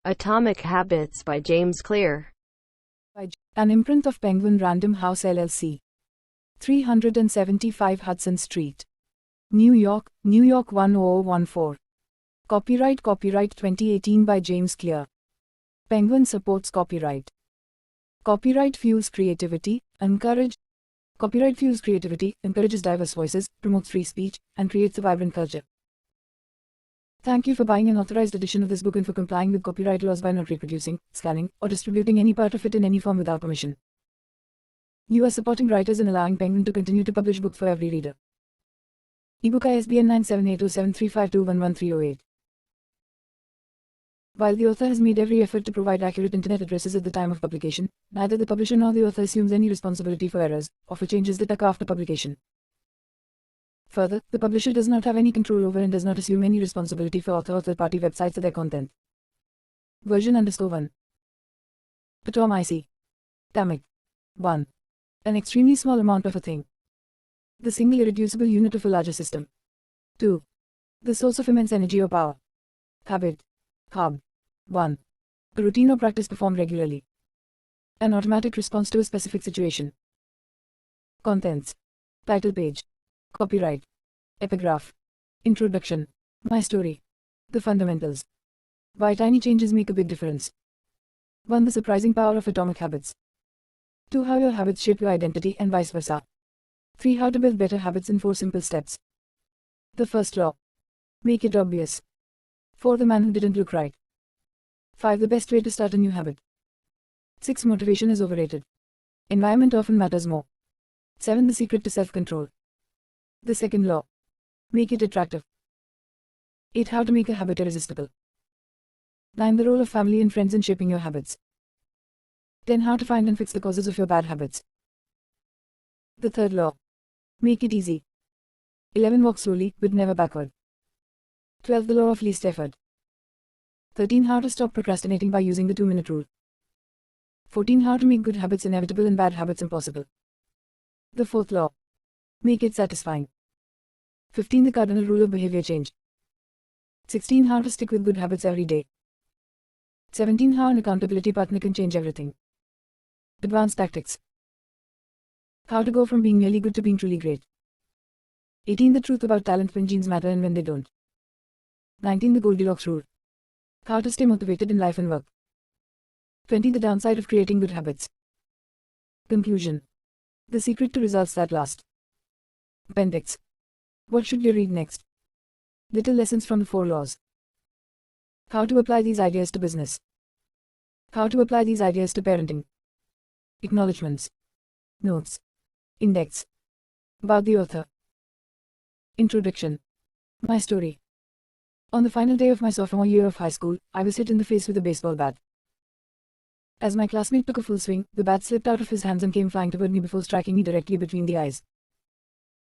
Atomic Habits by James Clear. An imprint of Penguin Random House LLC. 375 Hudson Street. New York, New York 10014. Copyright 2018 by James Clear. Penguin supports copyright. Copyright fuels creativity, encourages diverse voices, promotes free speech, and creates a vibrant culture. Thank you for buying an authorized edition of this book and for complying with copyright laws by not reproducing, scanning, or distributing any part of it in any form without permission. You are supporting writers and allowing Penguin to continue to publish books for every reader. Ebook ISBN 9780735211308. While the author has made every effort to provide accurate internet addresses at the time of publication, neither the publisher nor the author assumes any responsibility for errors, or for changes that occur after publication. Further, the publisher does not have any control over and does not assume any responsibility for author or third-party websites or their content. Version_1. Atomic. Atomic. 1. An extremely small amount of a thing. The single irreducible unit of a larger system. 2. The source of immense energy or power. Habit. Hab. 1. A routine or practice performed regularly. An automatic response to a specific situation. Contents. Title page. Copyright. Epigraph. Introduction. My story. The fundamentals. Why tiny changes make a big difference. 1. The surprising power of atomic habits. 2. How your habits shape your identity and vice versa. 3. How to build better habits in 4 simple steps. The first law. Make it obvious. 4. The man who didn't look right. 5. The best way to start a new habit. 6. Motivation is overrated. Environment often matters more. 7. The secret to self-control. The second law. Make it attractive. 8. How to make a habit irresistible. 9. The role of family and friends in shaping your habits. 10. How to find and fix the causes of your bad habits. The third law. Make it easy. 11. Walk slowly, but never backward. 12. The law of least effort. 13. How to stop procrastinating by using the 2-minute rule. 14. How to make good habits inevitable and bad habits impossible. The fourth law. Make it satisfying. 15. The cardinal rule of behavior change. 16. How to stick with good habits every day. 17. How an accountability partner can change everything. Advanced tactics. How to go from being merely good to being truly great. 18. The truth about talent when genes matter and when they don't. 19. The Goldilocks rule. How to stay motivated in life and work. 20. The downside of creating good habits. Conclusion. The secret to results that last. Appendix. What should you read next? Little lessons from the 4 laws. How to apply these ideas to business. How to apply these ideas to parenting. Acknowledgements. Notes. Index. About the author. Introduction. My story. On the final day of my sophomore year of high school, I was hit in the face with a baseball bat. As my classmate took a full swing, the bat slipped out of his hands and came flying toward me before striking me directly between the eyes.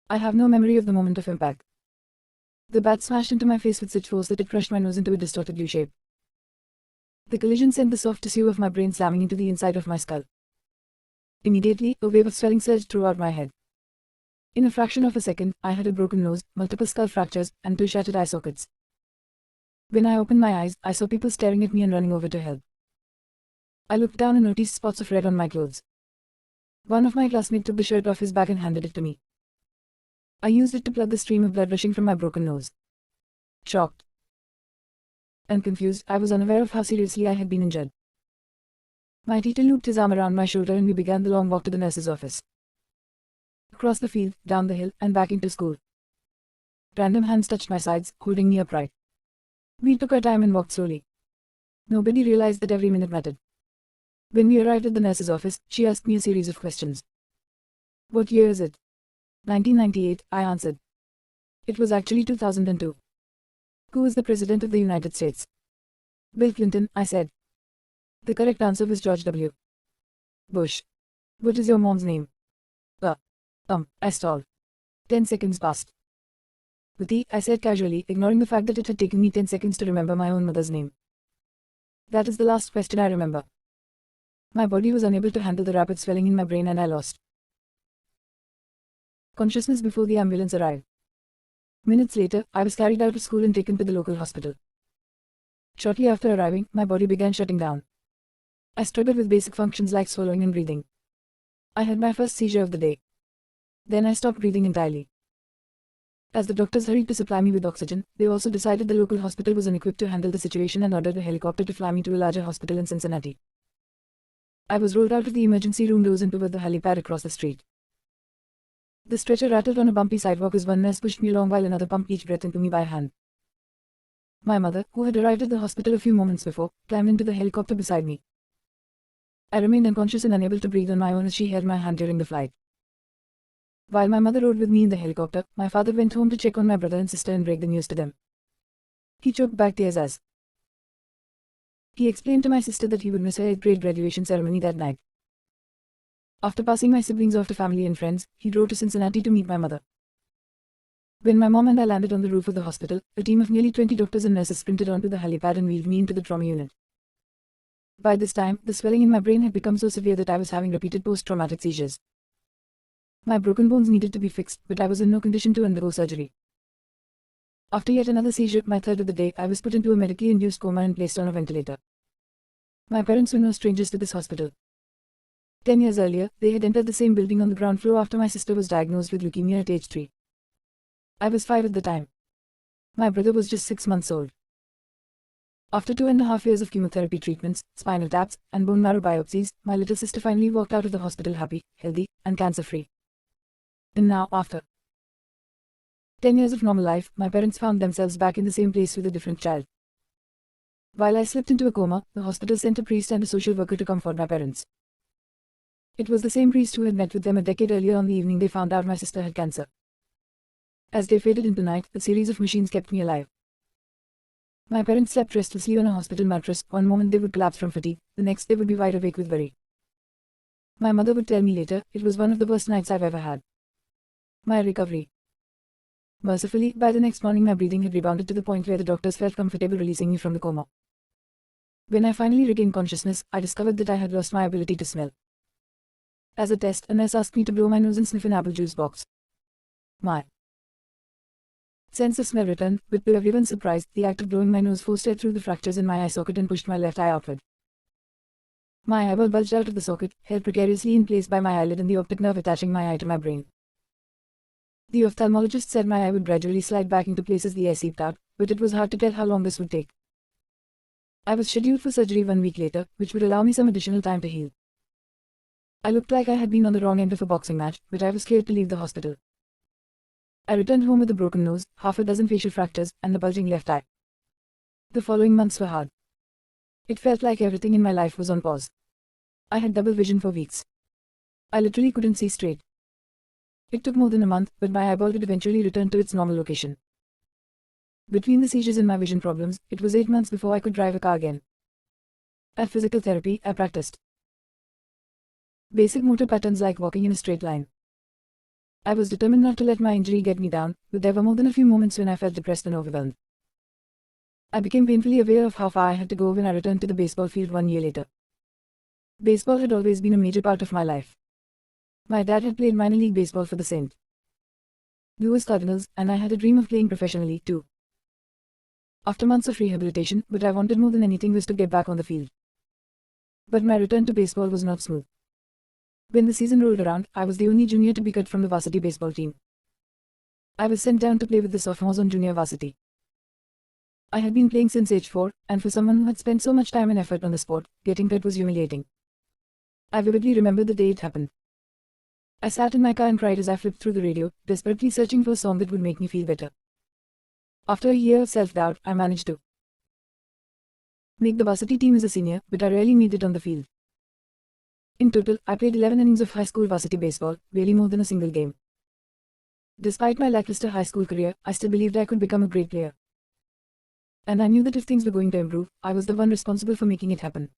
I have no memory of the moment of impact. The bat smashed into my face with such force that it crushed my nose into a distorted U shape. The collision sent the soft tissue of my brain slamming into the inside of my skull. Immediately, a wave of swelling surged throughout my head. In a fraction of a second, I had a broken nose, multiple skull fractures, and 2 shattered eye sockets. When I opened my eyes, I saw people staring at me and running over to help. I looked down and noticed spots of red on my clothes. One of my classmates took the shirt off his back and handed it to me. I used it to plug the stream of blood rushing from my broken nose. Shocked and confused, I was unaware of how seriously I had been injured. My teacher looped his arm around my shoulder and we began the long walk to the nurse's office. Across the field, down the hill, and back into school. Random hands touched my sides, holding me upright. We took our time and walked slowly. Nobody realized that every minute mattered. When we arrived at the nurse's office, she asked me a series of questions. What year is it? 1998, I answered. It was actually 2002. Who is the President of the United States? Bill Clinton, I said. The correct answer was George W. Bush. What is your mom's name? I stalled. 10 seconds passed. Vati, I said casually, ignoring the fact that it had taken me 10 seconds to remember my own mother's name. That is the last question I remember. My body was unable to handle the rapid swelling in my brain and I lost consciousness before the ambulance arrived. Minutes later, I was carried out of school and taken to the local hospital. Shortly after arriving, my body began shutting down. I struggled with basic functions like swallowing and breathing. I had my first seizure of the day. Then I stopped breathing entirely. As the doctors hurried to supply me with oxygen, they also decided the local hospital was unequipped to handle the situation and ordered a helicopter to fly me to a larger hospital in Cincinnati. I was rolled out of the emergency room doors and toward the helipad across the street. The stretcher rattled on a bumpy sidewalk as one nurse pushed me along while another pumped each breath into me by hand. My mother, who had arrived at the hospital a few moments before, climbed into the helicopter beside me. I remained unconscious and unable to breathe on my own as she held my hand during the flight. While my mother rode with me in the helicopter, my father went home to check on my brother and sister and break the news to them. He choked back tears as he explained to my sister that he would miss her 8th grade graduation ceremony that night. After passing my siblings off to family and friends, he drove to Cincinnati to meet my mother. When my mom and I landed on the roof of the hospital, a team of nearly 20 doctors and nurses sprinted onto the helipad and wheeled me into the trauma unit. By this time, the swelling in my brain had become so severe that I was having repeated post-traumatic seizures. My broken bones needed to be fixed, but I was in no condition to undergo surgery. After yet another seizure, my third of the day, I was put into a medically induced coma and placed on a ventilator. My parents were no strangers to this hospital. 10 years earlier, they had entered the same building on the ground floor after my sister was diagnosed with leukemia at age 3. I was 5 at the time. My brother was just 6 months old. After 2.5 years of chemotherapy treatments, spinal taps, and bone marrow biopsies, my little sister finally walked out of the hospital happy, healthy, and cancer-free. And now, after 10 years of normal life, my parents found themselves back in the same place with a different child. While I slipped into a coma, the hospital sent a priest and a social worker to comfort my parents. It was the same priest who had met with them a decade earlier on the evening they found out my sister had cancer. As they faded into night, a series of machines kept me alive. My parents slept restlessly on a hospital mattress. One moment they would collapse from fatigue, the next they would be wide awake with worry. My mother would tell me later, it was one of the worst nights I've ever had. My recovery. Mercifully, by the next morning my breathing had rebounded to the point where the doctors felt comfortable releasing me from the coma. When I finally regained consciousness, I discovered that I had lost my ability to smell. As a test, a nurse asked me to blow my nose and sniff an apple juice box. My sense of smell returned, but to everyone's surprise, the act of blowing my nose forced air through the fractures in my eye socket and pushed my left eye outward. My eyeball bulged out of the socket, held precariously in place by my eyelid and the optic nerve attaching my eye to my brain. The ophthalmologist said my eye would gradually slide back into place as the air seeped out, but it was hard to tell how long this would take. I was scheduled for surgery 1 week later, which would allow me some additional time to heal. I looked like I had been on the wrong end of a boxing match, but I was scared to leave the hospital. I returned home with a broken nose, half a dozen facial fractures, and a bulging left eye. The following months were hard. It felt like everything in my life was on pause. I had double vision for weeks. I literally couldn't see straight. It took more than a month, but my eyeball would eventually return to its normal location. Between the seizures and my vision problems, it was 8 months before I could drive a car again. At physical therapy, I practiced basic motor patterns like walking in a straight line. I was determined not to let my injury get me down, but there were more than a few moments when I felt depressed and overwhelmed. I became painfully aware of how far I had to go when I returned to the baseball field 1 year later. Baseball had always been a major part of my life. My dad had played minor league baseball for the St. Louis Cardinals, and I had a dream of playing professionally too. After months of rehabilitation, what I wanted more than anything was to get back on the field. But my return to baseball was not smooth. When the season rolled around, I was the only junior to be cut from the varsity baseball team. I was sent down to play with the sophomores on junior varsity. I had been playing since age 4, and for someone who had spent so much time and effort on the sport, getting cut was humiliating. I vividly remember the day it happened. I sat in my car and cried as I flipped through the radio, desperately searching for a song that would make me feel better. After a year of self-doubt, I managed to make the varsity team as a senior, but I rarely made it on the field. In total, I played 11 innings of high school varsity baseball, barely more than a single game. Despite my lackluster high school career, I still believed I could become a great player. And I knew that if things were going to improve, I was the one responsible for making it happen.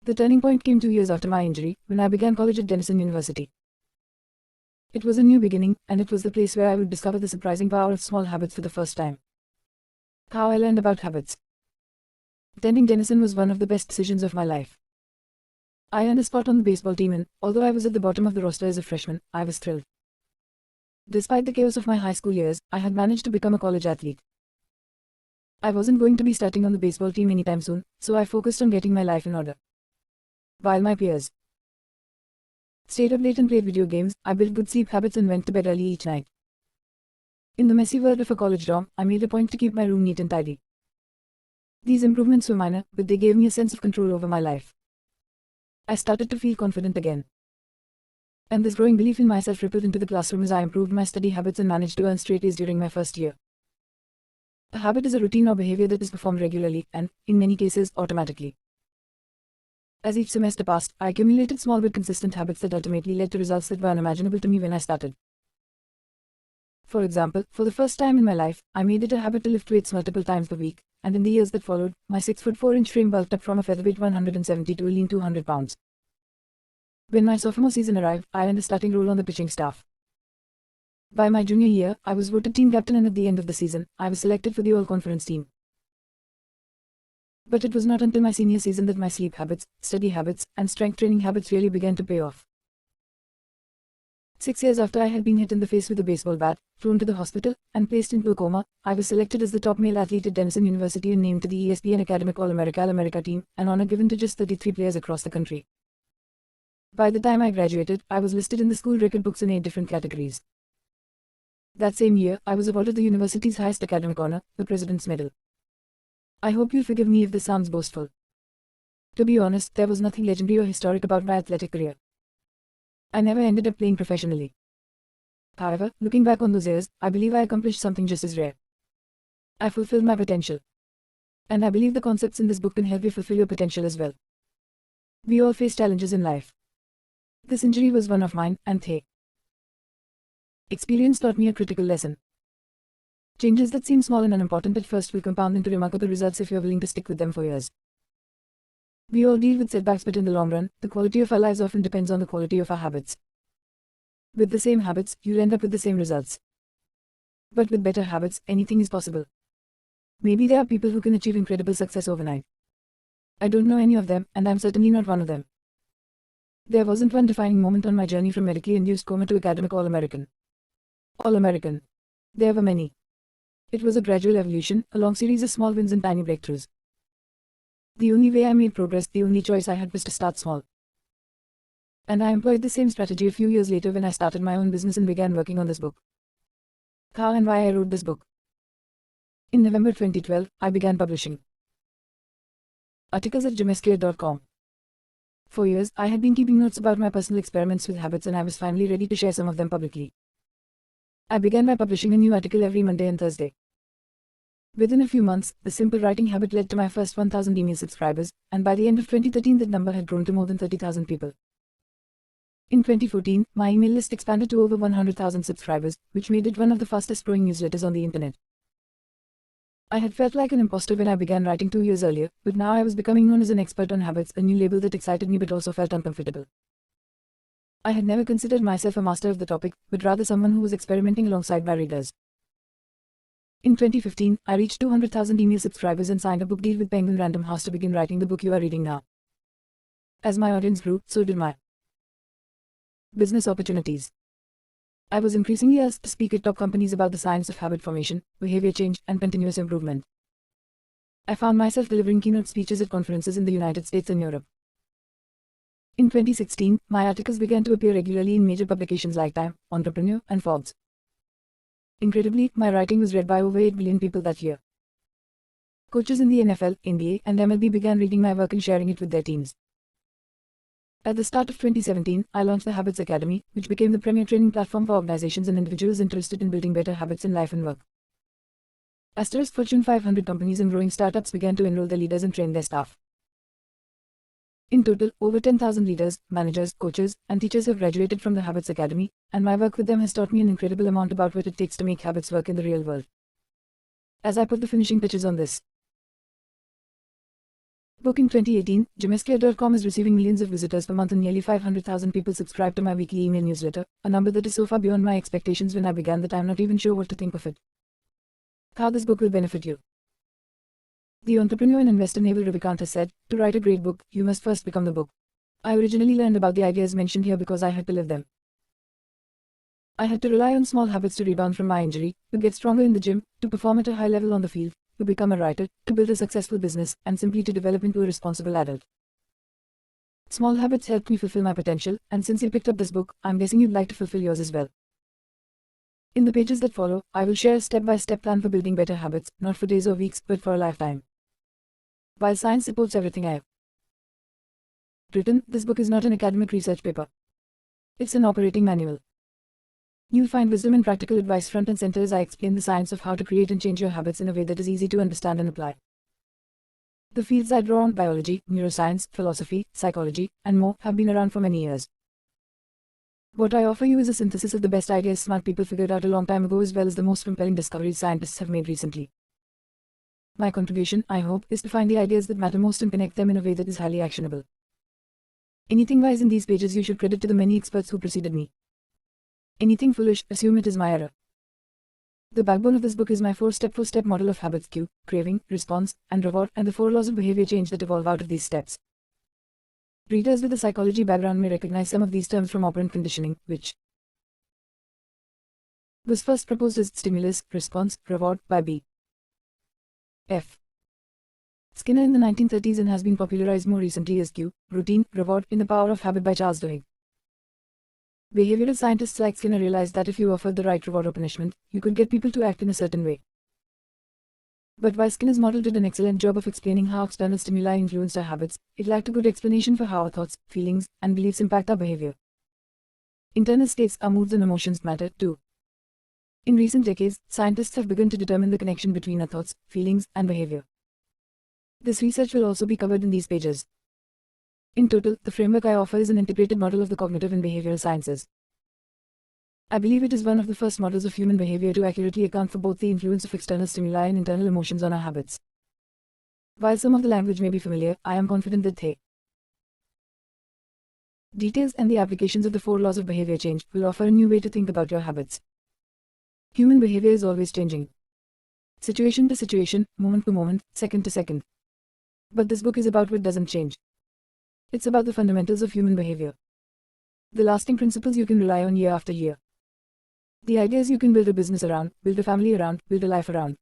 The turning point came 2 years after my injury, when I began college at Denison University. It was a new beginning, and it was the place where I would discover the surprising power of small habits for the first time. How I learned about habits. Attending Denison was one of the best decisions of my life. I earned a spot on the baseball team and, although I was at the bottom of the roster as a freshman, I was thrilled. Despite the chaos of my high school years, I had managed to become a college athlete. I wasn't going to be starting on the baseball team anytime soon, so I focused on getting my life in order. While my peers stayed up late and played video games, I built good sleep habits and went to bed early each night. In the messy world of a college dorm, I made a point to keep my room neat and tidy. These improvements were minor, but they gave me a sense of control over my life. I started to feel confident again. And this growing belief in myself rippled into the classroom as I improved my study habits and managed to earn straight A's during my first year. A habit is a routine or behavior that is performed regularly and, in many cases, automatically. As each semester passed, I accumulated small but consistent habits that ultimately led to results that were unimaginable to me when I started. For example, for the first time in my life, I made it a habit to lift weights multiple times per week, and in the years that followed, my 6'4" frame bulked up from a featherweight 170 to a lean 200 pounds. When my sophomore season arrived, I earned a starting role on the pitching staff. By my junior year, I was voted team captain, and at the end of the season, I was selected for the all-conference team. But it was not until my senior season that my sleep habits, study habits, and strength training habits really began to pay off. 6 years after I had been hit in the face with a baseball bat, flown to the hospital, and placed into a coma, I was selected as the top male athlete at Denison University and named to the ESPN Academic All-America team, an honor given to just 33 players across the country. By the time I graduated, I was listed in the school record books in 8 different categories. That same year, I was awarded the university's highest academic honor, the President's Medal. I hope you'll forgive me if this sounds boastful. To be honest, there was nothing legendary or historic about my athletic career. I never ended up playing professionally. However, looking back on those years, I believe I accomplished something just as rare. I fulfilled my potential. And I believe the concepts in this book can help you fulfill your potential as well. We all face challenges in life. This injury was one of mine, and hey, experience taught me a critical lesson. Changes that seem small and unimportant at first will compound into remarkable results if you're willing to stick with them for years. We all deal with setbacks, but in the long run, the quality of our lives often depends on the quality of our habits. With the same habits, you'll end up with the same results. But with better habits, anything is possible. Maybe there are people who can achieve incredible success overnight. I don't know any of them, and I'm certainly not one of them. There wasn't one defining moment on my journey from medically induced coma to academic All-American. All-American. There were many. It was a gradual evolution, a long series of small wins and tiny breakthroughs. The only way I made progress, the only choice I had, was to start small. And I employed the same strategy a few years later when I started my own business and began working on this book. How and why I wrote this book. In November 2012, I began publishing articles at jamesclear.com. For years, I had been keeping notes about my personal experiments with habits, and I was finally ready to share some of them publicly. I began by publishing a new article every Monday and Thursday. Within a few months, the simple writing habit led to my first 1,000 email subscribers, and by the end of 2013 that number had grown to more than 30,000 people. In 2014, my email list expanded to over 100,000 subscribers, which made it one of the fastest growing newsletters on the internet. I had felt like an imposter when I began writing 2 years earlier, but now I was becoming known as an expert on habits, a new label that excited me but also felt uncomfortable. I had never considered myself a master of the topic, but rather someone who was experimenting alongside my readers. In 2015, I reached 200,000 email subscribers and signed a book deal with Penguin Random House to begin writing the book you are reading now. As my audience grew, so did my business opportunities. I was increasingly asked to speak at top companies about the science of habit formation, behavior change, and continuous improvement. I found myself delivering keynote speeches at conferences in the United States and Europe. In 2016, my articles began to appear regularly in major publications like Time, Entrepreneur, and Forbes. Incredibly, my writing was read by over 8 billion people that year. Coaches in the NFL, NBA, and MLB began reading my work and sharing it with their teams. At the start of 2017, I launched the Habits Academy, which became the premier training platform for organizations and individuals interested in building better habits in life and work. Asterisk Fortune 500 companies and growing startups began to enroll their leaders and train their staff. In total, over 10,000 leaders, managers, coaches, and teachers have graduated from the Habits Academy, and my work with them has taught me an incredible amount about what it takes to make habits work in the real world. As I put the finishing touches on this book in 2018, jamesclear.com is receiving millions of visitors per month and nearly 500,000 people subscribe to my weekly email newsletter, a number that is so far beyond my expectations when I began that I'm not even sure what to think of it. How this book will benefit you. The entrepreneur and investor Naval Ravikant has said, to write a great book, you must first become the book. I originally learned about the ideas mentioned here because I had to live them. I had to rely on small habits to rebound from my injury, to get stronger in the gym, to perform at a high level on the field, to become a writer, to build a successful business, and simply to develop into a responsible adult. Small habits helped me fulfill my potential, and since you picked up this book, I'm guessing you'd like to fulfill yours as well. In the pages that follow, I will share a step-by-step plan for building better habits, not for days or weeks, but for a lifetime. While science supports everything I've written, this book is not an academic research paper. It's an operating manual. You'll find wisdom and practical advice front and center as I explain the science of how to create and change your habits in a way that is easy to understand and apply. The fields I draw on, biology, neuroscience, philosophy, psychology, and more, have been around for many years. What I offer you is a synthesis of the best ideas smart people figured out a long time ago, as well as the most compelling discoveries scientists have made recently. My contribution, I hope, is to find the ideas that matter most and connect them in a way that is highly actionable. Anything wise in these pages you should credit to the many experts who preceded me. Anything foolish, assume it is my error. The backbone of this book is my 4-step model of habits: cue, craving, response, and reward, and the 4 laws of behavior change that evolve out of these steps. Readers with a psychology background may recognize some of these terms from operant conditioning, which was first proposed as stimulus, response, reward by B. F. Skinner in the 1930s and has been popularized more recently as cue, routine, reward in The Power of Habit by Charles Duhigg. Behavioral scientists like Skinner realized that if you offered the right reward or punishment, you could get people to act in a certain way. But while Skinner's model did an excellent job of explaining how external stimuli influenced our habits, it lacked a good explanation for how our thoughts, feelings, and beliefs impact our behavior. Internal states, our moods and emotions, matter too. In recent decades, scientists have begun to determine the connection between our thoughts, feelings, and behavior. This research will also be covered in these pages. In total, the framework I offer is an integrated model of the cognitive and behavioral sciences. I believe it is one of the first models of human behavior to accurately account for both the influence of external stimuli and internal emotions on our habits. While some of the language may be familiar, I am confident that the details and the applications of the 4 laws of behavior change will offer a new way to think about your habits. Human behavior is always changing. Situation to situation, moment to moment, second to second. But this book is about what doesn't change. It's about the fundamentals of human behavior. The lasting principles you can rely on year after year. The ideas you can build a business around, build a family around, build a life around.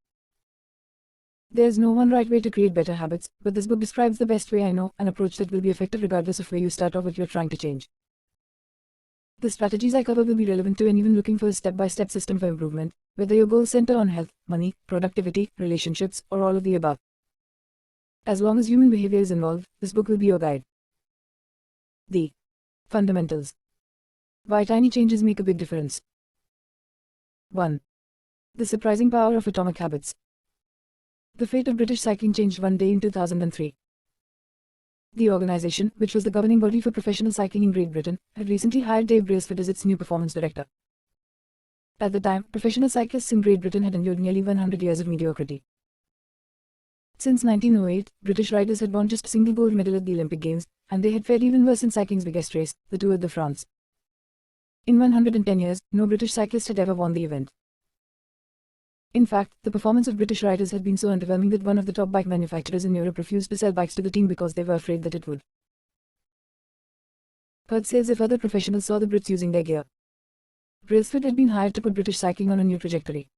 There's no one right way to create better habits, but this book describes the best way I know, an approach that will be effective regardless of where you start or what you're trying to change. The strategies I cover will be relevant to anyone looking for a step-by-step system for improvement, whether your goals center on health, money, productivity, relationships, or all of the above. As long as human behavior is involved, this book will be your guide. The fundamentals. Why tiny changes make a big difference. 1. The surprising power of atomic habits. The fate of British cycling changed one day in 2003. The organization, which was the governing body for professional cycling in Great Britain, had recently hired Dave Brailsford as its new performance director. At the time, professional cyclists in Great Britain had endured nearly 100 years of mediocrity. Since 1908, British riders had won just a single gold medal at the Olympic Games, and they had fared even worse in cycling's biggest race, the Tour de France. In 110 years, no British cyclist had ever won the event. In fact, the performance of British riders had been so underwhelming that one of the top bike manufacturers in Europe refused to sell bikes to the team because they were afraid that it would hurt sales if other professionals saw the Brits using their gear. Brailsford had been hired to put British cycling on a new trajectory.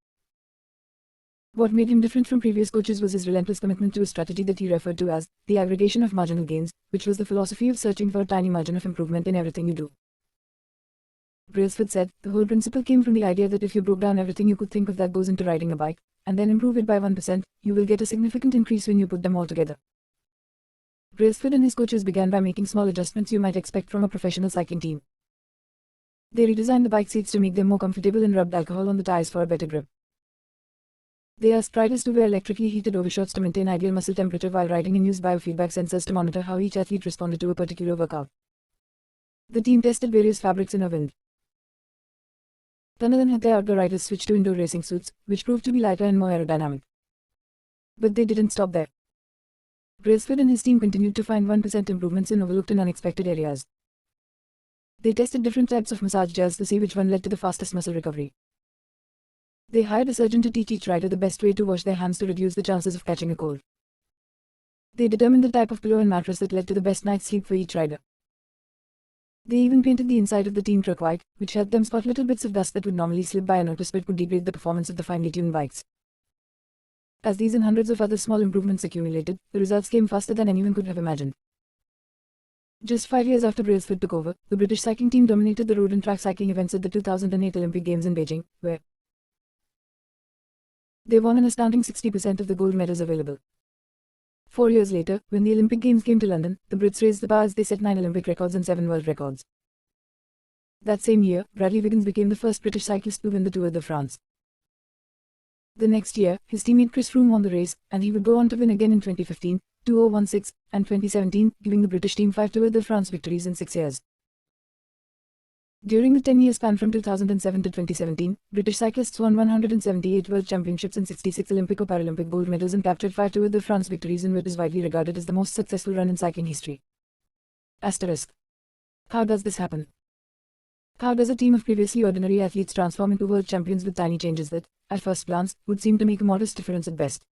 What made him different from previous coaches was his relentless commitment to a strategy that he referred to as the aggregation of marginal gains, which was the philosophy of searching for a tiny margin of improvement in everything you do. Brailsford said, the whole principle came from the idea that if you broke down everything you could think of that goes into riding a bike, and then improve it by 1%, you will get a significant increase when you put them all together. Brailsford and his coaches began by making small adjustments you might expect from a professional cycling team. They redesigned the bike seats to make them more comfortable and rubbed alcohol on the tires for a better grip. They asked riders to wear electrically heated overshorts to maintain ideal muscle temperature while riding and used biofeedback sensors to monitor how each athlete responded to a particular workout. The team tested various fabrics in a wind tunnel and had their outdoor riders switch to indoor racing suits, which proved to be lighter and more aerodynamic. But they didn't stop there. Brailsford and his team continued to find 1% improvements in overlooked and unexpected areas. They tested different types of massage gels to see which one led to the fastest muscle recovery. They hired a surgeon to teach each rider the best way to wash their hands to reduce the chances of catching a cold. They determined the type of pillow and mattress that led to the best night's sleep for each rider. They even painted the inside of the team truck white, which helped them spot little bits of dust that would normally slip by unnoticed but would degrade the performance of the finely tuned bikes. As these and hundreds of other small improvements accumulated, the results came faster than anyone could have imagined. Just 5 years after Brailsford took over, the British cycling team dominated the road and track cycling events at the 2008 Olympic Games in Beijing, where they won an astounding 60% of the gold medals available. 4 years later, when the Olympic Games came to London, the Brits raised the bar as they set 9 Olympic records and 7 world records. That same year, Bradley Wiggins became the first British cyclist to win the Tour de France. The next year, his teammate Chris Froome won the race, and he would go on to win again in 2015, 2016, and 2017, giving the British team 5 Tour de France victories in 6 years. During the 10-year span from 2007 to 2017, British cyclists won 178 World Championships and 66 Olympic or Paralympic gold medals and captured 5 Tour de France victories in what is widely regarded as the most successful run in cycling history. Asterisk. How does this happen? How does a team of previously ordinary athletes transform into world champions with tiny changes that, at first glance, would seem to make a modest difference at best?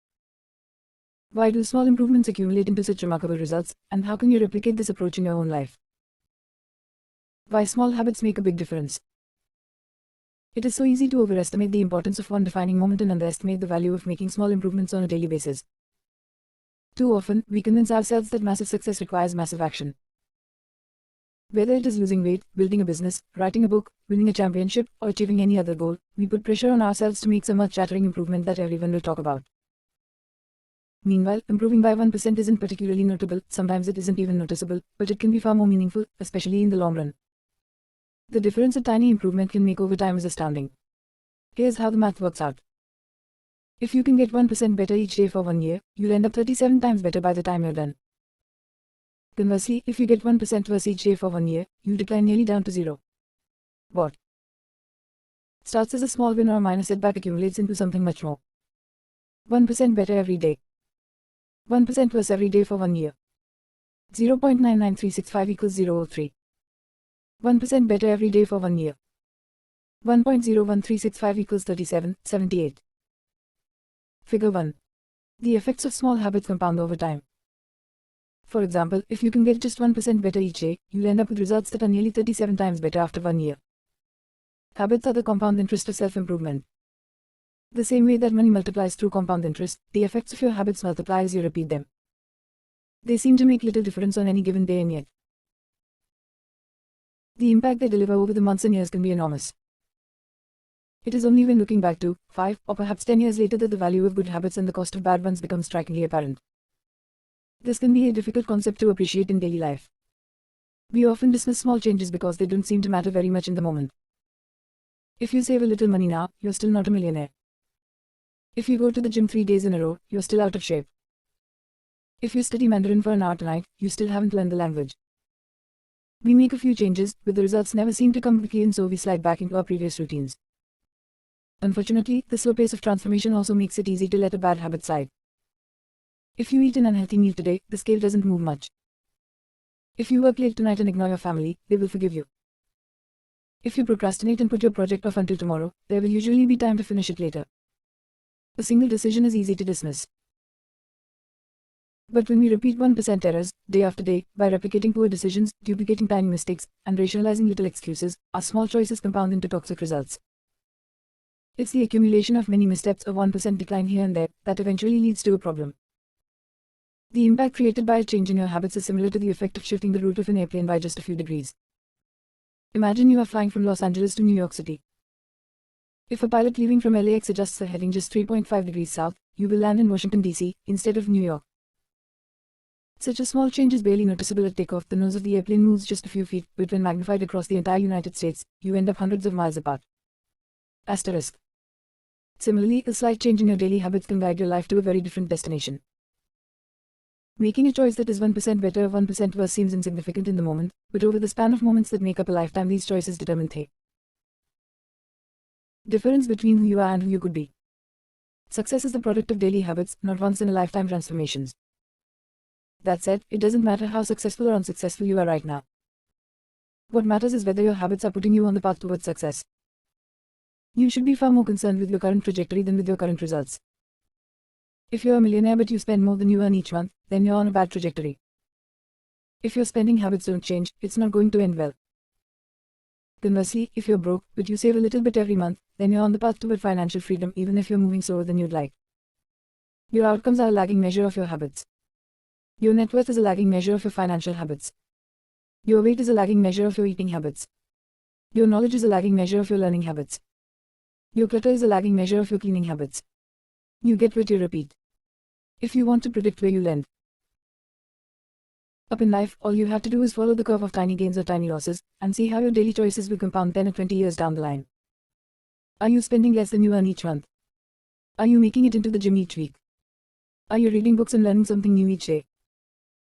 Why do small improvements accumulate into such remarkable results, and how can you replicate this approach in your own life? Why small habits make a big difference. It is so easy to overestimate the importance of one defining moment and underestimate the value of making small improvements on a daily basis. Too often, we convince ourselves that massive success requires massive action. Whether it is losing weight, building a business, writing a book, winning a championship, or achieving any other goal, we put pressure on ourselves to make some earth-shattering improvement that everyone will talk about. Meanwhile, improving by 1% isn't particularly notable, sometimes it isn't even noticeable, but it can be far more meaningful, especially in the long run. The difference a tiny improvement can make over time is astounding. Here's how the math works out. If you can get 1% better each day for 1 year, you'll end up 37 times better by the time you're done. Conversely, if you get 1% worse each day for 1 year, you'll decline nearly down to 0. What starts as a small win or a minor setback accumulates into something much more. 1% better every day. 1% worse every day for 1 year. 0.99365 equals 0.03. 1% better every day for 1 year. 1.01365 equals 37.78. Figure 1. The effects of small habits compound over time. For example, if you can get just 1% better each day, you'll end up with results that are nearly 37 times better after 1 year. Habits are the compound interest of self-improvement. The same way that money multiplies through compound interest, the effects of your habits multiply as you repeat them. They seem to make little difference on any given day, and yet the impact they deliver over the months and years can be enormous. It is only when looking back to 5 or perhaps 10 years later that the value of good habits and the cost of bad ones becomes strikingly apparent. This can be a difficult concept to appreciate in daily life. We often dismiss small changes because they don't seem to matter very much in the moment. If you save a little money now, you're still not a millionaire. If you go to the gym 3 days in a row, you're still out of shape. If you study Mandarin for an hour tonight, you still haven't learned the language. We make a few changes, but the results never seem to come quickly, and so we slide back into our previous routines. Unfortunately, the slow pace of transformation also makes it easy to let a bad habit slide. If you eat an unhealthy meal today, the scale doesn't move much. If you work late tonight and ignore your family, they will forgive you. If you procrastinate and put your project off until tomorrow, there will usually be time to finish it later. A single decision is easy to dismiss. But when we repeat 1% errors, day after day, by replicating poor decisions, duplicating tiny mistakes, and rationalizing little excuses, our small choices compound into toxic results. It's the accumulation of many missteps of 1% decline here and there that eventually leads to a problem. The impact created by a change in your habits is similar to the effect of shifting the route of an airplane by just a few degrees. Imagine you are flying from Los Angeles to New York City. If a pilot leaving from LAX adjusts the heading just 3.5 degrees south, you will land in Washington, D.C., instead of New York. Such a small change is barely noticeable at takeoff. The nose of the airplane moves just a few feet, but when magnified across the entire United States, you end up hundreds of miles apart. Asterisk. Similarly, a slight change in your daily habits can guide your life to a very different destination. Making a choice that is 1% better or 1% worse seems insignificant in the moment, but over the span of moments that make up a lifetime, these choices determine the difference between who you are and who you could be. Success is the product of daily habits, not once-in-a-lifetime transformations. That said, it doesn't matter how successful or unsuccessful you are right now. What matters is whether your habits are putting you on the path towards success. You should be far more concerned with your current trajectory than with your current results. If you're a millionaire but you spend more than you earn each month, then you're on a bad trajectory. If your spending habits don't change, it's not going to end well. Conversely, if you're broke but you save a little bit every month, then you're on the path toward financial freedom, even if you're moving slower than you'd like. Your outcomes are a lagging measure of your habits. Your net worth is a lagging measure of your financial habits. Your weight is a lagging measure of your eating habits. Your knowledge is a lagging measure of your learning habits. Your clutter is a lagging measure of your cleaning habits. You get what you repeat. If you want to predict where you land up in life, all you have to do is follow the curve of tiny gains or tiny losses, and see how your daily choices will compound 10 or 20 years down the line. Are you spending less than you earn each month? Are you making it into the gym each week? Are you reading books and learning something new each day?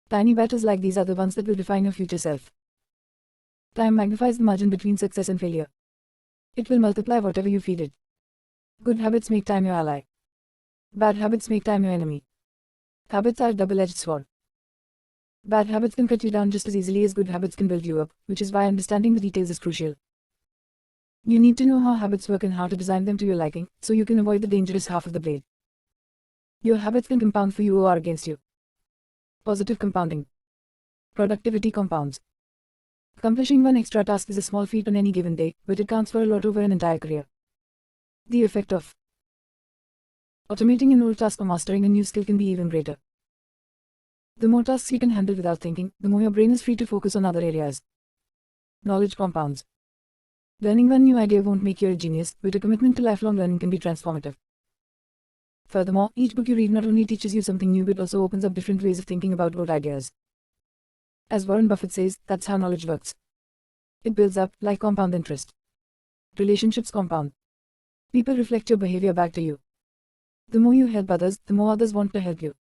Tiny battles like these are the ones that will define your future self. Time magnifies the margin between success and failure. It will multiply whatever you feed it. Good habits make time your ally. Bad habits make time your enemy. Habits are a double-edged sword. Bad habits can cut you down just as easily as good habits can build you up, which is why understanding the details is crucial. You need to know how habits work and how to design them to your liking, so you can avoid the dangerous half of the blade. Your habits can compound for you or against you. Positive compounding. Productivity compounds. Accomplishing one extra task is a small feat on any given day, but it counts for a lot over an entire career. The effect of automating an old task or mastering a new skill can be even greater. The more tasks you can handle without thinking, the more your brain is free to focus on other areas. Knowledge compounds. Learning one new idea won't make you a genius, but a commitment to lifelong learning can be transformative. Furthermore, each book you read not only teaches you something new but also opens up different ways of thinking about old ideas. As Warren Buffett says, that's how knowledge works. It builds up, like compound interest. Relationships compound. People reflect your behavior back to you. The more you help others, the more others want to help you.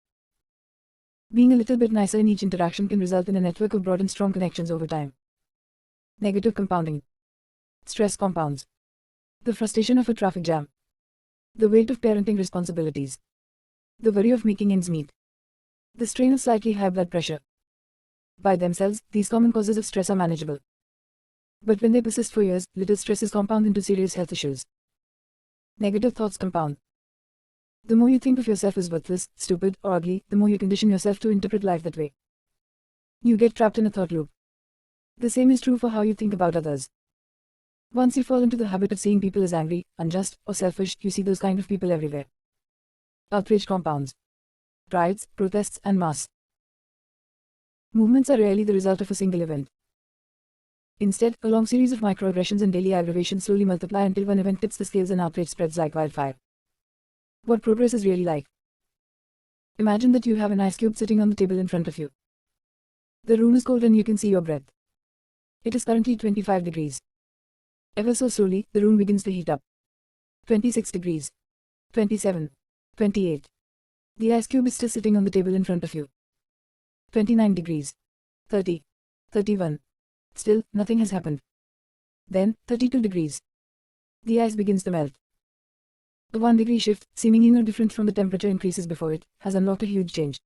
Being a little bit nicer in each interaction can result in a network of broad and strong connections over time. Negative compounding. Stress compounds. The frustration of a traffic jam. The weight of parenting responsibilities. The worry of making ends meet. The strain of slightly high blood pressure. By themselves, these common causes of stress are manageable. But when they persist for years, little stresses compound into serious health issues. Negative thoughts compound. The more you think of yourself as worthless, stupid, or ugly, the more you condition yourself to interpret life that way. You get trapped in a thought loop. The same is true for how you think about others. Once you fall into the habit of seeing people as angry, unjust, or selfish, you see those kind of people everywhere. Outrage compounds. Riots, protests, and mass movements are rarely the result of a single event. Instead, a long series of microaggressions and daily aggravations slowly multiply until one event tips the scales and outrage spreads like wildfire. What progress is really like. Imagine that you have an ice cube sitting on the table in front of you. The room is cold and you can see your breath. It is currently 25 degrees. Ever so slowly, the room begins to heat up. 26 degrees. 27. 28. The ice cube is still sitting on the table in front of you. 29 degrees. 30. 31. Still, nothing has happened. Then, 32 degrees. The ice begins to melt. The 1 degree shift, seemingly no different from the temperature increases before it, has unlocked a huge change.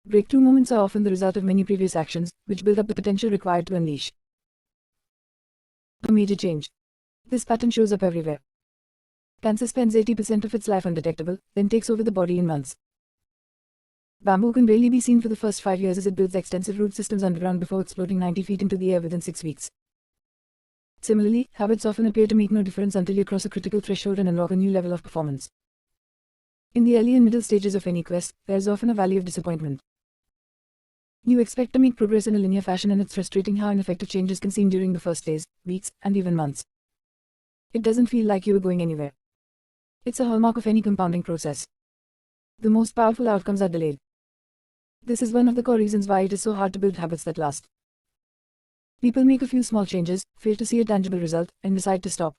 Breakthrough moments are often the result of many previous actions, which build up the potential required to unleash a major change. This pattern shows up everywhere. Cancer spends 80% of its life undetectable, then takes over the body in months. Bamboo can barely be seen for the first 5 years as it builds extensive root systems underground before exploding 90 feet into the air within 6 weeks. Similarly, habits often appear to make no difference until you cross a critical threshold and unlock a new level of performance. In the early and middle stages of any quest, there is often a valley of disappointment. You expect to make progress in a linear fashion, and it's frustrating how ineffective changes can seem during the first days, weeks, and even months. It doesn't feel like you are going anywhere. It's a hallmark of any compounding process. The most powerful outcomes are delayed. This is one of the core reasons why it is so hard to build habits that last. People make a few small changes, fail to see a tangible result, and decide to stop.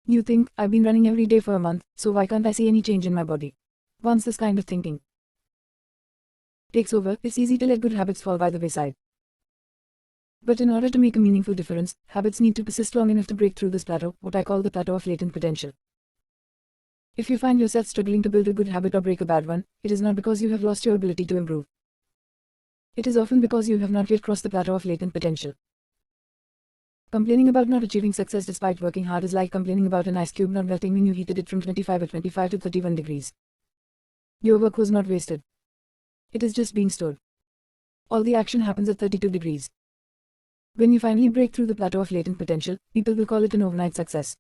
You think, I've been running every day for a month, so why can't I see any change in my body? Once this kind of thinking takes over, it's easy to let good habits fall by the wayside. But in order to make a meaningful difference, habits need to persist long enough to break through this plateau, what I call the plateau of latent potential. If you find yourself struggling to build a good habit or break a bad one, it is not because you have lost your ability to improve. It is often because you have not yet crossed the plateau of latent potential. Complaining about not achieving success despite working hard is like complaining about an ice cube not melting when you heated it from 25 to 31 degrees. Your work was not wasted. It is just being stored. All the action happens at 32 degrees. When you finally break through the plateau of latent potential, people will call it an overnight success.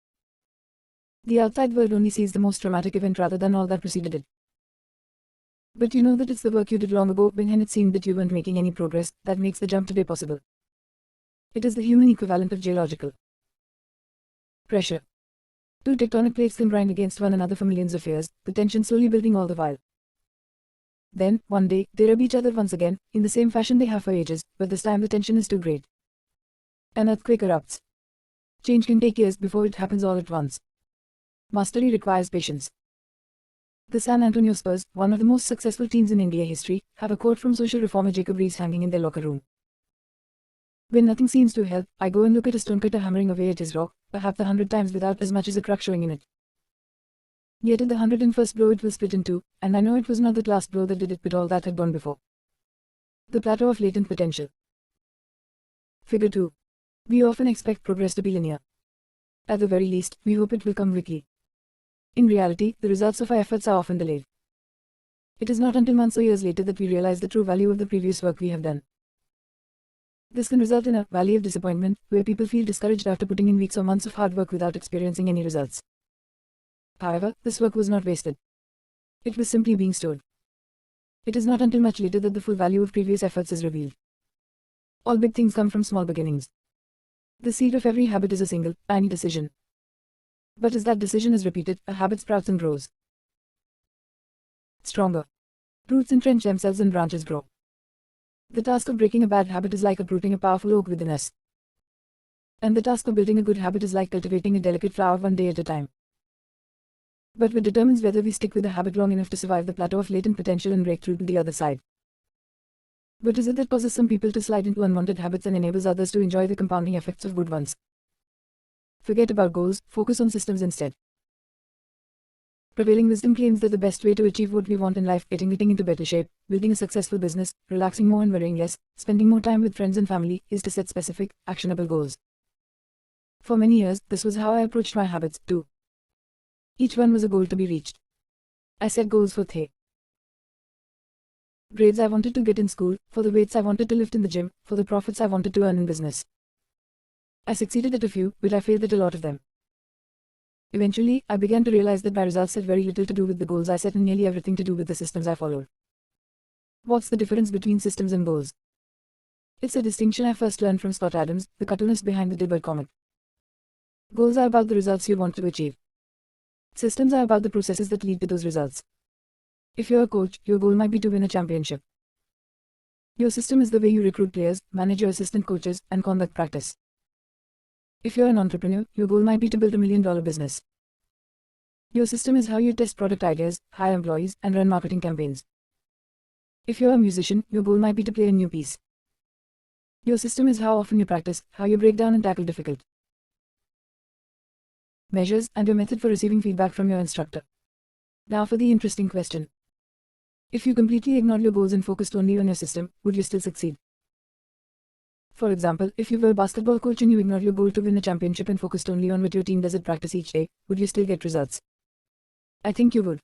The outside world only sees the most traumatic event rather than all that preceded it. But you know that it's the work you did long ago when it seemed that you weren't making any progress that makes the jump today possible. It is the human equivalent of geological pressure. Two tectonic plates can grind against one another for millions of years, the tension slowly building all the while. Then, one day, they rub each other once again, in the same fashion they have for ages, but this time the tension is too great. An earthquake erupts. Change can take years before it happens all at once. Mastery requires patience. The San Antonio Spurs, one of the most successful teams in NBA history, have a quote from social reformer Jacob Riis hanging in their locker room. When nothing seems to help, I go and look at a stonecutter hammering away at his rock, perhaps 100 times without as much as a crack showing in it. Yet at the 101st blow it will split in two, and I know it was not that last blow that did it but all that had gone before. The plateau of latent potential. Figure 2. We often expect progress to be linear. At the very least, we hope it will come quickly. In reality, the results of our efforts are often delayed. It is not until months or years later that we realize the true value of the previous work we have done. This can result in a valley of disappointment, where people feel discouraged after putting in weeks or months of hard work without experiencing any results. However, this work was not wasted. It was simply being stored. It is not until much later that the full value of previous efforts is revealed. All big things come from small beginnings. The seed of every habit is a single, tiny decision. But as that decision is repeated, a habit sprouts and grows stronger. Roots entrench themselves and branches grow. The task of breaking a bad habit is like uprooting a powerful oak within us. And the task of building a good habit is like cultivating a delicate flower one day at a time. But what determines whether we stick with a habit long enough to survive the plateau of latent potential and break through to the other side. What is it that causes some people to slide into unwanted habits and enables others to enjoy the compounding effects of good ones? Forget about goals, focus on systems instead. Prevailing wisdom claims that the best way to achieve what we want in life, getting into better shape, building a successful business, relaxing more and worrying less, spending more time with friends and family, is to set specific, actionable goals. For many years, this was how I approached my habits, too. Each one was a goal to be reached. I set goals for the grades I wanted to get in school, for the weights I wanted to lift in the gym, for the profits I wanted to earn in business. I succeeded at a few, but I failed at a lot of them. Eventually, I began to realize that my results had very little to do with the goals I set and nearly everything to do with the systems I followed. What's the difference between systems and goals? It's a distinction I first learned from Scott Adams, the cartoonist behind the Dilbert comic. Goals are about the results you want to achieve. Systems are about the processes that lead to those results. If you're a coach, your goal might be to win a championship. Your system is the way you recruit players, manage your assistant coaches, and conduct practice. If you're an entrepreneur, your goal might be to build $1 million business. Your system is how you test product ideas, hire employees, and run marketing campaigns. If you're a musician, your goal might be to play a new piece. Your system is how often you practice, how you break down and tackle difficult measures, and your method for receiving feedback from your instructor. Now for the interesting question. If you completely ignored your goals and focused only on your system, would you still succeed? For example, if you were a basketball coach and you ignored your goal to win a championship and focused only on what your team does at practice each day, would you still get results? I think you would.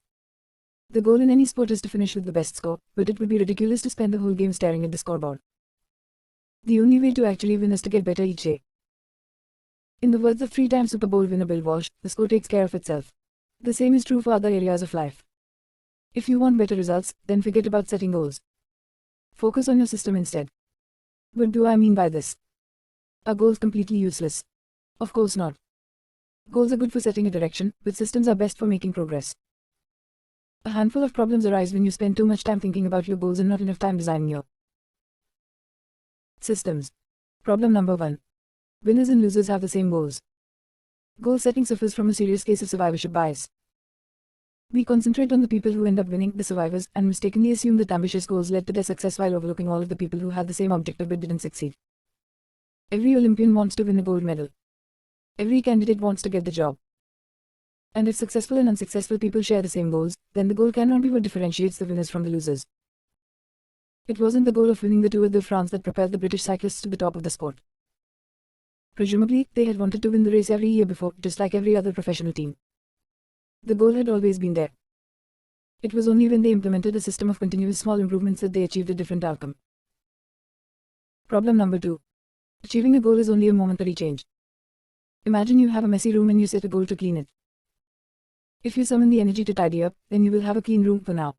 The goal in any sport is to finish with the best score, but it would be ridiculous to spend the whole game staring at the scoreboard. The only way to actually win is to get better each day. In the words of three-time Super Bowl winner Bill Walsh, the score takes care of itself. The same is true for other areas of life. If you want better results, then forget about setting goals. Focus on your system instead. What do I mean by this? Are goals completely useless? Of course not. Goals are good for setting a direction, but systems are best for making progress. A handful of problems arise when you spend too much time thinking about your goals and not enough time designing your systems. Problem number 1. Winners and losers have the same goals. Goal setting suffers from a serious case of survivorship bias. We concentrate on the people who end up winning, the survivors, and mistakenly assume that ambitious goals led to their success while overlooking all of the people who had the same objective but didn't succeed. Every Olympian wants to win a gold medal. Every candidate wants to get the job. And if successful and unsuccessful people share the same goals, then the goal cannot be what differentiates the winners from the losers. It wasn't the goal of winning the Tour de France that propelled the British cyclists to the top of the sport. Presumably, they had wanted to win the race every year before, just like every other professional team. The goal had always been there. It was only when they implemented a system of continuous small improvements that they achieved a different outcome. Problem number 2. Achieving a goal is only a momentary change. Imagine you have a messy room and you set a goal to clean it. If you summon the energy to tidy up, then you will have a clean room for now.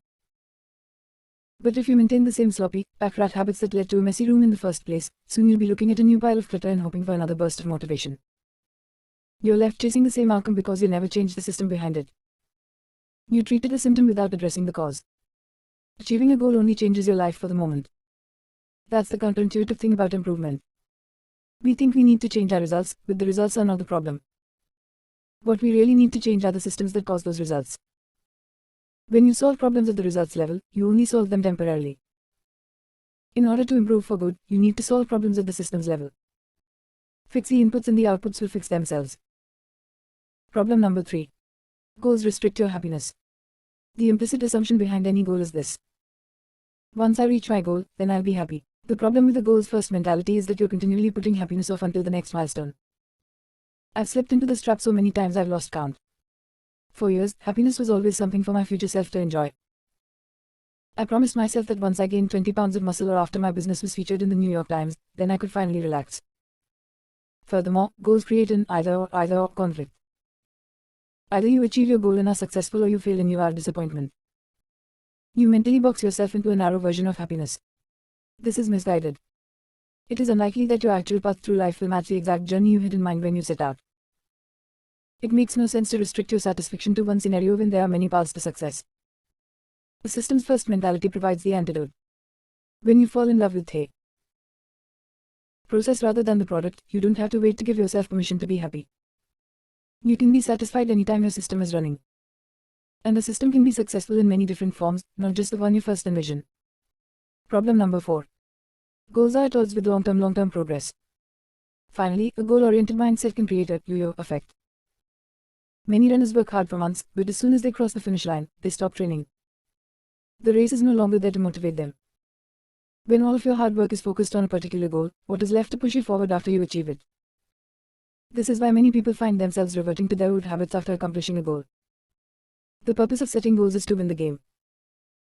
But if you maintain the same sloppy, pack rat habits that led to a messy room in the first place, soon you'll be looking at a new pile of clutter and hoping for another burst of motivation. You're left chasing the same outcome because you never changed the system behind it. You treated a symptom without addressing the cause. Achieving a goal only changes your life for the moment. That's the counterintuitive thing about improvement. We think we need to change our results, but the results are not the problem. What we really need to change are the systems that cause those results. When you solve problems at the results level, you only solve them temporarily. In order to improve for good, you need to solve problems at the systems level. Fix the inputs and the outputs will fix themselves. Problem number 3. Goals restrict your happiness. The implicit assumption behind any goal is this: once I reach my goal, then I'll be happy. The problem with the goals first mentality is that you're continually putting happiness off until the next milestone. I've slipped into this trap so many times I've lost count. For years, happiness was always something for my future self to enjoy. I promised myself that once I gained 20 pounds of muscle or after my business was featured in the New York Times, then I could finally relax. Furthermore, goals create an either-or conflict. Either you achieve your goal and are successful, or you fail and you are disappointment. You mentally box yourself into a narrow version of happiness. This is misguided. It is unlikely that your actual path through life will match the exact journey you had in mind when you set out. It makes no sense to restrict your satisfaction to one scenario when there are many paths to success. The systems first mentality provides the antidote. When you fall in love with the process rather than the product, you don't have to wait to give yourself permission to be happy. You can be satisfied anytime your system is running. And the system can be successful in many different forms, not just the one you first envision. Problem number 4. Goals are at odds with long-term progress. Finally, a goal-oriented mindset can create a yo-yo effect. Many runners work hard for months, but as soon as they cross the finish line, they stop training. The race is no longer there to motivate them. When all of your hard work is focused on a particular goal, what is left to push you forward after you achieve it? This is why many people find themselves reverting to their old habits after accomplishing a goal. The purpose of setting goals is to win the game.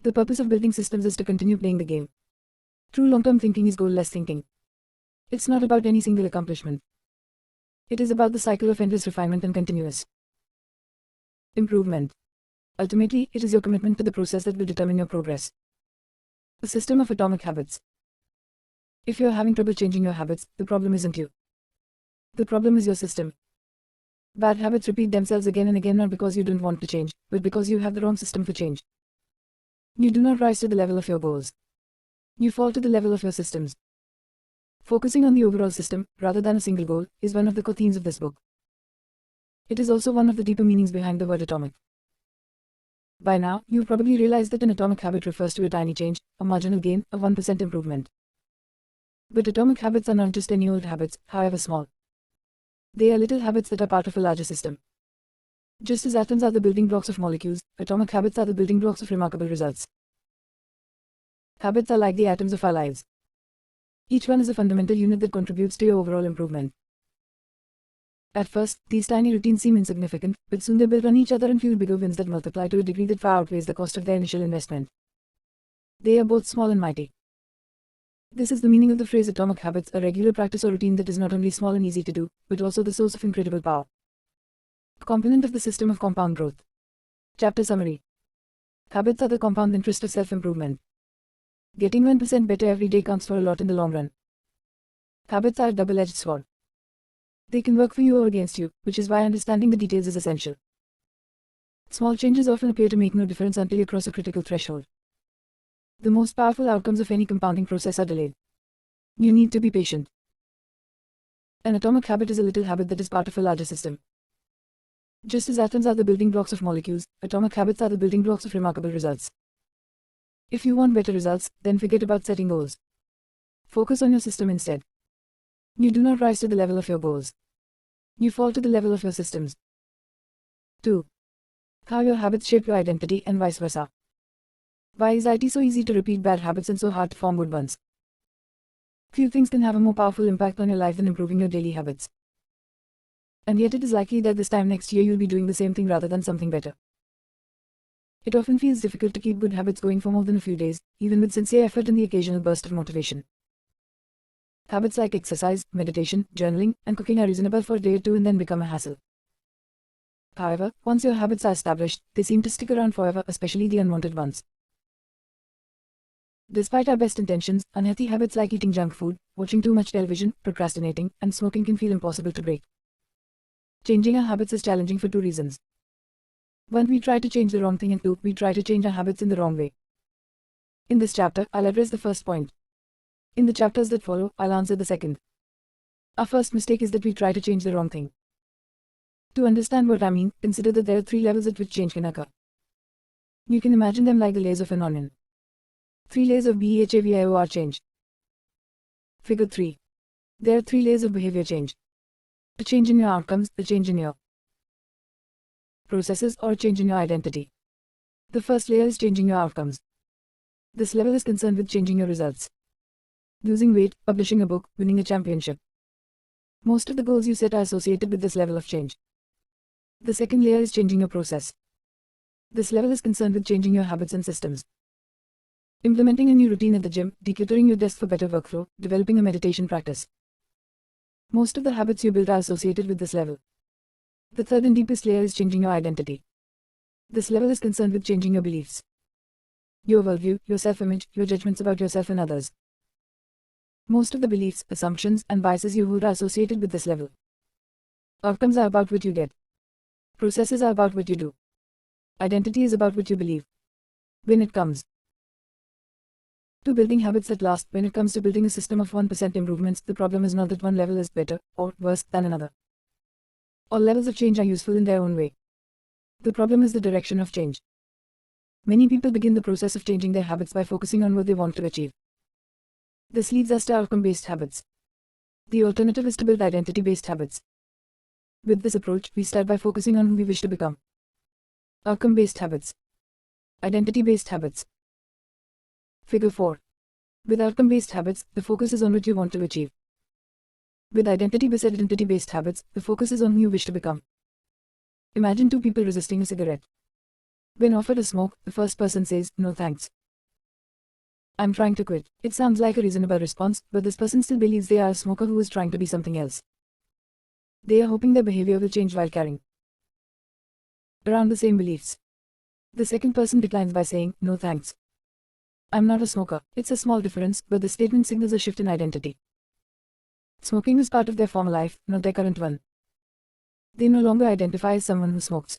The purpose of building systems is to continue playing the game. True long-term thinking is goal-less thinking. It's not about any single accomplishment. It is about the cycle of endless refinement and continuous improvement. Ultimately, it is your commitment to the process that will determine your progress. The system of atomic habits. If you're having trouble changing your habits, the problem isn't you. The problem is your system. Bad habits repeat themselves again and again, not because you don't want to change, but because you have the wrong system for change. You do not rise to the level of your goals. You fall to the level of your systems. Focusing on the overall system, rather than a single goal, is one of the core themes of this book. It is also one of the deeper meanings behind the word atomic. By now, you've probably realized that an atomic habit refers to a tiny change, a marginal gain, a 1% improvement. But atomic habits are not just any old habits, however small. They are little habits that are part of a larger system. Just as atoms are the building blocks of molecules, atomic habits are the building blocks of remarkable results. Habits are like the atoms of our lives. Each one is a fundamental unit that contributes to your overall improvement. At first, these tiny routines seem insignificant, but soon they build on each other and fuel bigger wins that multiply to a degree that far outweighs the cost of their initial investment. They are both small and mighty. This is the meaning of the phrase atomic habits, a regular practice or routine that is not only small and easy to do, but also the source of incredible power. A component of the system of compound growth. Chapter summary. Habits are the compound interest of self-improvement. Getting 1% better every day counts for a lot in the long run. Habits are a double-edged sword. They can work for you or against you, which is why understanding the details is essential. Small changes often appear to make no difference until you cross a critical threshold. The most powerful outcomes of any compounding process are delayed. You need to be patient. An atomic habit is a little habit that is part of a larger system. Just as atoms are the building blocks of molecules, atomic habits are the building blocks of remarkable results. If you want better results, then forget about setting goals. Focus on your system instead. You do not rise to the level of your goals. You fall to the level of your systems. 2. How your habits shape your identity and vice versa. Why is it so easy to repeat bad habits and so hard to form good ones? Few things can have a more powerful impact on your life than improving your daily habits. And yet it is likely that this time next year you'll be doing the same thing rather than something better. It often feels difficult to keep good habits going for more than a few days, even with sincere effort and the occasional burst of motivation. Habits like exercise, meditation, journaling, and cooking are reasonable for a day or two and then become a hassle. However, once your habits are established, they seem to stick around forever, especially the unwanted ones. Despite our best intentions, unhealthy habits like eating junk food, watching too much television, procrastinating, and smoking can feel impossible to break. Changing our habits is challenging for two reasons. One, we try to change the wrong thing, and two, we try to change our habits in the wrong way. In this chapter, I'll address the first point. In the chapters that follow, I'll answer the second. Our first mistake is that we try to change the wrong thing. To understand what I mean, consider that there are three levels at which change can occur. You can imagine them like the layers of an onion. 3 layers of behavior change. Figure 3. There are 3 layers of behavior change. A change in your outcomes, a change in your processes, or a change in your identity. The first layer is changing your outcomes. This level is concerned with changing your results. Losing weight, publishing a book, winning a championship. Most of the goals you set are associated with this level of change. The second layer is changing your process. This level is concerned with changing your habits and systems. Implementing a new routine at the gym, decluttering your desk for better workflow, developing a meditation practice. Most of the habits you build are associated with this level. The third and deepest layer is changing your identity. This level is concerned with changing your beliefs, your worldview, your self-image, your judgments about yourself and others. Most of the beliefs, assumptions, and biases you hold are associated with this level. Outcomes are about what you get. Processes are about what you do. Identity is about what you believe. When it comes to building habits that last, when it comes to building a system of 1% improvements, the problem is not that one level is better or worse than another. All levels of change are useful in their own way. The problem is the direction of change. Many people begin the process of changing their habits by focusing on what they want to achieve. This leads us to outcome-based habits. The alternative is to build identity-based habits. With this approach, we start by focusing on who we wish to become. Outcome-based habits. Identity-based habits. Figure 4. With outcome-based habits, the focus is on what you want to achieve. With identity-based habits, the focus is on who you wish to become. Imagine two people resisting a cigarette. When offered a smoke, the first person says, "No thanks. I'm trying to quit." It sounds like a reasonable response, but this person still believes they are a smoker who is trying to be something else. They are hoping their behavior will change while carrying around the same beliefs. The second person declines by saying, "No thanks. I'm not a smoker." It's a small difference, but the statement signals a shift in identity. Smoking was part of their former life, not their current one. They no longer identify as someone who smokes.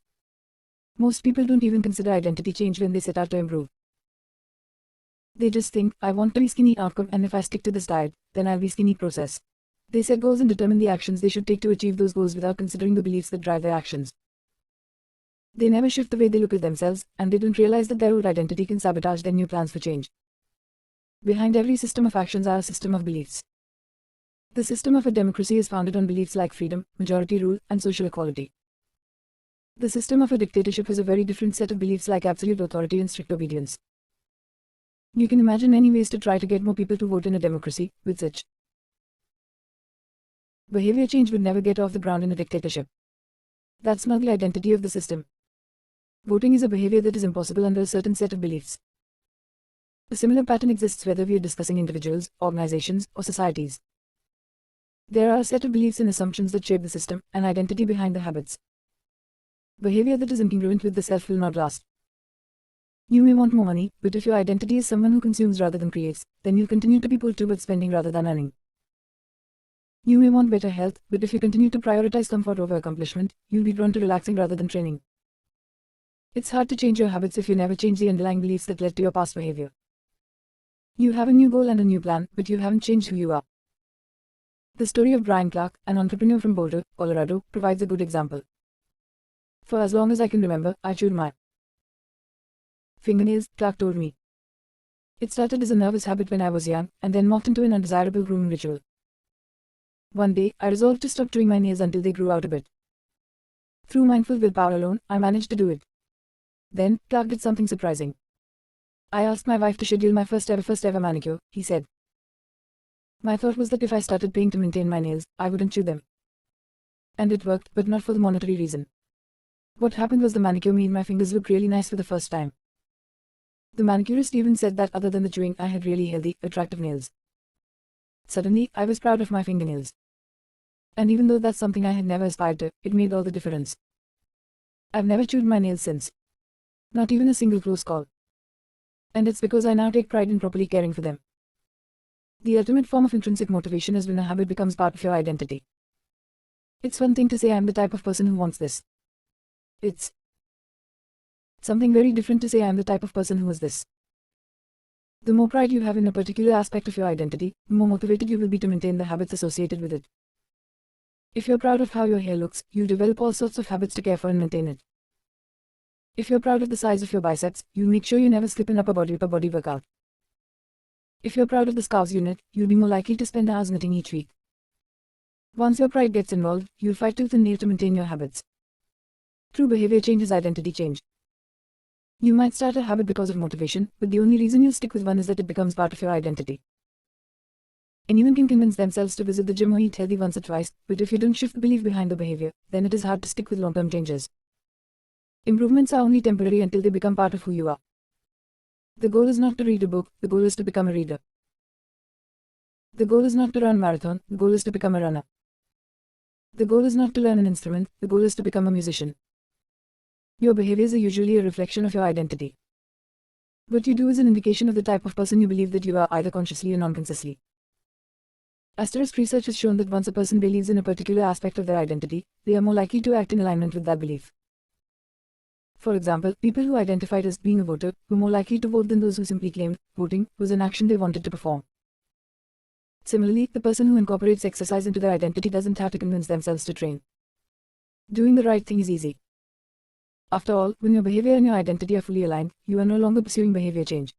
Most people don't even consider identity change when they set out to improve. They just think, "I want to be skinny outcome, and if I stick to this diet, then I'll be skinny process." They set goals and determine the actions they should take to achieve those goals without considering the beliefs that drive their actions. They never shift the way they look at themselves, and they don't realize that their old identity can sabotage their new plans for change. Behind every system of actions are a system of beliefs. The system of a democracy is founded on beliefs like freedom, majority rule, and social equality. The system of a dictatorship has a very different set of beliefs like absolute authority and strict obedience. You can imagine many ways to try to get more people to vote in a democracy, with such behavior change would never get off the ground in a dictatorship. That's not the identity of the system. Voting is a behavior that is impossible under a certain set of beliefs. A similar pattern exists whether we are discussing individuals, organizations, or societies. There are a set of beliefs and assumptions that shape the system, and identity behind the habits. Behavior that is incongruent with the self will not last. You may want more money, but if your identity is someone who consumes rather than creates, then you'll continue to be pulled towards spending rather than earning. You may want better health, but if you continue to prioritize comfort over accomplishment, you'll be drawn to relaxing rather than training. It's hard to change your habits if you never change the underlying beliefs that led to your past behavior. You have a new goal and a new plan, but you haven't changed who you are. The story of Brian Clark, an entrepreneur from Boulder, Colorado, provides a good example. For as long as I can remember, I chewed my fingernails, Clark told me. It started as a nervous habit when I was young, and then morphed into an undesirable grooming ritual. One day, I resolved to stop chewing my nails until they grew out a bit. Through mindful willpower alone, I managed to do it. Then, Clark did something surprising. I asked my wife to schedule my first ever manicure, he said. My thought was that if I started paying to maintain my nails, I wouldn't chew them. And it worked, but not for the monetary reason. What happened was the manicure made my fingers look really nice for the first time. The manicurist even said that other than the chewing, I had really healthy, attractive nails. Suddenly, I was proud of my fingernails. And even though that's something I had never aspired to, it made all the difference. I've never chewed my nails since. Not even a single close call. And it's because I now take pride in properly caring for them. The ultimate form of intrinsic motivation is when a habit becomes part of your identity. It's one thing to say I'm the type of person who wants this. It's something very different to say I'm the type of person who is this. The more pride you have in a particular aspect of your identity, the more motivated you will be to maintain the habits associated with it. If you're proud of how your hair looks, you'll develop all sorts of habits to care for and maintain it. If you're proud of the size of your biceps, you'll make sure you never skip an upper body workout. If you're proud of the scarves you knit, you'll be more likely to spend hours knitting each week. Once your pride gets involved, you'll fight tooth and nail to maintain your habits. True behavior change is identity change. You might start a habit because of motivation, but the only reason you'll stick with one is that it becomes part of your identity. Anyone can convince themselves to visit the gym or eat healthy once or twice, but if you don't shift the belief behind the behavior, then it is hard to stick with long-term changes. Improvements are only temporary until they become part of who you are. The goal is not to read a book, the goal is to become a reader. The goal is not to run a marathon, the goal is to become a runner. The goal is not to learn an instrument, the goal is to become a musician. Your behaviors are usually a reflection of your identity. What you do is an indication of the type of person you believe that you are, either consciously or non-consciously. Asterisk research has shown that once a person believes in a particular aspect of their identity, they are more likely to act in alignment with that belief. For example, people who identified as being a voter were more likely to vote than those who simply claimed voting was an action they wanted to perform. Similarly, the person who incorporates exercise into their identity doesn't have to convince themselves to train. Doing the right thing is easy. After all, when your behavior and your identity are fully aligned, you are no longer pursuing behavior change.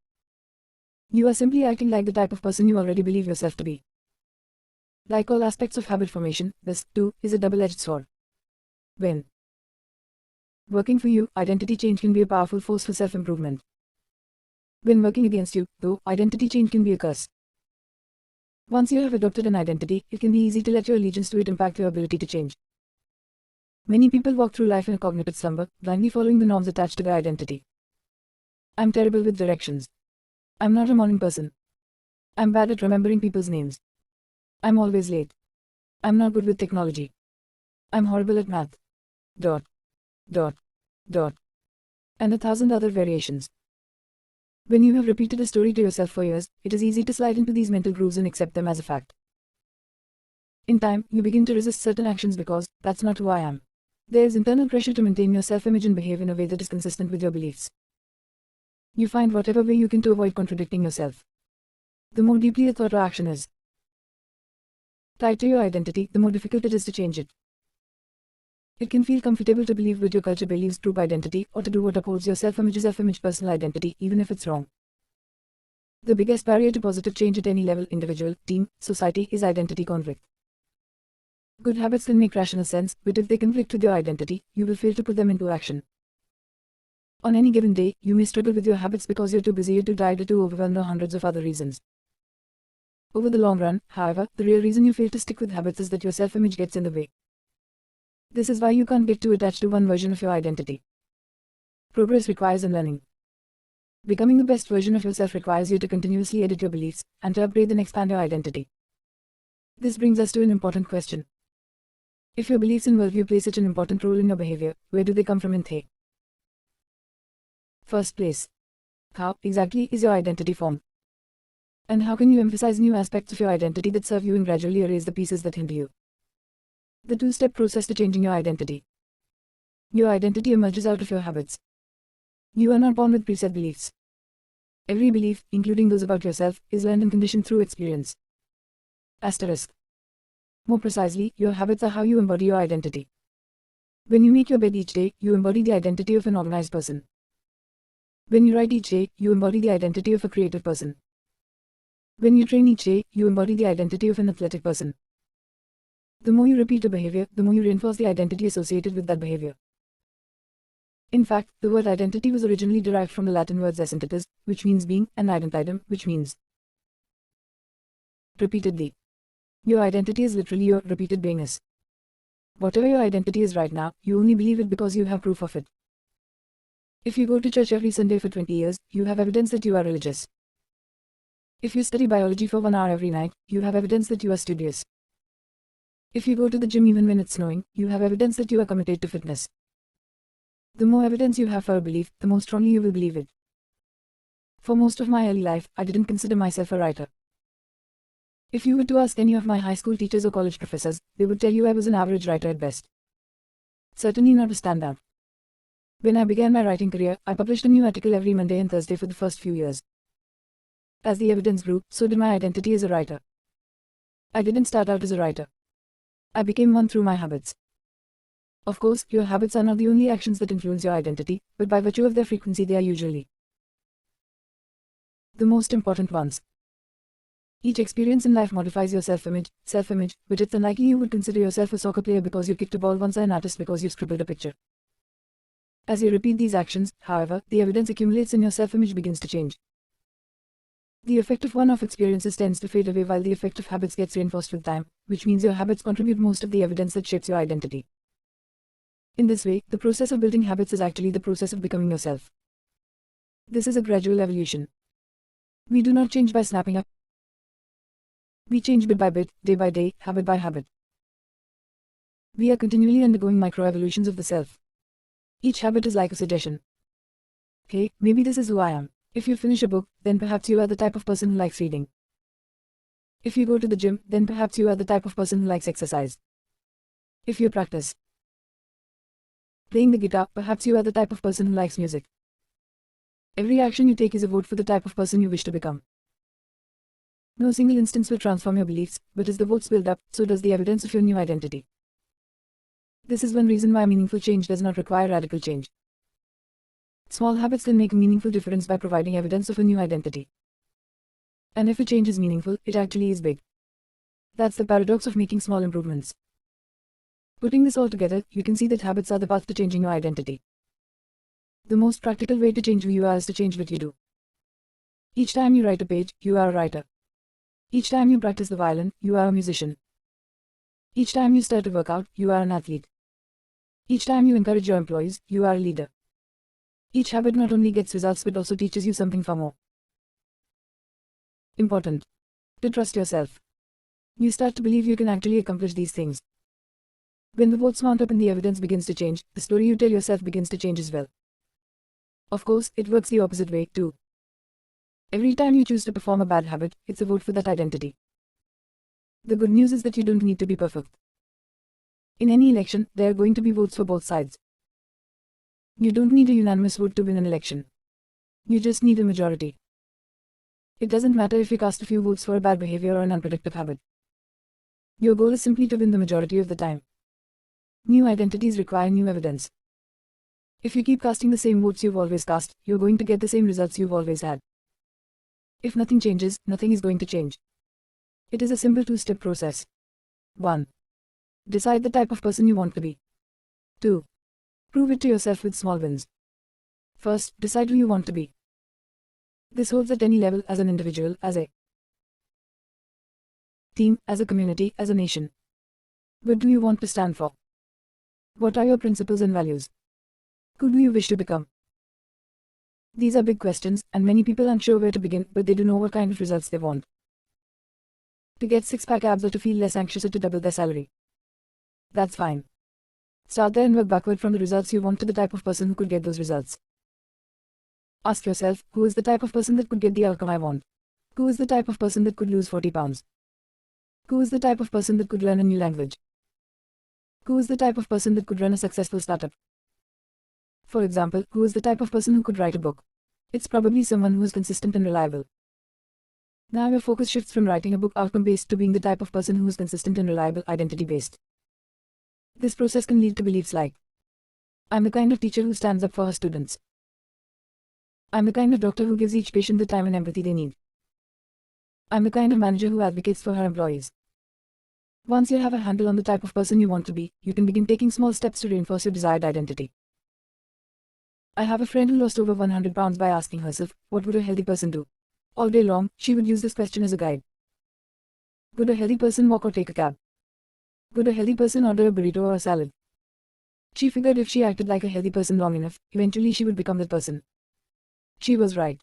You are simply acting like the type of person you already believe yourself to be. Like all aspects of habit formation, this, too, is a double-edged sword. When working for you, identity change can be a powerful force for self-improvement. When working against you, though, identity change can be a curse. Once you have adopted an identity, it can be easy to let your allegiance to it impact your ability to change. Many people walk through life in a cognitive slumber, blindly following the norms attached to their identity. I'm terrible with directions. I'm not a morning person. I'm bad at remembering people's names. I'm always late. I'm not good with technology. I'm horrible at math. Dot. Dot. Dot. And 1,000 other variations. When you have repeated a story to yourself for years, it is easy to slide into these mental grooves and accept them as a fact. In time, you begin to resist certain actions because, that's not who I am. There is internal pressure to maintain your self-image and behave in a way that is consistent with your beliefs. You find whatever way you can to avoid contradicting yourself. The more deeply a thought or action is tied to your identity, the more difficult it is to change it. It can feel comfortable to believe what your culture believes true identity, or to do what upholds your self-image personal identity, even if it's wrong. The biggest barrier to positive change at any level, individual, team, society, is identity conflict. Good habits can make rational sense, but if they conflict with your identity, you will fail to put them into action. On any given day, you may struggle with your habits because you're too busy, you're too tired, or too overwhelmed, or hundreds of other reasons. Over the long run, however, the real reason you fail to stick with habits is that your self-image gets in the way. This is why you can't get too attached to one version of your identity. Progress requires unlearning. Becoming the best version of yourself requires you to continuously edit your beliefs, and to upgrade and expand your identity. This brings us to an important question. If your beliefs and worldview play such an important role in your behavior, where do they come from in the first place? How, exactly, is your identity formed? And how can you emphasize new aspects of your identity that serve you and gradually erase the pieces that hinder you? The two-step process to changing your identity. Your identity emerges out of your habits. You are not born with preset beliefs. Every belief, including those about yourself, is learned and conditioned through experience. Asterisk. More precisely, your habits are how you embody your identity. When you make your bed each day, you embody the identity of an organized person. When you write each day, you embody the identity of a creative person. When you train each day, you embody the identity of an athletic person. The more you repeat a behavior, the more you reinforce the identity associated with that behavior. In fact, the word identity was originally derived from the Latin words essentitas, which means being, and identidem, which means repeatedly. Your identity is literally your repeated beingness. Whatever your identity is right now, you only believe it because you have proof of it. If you go to church every Sunday for 20 years, you have evidence that you are religious. If you study biology for 1 hour every night, you have evidence that you are studious. If you go to the gym even when it's snowing, you have evidence that you are committed to fitness. The more evidence you have for a belief, the more strongly you will believe it. For most of my early life, I didn't consider myself a writer. If you were to ask any of my high school teachers or college professors, they would tell you I was an average writer at best. Certainly not a standout. When I began my writing career, I published a new article every Monday and Thursday for the first few years. As the evidence grew, so did my identity as a writer. I didn't start out as a writer. I became one through my habits. Of course, your habits are not the only actions that influence your identity, but by virtue of their frequency they are usually the most important ones. Each experience in life modifies your self-image, but it's unlikely you would consider yourself a soccer player because you kicked a ball once or an artist because you scribbled a picture. As you repeat these actions, however, the evidence accumulates and your self-image begins to change. The effect of one-off experiences tends to fade away while the effect of habits gets reinforced with time, which means your habits contribute most of the evidence that shapes your identity. In this way, the process of building habits is actually the process of becoming yourself. This is a gradual evolution. We do not change by snapping up. We change bit by bit, day by day, habit by habit. We are continually undergoing microevolutions of the self. Each habit is like a suggestion. Hey, maybe this is who I am. If you finish a book, then perhaps you are the type of person who likes reading. If you go to the gym, then perhaps you are the type of person who likes exercise. If you practice playing the guitar, perhaps you are the type of person who likes music. Every action you take is a vote for the type of person you wish to become. No single instance will transform your beliefs, but as the votes build up, so does the evidence of your new identity. This is one reason why meaningful change does not require radical change. Small habits can make a meaningful difference by providing evidence of a new identity. And if a change is meaningful, it actually is big. That's the paradox of making small improvements. Putting this all together, you can see that habits are the path to changing your identity. The most practical way to change who you are is to change what you do. Each time you write a page, you are a writer. Each time you practice the violin, you are a musician. Each time you start a workout, you are an athlete. Each time you encourage your employees, you are a leader. Each habit not only gets results but also teaches you something far more important. To trust yourself. You start to believe you can actually accomplish these things. When the votes mount up and the evidence begins to change, the story you tell yourself begins to change as well. Of course, it works the opposite way, too. Every time you choose to perform a bad habit, it's a vote for that identity. The good news is that you don't need to be perfect. In any election, there are going to be votes for both sides. You don't need a unanimous vote to win an election. You just need a majority. It doesn't matter if you cast a few votes for a bad behavior or an unproductive habit. Your goal is simply to win the majority of the time. New identities require new evidence. If you keep casting the same votes you've always cast, you're going to get the same results you've always had. If nothing changes, nothing is going to change. It is a simple two-step process. 1. Decide the type of person you want to be. 2. Prove it to yourself with small wins. First, decide who you want to be. This holds at any level, as an individual, as a team, as a community, as a nation. What do you want to stand for? What are your principles and values? Who do you wish to become? These are big questions, and many people aren't sure where to begin, but they do know what kind of results they want. To get six-pack abs or to feel less anxious or to double their salary. That's fine. Start there and work backward from the results you want to the type of person who could get those results. Ask yourself, who is the type of person that could get the outcome I want? Who is the type of person that could lose 40 pounds? Who is the type of person that could learn a new language? Who is the type of person that could run a successful startup? For example, who is the type of person who could write a book? It's probably someone who is consistent and reliable. Now your focus shifts from writing a book outcome-based to being the type of person who is consistent and reliable identity-based. This process can lead to beliefs like, I'm the kind of teacher who stands up for her students. I'm the kind of doctor who gives each patient the time and empathy they need. I'm the kind of manager who advocates for her employees. Once you have a handle on the type of person you want to be, you can begin taking small steps to reinforce your desired identity. I have a friend who lost over 100 pounds by asking herself, what would a healthy person do? All day long, she would use this question as a guide. Would a healthy person walk or take a cab? Would a healthy person order a burrito or a salad? She figured if she acted like a healthy person long enough, eventually she would become that person. She was right.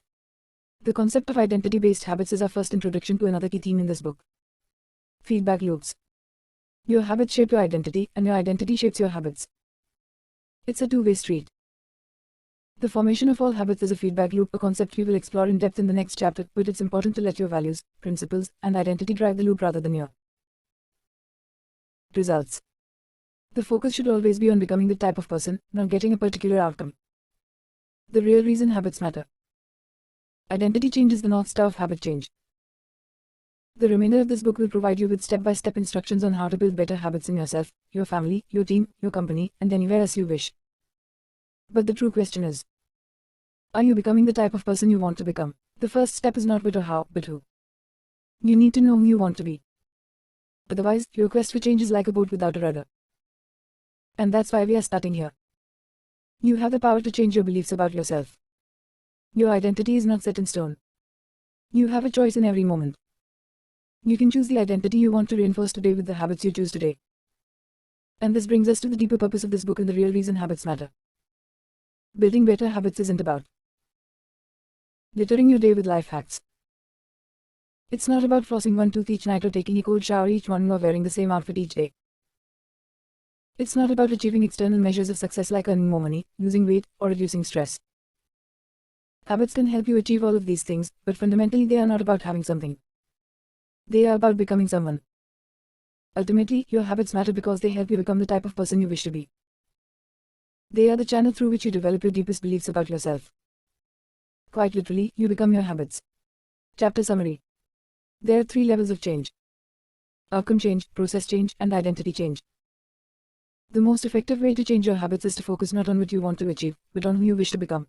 The concept of identity-based habits is our first introduction to another key theme in this book. Feedback loops. Your habits shape your identity, and your identity shapes your habits. It's a two-way street. The formation of all habits is a feedback loop, a concept we will explore in depth in the next chapter, but it's important to let your values, principles, and identity drive the loop rather than your results. The focus should always be on becoming the type of person, not getting a particular outcome. The real reason habits matter. Identity change is the North Star of habit change. The remainder of this book will provide you with step-by-step instructions on how to build better habits in yourself, your family, your team, your company, and anywhere else you wish. But the true question is, are you becoming the type of person you want to become? The first step is not what or how, but who. You need to know who you want to be. Otherwise, your quest for change is like a boat without a rudder. And that's why we are starting here. You have the power to change your beliefs about yourself. Your identity is not set in stone. You have a choice in every moment. You can choose the identity you want to reinforce today with the habits you choose today. And this brings us to the deeper purpose of this book and the real reason habits matter. Building better habits isn't about littering your day with life hacks. It's not about flossing one tooth each night or taking a cold shower each morning or wearing the same outfit each day. It's not about achieving external measures of success like earning more money, losing weight, or reducing stress. Habits can help you achieve all of these things, but fundamentally they are not about having something. They are about becoming someone. Ultimately, your habits matter because they help you become the type of person you wish to be. They are the channel through which you develop your deepest beliefs about yourself. Quite literally, you become your habits. Chapter summary. There are 3 levels of change: outcome change, process change, and identity change. The most effective way to change your habits is to focus not on what you want to achieve, but on who you wish to become.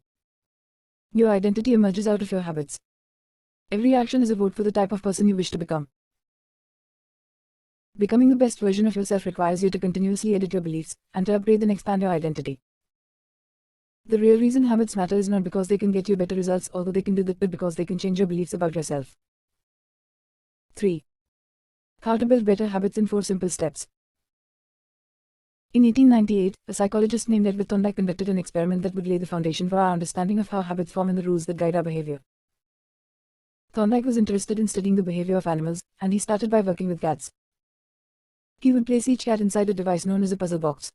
Your identity emerges out of your habits. Every action is a vote for the type of person you wish to become. Becoming the best version of yourself requires you to continuously edit your beliefs and to upgrade and expand your identity. The real reason habits matter is not because they can get you better results, although they can do that, but because they can change your beliefs about yourself. 3. How to build better habits in 4 simple steps. In 1898, a psychologist named Edward Thorndike conducted an experiment that would lay the foundation for our understanding of how habits form and the rules that guide our behavior. Thorndike was interested in studying the behavior of animals, and he started by working with cats. He would place each cat inside a device known as a puzzle box.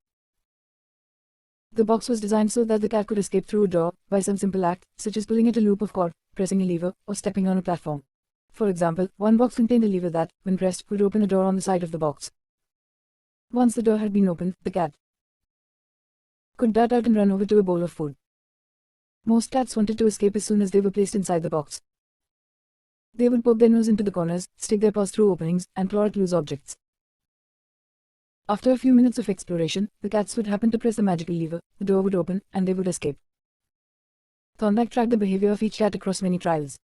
The box was designed so that the cat could escape through a door by some simple act, such as pulling at a loop of cord, pressing a lever, or stepping on a platform. For example, one box contained a lever that, when pressed, would open a door on the side of the box. Once the door had been opened, the cat could dart out and run over to a bowl of food. Most cats wanted to escape as soon as they were placed inside the box. They would poke their nose into the corners, stick their paws through openings, and claw at loose objects. After a few minutes of exploration, the cats would happen to press the magical lever, the door would open, and they would escape. Thorndike tracked the behavior of each cat across many trials.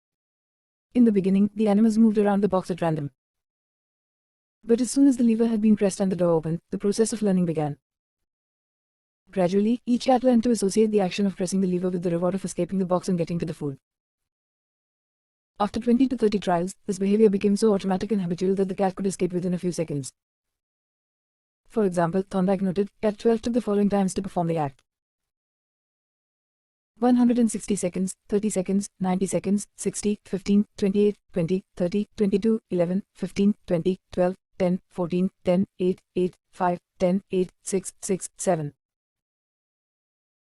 In the beginning, the animals moved around the box at random. But as soon as the lever had been pressed and the door opened, the process of learning began. Gradually, each cat learned to associate the action of pressing the lever with the reward of escaping the box and getting to the food. After 20 to 30 trials, this behavior became so automatic and habitual that the cat could escape within a few seconds. For example, Thorndike noted, cat 12 took the following times to perform the act: 160 seconds, 30 seconds, 90 seconds, 60, 15, 28, 20, 30, 22, 11, 15, 20, 12, 10, 14, 10, 8, 8, 5, 10, 8, 6, 6, 7.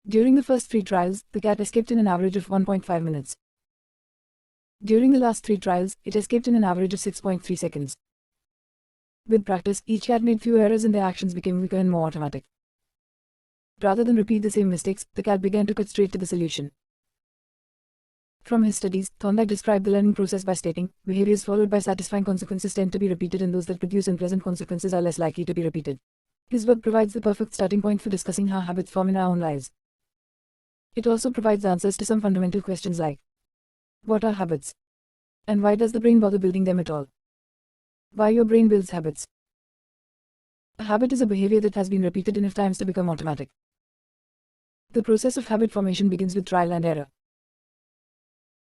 During the first 3 trials, the cat escaped in an average of 1.5 minutes. During the last 3 trials, it escaped in an average of 6.3 seconds. With practice, each cat made few errors and their actions became weaker and more automatic. Rather than repeat the same mistakes, the cat began to cut straight to the solution. From his studies, Thorndike described the learning process by stating, behaviors followed by satisfying consequences tend to be repeated and those that produce unpleasant consequences are less likely to be repeated. His work provides the perfect starting point for discussing how habits form in our own lives. It also provides answers to some fundamental questions like, what are habits? And why does the brain bother building them at all? Why your brain builds habits? A habit is a behavior that has been repeated enough times to become automatic. The process of habit formation begins with trial and error.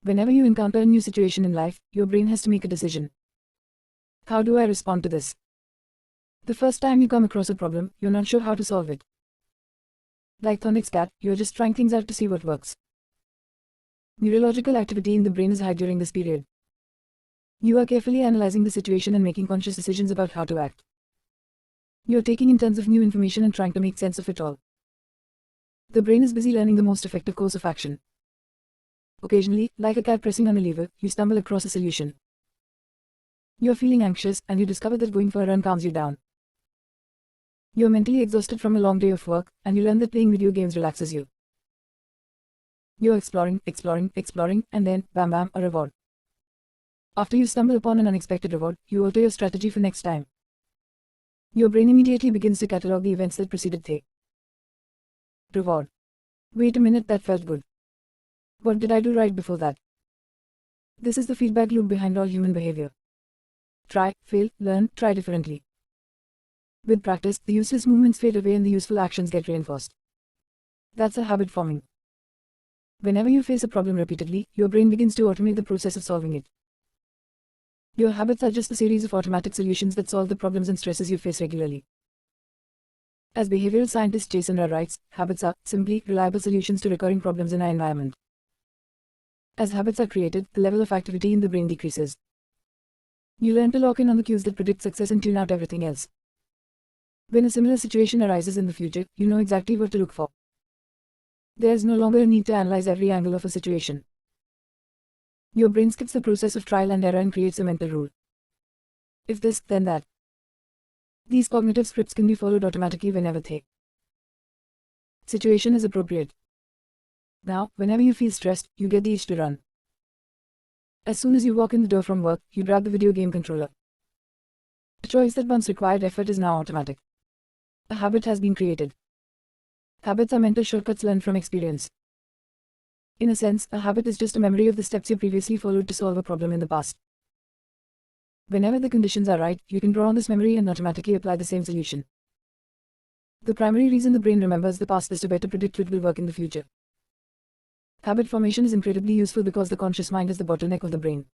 Whenever you encounter a new situation in life, your brain has to make a decision. How do I respond to this? The first time you come across a problem, you're not sure how to solve it. Like Thorndike's cat, you're just trying things out to see what works. Neurological activity in the brain is high during this period. You are carefully analyzing the situation and making conscious decisions about how to act. You're taking in tons of new information and trying to make sense of it all. The brain is busy learning the most effective course of action. Occasionally, like a cat pressing on a lever, you stumble across a solution. You are feeling anxious and you discover that going for a run calms you down. You are mentally exhausted from a long day of work and you learn that playing video games relaxes you. You are exploring, and then, bam bam, a reward. After you stumble upon an unexpected reward, you alter your strategy for next time. Your brain immediately begins to catalog the events that preceded the reward. Wait a minute, that felt good. What did I do right before that? This is the feedback loop behind all human behavior. Try, fail, learn, try differently. With practice, the useless movements fade away and the useful actions get reinforced. That's a habit forming. Whenever you face a problem repeatedly, your brain begins to automate the process of solving it. Your habits are just a series of automatic solutions that solve the problems and stresses you face regularly. As behavioral scientist Jason Ra writes, habits are simply reliable solutions to recurring problems in our environment. As habits are created, the level of activity in the brain decreases. You learn to lock in on the cues that predict success and tune out everything else. When a similar situation arises in the future, you know exactly what to look for. There is no longer a need to analyze every angle of a situation. Your brain skips the process of trial and error and creates a mental rule. If this, then that. These cognitive scripts can be followed automatically whenever the situation is appropriate. Now, whenever you feel stressed, you get the itch to run. As soon as you walk in the door from work, you grab the video game controller. A choice that once required effort is now automatic. A habit has been created. Habits are mental shortcuts learned from experience. In a sense, a habit is just a memory of the steps you previously followed to solve a problem in the past. Whenever the conditions are right, you can draw on this memory and automatically apply the same solution. The primary reason the brain remembers the past is to better predict what will work in the future. Habit formation is incredibly useful because the conscious mind is the bottleneck of the brain.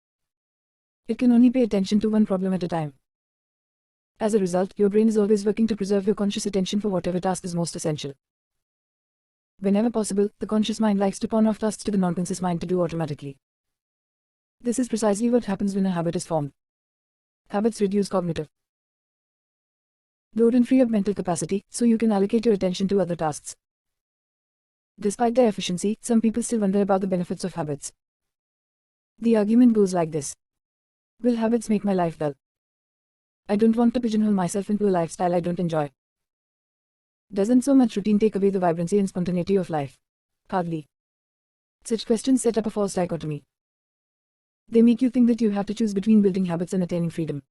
It can only pay attention to one problem at a time. As a result, your brain is always working to preserve your conscious attention for whatever task is most essential. Whenever possible, the conscious mind likes to pawn off tasks to the non-conscious mind to do automatically. This is precisely what happens when a habit is formed. Habits reduce cognitive load and free up mental capacity, so you can allocate your attention to other tasks. Despite their efficiency, some people still wonder about the benefits of habits. The argument goes like this. Will habits make my life dull? I don't want to pigeonhole myself into a lifestyle I don't enjoy. Doesn't so much routine take away the vibrancy and spontaneity of life? Hardly. Such questions set up a false dichotomy. They make you think that you have to choose between building habits and attaining freedom.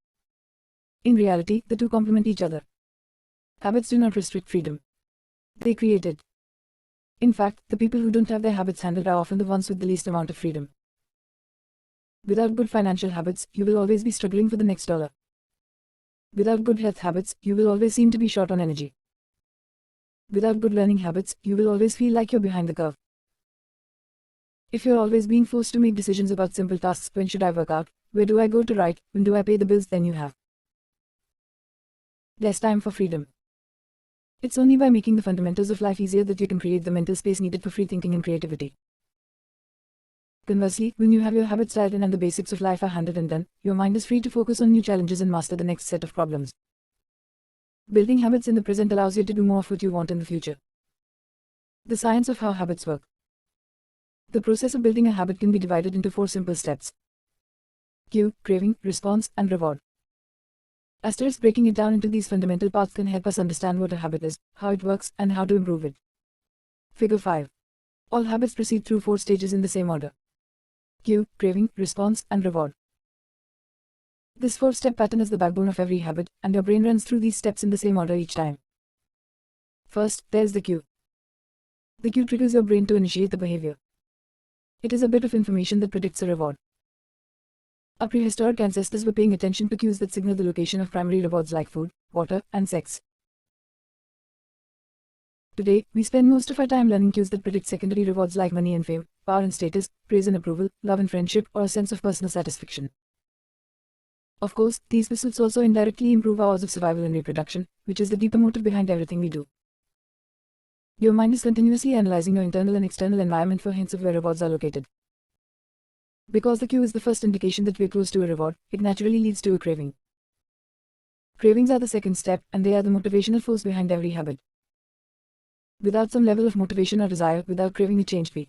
In reality, the two complement each other. Habits do not restrict freedom. They create it. In fact, the people who don't have their habits handled are often the ones with the least amount of freedom. Without good financial habits, you will always be struggling for the next dollar. Without good health habits, you will always seem to be short on energy. Without good learning habits, you will always feel like you're behind the curve. If you're always being forced to make decisions about simple tasks, when should I work out, where do I go to write, when do I pay the bills, then you have less time for freedom. It's only by making the fundamentals of life easier that you can create the mental space needed for free thinking and creativity. Conversely, when you have your habits dialed in and the basics of life are handled and done, your mind is free to focus on new challenges and master the next set of problems. Building habits in the present allows you to do more of what you want in the future. The science of how habits work. The process of building a habit can be divided into 4 simple steps. Cue, craving, response, and reward. Asterisk breaking it down into these fundamental parts can help us understand what a habit is, how it works, and how to improve it. Figure 5. All habits proceed through 4 stages in the same order. Cue, craving, response, and reward. This 4-step pattern is the backbone of every habit, and your brain runs through these steps in the same order each time. First, there's the cue. The cue triggers your brain to initiate the behavior. It is a bit of information that predicts a reward. Our prehistoric ancestors were paying attention to cues that signal the location of primary rewards like food, water, and sex. Today, we spend most of our time learning cues that predict secondary rewards like money and fame, power and status, praise and approval, love and friendship, or a sense of personal satisfaction. Of course, these pursuits also indirectly improve our odds of survival and reproduction, which is the deeper motive behind everything we do. Your mind is continuously analyzing your internal and external environment for hints of where rewards are located. Because the cue is the first indication that we're close to a reward, it naturally leads to a craving. Cravings are the second step, and they are the motivational force behind every habit. Without some level of motivation or desire, without craving a change, we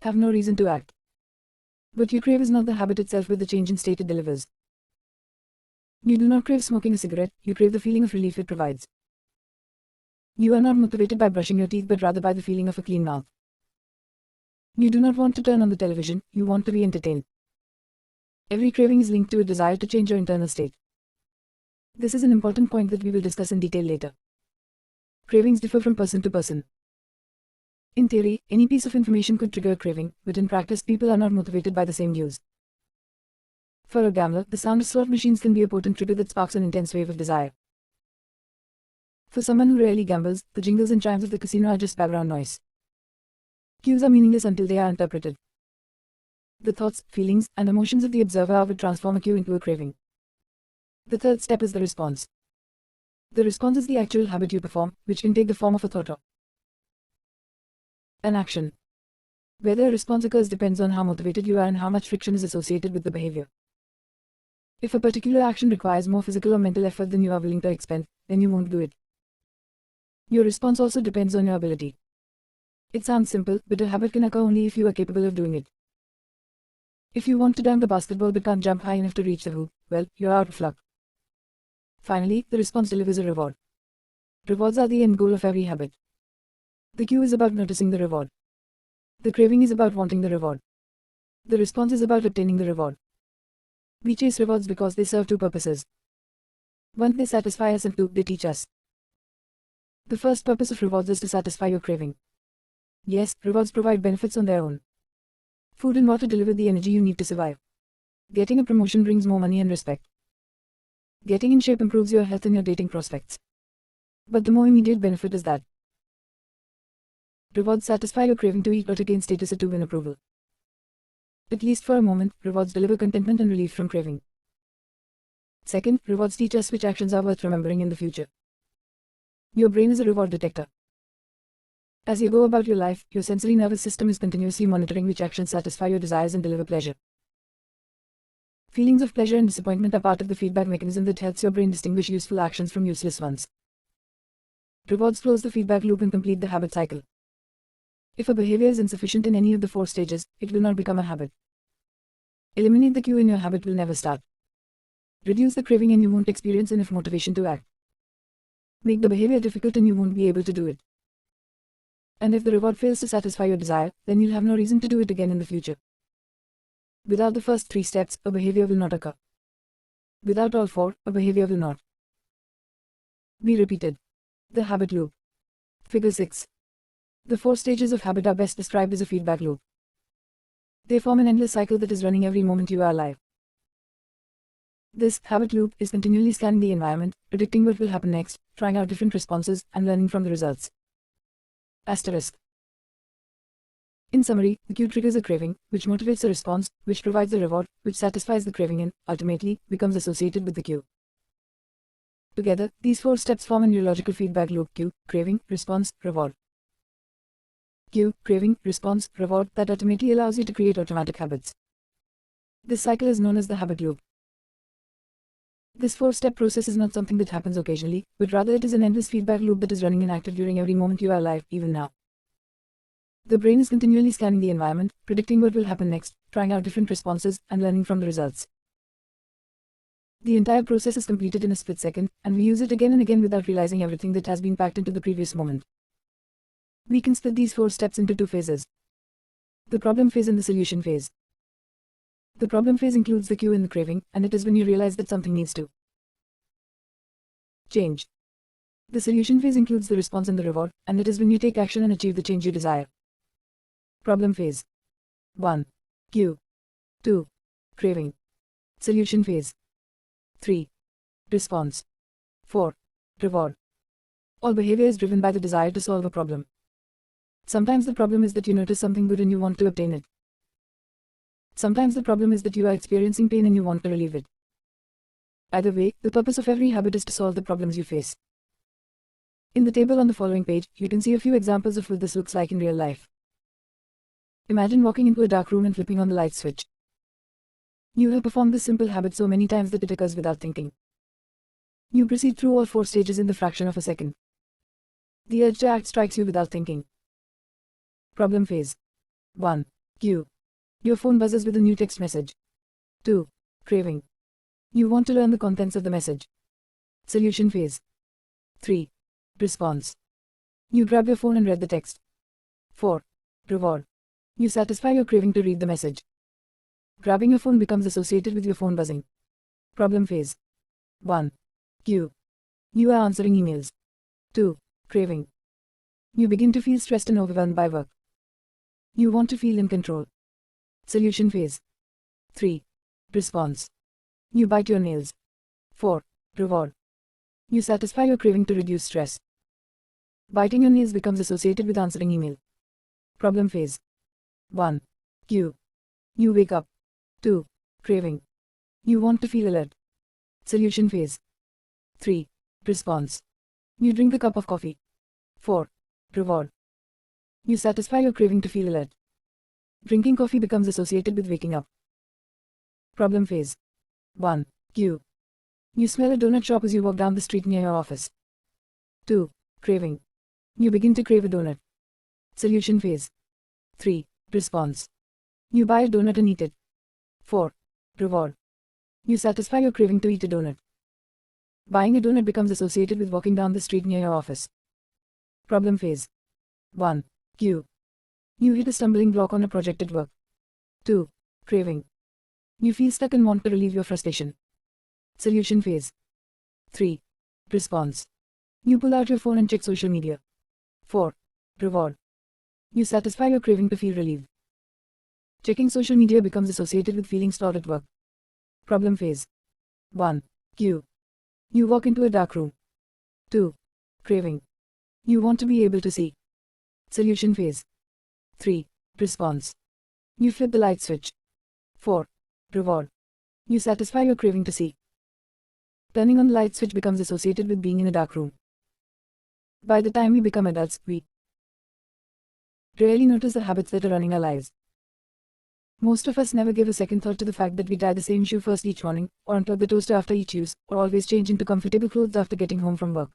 have no reason to act. What you crave is not the habit itself but the change in state it delivers. You do not crave smoking a cigarette, you crave the feeling of relief it provides. You are not motivated by brushing your teeth but rather by the feeling of a clean mouth. You do not want to turn on the television, you want to be entertained. Every craving is linked to a desire to change your internal state. This is an important point that we will discuss in detail later. Cravings differ from person to person. In theory, any piece of information could trigger a craving, but in practice people are not motivated by the same cues. For a gambler, the sound of slot machines can be a potent trigger that sparks an intense wave of desire. For someone who rarely gambles, the jingles and chimes of the casino are just background noise. Cues are meaningless until they are interpreted. The thoughts, feelings, and emotions of the observer are what transform a cue into a craving. The third step is the response. The response is the actual habit you perform, which can take the form of a thought or an action. Whether a response occurs depends on how motivated you are and how much friction is associated with the behavior. If a particular action requires more physical or mental effort than you are willing to expend, then you won't do it. Your response also depends on your ability. It sounds simple, but a habit can occur only if you are capable of doing it. If you want to dunk the basketball but can't jump high enough to reach the hoop, well, you're out of luck. Finally, the response delivers a reward. Rewards are the end goal of every habit. The cue is about noticing the reward. The craving is about wanting the reward. The response is about obtaining the reward. We chase rewards because they serve two purposes. One, they satisfy us, and two, they teach us. The first purpose of rewards is to satisfy your craving. Yes, rewards provide benefits on their own. Food and water deliver the energy you need to survive. Getting a promotion brings more money and respect. Getting in shape improves your health and your dating prospects. But the more immediate benefit is that rewards satisfy your craving to eat or to gain status or to win approval. At least for a moment, rewards deliver contentment and relief from craving. Second, rewards teach us which actions are worth remembering in the future. Your brain is a reward detector. As you go about your life, your sensory nervous system is continuously monitoring which actions satisfy your desires and deliver pleasure. Feelings of pleasure and disappointment are part of the feedback mechanism that helps your brain distinguish useful actions from useless ones. Rewards close the feedback loop and complete the habit cycle. If a behavior is insufficient in any of the four stages, it will not become a habit. Eliminate the cue and your habit will never start. Reduce the craving and you won't experience enough motivation to act. Make the behavior difficult and you won't be able to do it. And if the reward fails to satisfy your desire, then you'll have no reason to do it again in the future. Without the first three steps, a behavior will not occur. Without all four, a behavior will not be repeated. The habit loop. Figure 6. The four stages of habit are best described as a feedback loop. They form an endless cycle that is running every moment you are alive. This habit loop is continually scanning the environment, predicting what will happen next, trying out different responses, and learning from the results. Asterisk. In summary, the cue triggers a craving, which motivates a response, which provides a reward, which satisfies the craving and, ultimately, becomes associated with the cue. Together, these four steps form a neurological feedback loop: cue, craving, response, reward. Cue, craving, response, reward that ultimately allows you to create automatic habits. This cycle is known as the habit loop. This four-step process is not something that happens occasionally, but rather it is an endless feedback loop that is running and active during every moment you are alive, even now. The brain is continually scanning the environment, predicting what will happen next, trying out different responses, and learning from the results. The entire process is completed in a split second, and we use it again and again without realizing everything that has been packed into the previous moment. We can split these four steps into two phases: the problem phase and the solution phase. The problem phase includes the cue and the craving, and it is when you realize that something needs to change. The solution phase includes the response and the reward, and it is when you take action and achieve the change you desire. Problem phase. 1. Cue. 2. Craving. Solution phase. 3. Response. 4. Reward. All behavior is driven by the desire to solve a problem. Sometimes the problem is that you notice something good and you want to obtain it. Sometimes the problem is that you are experiencing pain and you want to relieve it. Either way, the purpose of every habit is to solve the problems you face. In the table on the following page, you can see a few examples of what this looks like in real life. Imagine walking into a dark room and flipping on the light switch. You have performed this simple habit so many times that it occurs without thinking. You proceed through all four stages in the fraction of a second. The urge to act strikes you without thinking. Problem phase. 1. Cue. Your phone buzzes with a new text message. 2. Craving. You want to learn the contents of the message. Solution phase. 3. Response. You grab your phone and read the text. 4. Reward. You satisfy your craving to read the message. Grabbing your phone becomes associated with your phone buzzing. Problem phase. 1. Cue. You are answering emails. 2. Craving. You begin to feel stressed and overwhelmed by work. You want to feel in control. Solution phase. 3. Response. You bite your nails. 4. Reward. You satisfy your craving to reduce stress. Biting your nails becomes associated with answering email. Problem phase. 1. Cue. You wake up. 2. Craving. You want to feel alert. Solution phase. 3. Response. You drink a cup of coffee. 4. Reward. You satisfy your craving to feel alert. Drinking coffee becomes associated with waking up. Problem phase. 1. Cue. You smell a donut shop as you walk down the street near your office. 2. Craving. You begin to crave a donut. Solution phase. 3. Response. You buy a donut and eat it. 4. Reward. You satisfy your craving to eat a donut. Buying a donut becomes associated with walking down the street near your office. Problem phase. 1. Cue. You hit a stumbling block on a project at work. 2. Craving. You feel stuck and want to relieve your frustration. Solution phase. 3. Response. You pull out your phone and check social media. 4. Reward. You satisfy your craving to feel relieved. Checking social media becomes associated with feeling stalled at work. Problem phase. 1. Cue. You walk into a dark room. 2. Craving. You want to be able to see. Solution phase. 3. Response. You flip the light switch. 4. Reward. You satisfy your craving to see. Turning on the light switch becomes associated with being in a dark room. By the time we become adults, we rarely notice the habits that are running our lives. Most of us never give a second thought to the fact that we tie the same shoe first each morning, or unplug the toaster after each use, or always change into comfortable clothes after getting home from work.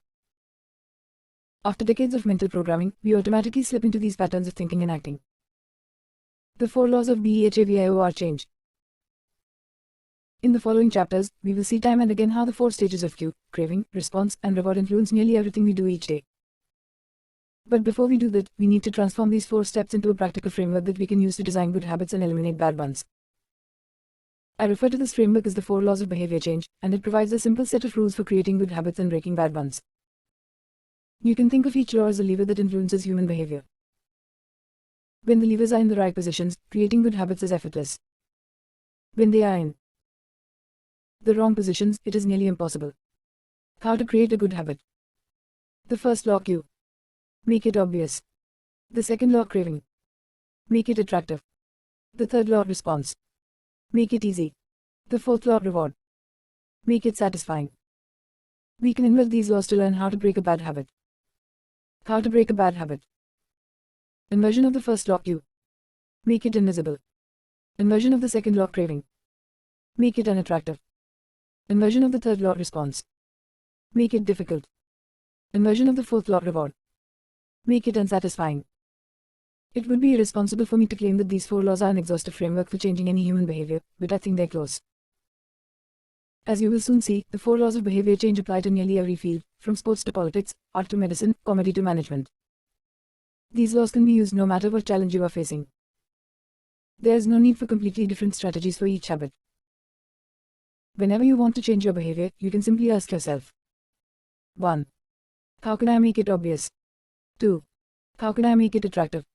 After decades of mental programming, we automatically slip into these patterns of thinking and acting. The 4 laws of behavior are change. In the following chapters, we will see time and again how the 4 stages of cue, craving, response, and reward influence nearly everything we do each day. But before we do that, we need to transform these 4 steps into a practical framework that we can use to design good habits and eliminate bad ones. I refer to this framework as the 4 laws of behavior change, and it provides a simple set of rules for creating good habits and breaking bad ones. You can think of each law as a lever that influences human behavior. When the levers are in the right positions, creating good habits is effortless. When they are in the wrong positions, it is nearly impossible. How to create a good habit. The first law, cue. Make it obvious. The second law, craving. Make it attractive. The third law, response. Make it easy. The fourth law, reward. Make it satisfying. We can invert these laws to learn how to break a bad habit. How to break a bad habit. Inversion of the first law, cue. Make it invisible. Inversion of the second law, craving. Make it unattractive. Inversion of the third law, response. Make it difficult. Inversion of the fourth law, reward. Make it unsatisfying. It would be irresponsible for me to claim that these 4 laws are an exhaustive framework for changing any human behavior, but I think they're close. As you will soon see, the 4 laws of behavior change apply to nearly every field, from sports to politics, art to medicine, comedy to management. These laws can be used no matter what challenge you are facing. There is no need for completely different strategies for each habit. Whenever you want to change your behavior, you can simply ask yourself. 1. How can I make it obvious? 2. How can I make it attractive?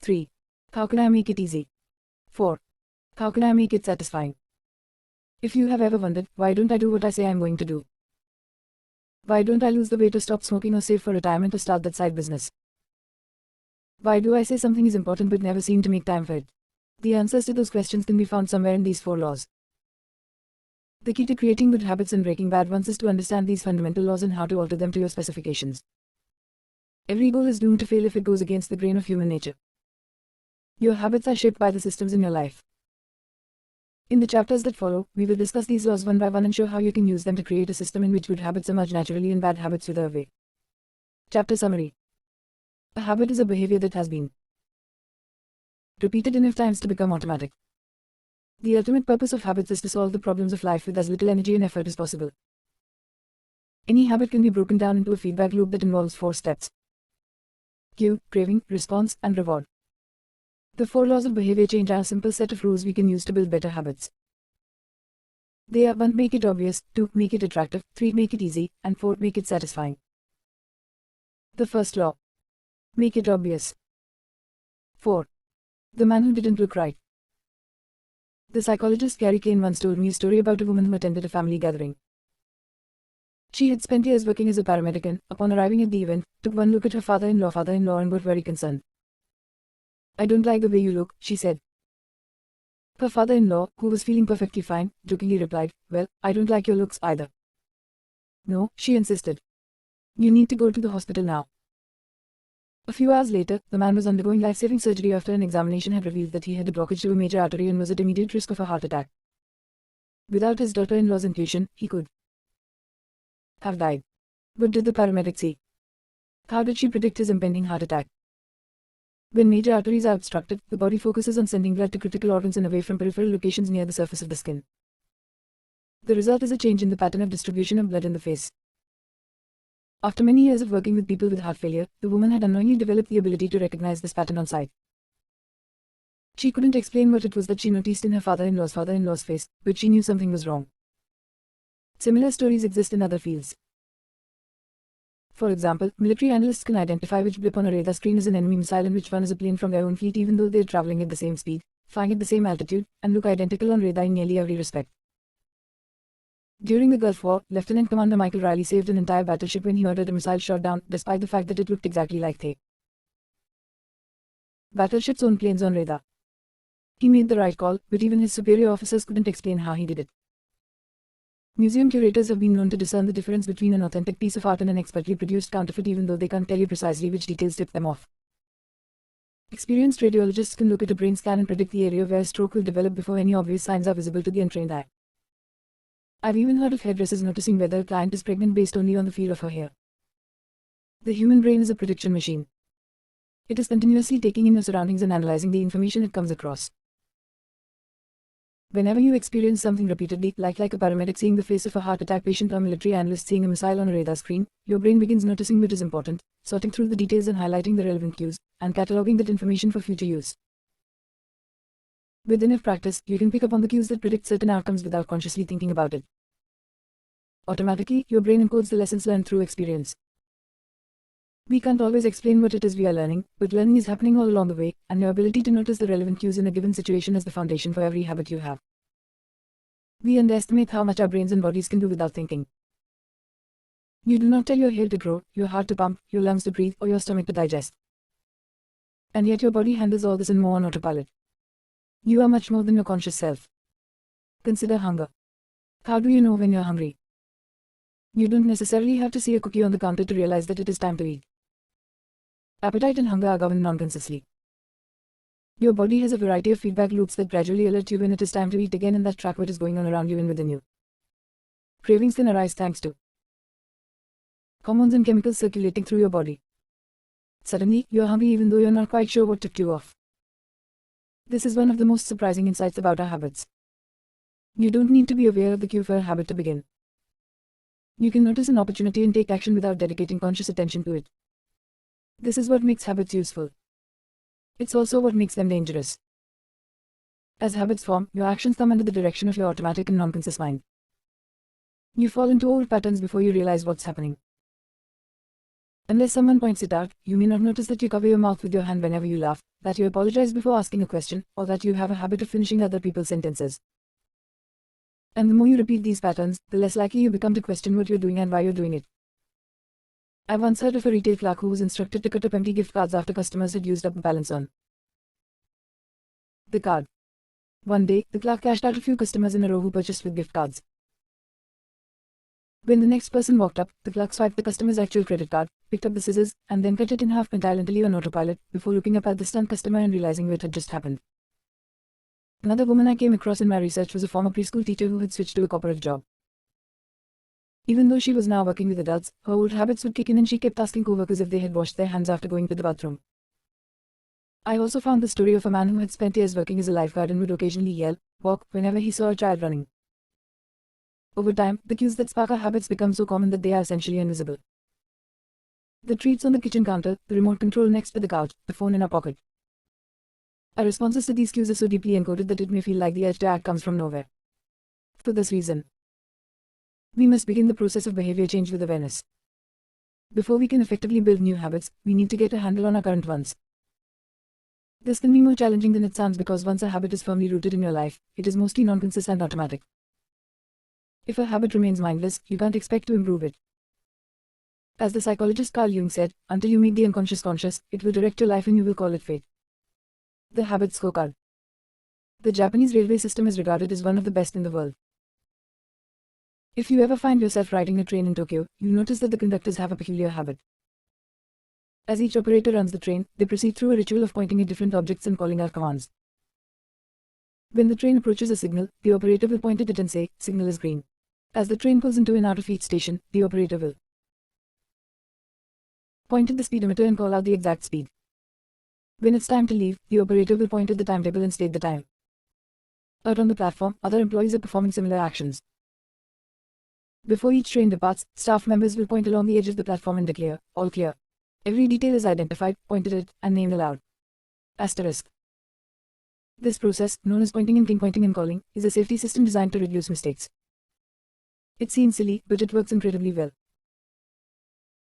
3. How can I make it easy? 4. How can I make it satisfying? If you have ever wondered, why don't I do what I say I'm going to do? Why don't I lose the weight to stop smoking or save for retirement or start that side business? Why do I say something is important but never seem to make time for it? The answers to those questions can be found somewhere in these 4 laws. The key to creating good habits and breaking bad ones is to understand these fundamental laws and how to alter them to your specifications. Every goal is doomed to fail if it goes against the grain of human nature. Your habits are shaped by the systems in your life. In the chapters that follow, we will discuss these laws one by one and show how you can use them to create a system in which good habits emerge naturally and bad habits wither away. Chapter Summary. A habit is a behavior that has been repeated enough times to become automatic. The ultimate purpose of habits is to solve the problems of life with as little energy and effort as possible. Any habit can be broken down into a feedback loop that involves 4 steps: cue, craving, response, and reward. The 4 laws of behavior change are a simple set of rules we can use to build better habits. They are 1. Make it obvious, 2. Make it attractive, 3. Make it easy, and 4. Make it satisfying. The first law. Make it obvious. 4. The man who didn't look right. The psychologist Carrie Kane once told me a story about a woman who attended a family gathering. She had spent years working as a paramedic and, upon arriving at the event, took one look at her father-in-law and got very concerned. "I don't like the way you look," she said. Her father-in-law, who was feeling perfectly fine, jokingly replied, "Well, I don't like your looks either." "No," she insisted. "You need to go to the hospital now." A few hours later, the man was undergoing life-saving surgery after an examination had revealed that he had a blockage to a major artery and was at immediate risk of a heart attack. Without his daughter-in-law's intuition, he could have died. What did the paramedic see? How did she predict his impending heart attack? When major arteries are obstructed, the body focuses on sending blood to critical organs and away from peripheral locations near the surface of the skin. The result is a change in the pattern of distribution of blood in the face. After many years of working with people with heart failure, the woman had unknowingly developed the ability to recognize this pattern on sight. She couldn't explain what it was that she noticed in her father-in-law's face, but she knew something was wrong. Similar stories exist in other fields. For example, military analysts can identify which blip on a radar screen is an enemy missile and which one is a plane from their own fleet even though they are traveling at the same speed, flying at the same altitude, and look identical on radar in nearly every respect. During the Gulf War, Lieutenant Commander Michael Riley saved an entire battleship when he ordered a missile shot down, despite the fact that it looked exactly like they. Battleship's own planes on radar. He made the right call, but even his superior officers couldn't explain how he did it. Museum curators have been known to discern the difference between an authentic piece of art and an expertly produced counterfeit even though they can't tell you precisely which details tip them off. Experienced radiologists can look at a brain scan and predict the area where a stroke will develop before any obvious signs are visible to the untrained eye. I've even heard of hairdressers noticing whether a client is pregnant based only on the feel of her hair. The human brain is a prediction machine. It is continuously taking in your surroundings and analyzing the information it comes across. Whenever you experience something repeatedly, like a paramedic seeing the face of a heart attack patient or military analyst seeing a missile on a radar screen, your brain begins noticing what is important, sorting through the details and highlighting the relevant cues, and cataloging that information for future use. With enough practice, you can pick up on the cues that predict certain outcomes without consciously thinking about it. Automatically, your brain encodes the lessons learned through experience. We can't always explain what it is we are learning, but learning is happening all along the way, and your ability to notice the relevant cues in a given situation is the foundation for every habit you have. We underestimate how much our brains and bodies can do without thinking. You do not tell your hair to grow, your heart to pump, your lungs to breathe, or your stomach to digest. And yet your body handles all this and more on autopilot. You are much more than your conscious self. Consider hunger. How do you know when you're hungry? You don't necessarily have to see a cookie on the counter to realize that it is time to eat. Appetite and hunger are governed non-consciously. Your body has a variety of feedback loops that gradually alert you when it is time to eat again and that track what is going on around you and within you. Cravings can arise thanks to hormones and chemicals circulating through your body. Suddenly, you're hungry even though you're not quite sure what tipped you off. This is one of the most surprising insights about our habits. You don't need to be aware of the cue for a habit to begin. You can notice an opportunity and take action without dedicating conscious attention to it. This is what makes habits useful. It's also what makes them dangerous. As habits form, your actions come under the direction of your automatic and non-conscious mind. You fall into old patterns before you realize what's happening. Unless someone points it out, you may not notice that you cover your mouth with your hand whenever you laugh, that you apologize before asking a question, or that you have a habit of finishing other people's sentences. And the more you repeat these patterns, the less likely you become to question what you're doing and why you're doing it. I once heard of a retail clerk who was instructed to cut up empty gift cards after customers had used up a balance on the card. One day, the clerk cashed out a few customers in a row who purchased with gift cards. When the next person walked up, the clerk swiped the customer's actual credit card, picked up the scissors, and then cut it in half entirely on autopilot, before looking up at the stunned customer and realizing what had just happened. Another woman I came across in my research was a former preschool teacher who had switched to a corporate job. Even though she was now working with adults, her old habits would kick in and she kept asking coworkers if they had washed their hands after going to the bathroom. I also found the story of a man who had spent years working as a lifeguard and would occasionally yell, "Walk," whenever he saw a child running. Over time, the cues that spark our habits become so common that they are essentially invisible. The treats on the kitchen counter, the remote control next to the couch, the phone in our pocket. Our responses to these cues are so deeply encoded that it may feel like the urge to act comes from nowhere. For this reason, we must begin the process of behavior change with awareness. Before we can effectively build new habits, we need to get a handle on our current ones. This can be more challenging than it sounds because once a habit is firmly rooted in your life, it is mostly non-consistent and automatic. If a habit remains mindless, you can't expect to improve it. As the psychologist Carl Jung said, until you make the unconscious conscious, it will direct your life and you will call it fate. The habit scorecard. The Japanese railway system is regarded as one of the best in the world. If you ever find yourself riding a train in Tokyo, you'll notice that the conductors have a peculiar habit. As each operator runs the train, they proceed through a ritual of pointing at different objects and calling out commands. When the train approaches a signal, the operator will point at it and say, "Signal is green." As the train pulls into and out of each station, the operator will point at the speedometer and call out the exact speed. When it's time to leave, the operator will point at the timetable and state the time. Out on the platform, other employees are performing similar actions. Before each train departs, staff members will point along the edge of the platform and declare, "All clear." Every detail is identified, pointed at, and named aloud. Asterisk. This process, known as pointing and calling, is a safety system designed to reduce mistakes. It seems silly, but it works incredibly well.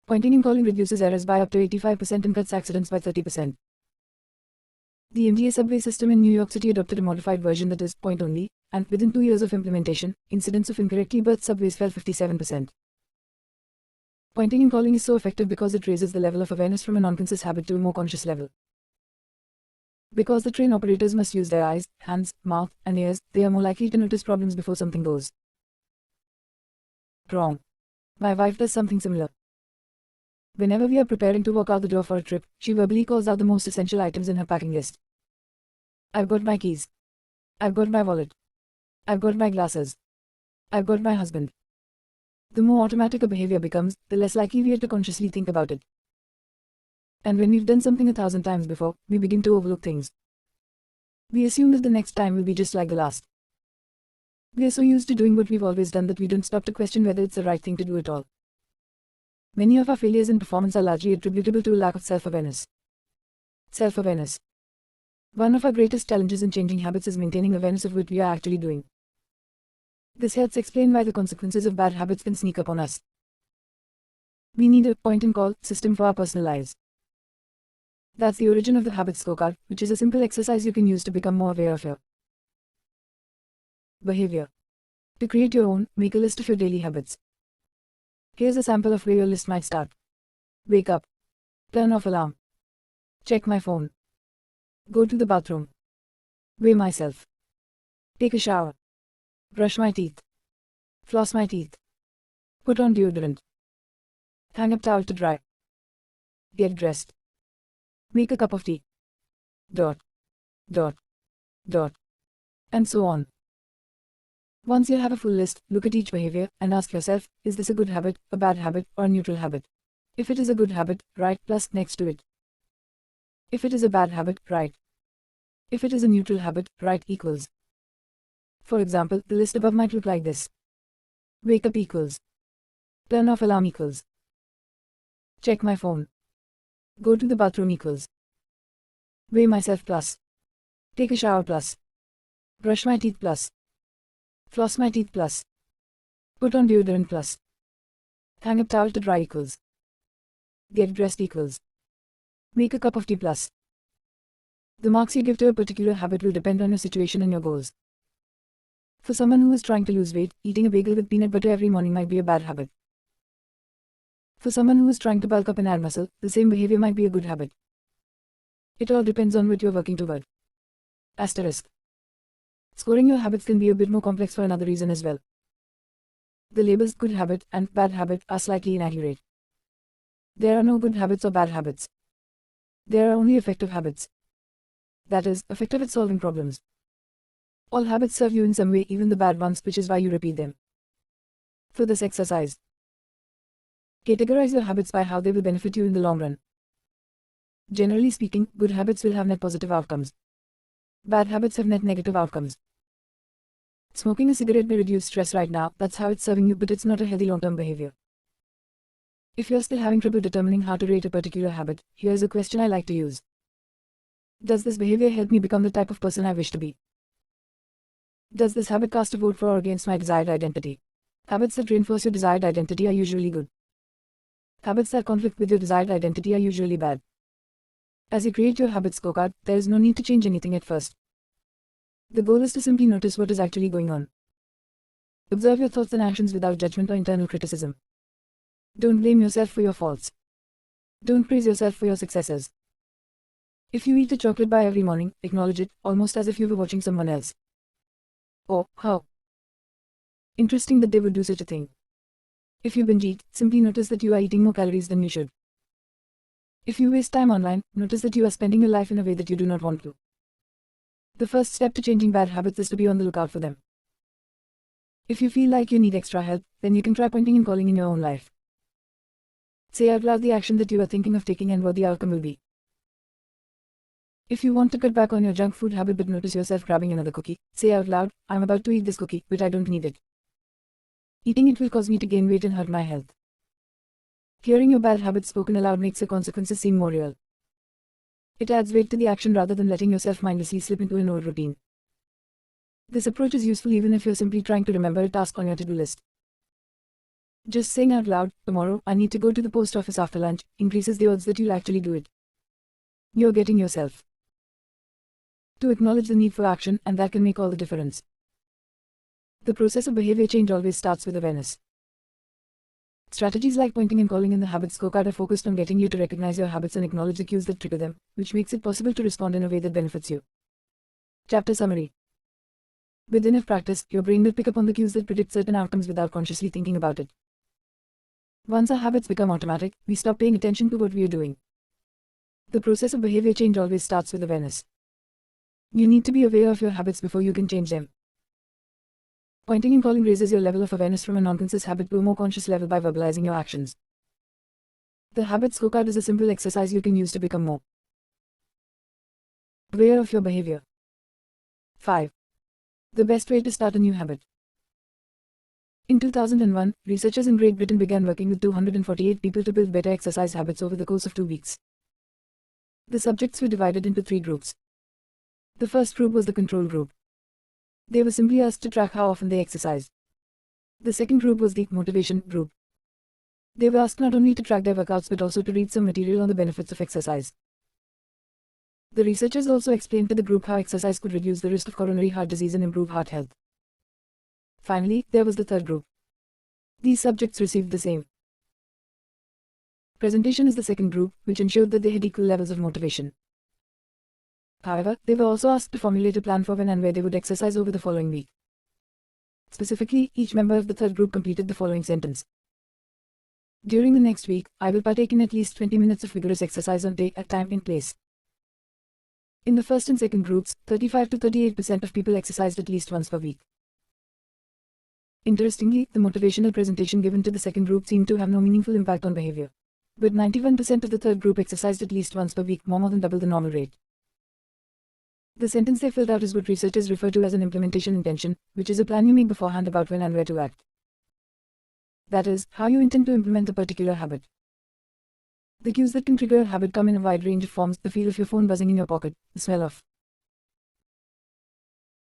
Pointing and calling reduces errors by up to 85% and cuts accidents by 30%. The MTA subway system in New York City adopted a modified version that is point only, and within 2 years of implementation, incidents of incorrectly berthed subways fell 57%. Pointing and calling is so effective because it raises the level of awareness from a non-conscious habit to a more conscious level. Because the train operators must use their eyes, hands, mouth, and ears, they are more likely to notice problems before something goes wrong. My wife does something similar. Whenever we are preparing to walk out the door for a trip, she verbally calls out the most essential items in her packing list. "I've got my keys. I've got my wallet. I've got my glasses. I've got my husband." The more automatic a behavior becomes, the less likely we are to consciously think about it. And when we've done something 1,000 times before, we begin to overlook things. We assume that the next time will be just like the last. We are so used to doing what we've always done that we don't stop to question whether it's the right thing to do at all. Many of our failures in performance are largely attributable to a lack of self-awareness. Self-awareness. One of our greatest challenges in changing habits is maintaining awareness of what we are actually doing. This helps explain why the consequences of bad habits can sneak up on us. We need a point-and-call system for our personal lives. That's the origin of the habit scorecard, which is a simple exercise you can use to become more aware of your behavior. To create your own, make a list of your daily habits. Here's a sample of where your list might start. Wake up. Turn off alarm. Check my phone. Go to the bathroom. Weigh myself. Take a shower. Brush my teeth. Floss my teeth. Put on deodorant. Hang up towel to dry. Get dressed. Make a cup of tea. Dot. Dot. Dot. And so on. Once you have a full list, look at each behavior and ask yourself, is this a good habit, a bad habit, or a neutral habit? If it is a good habit, write plus next to it. If it is a bad habit, write. If it is a neutral habit, write equals. For example, the list above might look like this. Wake up equals. Turn off alarm equals. Check my phone. Go to the bathroom equals. Weigh myself plus. Take a shower plus. Brush my teeth plus. Floss my teeth plus. Put on deodorant plus. Hang up towel to dry equals. Get dressed equals. Make a cup of tea plus. The marks you give to a particular habit will depend on your situation and your goals. For someone who is trying to lose weight, eating a bagel with peanut butter every morning might be a bad habit. For someone who is trying to bulk up and add muscle, the same behavior might be a good habit. It all depends on what you're working toward. Asterisk. Scoring your habits can be a bit more complex for another reason as well. The labels good habit and bad habit are slightly inaccurate. There are no good habits or bad habits. There are only effective habits. That is, effective at solving problems. All habits serve you in some way, even the bad ones, which is why you repeat them. For this exercise, Categorize your habits by how they will benefit you in the long run. Generally speaking, good habits will have net positive outcomes. Bad habits have net negative outcomes. Smoking a cigarette may reduce stress right now, that's how it's serving you, but it's not a healthy long-term behavior. If you're still having trouble determining how to rate a particular habit, here's a question I like to use. Does this behavior help me become the type of person I wish to be? Does this habit cast a vote for or against my desired identity? Habits that reinforce your desired identity are usually good. Habits that conflict with your desired identity are usually bad. As you create your habit scorecard, there is no need to change anything at first. The goal is to simply notice what is actually going on. Observe your thoughts and actions without judgment or internal criticism. Don't blame yourself for your faults. Don't praise yourself for your successes. If you eat a chocolate bar every morning, acknowledge it, almost as if you were watching someone else. Oh, how interesting that they would do such a thing. If you binge eat, simply notice that you are eating more calories than you should. If you waste time online, notice that you are spending your life in a way that you do not want to. The first step to changing bad habits is to be on the lookout for them. If you feel like you need extra help, then you can try pointing and calling in your own life. Say out loud the action that you are thinking of taking and what the outcome will be. If you want to cut back on your junk food habit but notice yourself grabbing another cookie, say out loud, I'm about to eat this cookie, but I don't need it. Eating it will cause me to gain weight and hurt my health. Hearing your bad habits spoken aloud makes the consequences seem more real. It adds weight to the action rather than letting yourself mindlessly slip into an old routine. This approach is useful even if you're simply trying to remember a task on your to-do list. Just saying out loud, tomorrow I need to go to the post office after lunch, increases the odds that you'll actually do it. You're getting yourself to acknowledge the need for action, and that can make all the difference. The process of behavior change always starts with awareness. Strategies like pointing and calling in the habit scorecard are focused on getting you to recognize your habits and acknowledge the cues that trigger them, which makes it possible to respond in a way that benefits you. Chapter summary. With enough practice, your brain will pick up on the cues that predict certain outcomes without consciously thinking about it. Once our habits become automatic, we stop paying attention to what we are doing. The process of behavior change always starts with awareness. You need to be aware of your habits before you can change them. Pointing and calling raises your level of awareness from a non-conscious habit to a more conscious level by verbalizing your actions. The habit scorecard is a simple exercise you can use to become more aware of your behavior. 5. The best way to start a new habit. In 2001, researchers in Great Britain began working with 248 people to build better exercise habits over the course of 2 weeks. The subjects were divided into 3 groups. The first group was the control group. They were simply asked to track how often they exercised. The second group was the motivation group. They were asked not only to track their workouts but also to read some material on the benefits of exercise. The researchers also explained to the group how exercise could reduce the risk of coronary heart disease and improve heart health. Finally, there was the third group. These subjects received the same presentation as the second group, which ensured that they had equal levels of motivation. However, they were also asked to formulate a plan for when and where they would exercise over the following week. Specifically, each member of the third group completed the following sentence. During the next week, I will partake in at least 20 minutes of vigorous exercise on day, at time and place. In the first and second groups, 35 to 38% of people exercised at least once per week. Interestingly, the motivational presentation given to the second group seemed to have no meaningful impact on behavior. But 91% of the third group exercised at least once per week, more than double the normal rate. The sentence they filled out is what researchers refer to as an implementation intention, which is a plan you make beforehand about when and where to act. That is, how you intend to implement a particular habit. The cues that can trigger a habit come in a wide range of forms: the feel of your phone buzzing in your pocket, the smell of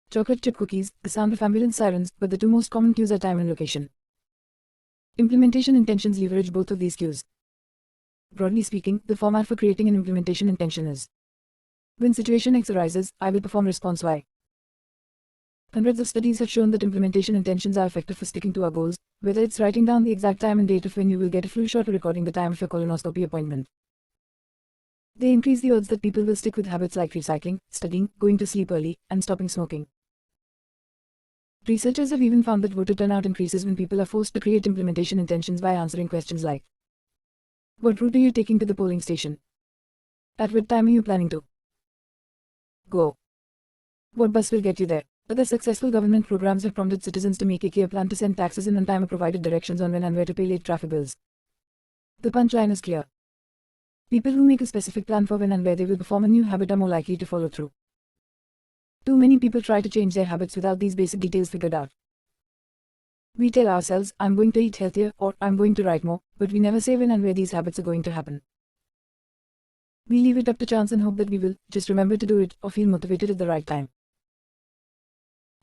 chocolate chip cookies, the sound of ambulance sirens, but the 2 most common cues are time and location. Implementation intentions leverage both of these cues. Broadly speaking, the format for creating an implementation intention is: when situation X arises, I will perform response Y. Hundreds of studies have shown that implementation intentions are effective for sticking to our goals, whether it's writing down the exact time and date of when you will get a flu shot or recording the time of your colonoscopy appointment. They increase the odds that people will stick with habits like recycling, studying, going to sleep early, and stopping smoking. Researchers have even found that voter turnout increases when people are forced to create implementation intentions by answering questions like: what route are you taking to the polling station? At what time are you planning to go? What bus will get you there? Other successful government programs have prompted citizens to make a clear plan to send taxes in on time or provided directions on when and where to pay late traffic bills. The punchline is clear. People who make a specific plan for when and where they will perform a new habit are more likely to follow through. Too many people try to change their habits without these basic details figured out. We tell ourselves, I'm going to eat healthier or I'm going to write more, but we never say when and where these habits are going to happen. We leave it up to chance and hope that we will just remember to do it or feel motivated at the right time.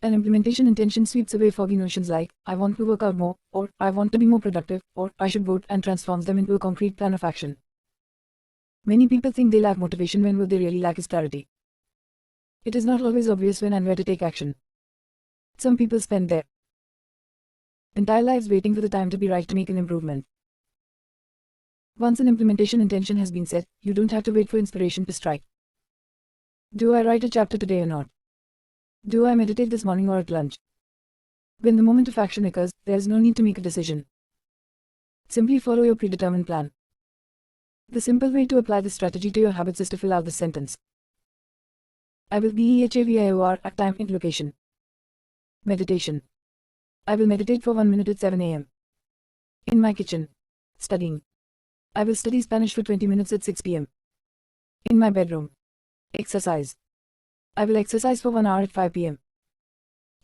An implementation intention sweeps away foggy notions like, I want to work out more, or I want to be more productive, or I should vote, and transforms them into a concrete plan of action. Many people think they lack motivation when what they really lack is clarity. It is not always obvious when and where to take action. Some people spend their entire lives waiting for the time to be right to make an improvement. Once an implementation intention has been set, you don't have to wait for inspiration to strike. Do I write a chapter today or not? Do I meditate this morning or at lunch? When the moment of action occurs, there is no need to make a decision. Simply follow your predetermined plan. The simple way to apply this strategy to your habits is to fill out this sentence. I will be EHAVIOR at time and location. Meditation. I will meditate for 1 minute at 7 a.m. In my kitchen. Studying. I will study Spanish for 20 minutes at 6 p.m. In my bedroom. Exercise. I will exercise for 1 hour at 5 p.m.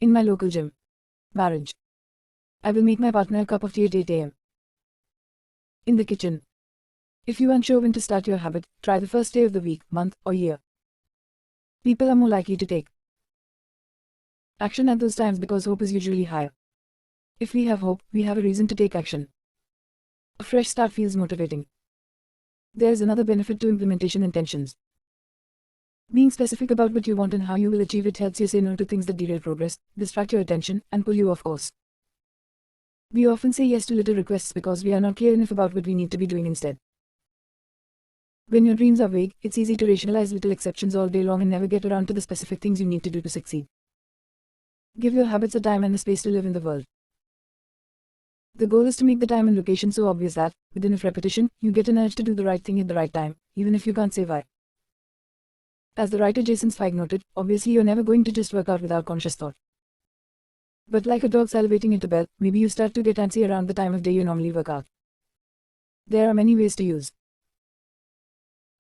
In my local gym. Marriage. I will make my partner a cup of tea at 8 a.m. In the kitchen. If you aren't sure when to start your habit, try the first day of the week, month, or year. People are more likely to take action at those times because hope is usually higher. If we have hope, we have a reason to take action. A fresh start feels motivating. There is another benefit to implementation intentions. Being specific about what you want and how you will achieve it helps you say no to things that derail progress, distract your attention, and pull you off course. We often say yes to little requests because we are not clear enough about what we need to be doing instead. When your dreams are vague, it's easy to rationalize little exceptions all day long and never get around to the specific things you need to do to succeed. Give your habits a time and a space to live in the world. The goal is to make the time and location so obvious that, with enough repetition, you get an urge to do the right thing at the right time, even if you can't say why. As the writer Jason Zweig noted, obviously you're never going to just work out without conscious thought. But like a dog salivating at a bell, maybe you start to get antsy around the time of day you normally work out. There are many ways to use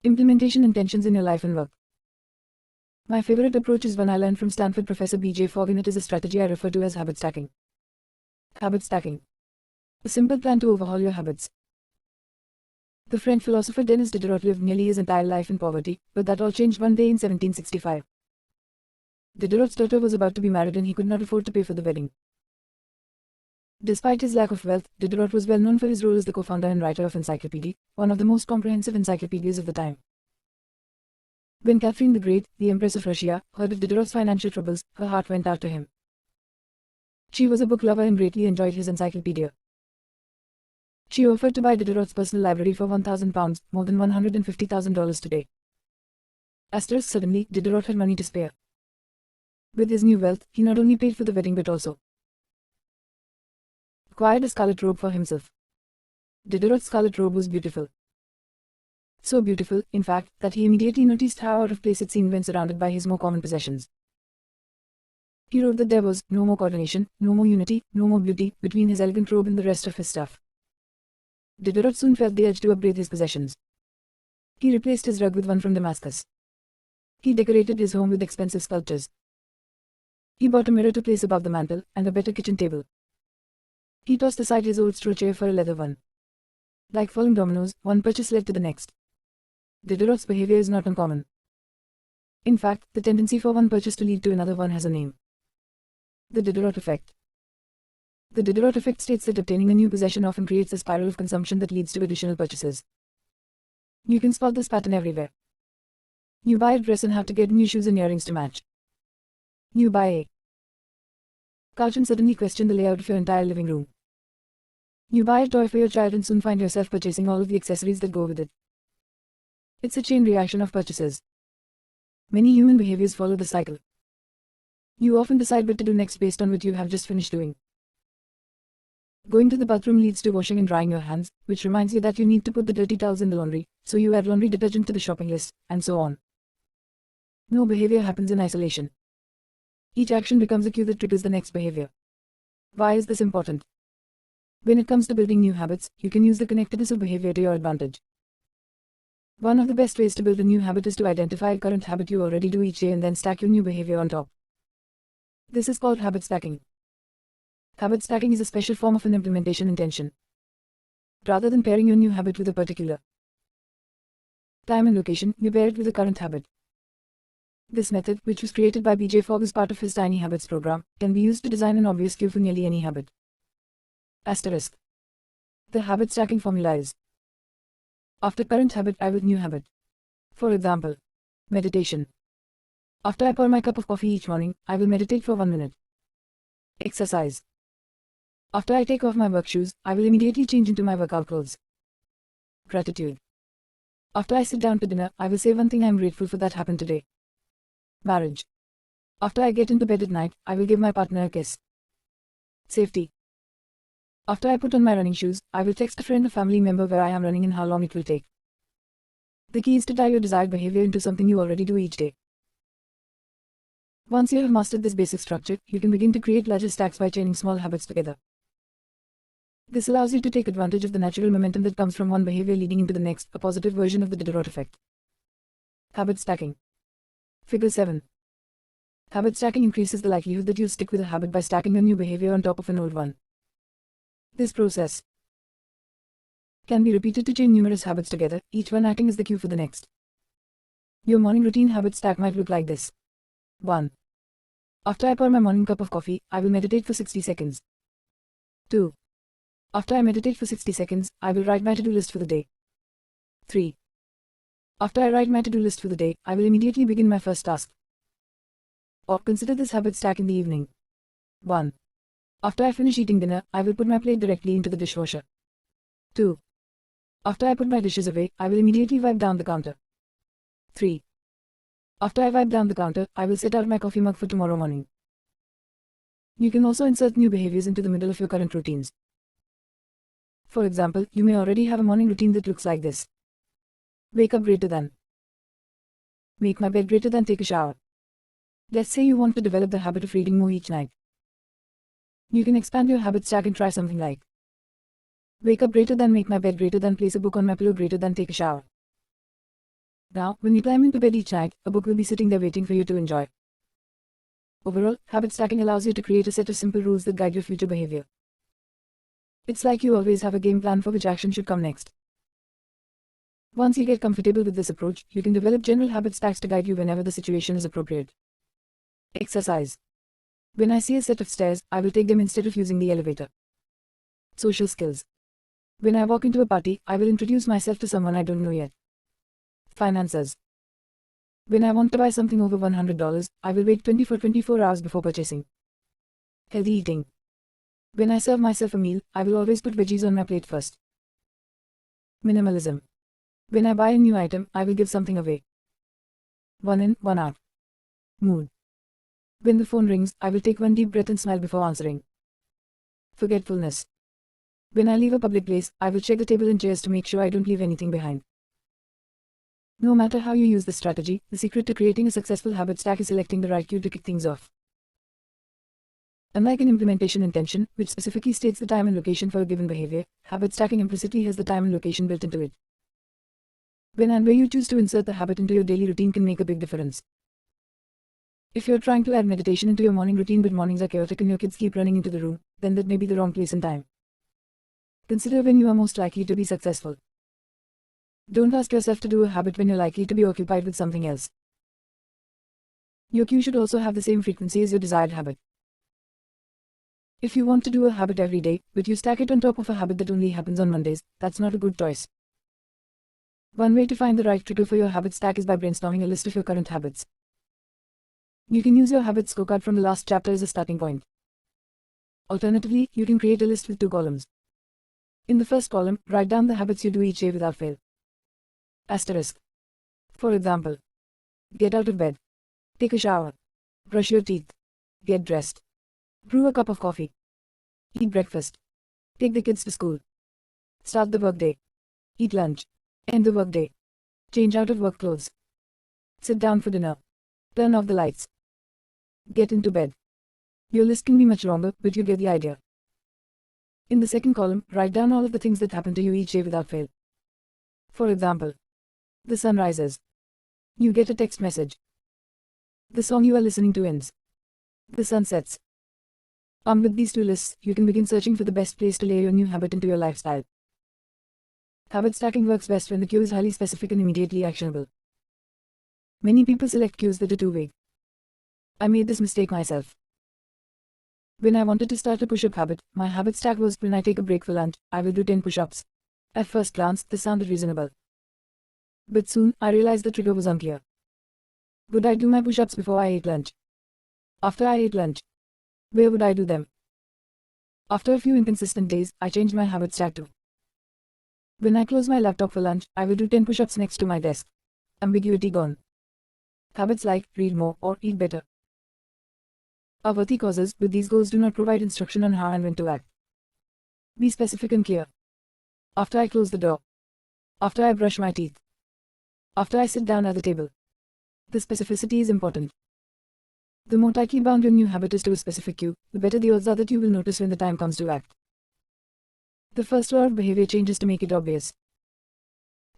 implementation intentions in your life and work. My favorite approach is one I learned from Stanford professor B.J. Fogg, and it is a strategy I refer to as habit stacking. Habit stacking. A simple plan to overhaul your habits. The French philosopher Denis Diderot lived nearly his entire life in poverty, but that all changed one day in 1765. Diderot's daughter was about to be married and he could not afford to pay for the wedding. Despite his lack of wealth, Diderot was well known for his role as the co-founder and writer of Encyclopedia, one of the most comprehensive encyclopedias of the time. When Catherine the Great, the Empress of Russia, heard of Diderot's financial troubles, her heart went out to him. She was a book lover and greatly enjoyed his encyclopedia. She offered to buy Diderot's personal library for £1,000, more than $150,000 today. Asterisk, suddenly, Diderot had money to spare. With his new wealth, he not only paid for the wedding but also acquired a scarlet robe for himself. Diderot's scarlet robe was beautiful. So beautiful, in fact, that he immediately noticed how out of place it seemed when surrounded by his more common possessions. He wrote that there was no more coordination, no more unity, no more beauty between his elegant robe and the rest of his stuff. Diderot soon felt the urge to upgrade his possessions. He replaced his rug with one from Damascus. He decorated his home with expensive sculptures. He bought a mirror to place above the mantel, and a better kitchen table. He tossed aside his old straw chair for a leather one. Like falling dominoes, one purchase led to the next. Diderot's behavior is not uncommon. In fact, the tendency for one purchase to lead to another one has a name. The Diderot effect. The Diderot effect states that obtaining a new possession often creates a spiral of consumption that leads to additional purchases. You can spot this pattern everywhere. You buy a dress and have to get new shoes and earrings to match. You buy a couch and suddenly question the layout of your entire living room. You buy a toy for your child and soon find yourself purchasing all of the accessories that go with it. It's a chain reaction of purchases. Many human behaviors follow the cycle. You often decide what to do next based on what you have just finished doing. Going to the bathroom leads to washing and drying your hands, which reminds you that you need to put the dirty towels in the laundry, so you add laundry detergent to the shopping list, and so on. No behavior happens in isolation. Each action becomes a cue that triggers the next behavior. Why is this important? When it comes to building new habits, you can use the connectedness of behavior to your advantage. One of the best ways to build a new habit is to identify a current habit you already do each day and then stack your new behavior on top. This is called habit stacking. Habit stacking is a special form of an implementation intention. Rather than pairing your new habit with a particular time and location, you pair it with a current habit. This method, which was created by BJ Fogg as part of his Tiny Habits program, can be used to design an obvious cue for nearly any habit. Asterisk. The habit stacking formula is: after current habit, I with new habit. For example, meditation. After I pour my cup of coffee each morning, I will meditate for 1 minute. Exercise. After I take off my work shoes, I will immediately change into my workout clothes. Gratitude. After I sit down to dinner, I will say one thing I am grateful for that happened today. Marriage. After I get into bed at night, I will give my partner a kiss. Safety. After I put on my running shoes, I will text a friend or family member where I am running and how long it will take. The key is to tie your desired behavior into something you already do each day. Once you have mastered this basic structure, you can begin to create larger stacks by chaining small habits together. This allows you to take advantage of the natural momentum that comes from one behavior leading into the next, a positive version of the Diderot effect. Habit stacking. Figure 7. Habit stacking increases the likelihood that you'll stick with a habit by stacking a new behavior on top of an old one. This process can be repeated to chain numerous habits together, each one acting as the cue for the next. Your morning routine habit stack might look like this. 1. After I pour my morning cup of coffee, I will meditate for 60 seconds. 2. After I meditate for 60 seconds, I will write my to-do list for the day. 3. After I write my to-do list for the day, I will immediately begin my first task. Or consider this habit stack in the evening. 1. After I finish eating dinner, I will put my plate directly into the dishwasher. 2. After I put my dishes away, I will immediately wipe down the counter. 3. After I wipe down the counter, I will set out my coffee mug for tomorrow morning. You can also insert new behaviors into the middle of your current routines. For example, you may already have a morning routine that looks like this. Wake up greater than. Make my bed greater than take a shower. Let's say you want to develop the habit of reading more each night. You can expand your habit stack and try something like: wake up greater than make my bed greater than place a book on my pillow greater than take a shower. Now, when you climb into bed each night, a book will be sitting there waiting for you to enjoy. Overall, habit stacking allows you to create a set of simple rules that guide your future behavior. It's like you always have a game plan for which action should come next. Once you get comfortable with this approach, you can develop general habit stacks to guide you whenever the situation is appropriate. Exercise. When I see a set of stairs, I will take them instead of using the elevator. Social skills. When I walk into a party, I will introduce myself to someone I don't know yet. Finances. When I want to buy something over $100, I will wait 24 hours before purchasing. Healthy eating. When I serve myself a meal, I will always put veggies on my plate first. Minimalism. When I buy a new item, I will give something away. 1 in, 1 out. Mood. When the phone rings, I will take one deep breath and smile before answering. Forgetfulness. When I leave a public place, I will check the table and chairs to make sure I don't leave anything behind. No matter how you use this strategy, the secret to creating a successful habit stack is selecting the right cue to kick things off. Unlike an implementation intention, which specifically states the time and location for a given behavior, habit stacking implicitly has the time and location built into it. When and where you choose to insert the habit into your daily routine can make a big difference. If you're trying to add meditation into your morning routine but mornings are chaotic and your kids keep running into the room, then that may be the wrong place and time. Consider when you are most likely to be successful. Don't ask yourself to do a habit when you're likely to be occupied with something else. Your cue should also have the same frequency as your desired habit. If you want to do a habit every day, but you stack it on top of a habit that only happens on Mondays, that's not a good choice. One way to find the right trigger for your habit stack is by brainstorming a list of your current habits. You can use your habit scorecard from the last chapter as a starting point. Alternatively, you can create a list with 2 columns. In the first column, write down the habits you do each day without fail. Asterisk. For example, get out of bed, take a shower, brush your teeth, get dressed, brew a cup of coffee, eat breakfast, take the kids to school, start the workday, eat lunch, end the workday, change out of work clothes, sit down for dinner, turn off the lights, get into bed. Your list can be much longer, but you get the idea. In the second column, write down all of the things that happen to you each day without fail. For example, the sun rises. You get a text message. The song you are listening to ends. The sun sets. Armed with these two lists, you can begin searching for the best place to lay your new habit into your lifestyle. Habit stacking works best when the cue is highly specific and immediately actionable. Many people select cues that are too vague. I made this mistake myself. When I wanted to start a push-up habit, my habit stack was, when I take a break for lunch, I will do 10 push-ups. At first glance, this sounded reasonable. But soon, I realized the trigger was unclear. Would I do my push-ups before I ate lunch? After I ate lunch? Where would I do them? After a few inconsistent days, I changed my habit stack to: when I close my laptop for lunch, I will do 10 push-ups next to my desk. Ambiguity gone. Habits like read more or eat better are worthy causes, but these goals do not provide instruction on how and when to act. Be specific and clear. After I close the door. After I brush my teeth. After I sit down at the table. The specificity is important. The more tightly bound your new habit is to a specific cue, the better the odds are that you will notice when the time comes to act. The first law of behavior change is to make it obvious.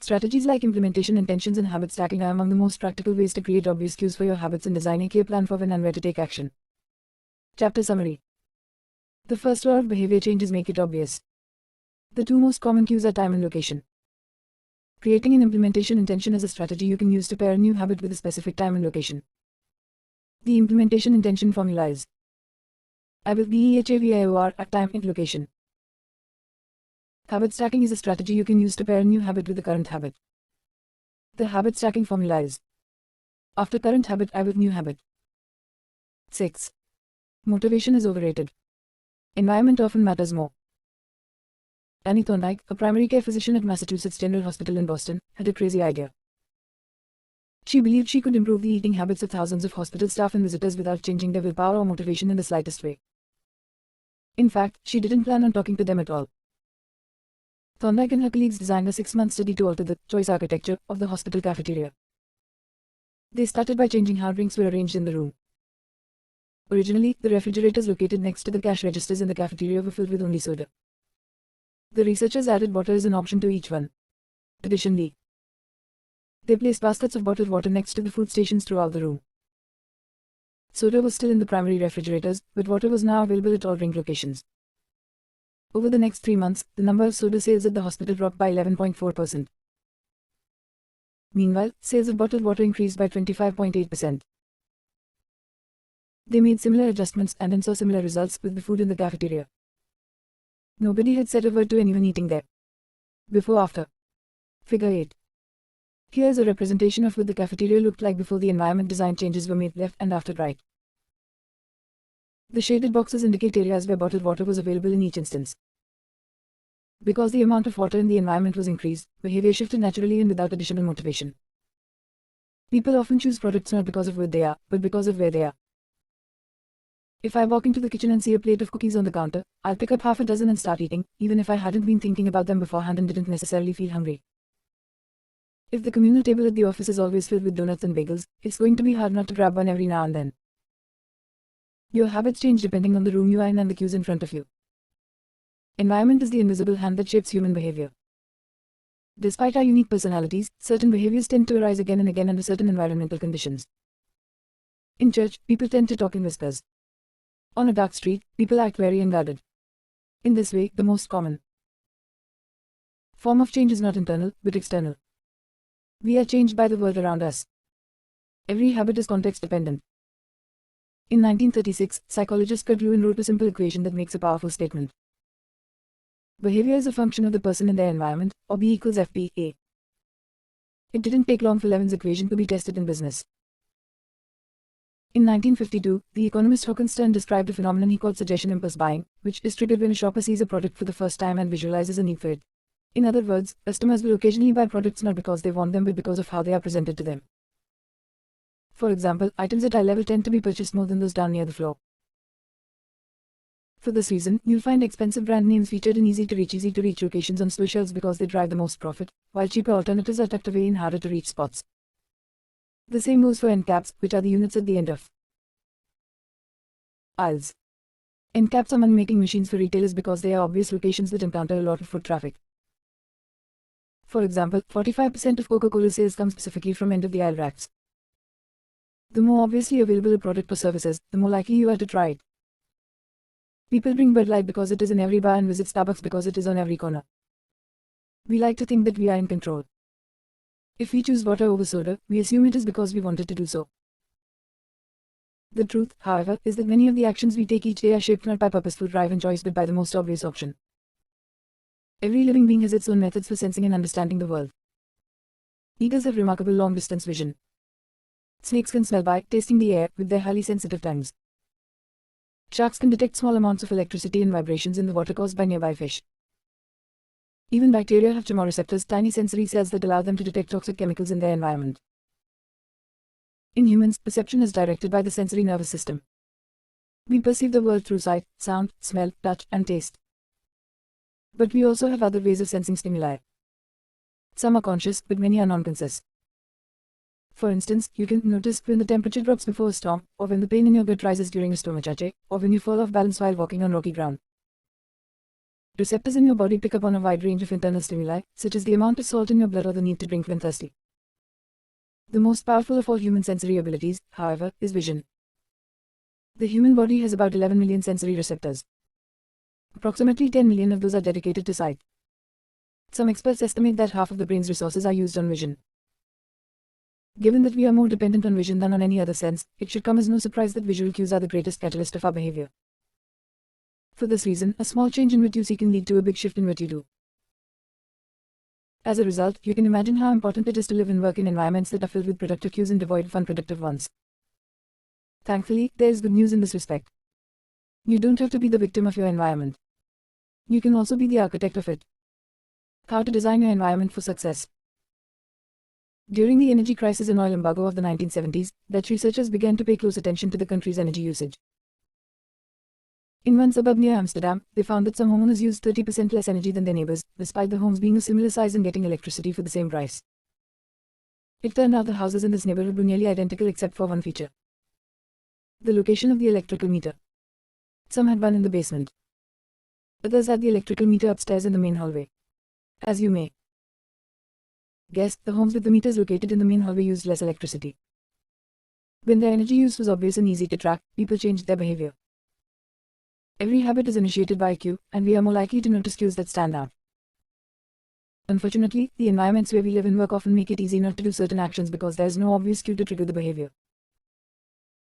Strategies like implementation intentions and habit stacking are among the most practical ways to create obvious cues for your habits and design a clear plan for when and where to take action. Chapter Summary. The first law of behavior change is make it obvious. The two most common cues are time and location. Creating an implementation intention is a strategy you can use to pair a new habit with a specific time and location. The implementation intention formula is: I will be EHAVIOR at time and location. Habit stacking is a strategy you can use to pair a new habit with the current habit. The habit stacking formula is: after current habit I with new habit. 6. Motivation is overrated. Environment often matters more. Annie Thorndike, a primary care physician at Massachusetts General Hospital in Boston, had a crazy idea. She believed she could improve the eating habits of thousands of hospital staff and visitors without changing their willpower or motivation in the slightest way. In fact, she didn't plan on talking to them at all. Thorndike and her colleagues designed a 6-month study to alter the choice architecture of the hospital cafeteria. They started by changing how drinks were arranged in the room. Originally, the refrigerators located next to the cash registers in the cafeteria were filled with only soda. The researchers added water as an option to each one. Additionally, they placed baskets of bottled water next to the food stations throughout the room. Soda was still in the primary refrigerators, but water was now available at all drink locations. Over the next 3 months, the number of soda sales at the hospital dropped by 11.4%. Meanwhile, sales of bottled water increased by 25.8%. They made similar adjustments and then saw similar results with the food in the cafeteria. Nobody had said a word to anyone eating there. Before-after. Figure 8. Here is a representation of what the cafeteria looked like before the environment design changes were made left and after right. The shaded boxes indicate areas where bottled water was available in each instance. Because the amount of water in the environment was increased, behavior shifted naturally and without additional motivation. People often choose products not because of what they are, but because of where they are. If I walk into the kitchen and see a plate of cookies on the counter, I'll pick up half a dozen and start eating, even if I hadn't been thinking about them beforehand and didn't necessarily feel hungry. If the communal table at the office is always filled with donuts and bagels, it's going to be hard not to grab one every now and then. Your habits change depending on the room you are in and the cues in front of you. Environment is the invisible hand that shapes human behavior. Despite our unique personalities, certain behaviors tend to arise again and again under certain environmental conditions. In church, people tend to talk in whispers. On a dark street, people act wary and guarded. In this way, the most common form of change is not internal, but external. We are changed by the world around us. Every habit is context-dependent. In 1936, psychologist Kurt Lewin wrote a simple equation that makes a powerful statement. Behavior is a function of the person and their environment, or B equals FP, A. It didn't take long for Levin's equation to be tested in business. In 1952, the economist Håkan Stern described a phenomenon he called suggestion impulse buying, which is triggered when a shopper sees a product for the first time and visualizes a need for it. In other words, customers will occasionally buy products not because they want them but because of how they are presented to them. For example, items at eye level tend to be purchased more than those down near the floor. For this reason, you'll find expensive brand names featured in easy-to-reach locations on store shelves because they drive the most profit, while cheaper alternatives are tucked away in harder-to-reach spots. The same goes for end caps, which are the units at the end of aisles. End caps are money-making machines for retailers because they are obvious locations that encounter a lot of foot traffic. For example, 45% of Coca-Cola sales come specifically from end-of-the-aisle racks. The more obviously available a product or service is, the more likely you are to try it. People drink Bud Light because it is in every bar and visit Starbucks because it is on every corner. We like to think that we are in control. If we choose water over soda, we assume it is because we wanted to do so. The truth, however, is that many of the actions we take each day are shaped not by purposeful drive and choice but by the most obvious option. Every living being has its own methods for sensing and understanding the world. Eagles have remarkable long-distance vision. Snakes can smell by tasting the air with their highly sensitive tongues. Sharks can detect small amounts of electricity and vibrations in the water caused by nearby fish. Even bacteria have chemoreceptors, tiny sensory cells that allow them to detect toxic chemicals in their environment. In humans, perception is directed by the sensory nervous system. We perceive the world through sight, sound, smell, touch, and taste. But we also have other ways of sensing stimuli. Some are conscious, but many are non-conscious. For instance, you can notice when the temperature drops before a storm, or when the pain in your gut rises during a stomachache, or when you fall off balance while walking on rocky ground. Receptors in your body pick up on a wide range of internal stimuli, such as the amount of salt in your blood or the need to drink when thirsty. The most powerful of all human sensory abilities, however, is vision. The human body has about 11 million sensory receptors. Approximately 10 million of those are dedicated to sight. Some experts estimate that half of the brain's resources are used on vision. Given that we are more dependent on vision than on any other sense, it should come as no surprise that visual cues are the greatest catalyst of our behavior. For this reason, a small change in what you see can lead to a big shift in what you do. As a result, you can imagine how important it is to live and work in environments that are filled with productive cues and devoid of unproductive ones. Thankfully, there is good news in this respect. You don't have to be the victim of your environment. You can also be the architect of it. How to design your environment for success. During the energy crisis and oil embargo of the 1970s, Dutch researchers began to pay close attention to the country's energy usage. In one suburb near Amsterdam, they found that some homeowners used 30% less energy than their neighbors, despite the homes being a similar size and getting electricity for the same price. It turned out the houses in this neighborhood were nearly identical except for one feature: the location of the electrical meter. Some had one in the basement. Others had the electrical meter upstairs in the main hallway. As you may guess, the homes with the meters located in the main hallway used less electricity. When their energy use was obvious and easy to track, people changed their behavior. Every habit is initiated by a cue, and we are more likely to notice cues that stand out. Unfortunately, the environments where we live and work often make it easy not to do certain actions because there is no obvious cue to trigger the behavior.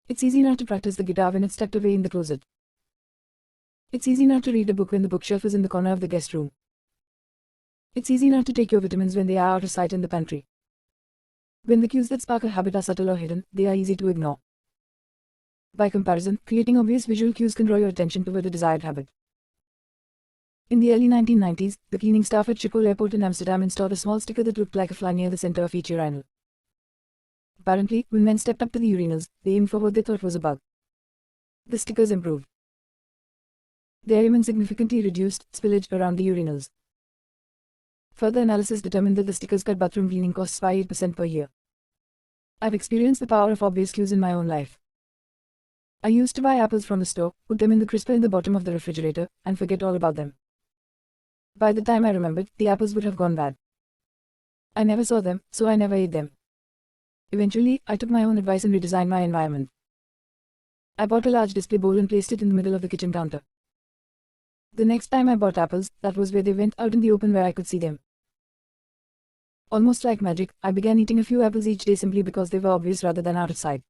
It's easy not to practice the guitar when it's tucked away in the closet. It's easy not to read a book when the bookshelf is in the corner of the guest room. It's easy not to take your vitamins when they are out of sight in the pantry. When the cues that spark a habit are subtle or hidden, they are easy to ignore. By comparison, creating obvious visual cues can draw your attention toward a desired habit. In the early 1990s, the cleaning staff at Schiphol Airport in Amsterdam installed a small sticker that looked like a fly near the center of each urinal. Apparently, when men stepped up to the urinals, they aimed for what they thought was a bug. The stickers improved. Their aim significantly reduced spillage around the urinals. Further analysis determined that the stickers cut bathroom cleaning costs by 8% per year. I've experienced the power of obvious cues in my own life. I used to buy apples from the store, put them in the crisper in the bottom of the refrigerator, and forget all about them. By the time I remembered, the apples would have gone bad. I never saw them, so I never ate them. Eventually, I took my own advice and redesigned my environment. I bought a large display bowl and placed it in the middle of the kitchen counter. The next time I bought apples, that was where they went, out in the open where I could see them. Almost like magic, I began eating a few apples each day simply because they were obvious rather than out of sight.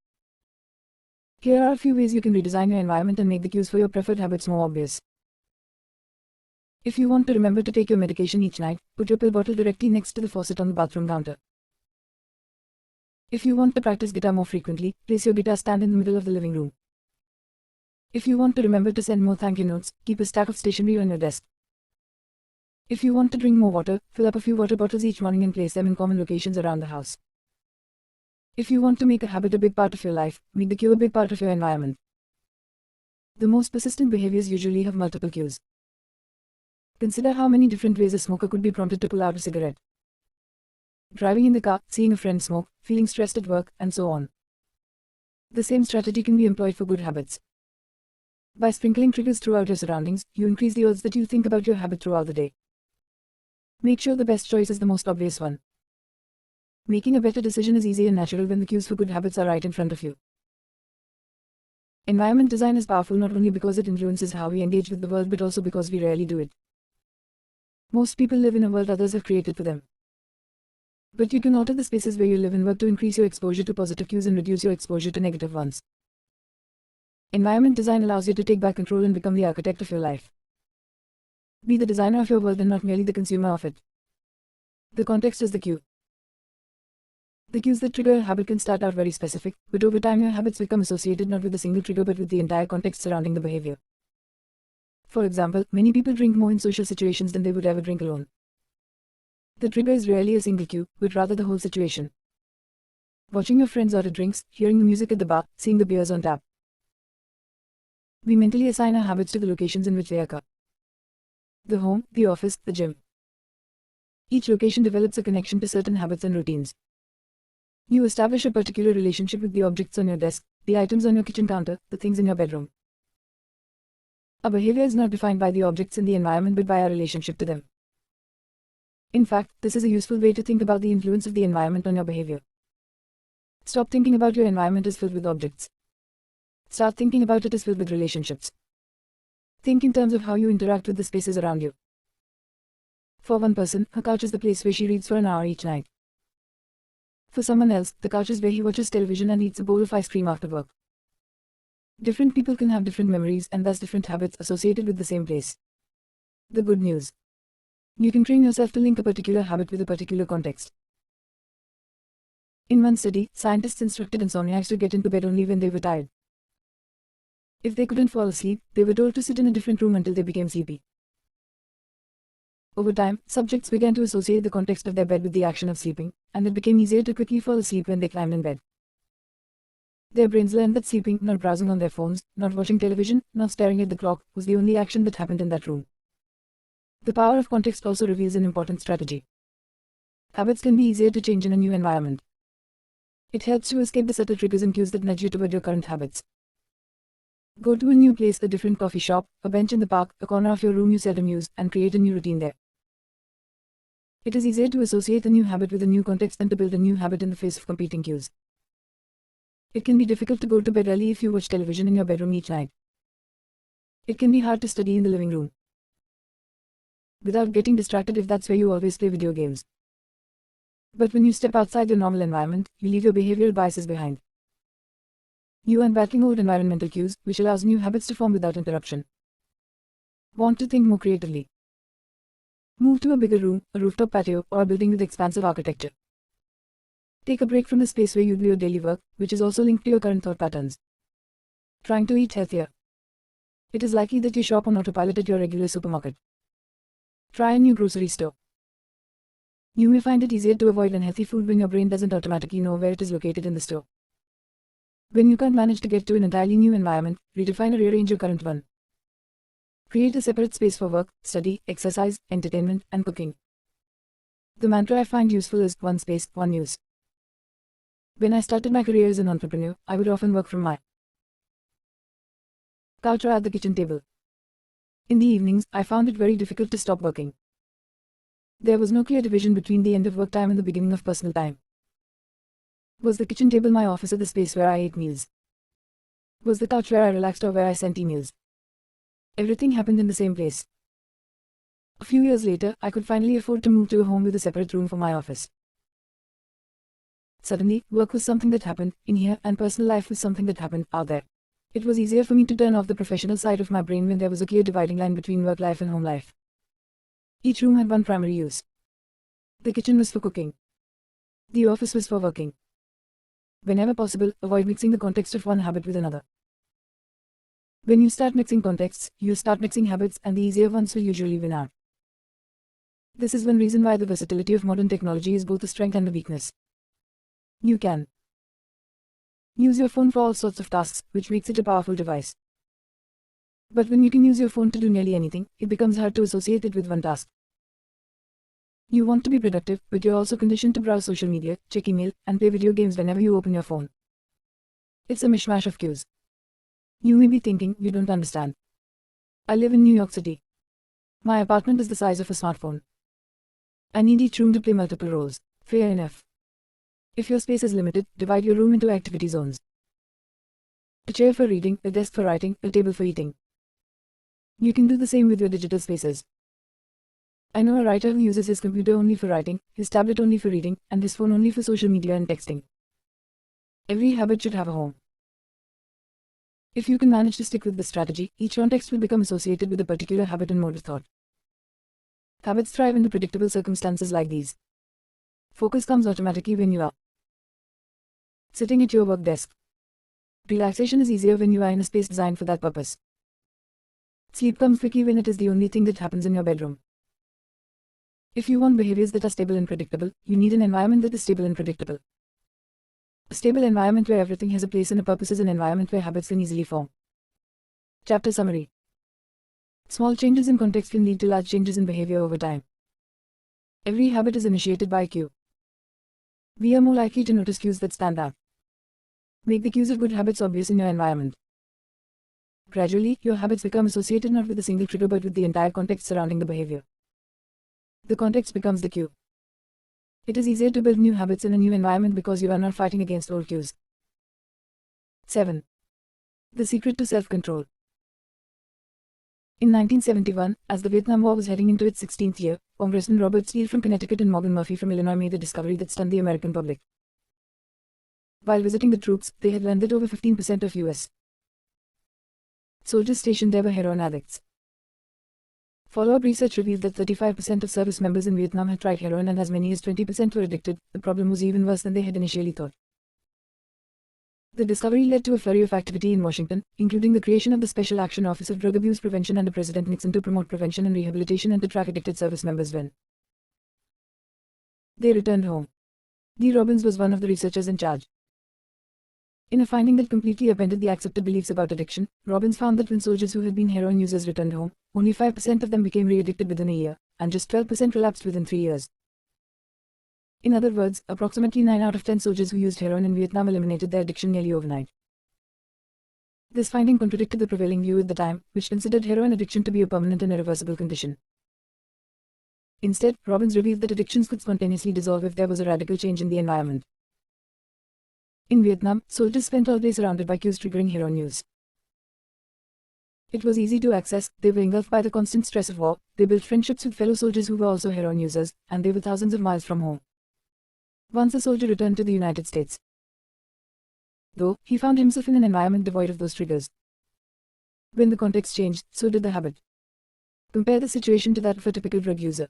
Here are a few ways you can redesign your environment and make the cues for your preferred habits more obvious. If you want to remember to take your medication each night, put your pill bottle directly next to the faucet on the bathroom counter. If you want to practice guitar more frequently, place your guitar stand in the middle of the living room. If you want to remember to send more thank you notes, keep a stack of stationery on your desk. If you want to drink more water, fill up a few water bottles each morning and place them in common locations around the house. If you want to make a habit a big part of your life, make the cue a big part of your environment. The most persistent behaviors usually have multiple cues. Consider how many different ways a smoker could be prompted to pull out a cigarette. Driving in the car, seeing a friend smoke, feeling stressed at work, and so on. The same strategy can be employed for good habits. By sprinkling triggers throughout your surroundings, you increase the odds that you think about your habit throughout the day. Make sure the best choice is the most obvious one. Making a better decision is easy and natural when the cues for good habits are right in front of you. Environment design is powerful not only because it influences how we engage with the world but also because we rarely do it. Most people live in a world others have created for them. But you can alter the spaces where you live and work to increase your exposure to positive cues and reduce your exposure to negative ones. Environment design allows you to take back control and become the architect of your life. Be the designer of your world and not merely the consumer of it. The context is the cue. The cues that trigger a habit can start out very specific, but over time your habits become associated not with a single trigger but with the entire context surrounding the behavior. For example, many people drink more in social situations than they would ever drink alone. The trigger is rarely a single cue, but rather the whole situation. Watching your friends order drinks, hearing the music at the bar, seeing the beers on tap. We mentally assign our habits to the locations in which they occur. The home, the office, the gym. Each location develops a connection to certain habits and routines. You establish a particular relationship with the objects on your desk, the items on your kitchen counter, the things in your bedroom. Our behavior is not defined by the objects in the environment but by our relationship to them. In fact, this is a useful way to think about the influence of the environment on your behavior. Stop thinking about your environment as filled with objects. Start thinking about it as filled with relationships. Think in terms of how you interact with the spaces around you. For one person, her couch is the place where she reads for an hour each night. For someone else, the couch is where he watches television and eats a bowl of ice cream after work. Different people can have different memories and thus different habits associated with the same place. The good news. You can train yourself to link a particular habit with a particular context. In one study, scientists instructed insomniacs to get into bed only when they were tired. If they couldn't fall asleep, they were told to sit in a different room until they became sleepy. Over time, subjects began to associate the context of their bed with the action of sleeping, and it became easier to quickly fall asleep when they climbed in bed. Their brains learned that sleeping, not browsing on their phones, not watching television, not staring at the clock, was the only action that happened in that room. The power of context also reveals an important strategy. Habits can be easier to change in a new environment. It helps you escape the subtle triggers and cues that nudge you toward your current habits. Go to a new place, a different coffee shop, a bench in the park, a corner of your room you seldom use, and create a new routine there. It is easier to associate a new habit with a new context than to build a new habit in the face of competing cues. It can be difficult to go to bed early if you watch television in your bedroom each night. It can be hard to study in the living room without getting distracted if that's where you always play video games. But when you step outside your normal environment, you leave your behavioral biases behind. You are battling old environmental cues, which allows new habits to form without interruption. Want to think more creatively? Move to a bigger room, a rooftop patio, or a building with expansive architecture. Take a break from the space where you do your daily work, which is also linked to your current thought patterns. Trying to eat healthier. It is likely that you shop on autopilot at your regular supermarket. Try a new grocery store. You may find it easier to avoid unhealthy food when your brain doesn't automatically know where it is located in the store. When you can't manage to get to an entirely new environment, redefine or rearrange your current one. Create a separate space for work, study, exercise, entertainment, and cooking. The mantra I find useful is one space, one use. When I started my career as an entrepreneur, I would often work from my couch or at the kitchen table. In the evenings, I found it very difficult to stop working. There was no clear division between the end of work time and the beginning of personal time. Was the kitchen table my office or the space where I ate meals? Was the couch where I relaxed or where I sent emails? Everything happened in the same place. A few years later, I could finally afford to move to a home with a separate room for my office. Suddenly, work was something that happened in here and personal life was something that happened out there. It was easier for me to turn off the professional side of my brain when there was a clear dividing line between work life and home life. Each room had one primary use. The kitchen was for cooking. The office was for working. Whenever possible, avoid mixing the context of one habit with another. When you start mixing contexts, you start mixing habits and the easier ones will usually win out. This is one reason why the versatility of modern technology is both a strength and a weakness. You can use your phone for all sorts of tasks, which makes it a powerful device. But when you can use your phone to do nearly anything, it becomes hard to associate it with one task. You want to be productive, but you're also conditioned to browse social media, check email, and play video games whenever you open your phone. It's a mishmash of cues. You may be thinking, you don't understand. I live in New York City. My apartment is the size of a smartphone. I need each room to play multiple roles. Fair enough. If your space is limited, divide your room into activity zones. A chair for reading, a desk for writing, a table for eating. You can do the same with your digital spaces. I know a writer who uses his computer only for writing, his tablet only for reading, and his phone only for social media and texting. Every habit should have a home. If you can manage to stick with this strategy, each context will become associated with a particular habit and mode of thought. Habits thrive in predictable circumstances like these. Focus comes automatically when you are sitting at your work desk. Relaxation is easier when you are in a space designed for that purpose. Sleep comes quickly when it is the only thing that happens in your bedroom. If you want behaviors that are stable and predictable, you need an environment that is stable and predictable. A stable environment where everything has a place and a purpose is an environment where habits can easily form. Chapter summary. Small changes in context can lead to large changes in behavior over time. Every habit is initiated by a cue. We are more likely to notice cues that stand out. Make the cues of good habits obvious in your environment. Gradually, your habits become associated not with a single trigger but with the entire context surrounding the behavior. The context becomes the cue. It is easier to build new habits in a new environment because you are not fighting against old cues. 7. The secret to self-control. In 1971, as the Vietnam War was heading into its 16th year, Congressman Robert Steele from Connecticut and Morgan Murphy from Illinois made a discovery that stunned the American public. While visiting the troops, they had learned that over 15% of U.S. soldiers stationed there were heroin addicts. Follow-up research revealed that 35% of service members in Vietnam had tried heroin and as many as 20% were addicted. The problem was even worse than they had initially thought. The discovery led to a flurry of activity in Washington, including the creation of the Special Action Office of Drug Abuse Prevention under President Nixon to promote prevention and rehabilitation and to track addicted service members when they returned home. D. Robbins was one of the researchers in charge. In a finding that completely upended the accepted beliefs about addiction, Robbins found that when soldiers who had been heroin users returned home, only 5% of them became re-addicted within a year, and just 12% relapsed within 3 years. In other words, approximately 9 out of 10 soldiers who used heroin in Vietnam eliminated their addiction nearly overnight. This finding contradicted the prevailing view at the time, which considered heroin addiction to be a permanent and irreversible condition. Instead, Robbins revealed that addictions could spontaneously dissolve if there was a radical change in the environment. In Vietnam, soldiers spent all day surrounded by cues triggering heroin use. It was easy to access, they were engulfed by the constant stress of war, they built friendships with fellow soldiers who were also heroin users, and they were thousands of miles from home. Once a soldier returned to the United States, though, he found himself in an environment devoid of those triggers. When the context changed, so did the habit. Compare the situation to that of a typical drug user.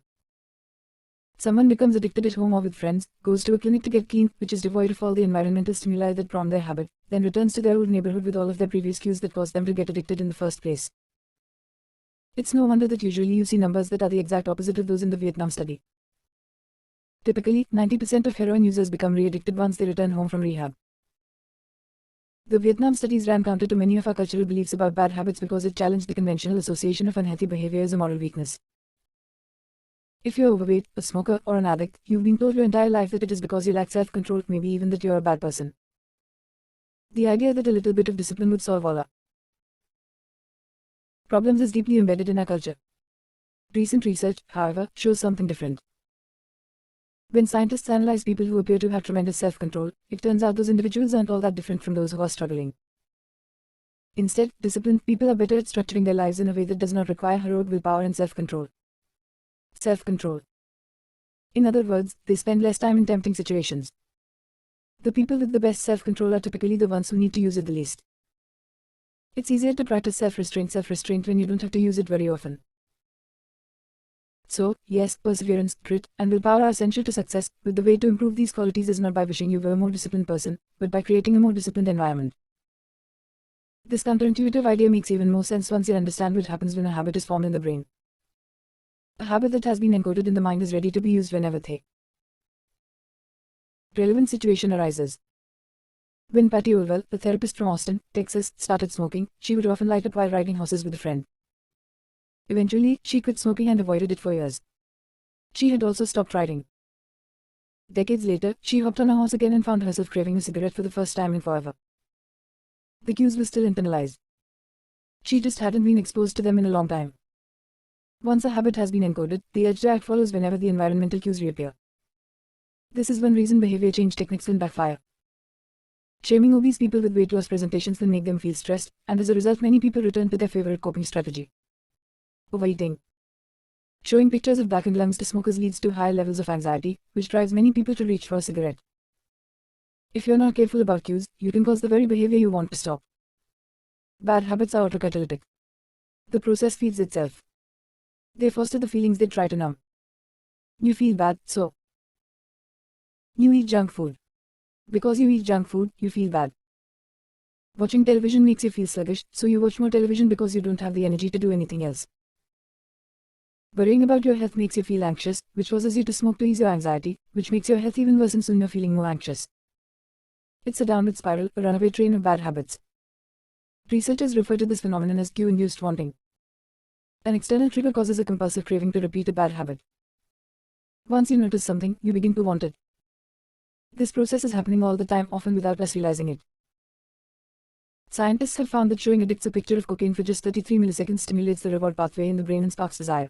Someone becomes addicted at home or with friends, goes to a clinic to get clean, which is devoid of all the environmental stimuli that prompt their habit, then returns to their old neighborhood with all of their previous cues that caused them to get addicted in the first place. It's no wonder that usually you see numbers that are the exact opposite of those in the Vietnam study. Typically, 90% of heroin users become re-addicted once they return home from rehab. The Vietnam studies ran counter to many of our cultural beliefs about bad habits because it challenged the conventional association of unhealthy behavior as a moral weakness. If you're overweight, a smoker, or an addict, you've been told your entire life that it is because you lack self-control, maybe even that you're a bad person. The idea that a little bit of discipline would solve all our problems is deeply embedded in our culture. Recent research, however, shows something different. When scientists analyze people who appear to have tremendous self-control, it turns out those individuals aren't all that different from those who are struggling. Instead, disciplined people are better at structuring their lives in a way that does not require heroic willpower and self-control. Self-control. In other words, they spend less time in tempting situations. The people with the best self-control are typically the ones who need to use it the least. It's easier to practice self-restraint when you don't have to use it very often. So, yes, perseverance, grit, and willpower are essential to success, but the way to improve these qualities is not by wishing you were a more disciplined person, but by creating a more disciplined environment. This counterintuitive idea makes even more sense once you understand what happens when a habit is formed in the brain. A habit that has been encoded in the mind is ready to be used whenever the relevant situation arises. When Patty Olwell, a therapist from Austin, Texas, started smoking, she would often light up while riding horses with a friend. Eventually, she quit smoking and avoided it for years. She had also stopped riding. Decades later, she hopped on a horse again and found herself craving a cigarette for the first time in forever. The cues were still internalized. She just hadn't been exposed to them in a long time. Once a habit has been encoded, the urge to act follows whenever the environmental cues reappear. This is one reason behavior change techniques can backfire. Shaming obese people with weight loss presentations can make them feel stressed, and as a result many people return to their favorite coping strategy: overeating. Showing pictures of blackened lungs to smokers leads to higher levels of anxiety, which drives many people to reach for a cigarette. If you're not careful about cues, you can cause the very behavior you want to stop. Bad habits are autocatalytic. The process feeds itself. They foster the feelings they try to numb. You feel bad, so you eat junk food. Because you eat junk food, you feel bad. Watching television makes you feel sluggish, so you watch more television because you don't have the energy to do anything else. Worrying about your health makes you feel anxious, which causes you to smoke to ease your anxiety, which makes your health even worse and soon you're feeling more anxious. It's a downward spiral, a runaway train of bad habits. Researchers refer to this phenomenon as cue-induced wanting. An external trigger causes a compulsive craving to repeat a bad habit. Once you notice something, you begin to want it. This process is happening all the time, often without us realizing it. Scientists have found that showing addicts a picture of cocaine for just 33 milliseconds stimulates the reward pathway in the brain and sparks desire.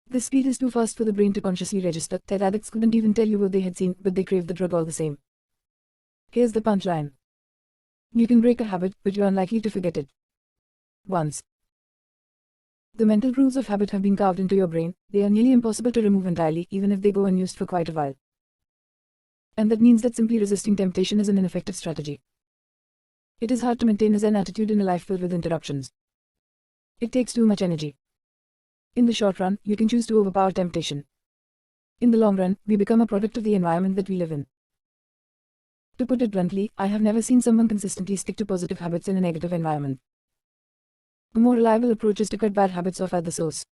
This speed is too fast for the brain to consciously register that addicts couldn't even tell you what they had seen, but they craved the drug all the same. Here's the punchline. You can break a habit, but you're unlikely to forget it. Once. The mental grooves of habit have been carved into your brain. They are nearly impossible to remove entirely, even if they go unused for quite a while. And that means that simply resisting temptation is an ineffective strategy. It is hard to maintain a Zen attitude in a life filled with interruptions. It takes too much energy. In the short run, you can choose to overpower temptation. In the long run, we become a product of the environment that we live in. To put it bluntly, I have never seen someone consistently stick to positive habits in a negative environment. A more reliable approach is to cut bad habits off at the source.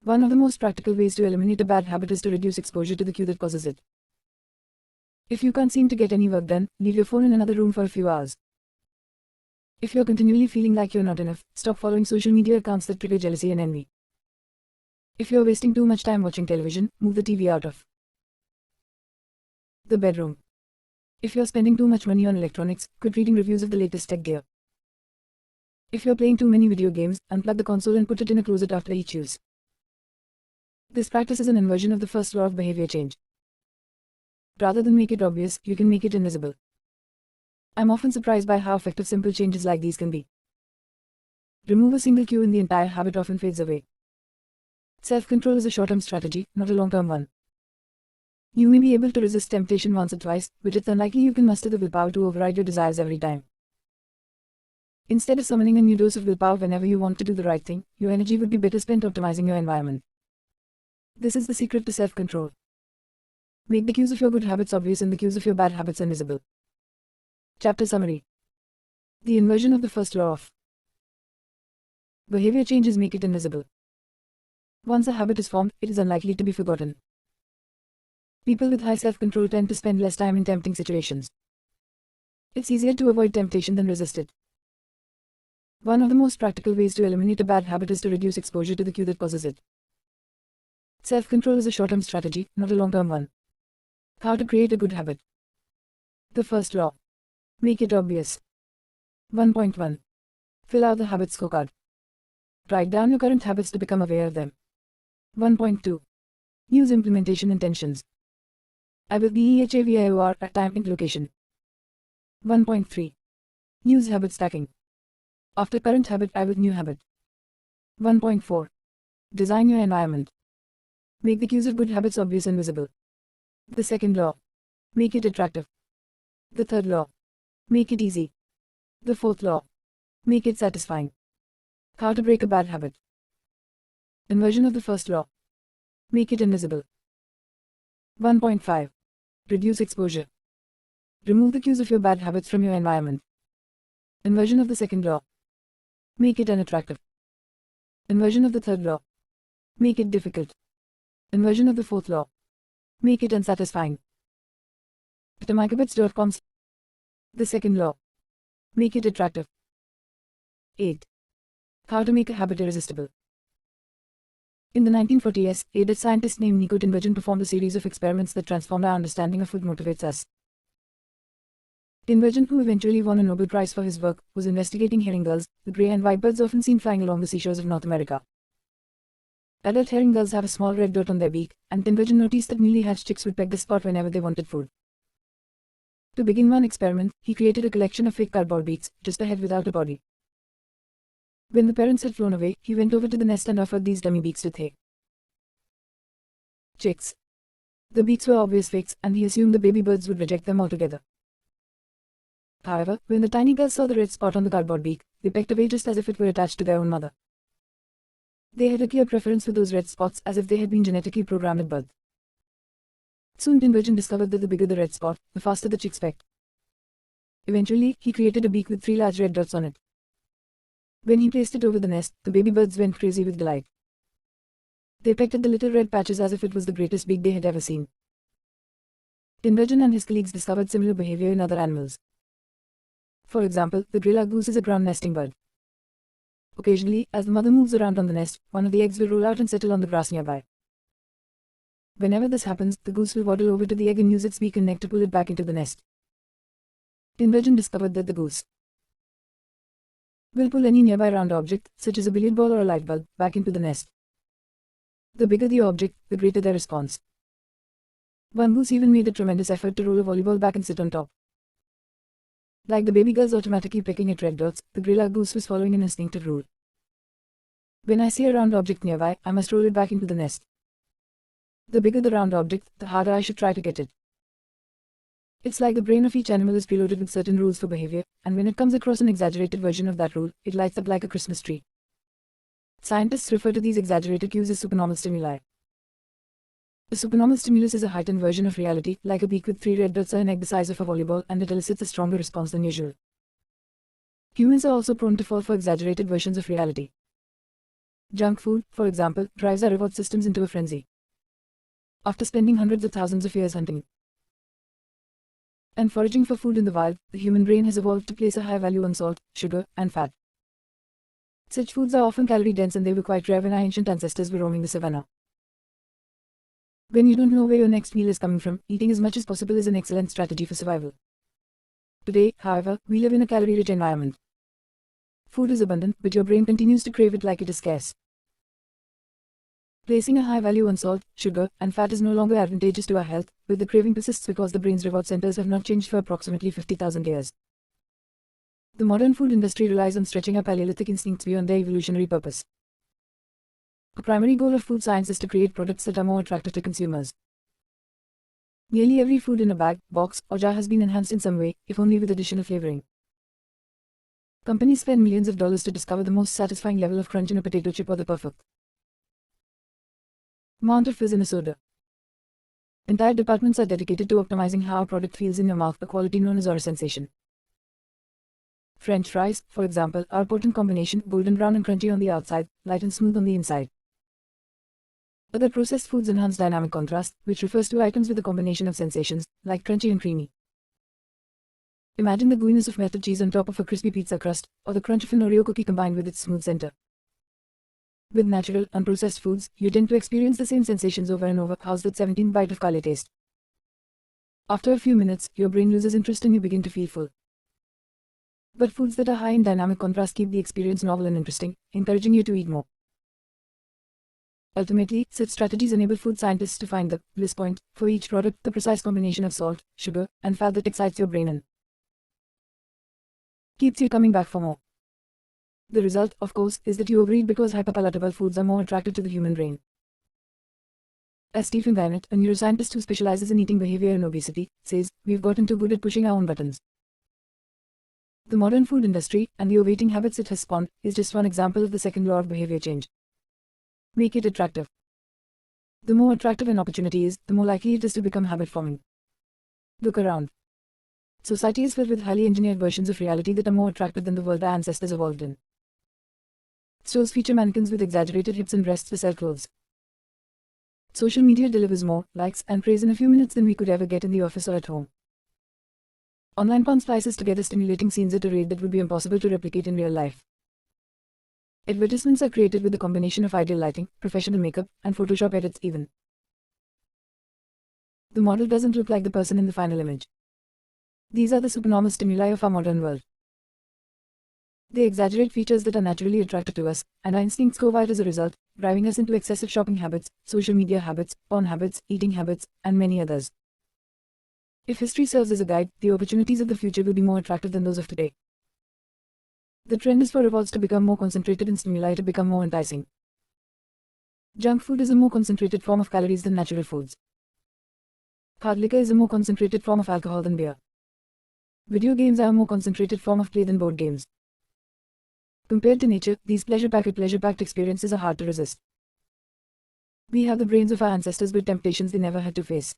One of the most practical ways to eliminate a bad habit is to reduce exposure to the cue that causes it. If you can't seem to get any work done, leave your phone in another room for a few hours. If you're continually feeling like you're not enough, stop following social media accounts that trigger jealousy and envy. If you're wasting too much time watching television, move the TV out of the bedroom. If you're spending too much money on electronics, quit reading reviews of the latest tech gear. If you're playing too many video games, unplug the console and put it in a closet after each use. This practice is an inversion of the first law of behavior change. Rather than make it obvious, you can make it invisible. I'm often surprised by how effective simple changes like these can be. Remove a single cue and the entire habit often fades away. Self-control is a short-term strategy, not a long-term one. You may be able to resist temptation once or twice, but it's unlikely you can muster the willpower to override your desires every time. Instead of summoning a new dose of willpower whenever you want to do the right thing, your energy would be better spent optimizing your environment. This is the secret to self-control. Make the cues of your good habits obvious and the cues of your bad habits invisible. Chapter Summary. The inversion of the first law of behavior changes make it invisible. Once a habit is formed, it is unlikely to be forgotten. People with high self-control tend to spend less time in tempting situations. It's easier to avoid temptation than resist it. One of the most practical ways to eliminate a bad habit is to reduce exposure to the cue that causes it. Self-control is a short-term strategy, not a long-term one. How to create a good habit. The first law. Make it obvious. 1.1. Fill out the habit scorecard. Write down your current habits to become aware of them. 1.2. Use implementation intentions. I will be EHAVIOR at time and location. 1.3. Use habit stacking. After current habit, I will new habit. 1.4. Design your environment. Make the cues of good habits obvious and visible. The second law. Make it attractive. The third law. Make it easy. The fourth law. Make it satisfying. How to break a bad habit. Inversion of the first law. Make it invisible. 1.5. Reduce exposure. Remove the cues of your bad habits from your environment. Inversion of the second law. Make it unattractive. Inversion of the third law. Make it difficult. Inversion of the fourth law. Make it unsatisfying. atomichabits.com. The second law. Make it attractive. 8. How to make a habit irresistible. In the 1940s, a Dutch scientist named Nico Tinbergen performed a series of experiments that transformed our understanding of what motivates us. Tinbergen, who eventually won a Nobel Prize for his work, was investigating herring gulls, the grey and white birds often seen flying along the seashores of North America. Adult herring gulls have a small red dot on their beak, and Tinbergen noticed that newly hatched chicks would peck the spot whenever they wanted food. To begin one experiment, he created a collection of fake cardboard beaks, just a head without a body. When the parents had flown away, he went over to the nest and offered these dummy beaks to the chicks. The beaks were obvious fakes, and he assumed the baby birds would reject them altogether. However, when the tiny girls saw the red spot on the cardboard beak, they pecked away just as if it were attached to their own mother. They had a clear preference for those red spots, as if they had been genetically programmed at birth. Soon Tinbergen discovered that the bigger the red spot, the faster the chicks pecked. Eventually, he created a beak with 3 large red dots on it. When he placed it over the nest, the baby birds went crazy with delight. They pecked at the little red patches as if it was the greatest beak they had ever seen. Tinbergen and his colleagues discovered similar behavior in other animals. For example, the gray goose is a ground nesting bird. Occasionally, as the mother moves around on the nest, one of the eggs will roll out and settle on the grass nearby. Whenever this happens, the goose will waddle over to the egg and use its beak and neck to pull it back into the nest. Tinbergen discovered that the goose will pull any nearby round object, such as a billiard ball or a light bulb, back into the nest. The bigger the object, the greater their response. One goose even made a tremendous effort to roll a volleyball back and sit on top. Like the baby girls automatically pecking at red dots, the gray goose was following an instinctive rule. When I see a round object nearby, I must roll it back into the nest. The bigger the round object, the harder I should try to get it. It's like the brain of each animal is preloaded with certain rules for behavior, and when it comes across an exaggerated version of that rule, it lights up like a Christmas tree. Scientists refer to these exaggerated cues as supernormal stimuli. A supernormal stimulus is a heightened version of reality, like a beak with 3 red dots or an egg the size of a volleyball, and it elicits a stronger response than usual. Humans are also prone to fall for exaggerated versions of reality. Junk food, for example, drives our reward systems into a frenzy. After spending hundreds of thousands of years hunting and foraging for food in the wild, the human brain has evolved to place a high value on salt, sugar, and fat. Such foods are often calorie-dense, and they were quite rare when our ancient ancestors were roaming the savannah. When you don't know where your next meal is coming from, eating as much as possible is an excellent strategy for survival. Today, however, we live in a calorie-rich environment. Food is abundant, but your brain continues to crave it like it is scarce. Placing a high value on salt, sugar, and fat is no longer advantageous to our health, but the craving persists because the brain's reward centers have not changed for approximately 50,000 years. The modern food industry relies on stretching our Paleolithic instincts beyond their evolutionary purpose. The primary goal of food science is to create products that are more attractive to consumers. Nearly every food in a bag, box, or jar has been enhanced in some way, if only with additional flavoring. Companies spend millions of dollars to discover the most satisfying level of crunch in a potato chip or the perfect amount of fizz in a soda. Entire departments are dedicated to optimizing how a product feels in your mouth, a quality known as aura sensation. French fries, for example, are a potent combination, golden brown and crunchy on the outside, light and smooth on the inside. Other processed foods enhance dynamic contrast, which refers to items with a combination of sensations, like crunchy and creamy. Imagine the gooiness of melted cheese on top of a crispy pizza crust, or the crunch of an Oreo cookie combined with its smooth center. With natural, unprocessed foods, you tend to experience the same sensations over and over. How's that 17th bite of kale taste? After a few minutes, your brain loses interest and you begin to feel full. But foods that are high in dynamic contrast keep the experience novel and interesting, encouraging you to eat more. Ultimately, such strategies enable food scientists to find the bliss point for each product, the precise combination of salt, sugar, and fat that excites your brain and keeps you coming back for more. The result, of course, is that you overeat because hyperpalatable foods are more attractive to the human brain. As Stephen Guyenet, a neuroscientist who specializes in eating behavior and obesity, says, we've gotten too good at pushing our own buttons. The modern food industry, and the overeating habits it has spawned, is just one example of the second law of behavior change. Make it attractive. The more attractive an opportunity is, the more likely it is to become habit-forming. Look around. Society is filled with highly engineered versions of reality that are more attractive than the world our ancestors evolved in. Stores feature mannequins with exaggerated hips and breasts to sell clothes. Social media delivers more likes and praise in a few minutes than we could ever get in the office or at home. Online porn splices together stimulating scenes at a rate that would be impossible to replicate in real life. Advertisements are created with a combination of ideal lighting, professional makeup, and Photoshop edits even. The model doesn't look like the person in the final image. These are the supernormal stimuli of our modern world. They exaggerate features that are naturally attractive to us, and our instincts go wild as a result, driving us into excessive shopping habits, social media habits, porn habits, eating habits, and many others. If history serves as a guide, the opportunities of the future will be more attractive than those of today. The trend is for rewards to become more concentrated and stimuli to become more enticing. Junk food is a more concentrated form of calories than natural foods. Hard liquor is a more concentrated form of alcohol than beer. Video games are a more concentrated form of play than board games. Compared to nature, these pleasure-packed experiences are hard to resist. We have the brains of our ancestors with temptations they never had to face.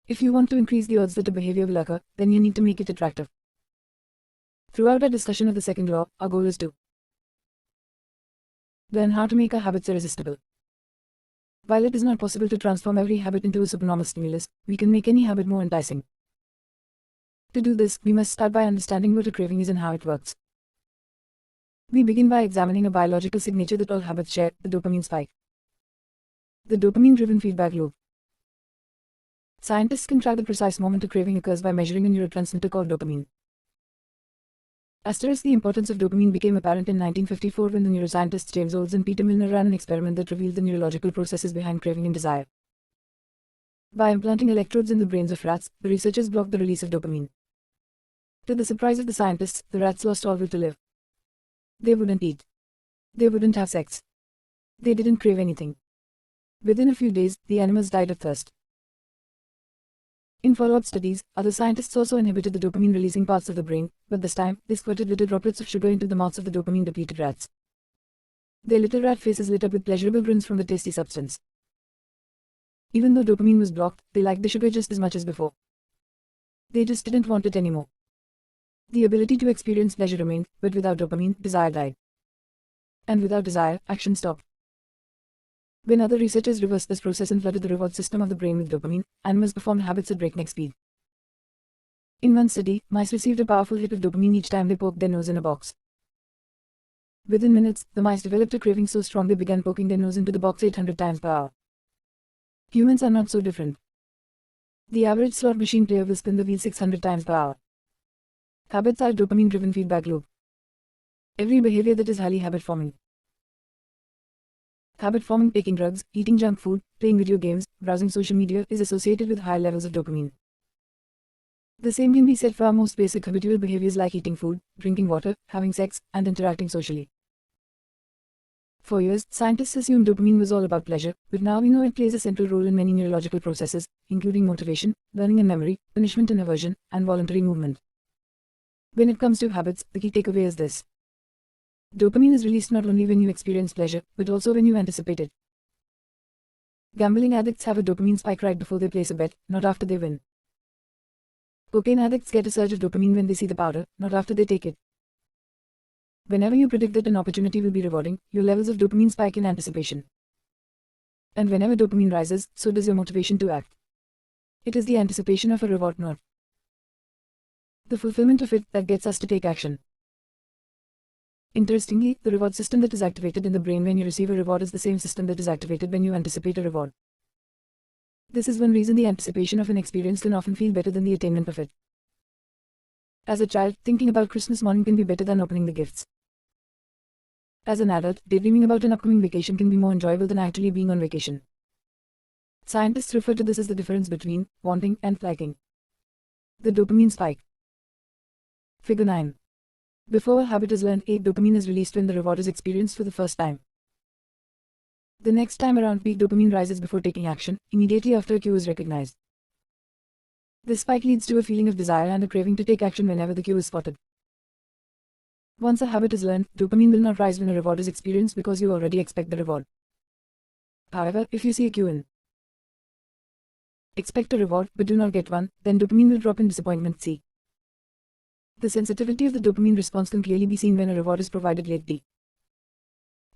If you want to increase the odds that a behavior will occur, then you need to make it attractive. Throughout our discussion of the second law, our goal is to learn how to make our habits irresistible. While it is not possible to transform every habit into a supernormal stimulus, we can make any habit more enticing. To do this, we must start by understanding what a craving is and how it works. We begin by examining a biological signature that all habits share, the dopamine spike. The dopamine-driven feedback loop. Scientists can track the precise moment a craving occurs by measuring a neurotransmitter called dopamine. The importance of dopamine became apparent in 1954 when the neuroscientists James Olds and Peter Milner ran an experiment that revealed the neurological processes behind craving and desire. By implanting electrodes in the brains of rats, the researchers blocked the release of dopamine. To the surprise of the scientists, the rats lost all will to live. They wouldn't eat. They wouldn't have sex. They didn't crave anything. Within a few days, the animals died of thirst. In follow-up studies, other scientists also inhibited the dopamine-releasing parts of the brain, but this time, they squirted little droplets of sugar into the mouths of the dopamine-depleted rats. Their little rat faces lit up with pleasurable grins from the tasty substance. Even though dopamine was blocked, they liked the sugar just as much as before. They just didn't want it anymore. The ability to experience pleasure remained, but without dopamine, desire died. And without desire, action stopped. When other researchers reversed this process and flooded the reward system of the brain with dopamine, animals performed habits at breakneck speed. In one study, mice received a powerful hit of dopamine each time they poked their nose in a box. Within minutes, the mice developed a craving so strong they began poking their nose into the box 800 times per hour. Humans are not so different. The average slot machine player will spin the wheel 600 times per hour. Habits are a dopamine-driven feedback loop. Every behavior that is highly habit-forming. Habit-forming taking drugs, eating junk food, playing video games, browsing social media is associated with high levels of dopamine. The same can be said for our most basic habitual behaviors like eating food, drinking water, having sex, and interacting socially. For years, scientists assumed dopamine was all about pleasure, but now we know it plays a central role in many neurological processes, including motivation, learning and memory, punishment and aversion, and voluntary movement. When it comes to habits, the key takeaway is this. Dopamine is released not only when you experience pleasure, but also when you anticipate it. Gambling addicts have a dopamine spike right before they place a bet, not after they win. Cocaine addicts get a surge of dopamine when they see the powder, not after they take it. Whenever you predict that an opportunity will be rewarding, your levels of dopamine spike in anticipation. And whenever dopamine rises, so does your motivation to act. It is the anticipation of a reward, not the fulfillment of it, that gets us to take action. Interestingly, the reward system that is activated in the brain when you receive a reward is the same system that is activated when you anticipate a reward. This is one reason the anticipation of an experience can often feel better than the attainment of it. As a child, thinking about Christmas morning can be better than opening the gifts. As an adult, daydreaming about an upcoming vacation can be more enjoyable than actually being on vacation. Scientists refer to this as the difference between wanting and liking. The dopamine spike. Figure 9. Before a habit is learned, dopamine is released when the reward is experienced for the first time. The next time around, peak dopamine rises before taking action, immediately after a cue is recognized. This spike leads to a feeling of desire and a craving to take action whenever the cue is spotted. Once a habit is learned, dopamine will not rise when a reward is experienced because you already expect the reward. However, if you see a cue and expect a reward but do not get one, then dopamine will drop in disappointment. See. The sensitivity of the dopamine response can clearly be seen when a reward is provided late.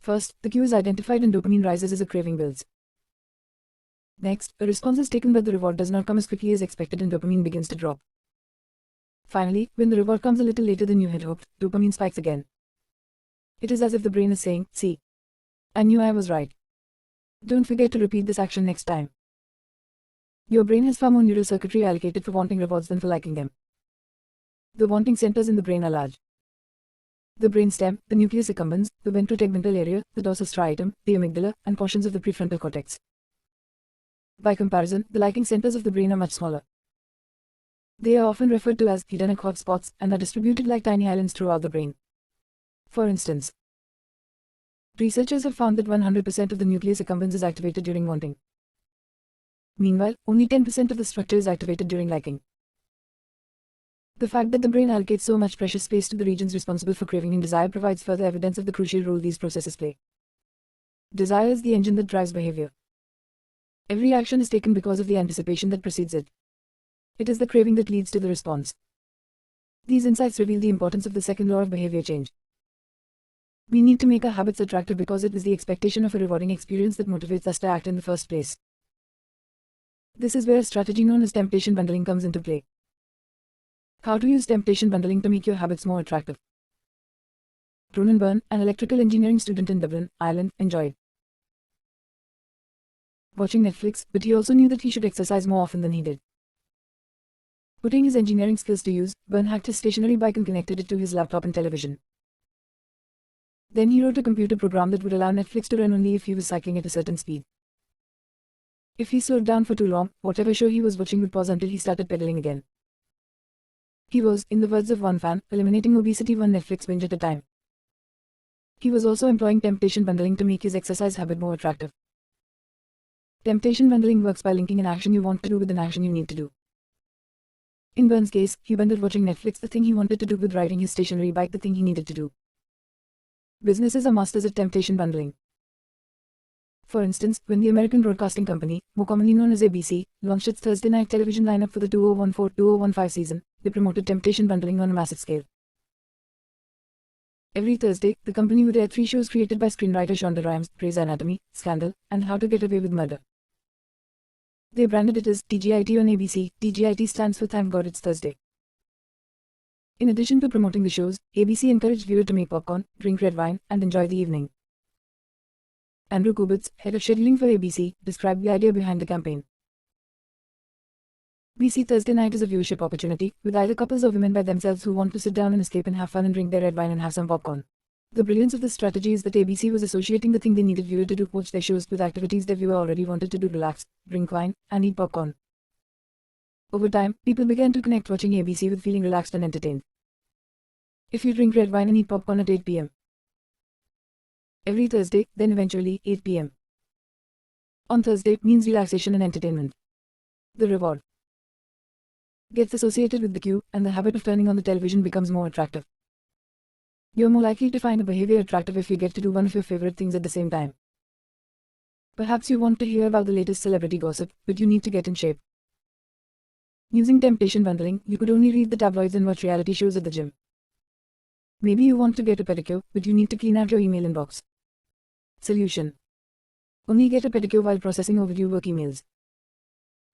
First, the cue is identified and dopamine rises as a craving builds. Next, a response is taken but the reward does not come as quickly as expected and dopamine begins to drop. Finally, when the reward comes a little later than you had hoped, dopamine spikes again. It is as if the brain is saying, "See, I knew I was right. Don't forget to repeat this action next time." Your brain has far more neural circuitry allocated for wanting rewards than for liking them. The wanting centers in the brain are large. The brainstem, the nucleus accumbens, the ventrotegmental area, the dorsal striatum, the amygdala, and portions of the prefrontal cortex. By comparison, the liking centers of the brain are much smaller. They are often referred to as hedonic hotspots and are distributed like tiny islands throughout the brain. For instance, researchers have found that 100% of the nucleus accumbens is activated during wanting. Meanwhile, only 10% of the structure is activated during liking. The fact that the brain allocates so much precious space to the regions responsible for craving and desire provides further evidence of the crucial role these processes play. Desire is the engine that drives behavior. Every action is taken because of the anticipation that precedes it. It is the craving that leads to the response. These insights reveal the importance of the second law of behavior change. We need to make our habits attractive because it is the expectation of a rewarding experience that motivates us to act in the first place. This is where a strategy known as temptation bundling comes into play. How to use temptation bundling to make your habits more attractive. Ronan Byrne, an electrical engineering student in Dublin, Ireland, enjoyed watching Netflix, but he also knew that he should exercise more often than he did. Putting his engineering skills to use, Byrne hacked his stationary bike and connected it to his laptop and television. Then he wrote a computer program that would allow Netflix to run only if he was cycling at a certain speed. If he slowed down for too long, whatever show he was watching would pause until he started pedaling again. He was, in the words of one fan, eliminating obesity one Netflix binge at a time. He was also employing temptation bundling to make his exercise habit more attractive. Temptation bundling works by linking an action you want to do with an action you need to do. In Byrne's case, he bundled watching Netflix, the thing he wanted to do, with riding his stationary bike, the thing he needed to do. Businesses are masters at temptation bundling. For instance, when the American Broadcasting Company, more commonly known as ABC, launched its Thursday night television lineup for the 2014-2015 season, they promoted temptation bundling on a massive scale. Every Thursday, the company would air 3 shows created by screenwriter Shonda Rhimes: Grey's Anatomy, Scandal, and How to Get Away with Murder. They branded it as TGIT on ABC. TGIT stands for Thank God It's Thursday. In addition to promoting the shows, ABC encouraged viewers to make popcorn, drink red wine, and enjoy the evening. Andrew Kubitz, head of scheduling for ABC, described the idea behind the campaign. We see Thursday night as a viewership opportunity, with either couples or women by themselves who want to sit down and escape and have fun and drink their red wine and have some popcorn. The brilliance of this strategy is that ABC was associating the thing they needed viewer to do, watch their shows, with activities their viewer already wanted to do: relax, drink wine, and eat popcorn. Over time, people began to connect watching ABC with feeling relaxed and entertained. If you drink red wine and eat popcorn at 8 p.m. every Thursday, then eventually 8 p.m. on Thursday means relaxation and entertainment. The reward gets associated with the cue, and the habit of turning on the television becomes more attractive. You're more likely to find a behavior attractive if you get to do one of your favorite things at the same time. Perhaps you want to hear about the latest celebrity gossip, but you need to get in shape. Using temptation bundling, you could only read the tabloids and watch reality shows at the gym. Maybe you want to get a pedicure, but you need to clean out your email inbox. Solution: only get a pedicure while processing overdue work emails.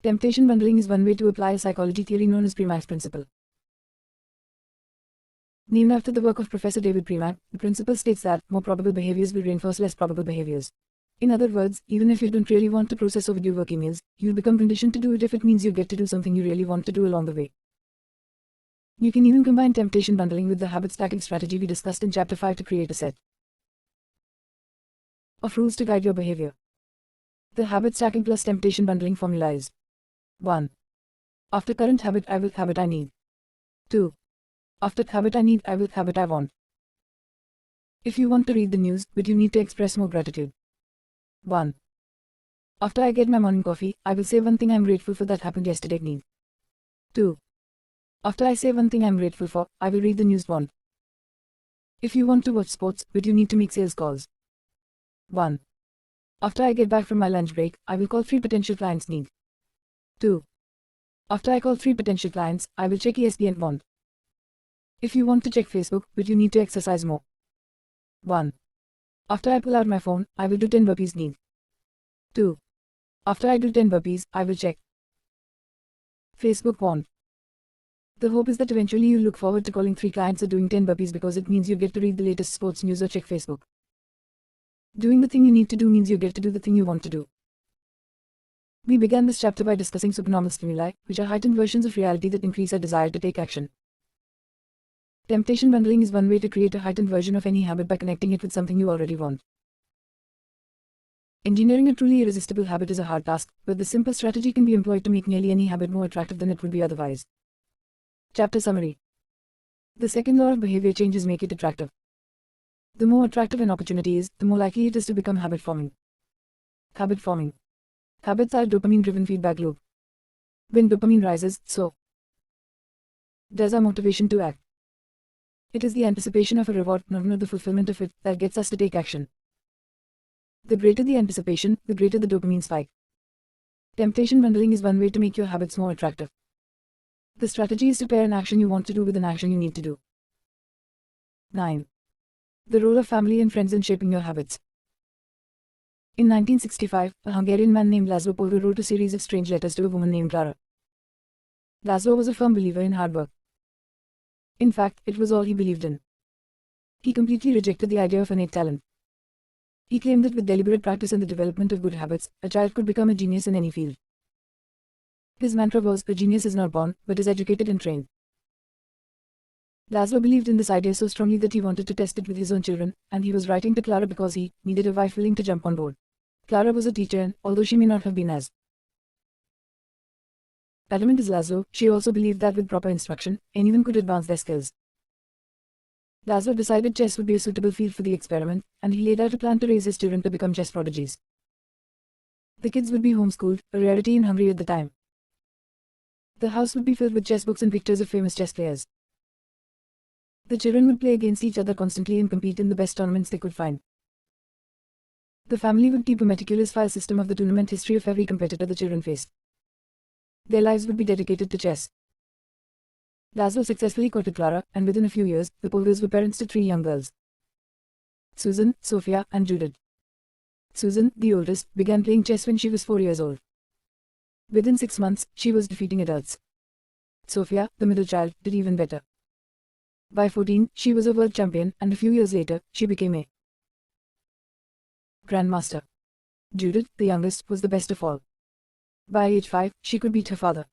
Temptation bundling is one way to apply a psychology theory known as Premack's principle. Named after the work of Professor David Premack, the principle states that more probable behaviors will reinforce less probable behaviors. In other words, even if you don't really want to process overdue work emails, you'll become conditioned to do it if it means you get to do something you really want to do along the way. You can even combine temptation bundling with the habit stacking strategy we discussed in Chapter 5 to create a set of rules to guide your behavior. The habit stacking plus temptation bundling formula is: 1. After current habit, I will habit I need. 2. After habit I need, I will habit I want. If you want to read the news, but you need to express more gratitude. 1. After I get my morning coffee, I will say one thing I'm grateful for that happened yesterday. Need. 2. After I say one thing I'm grateful for, I will read the news. Want. If you want to watch sports, but you need to make sales calls. 1. After I get back from my lunch break, I will call 3 potential clients. Need. 2. After I call 3 potential clients, I will check ESPN. Want. If you want to check Facebook, but you need to exercise more. 1. After I pull out my phone, I will do 10 burpees. Need. 2. After I do 10 burpees, I will check Facebook. Want. The hope is that eventually you look forward to calling 3 clients or doing 10 burpees because it means you get to read the latest sports news or check Facebook. Doing the thing you need to do means you get to do the thing you want to do. We began this chapter by discussing supernormal stimuli, which are heightened versions of reality that increase our desire to take action. Temptation bundling is one way to create a heightened version of any habit by connecting it with something you already want. Engineering a truly irresistible habit is a hard task, but this simple strategy can be employed to make nearly any habit more attractive than it would be otherwise. Chapter Summary. The second law of behavior change is make it attractive. The more attractive an opportunity is, the more likely it is to become habit forming. Habit forming. Habits are a dopamine-driven feedback loop. When dopamine rises, so does our motivation to act. It is the anticipation of a reward, not the fulfillment of it, that gets us to take action. The greater the anticipation, the greater the dopamine spike. Temptation bundling is one way to make your habits more attractive. The strategy is to pair an action you want to do with an action you need to do. 9. The role of family and friends in shaping your habits. In 1965, a Hungarian man named Laszlo Polgar wrote a series of strange letters to a woman named Clara. Laszlo was a firm believer in hard work. In fact, it was all he believed in. He completely rejected the idea of innate talent. He claimed that with deliberate practice and the development of good habits, a child could become a genius in any field. His mantra was, a genius is not born, but is educated and trained. Laszlo believed in this idea so strongly that he wanted to test it with his own children, and he was writing to Clara because he needed a wife willing to jump on board. Clara was a teacher and, although she may not have been as adamant as Laszlo, she also believed that with proper instruction, anyone could advance their skills. Laszlo decided chess would be a suitable field for the experiment, and he laid out a plan to raise his children to become chess prodigies. The kids would be homeschooled, a rarity in Hungary at the time. The house would be filled with chess books and pictures of famous chess players. The children would play against each other constantly and compete in the best tournaments they could find. The family would keep a meticulous file system of the tournament history of every competitor the children faced. Their lives would be dedicated to chess. Laszlo successfully courted Clara, and within a few years, the Polgars were parents to 3 young girls: Susan, Sofia, and Judith. Susan, the oldest, began playing chess when she was 4 years old. Within 6 months, she was defeating adults. Sofia, the middle child, did even better. By 14, she was a world champion, and a few years later, she became a grandmaster. Judith, the youngest, was the best of all. By age 5, she could beat her father.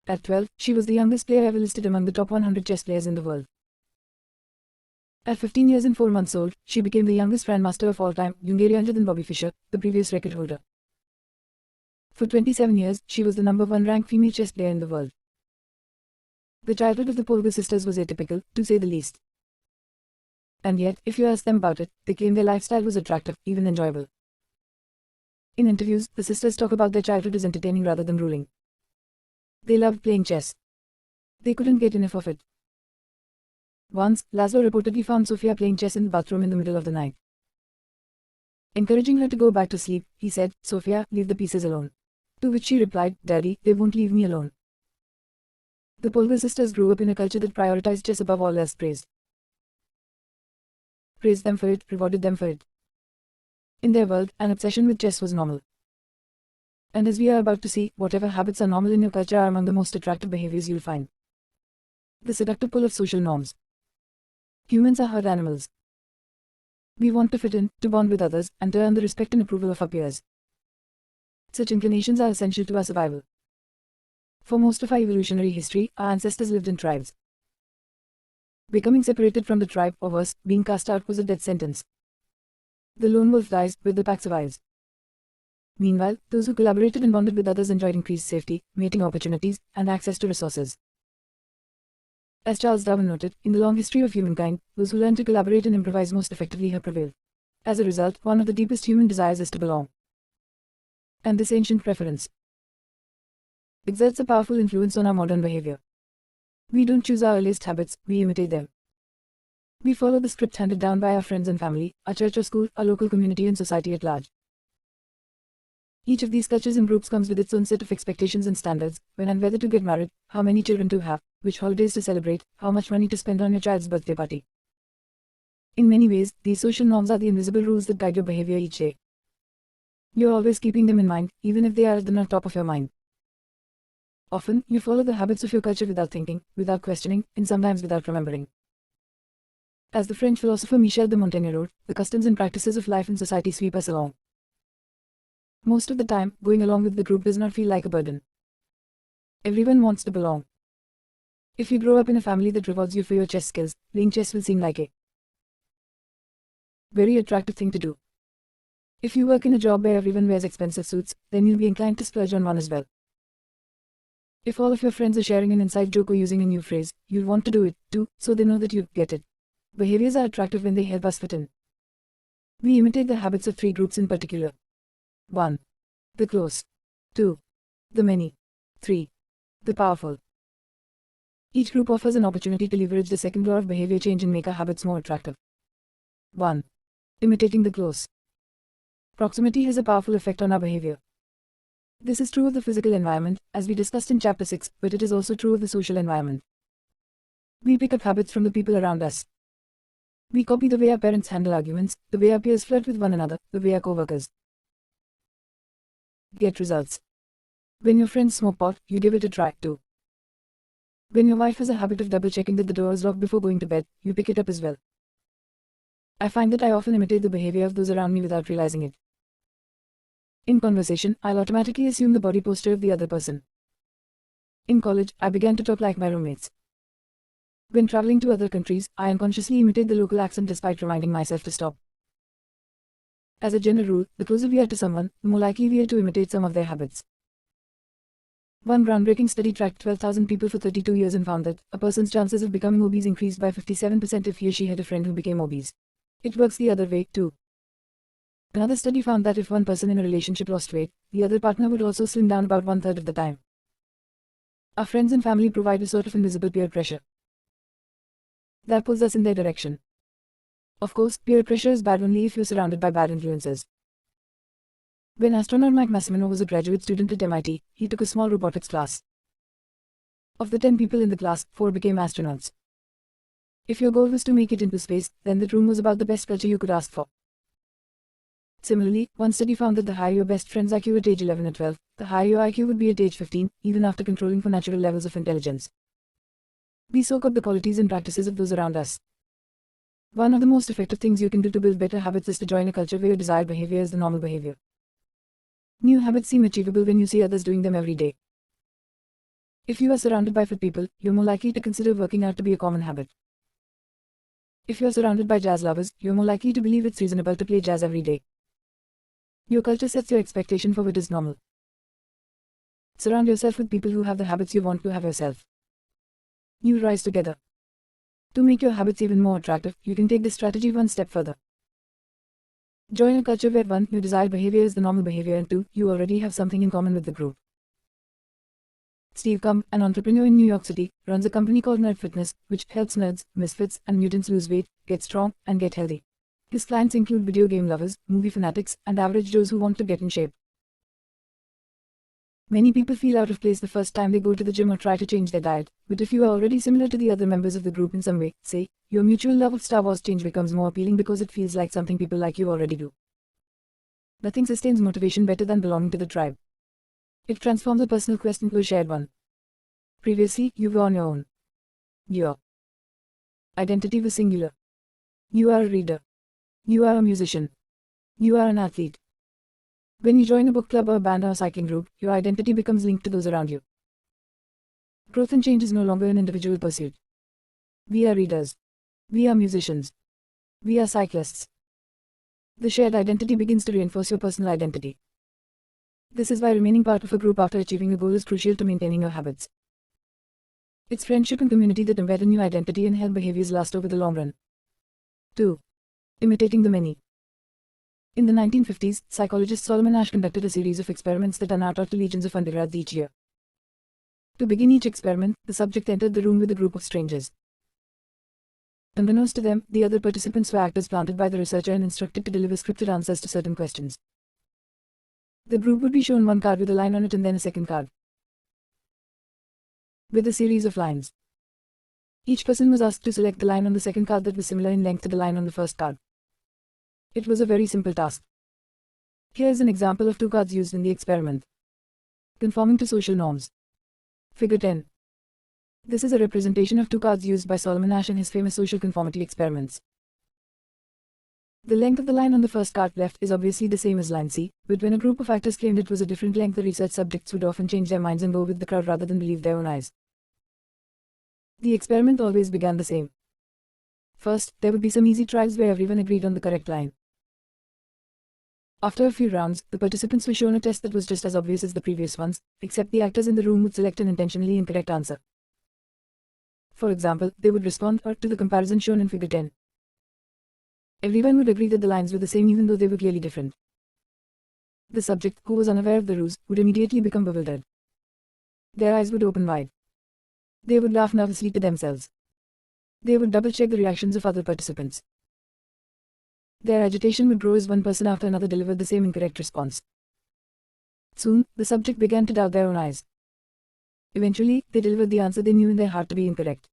At 12, she was the youngest player ever listed among the top 100 chess players in the world. At 15 years and 4 months old, she became the youngest grandmaster of all time, younger than Bobby Fischer, the previous record holder. For 27 years, she was the #1 ranked female chess player in the world. The childhood of the Polgar sisters was atypical, to say the least. And yet, if you ask them about it, they claim their lifestyle was attractive, even enjoyable. In interviews, the sisters talk about their childhood as entertaining rather than ruling. They loved playing chess. They couldn't get enough of it. Once, Laszlo reportedly found Sofia playing chess in the bathroom in the middle of the night. Encouraging her to go back to sleep, he said, "Sofia, leave the pieces alone." To which she replied, "Daddy, they won't leave me alone." The Polgar sisters grew up in a culture that prioritized chess above all else praised. Praised them for it, rewarded them for it. In their world, an obsession with chess was normal. And as we are about to see, whatever habits are normal in your culture are among the most attractive behaviors you'll find. The seductive pull of social norms. Humans are herd animals. We want to fit in, to bond with others, and to earn the respect and approval of our peers. Such inclinations are essential to our survival. For most of our evolutionary history, our ancestors lived in tribes. Becoming separated from the tribe, or worse, being cast out, was a death sentence. The lone wolf dies, but the pack survives. Meanwhile, those who collaborated and bonded with others enjoyed increased safety, mating opportunities, and access to resources. As Charles Darwin noted, in the long history of humankind, those who learn to collaborate and improvise most effectively have prevailed. As a result, one of the deepest human desires is to belong. And this ancient preference exerts a powerful influence on our modern behavior. We don't choose our earliest habits, we imitate them. We follow the script handed down by our friends and family, our church or school, our local community and society at large. Each of these cultures and groups comes with its own set of expectations and standards, when and whether to get married, how many children to have, which holidays to celebrate, how much money to spend on your child's birthday party. In many ways, these social norms are the invisible rules that guide your behavior each day. You're always keeping them in mind, even if they are at the top of your mind. Often, you follow the habits of your culture without thinking, without questioning, and sometimes without remembering. As the French philosopher Michel de Montaigne wrote, the customs and practices of life and society sweep us along. Most of the time, going along with the group does not feel like a burden. Everyone wants to belong. If you grow up in a family that rewards you for your chess skills, playing chess will seem like a very attractive thing to do. If you work in a job where everyone wears expensive suits, then you'll be inclined to splurge on one as well. If all of your friends are sharing an inside joke or using a new phrase, you'll want to do it too, so they know that you get it. Behaviors are attractive when they help us fit in. We imitate the habits of 3 groups in particular. 1. The close. 2. The many. 3. The powerful. Each group offers an opportunity to leverage the second law of behavior change and make our habits more attractive. 1. Imitating the close. Proximity has a powerful effect on our behavior. This is true of the physical environment, as we discussed in Chapter 6, but it is also true of the social environment. We pick up habits from the people around us. We copy the way our parents handle arguments, the way our peers flirt with one another, the way our co-workers get results. When your friends smoke pot, you give it a try too. When your wife has a habit of double-checking that the door is locked before going to bed, you pick it up as well. I find that I often imitate the behavior of those around me without realizing it. In conversation, I'll automatically assume the body posture of the other person. In college, I began to talk like my roommates. When traveling to other countries, I unconsciously imitate the local accent despite reminding myself to stop. As a general rule, the closer we are to someone, the more likely we are to imitate some of their habits. One groundbreaking study tracked 12,000 people for 32 years and found that a person's chances of becoming obese increased by 57% if he or she had a friend who became obese. It works the other way, too. Another study found that if one person in a relationship lost weight, the other partner would also slim down about 1/3 of the time. Our friends and family provide a sort of invisible peer pressure that pulls us in their direction. Of course, peer pressure is bad only if you're surrounded by bad influences. When astronaut Mike Massimino was a graduate student at MIT, he took a small robotics class. Of the 10 people in the class, 4 became astronauts. If your goal was to make it into space, then that room was about the best culture you could ask for. Similarly, one study found that the higher your best friend's IQ at age 11 or 12, the higher your IQ would be at age 15, even after controlling for natural levels of intelligence. We soak up the qualities and practices of those around us. One of the most effective things you can do to build better habits is to join a culture where your desired behavior is the normal behavior. New habits seem achievable when you see others doing them every day. If you are surrounded by fit people, you're more likely to consider working out to be a common habit. If you're surrounded by jazz lovers, you're more likely to believe it's reasonable to play jazz every day. Your culture sets your expectation for what is normal. Surround yourself with people who have the habits you want to have yourself. You rise together. To make your habits even more attractive, you can take this strategy one step further. Join a culture where 1. Your desired behavior is the normal behavior, and 2. You already have something in common with the group. Steve Kump, an entrepreneur in New York City, runs a company called Nerd Fitness, which helps nerds, misfits, and mutants lose weight, get strong, and get healthy. His clients include video game lovers, movie fanatics, and average Joes who want to get in shape. Many people feel out of place the first time they go to the gym or try to change their diet, but if you are already similar to the other members of the group in some way, say, your mutual love of Star Wars change becomes more appealing because it feels like something people like you already do. Nothing sustains motivation better than belonging to the tribe. It transforms a personal quest into a shared one. Previously, you were on your own. Your identity was singular. You are a reader. You are a musician. You are an athlete. When you join a book club or a band or a cycling group, your identity becomes linked to those around you. Growth and change is no longer an individual pursuit. We are readers. We are musicians. We are cyclists. The shared identity begins to reinforce your personal identity. This is why remaining part of a group after achieving a goal is crucial to maintaining your habits. It's friendship and community that embed a new identity and help behaviors last over the long run. 2. Imitating the many. In the 1950s, psychologist Solomon Asch conducted a series of experiments that are now taught to legions of undergrads each year. To begin each experiment, the subject entered the room with a group of strangers. Unbeknownst to them, the other participants were actors planted by the researcher and instructed to deliver scripted answers to certain questions. The group would be shown one card with a line on it and then a second card with a series of lines. Each person was asked to select the line on the second card that was similar in length to the line on the first card. It was a very simple task. Here is an example of 2 cards used in the experiment. Conforming to social norms. Figure 10. This is a representation of 2 cards used by Solomon Asch in his famous social conformity experiments. The length of the line on the first card left is obviously the same as line C, but when a group of actors claimed it was a different length, the research subjects would often change their minds and go with the crowd rather than believe their own eyes. The experiment always began the same. First, there would be some easy tries where everyone agreed on the correct line. After a few rounds, the participants were shown a test that was just as obvious as the previous ones, except the actors in the room would select an intentionally incorrect answer. For example, they would respond to the comparison shown in Figure 10. Everyone would agree that the lines were the same even though they were clearly different. The subject, who was unaware of the ruse, would immediately become bewildered. Their eyes would open wide. They would laugh nervously to themselves. They would double-check the reactions of other participants. Their agitation would grow as one person after another delivered the same incorrect response. Soon, the subject began to doubt their own eyes. Eventually, they delivered the answer they knew in their heart to be incorrect.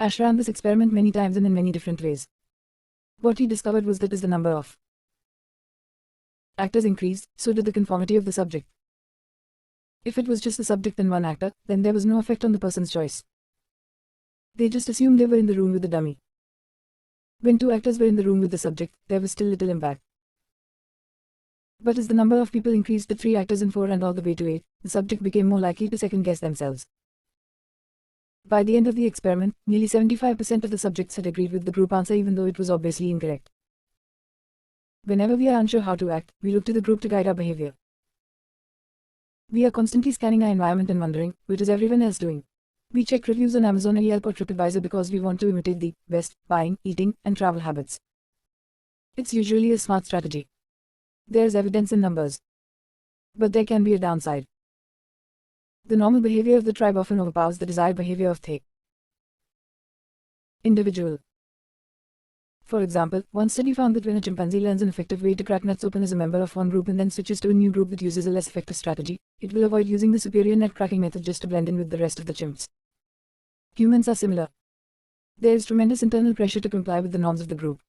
Ash ran this experiment many times and in many different ways. What he discovered was that as the number of actors increased, so did the conformity of the subject. If it was just the subject and one actor, then there was no effect on the person's choice. They just assumed they were in the room with the dummy. When two actors were in the room with the subject, there was still little impact. But as the number of people increased to 3 actors and 4 and all the way to 8, the subject became more likely to second-guess themselves. By the end of the experiment, nearly 75% of the subjects had agreed with the group answer even though it was obviously incorrect. Whenever we are unsure how to act, we look to the group to guide our behavior. We are constantly scanning our environment and wondering, what is everyone else doing? We check reviews on Amazon or Yelp or TripAdvisor because we want to imitate the best buying, eating, and travel habits. It's usually a smart strategy. There's evidence in numbers. But there can be a downside. The normal behavior of the tribe often overpowers the desired behavior of the individual. For example, one study found that when a chimpanzee learns an effective way to crack nuts open as a member of one group and then switches to a new group that uses a less effective strategy, it will avoid using the superior nut cracking method just to blend in with the rest of the chimps. Humans are similar. There is tremendous internal pressure to comply with the norms of the group.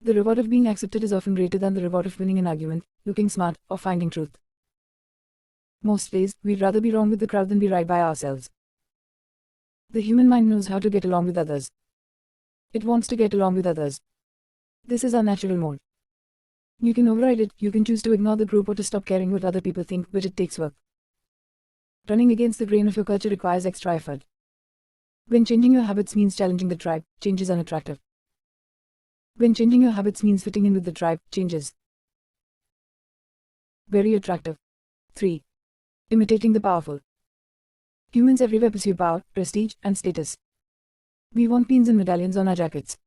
The reward of being accepted is often greater than the reward of winning an argument, looking smart, or finding truth. Most days, we'd rather be wrong with the crowd than be right by ourselves. The human mind knows how to get along with others. It wants to get along with others. This is our natural mode. You can override it, you can choose to ignore the group or to stop caring what other people think, but it takes work. Running against the grain of your culture requires extra effort. When changing your habits means challenging the tribe, change is unattractive. When changing your habits means fitting in with the tribe, change is very attractive. 3. Imitating the powerful. Humans everywhere pursue power, prestige, and status. We want pins and medallions on our jackets.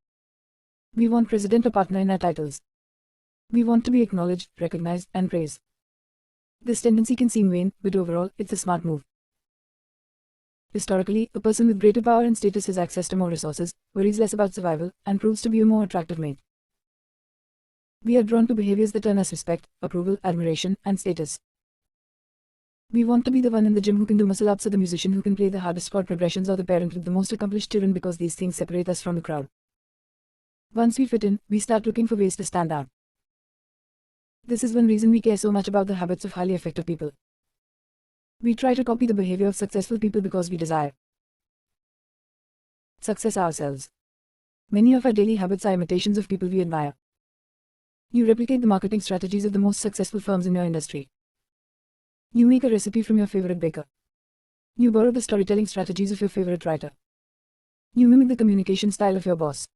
We want president or partner in our titles. We want to be acknowledged, recognized, and praised. This tendency can seem vain, but overall, it's a smart move. Historically, a person with greater power and status has access to more resources, worries less about survival, and proves to be a more attractive mate. We are drawn to behaviors that earn us respect, approval, admiration, and status. We want to be the one in the gym who can do muscle-ups or the musician who can play the hardest chord progressions or the parent with the most accomplished children because these things separate us from the crowd. Once we fit in, we start looking for ways to stand out. This is one reason we care so much about the habits of highly effective people. We try to copy the behavior of successful people because we desire success ourselves. Many of our daily habits are imitations of people we admire. You replicate the marketing strategies of the most successful firms in your industry. You make a recipe from your favorite baker. You borrow the storytelling strategies of your favorite writer. You mimic the communication style of your boss.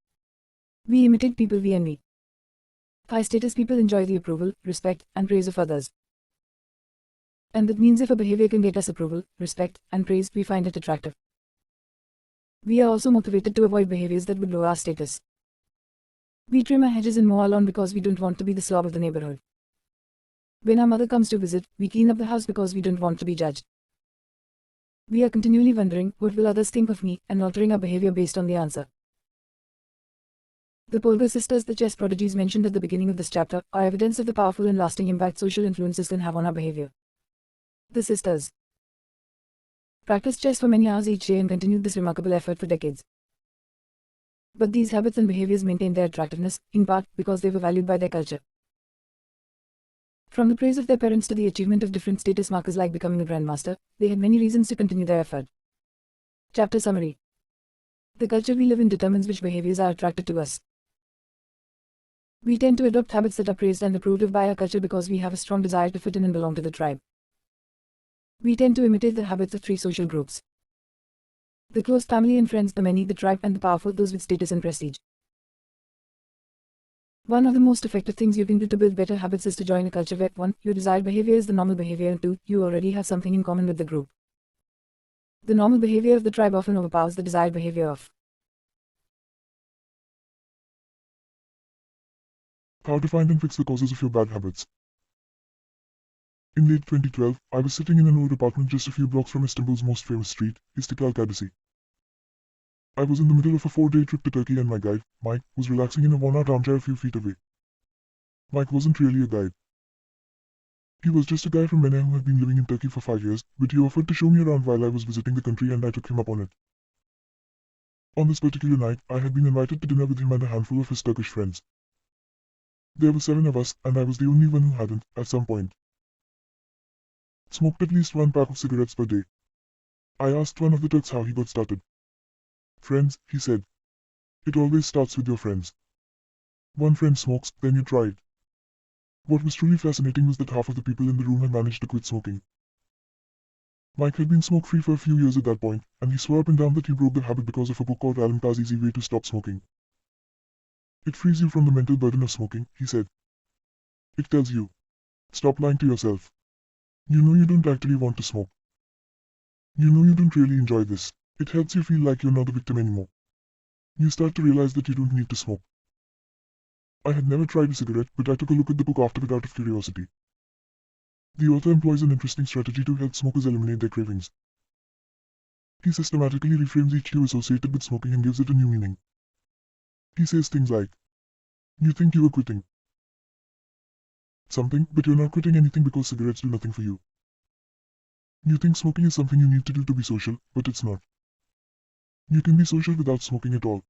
We imitate people we envy. High-status people enjoy the approval, respect, and praise of others. And that means if a behavior can get us approval, respect, and praise, we find it attractive. We are also motivated to avoid behaviors that would lower our status. We trim our hedges and mow our lawn because we don't want to be the slob of the neighborhood. When our mother comes to visit, we clean up the house because we don't want to be judged. We are continually wondering, what will others think of me, and altering our behavior based on the answer. The Polgar sisters, the chess prodigies mentioned at the beginning of this chapter, are evidence of the powerful and lasting impact social influences can have on our behavior. The sisters practiced chess for many hours each day and continued this remarkable effort for decades. But these habits and behaviors maintained their attractiveness, in part, because they were valued by their culture. From the praise of their parents to the achievement of different status markers like becoming a grandmaster, they had many reasons to continue their effort. Chapter summary. The culture we live in determines which behaviors are attracted to us. We tend to adopt habits that are praised and approved of by our culture because we have a strong desire to fit in and belong to the tribe. We tend to imitate the habits of three social groups: the close family and friends, the many, the tribe, and the powerful, those with status and prestige. One of the most effective things you can do to build better habits is to join a culture where 1. Your desired behavior is the normal behavior, and 2. You already have something in common with the group. The normal behavior of the tribe often overpowers the desired behavior of. How to find and fix the causes of your bad habits. In late 2012, I was sitting in an old apartment just a few blocks from Istanbul's most famous street, Istiklal Caddesi. I was in the middle of a 4-day trip to Turkey and my guide, Mike, was relaxing in a worn-out armchair a few feet away. Mike wasn't really a guide. He was just a guy from Vienna who had been living in Turkey for 5 years, but he offered to show me around while I was visiting the country and I took him up on it. On this particular night, I had been invited to dinner with him and a handful of his Turkish friends. There were 7 of us, and I was the only one who hadn't, at some point, smoked at least 1 pack of cigarettes per day. I asked one of the Turks how he got started. Friends, he said. It always starts with your friends. One friend smokes, then you try it. What was truly fascinating was that half of the people in the room had managed to quit smoking. Mike had been smoke-free for a few years at that point, and he swore up and down that he broke the habit because of a book called Alan Carr's Easy Way to Stop Smoking. It frees you from the mental burden of smoking, he said. It tells you, stop lying to yourself. You know you don't actually want to smoke. You know you don't really enjoy this. It helps you feel like you're not a victim anymore. You start to realize that you don't need to smoke. I had never tried a cigarette, but I took a look at the book afterward out of curiosity. The author employs an interesting strategy to help smokers eliminate their cravings. He systematically reframes each cue associated with smoking and gives it a new meaning. He says things like, you think you are quitting something, but you're not quitting anything because cigarettes do nothing for you. You think smoking is something you need to do to be social, but it's not. You can be social without smoking at all.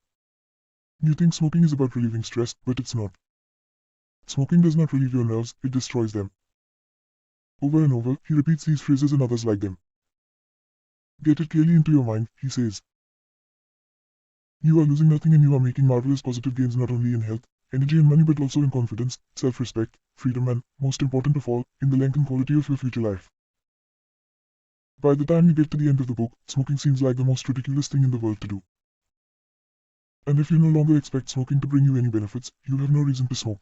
You think smoking is about relieving stress, but it's not. Smoking does not relieve your nerves, it destroys them. Over and over, he repeats these phrases and others like them. Get it clearly into your mind, he says. You are losing nothing and you are making marvelous positive gains not only in health, energy and money but also in confidence, self-respect, freedom and, most important of all, in the length and quality of your future life. By the time you get to the end of the book, smoking seems like the most ridiculous thing in the world to do. And if you no longer expect smoking to bring you any benefits, you have no reason to smoke.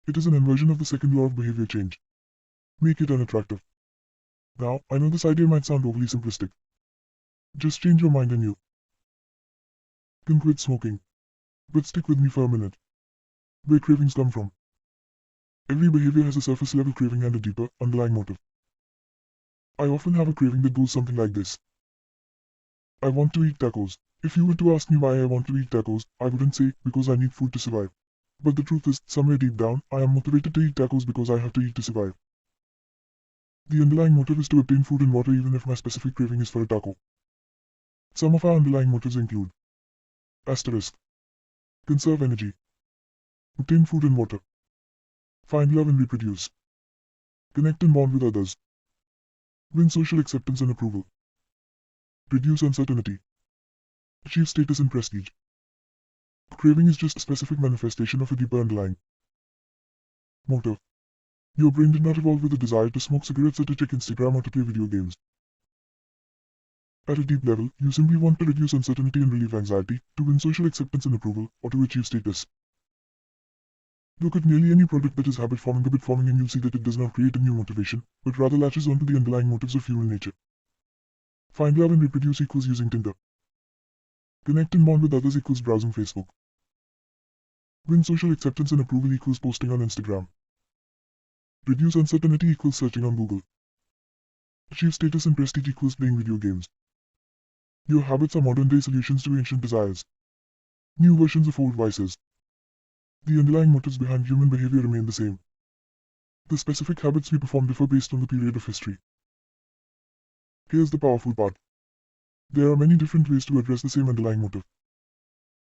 It is an inversion of the second law of behavior change. Make it unattractive. Now, I know this idea might sound overly simplistic. Just change your mind and you can quit smoking. But stick with me for a minute. Where cravings come from. Every behavior has a surface level craving and a deeper, underlying motive. I often have a craving that goes something like this. I want to eat tacos. If you were to ask me why I want to eat tacos, I wouldn't say, because I need food to survive. But the truth is, somewhere deep down, I am motivated to eat tacos because I have to eat to survive. The underlying motive is to obtain food and water even if my specific craving is for a taco. Some of our underlying motives include asterisk. Conserve energy. Obtain food and water. Find love and reproduce. Connect and bond with others. Win social acceptance and approval. Reduce uncertainty. Achieve status and prestige. Craving is just a specific manifestation of a deeper underlying motive. Your brain did not evolve with a desire to smoke cigarettes or to check Instagram or to play video games. At a deep level, you simply want to reduce uncertainty and relieve anxiety, to win social acceptance and approval, or to achieve status. Look at nearly any product that is habit-forming and you'll see that it does not create a new motivation, but rather latches onto the underlying motives of human nature. Find love and reproduce equals using Tinder. Connect and bond with others equals browsing Facebook. Win social acceptance and approval equals posting on Instagram. Reduce uncertainty equals searching on Google. Achieve status and prestige equals playing video games. Your habits are modern-day solutions to ancient desires. New versions of old vices. The underlying motives behind human behavior remain the same. The specific habits we perform differ based on the period of history. Here's the powerful part. There are many different ways to address the same underlying motive.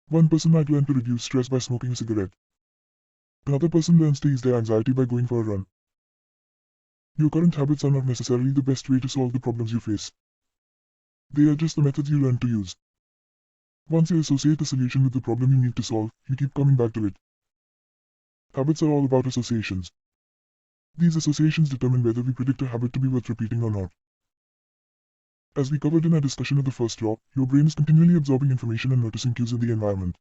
One person might learn to reduce stress by smoking a cigarette. Another person learns to ease their anxiety by going for a run. Your current habits are not necessarily the best way to solve the problems you face. They are just the methods you learn to use. Once you associate the solution with the problem you need to solve, you keep coming back to it. Habits are all about associations. These associations determine whether we predict a habit to be worth repeating or not. As we covered in our discussion of the first law, your brain is continually absorbing information and noticing cues in the environment.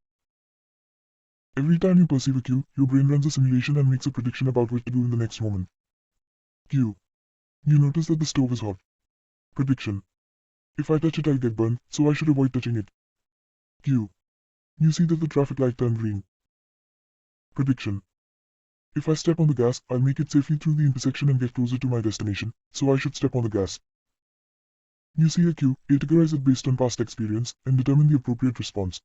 Every time you perceive a cue, your brain runs a simulation and makes a prediction about what to do in the next moment. Cue. You notice that the stove is hot. Prediction. If I touch it, I'll get burned, so I should avoid touching it. Cue. You see that the traffic light turned green. Prediction. If I step on the gas, I'll make it safely through the intersection and get closer to my destination, so I should step on the gas. You see a cue, categorize it based on past experience, and determine the appropriate response.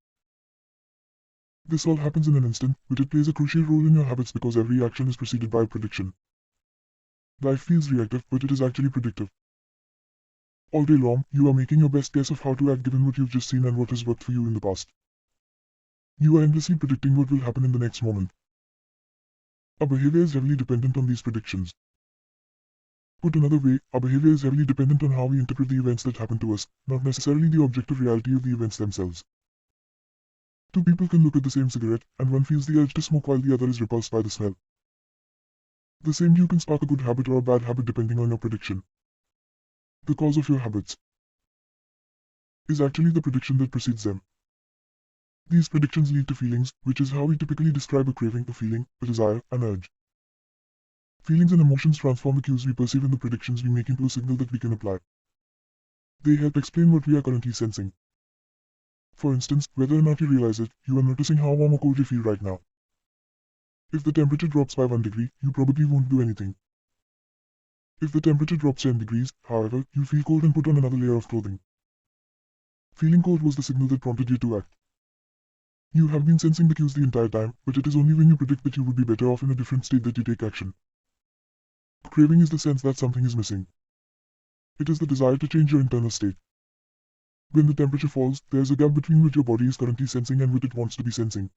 This all happens in an instant, but it plays a crucial role in your habits because every action is preceded by a prediction. Life feels reactive, but it is actually predictive. All day long, you are making your best guess of how to act given what you've just seen and what has worked for you in the past. You are endlessly predicting what will happen in the next moment. Our behavior is heavily dependent on these predictions. Put another way, our behavior is heavily dependent on how we interpret the events that happen to us, not necessarily the objective reality of the events themselves. Two people can look at the same cigarette, and one feels the urge to smoke while the other is repulsed by the smell. The same cue can spark a good habit or a bad habit depending on your prediction. The cause of your habits is actually the prediction that precedes them. These predictions lead to feelings, which is how we typically describe a craving, a feeling, a desire, an urge. Feelings and emotions transform the cues we perceive and the predictions we make into a signal that we can apply. They help explain what we are currently sensing. For instance, whether or not you realize it, you are noticing how warm or cold you feel right now. If the temperature drops by 1 degree, you probably won't do anything. If the temperature drops 10 degrees, however, you feel cold and put on another layer of clothing. Feeling cold was the signal that prompted you to act. You have been sensing the cues the entire time, but it is only when you predict that you would be better off in a different state that you take action. Craving is the sense that something is missing. It is the desire to change your internal state. When the temperature falls, there is a gap between what your body is currently sensing and what it wants to be sensing.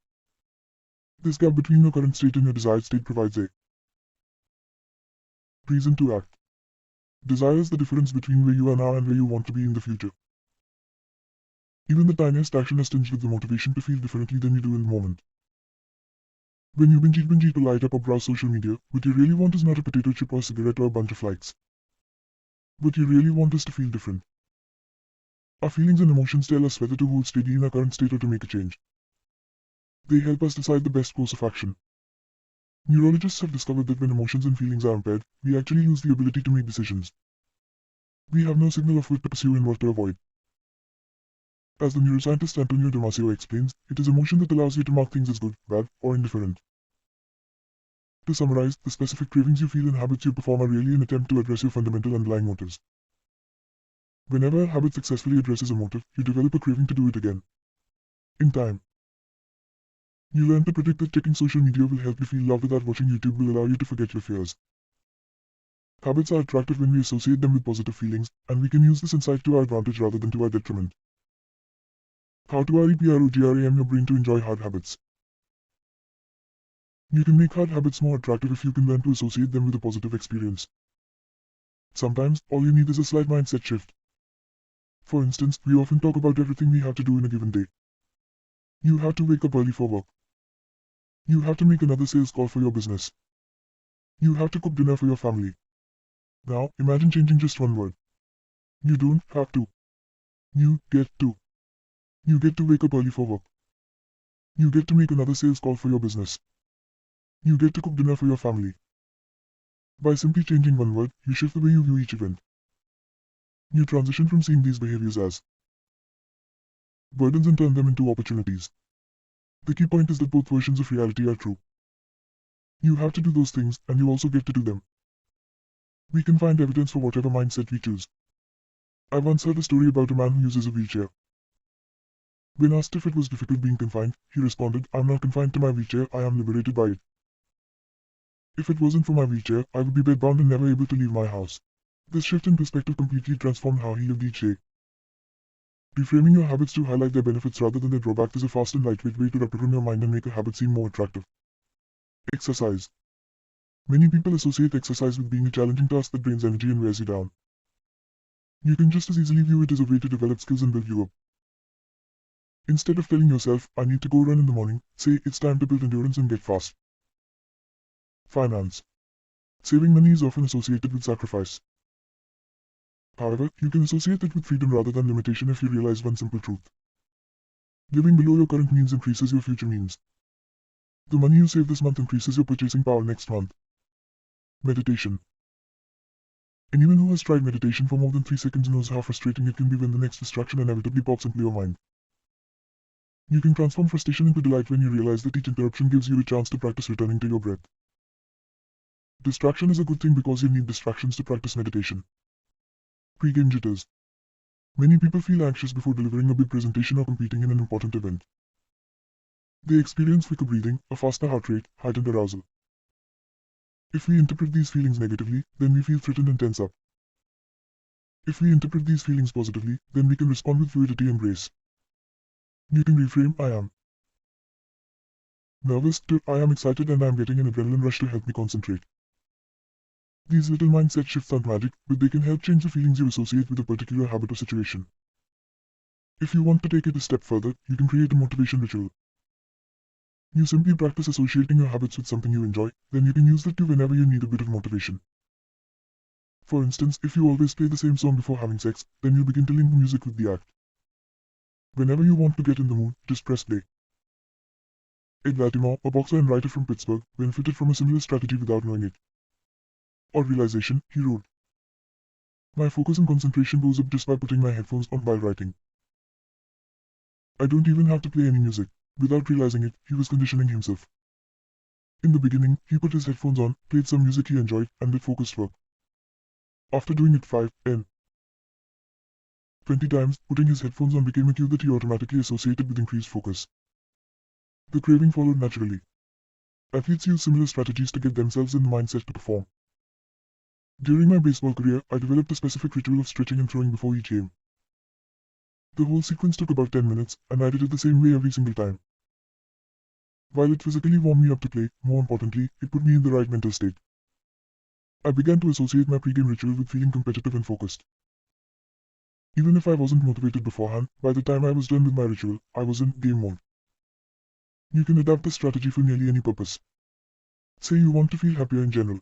This gap between your current state and your desired state provides a reason to act. Desire is the difference between where you are now and where you want to be in the future. Even the tiniest action is tinged with the motivation to feel differently than you do in the moment. When you binge eat to light up or browse social media, what you really want is not a potato chip or a cigarette or a bunch of likes. What you really want is to feel different. Our feelings and emotions tell us whether to hold steady in our current state or to make a change. They help us decide the best course of action. Neurologists have discovered that when emotions and feelings are impaired, we actually lose the ability to make decisions. We have no signal of what to pursue and what to avoid. As the neuroscientist Antonio Damasio explains, it is emotion that allows you to mark things as good, bad, or indifferent. To summarize, the specific cravings you feel and habits you perform are really an attempt to address your fundamental underlying motives. Whenever a habit successfully addresses a motive, you develop a craving to do it again. In time, you learn to predict that checking social media will help you feel love without watching YouTube will allow you to forget your fears. Habits are attractive when we associate them with positive feelings, and we can use this insight to our advantage rather than to our detriment. How to reprogram your brain to enjoy hard habits. You can make hard habits more attractive if you can learn to associate them with a positive experience. Sometimes, all you need is a slight mindset shift. For instance, we often talk about everything we have to do in a given day. You have to wake up early for work. You have to make another sales call for your business. You have to cook dinner for your family. Now, imagine changing just one word. You don't have to. You get to. You get to wake up early for work. You get to make another sales call for your business. You get to cook dinner for your family. By simply changing one word, you shift the way you view each event. You transition from seeing these behaviors as burdens and turn them into opportunities. The key point is that both versions of reality are true. You have to do those things, and you also get to do them. We can find evidence for whatever mindset we choose. I once heard a story about a man who uses a wheelchair. When asked if it was difficult being confined, he responded, "I'm not confined to my wheelchair, I am liberated by it. If it wasn't for my wheelchair, I would be bedbound and never able to leave my house." This shift in perspective completely transformed how he lived each day. Reframing your habits to highlight their benefits rather than their drawbacks is a fast and lightweight way to reprogram your mind and make a habit seem more attractive. Exercise. Many people associate exercise with being a challenging task that drains energy and wears you down. You can just as easily view it as a way to develop skills and build you up. Instead of telling yourself, "I need to go run in the morning," say, "It's time to build endurance and get fast." Finance. Saving money is often associated with sacrifice. However, you can associate it with freedom rather than limitation if you realize one simple truth. Living below your current means increases your future means. The money you save this month increases your purchasing power next month. Meditation. Anyone who has tried meditation for more than 3 seconds knows how frustrating it can be when the next distraction inevitably pops into your mind. You can transform frustration into delight when you realize that each interruption gives you a chance to practice returning to your breath. Distraction is a good thing because you need distractions to practice meditation. Pre-game jitters. Many people feel anxious before delivering a big presentation or competing in an important event. They experience quicker breathing, a faster heart rate, heightened arousal. If we interpret these feelings negatively, then we feel threatened and tense up. If we interpret these feelings positively, then we can respond with fluidity and grace. You can reframe I am nervous to I am excited and I am getting an adrenaline rush to help me concentrate. These little mindset shifts aren't magic, but they can help change the feelings you associate with a particular habit or situation. If you want to take it a step further, you can create a motivation ritual. You simply practice associating your habits with something you enjoy, then you can use that too whenever you need a bit of motivation. For instance, if you always play the same song before having sex, then you'll begin to link the music with the act. Whenever you want to get in the mood, just press play. Ed Latimore, a boxer and writer from Pittsburgh, benefited from a similar strategy without knowing it. Or realization, he wrote. My focus and concentration goes up just by putting my headphones on while writing. I don't even have to play any music. Without realizing it, he was conditioning himself. In the beginning, he put his headphones on, played some music he enjoyed, and did focused work. After doing it 5, 10, 20 times, putting his headphones on became a cue that he automatically associated with increased focus. The craving followed naturally. Athletes use similar strategies to get themselves in the mindset to perform. During my baseball career, I developed a specific ritual of stretching and throwing before each game. The whole sequence took about 10 minutes, and I did it the same way every single time. While it physically warmed me up to play, more importantly, it put me in the right mental state. I began to associate my pre-game ritual with feeling competitive and focused. Even if I wasn't motivated beforehand, by the time I was done with my ritual, I was in game mode. You can adapt this strategy for nearly any purpose. Say you want to feel happier in general.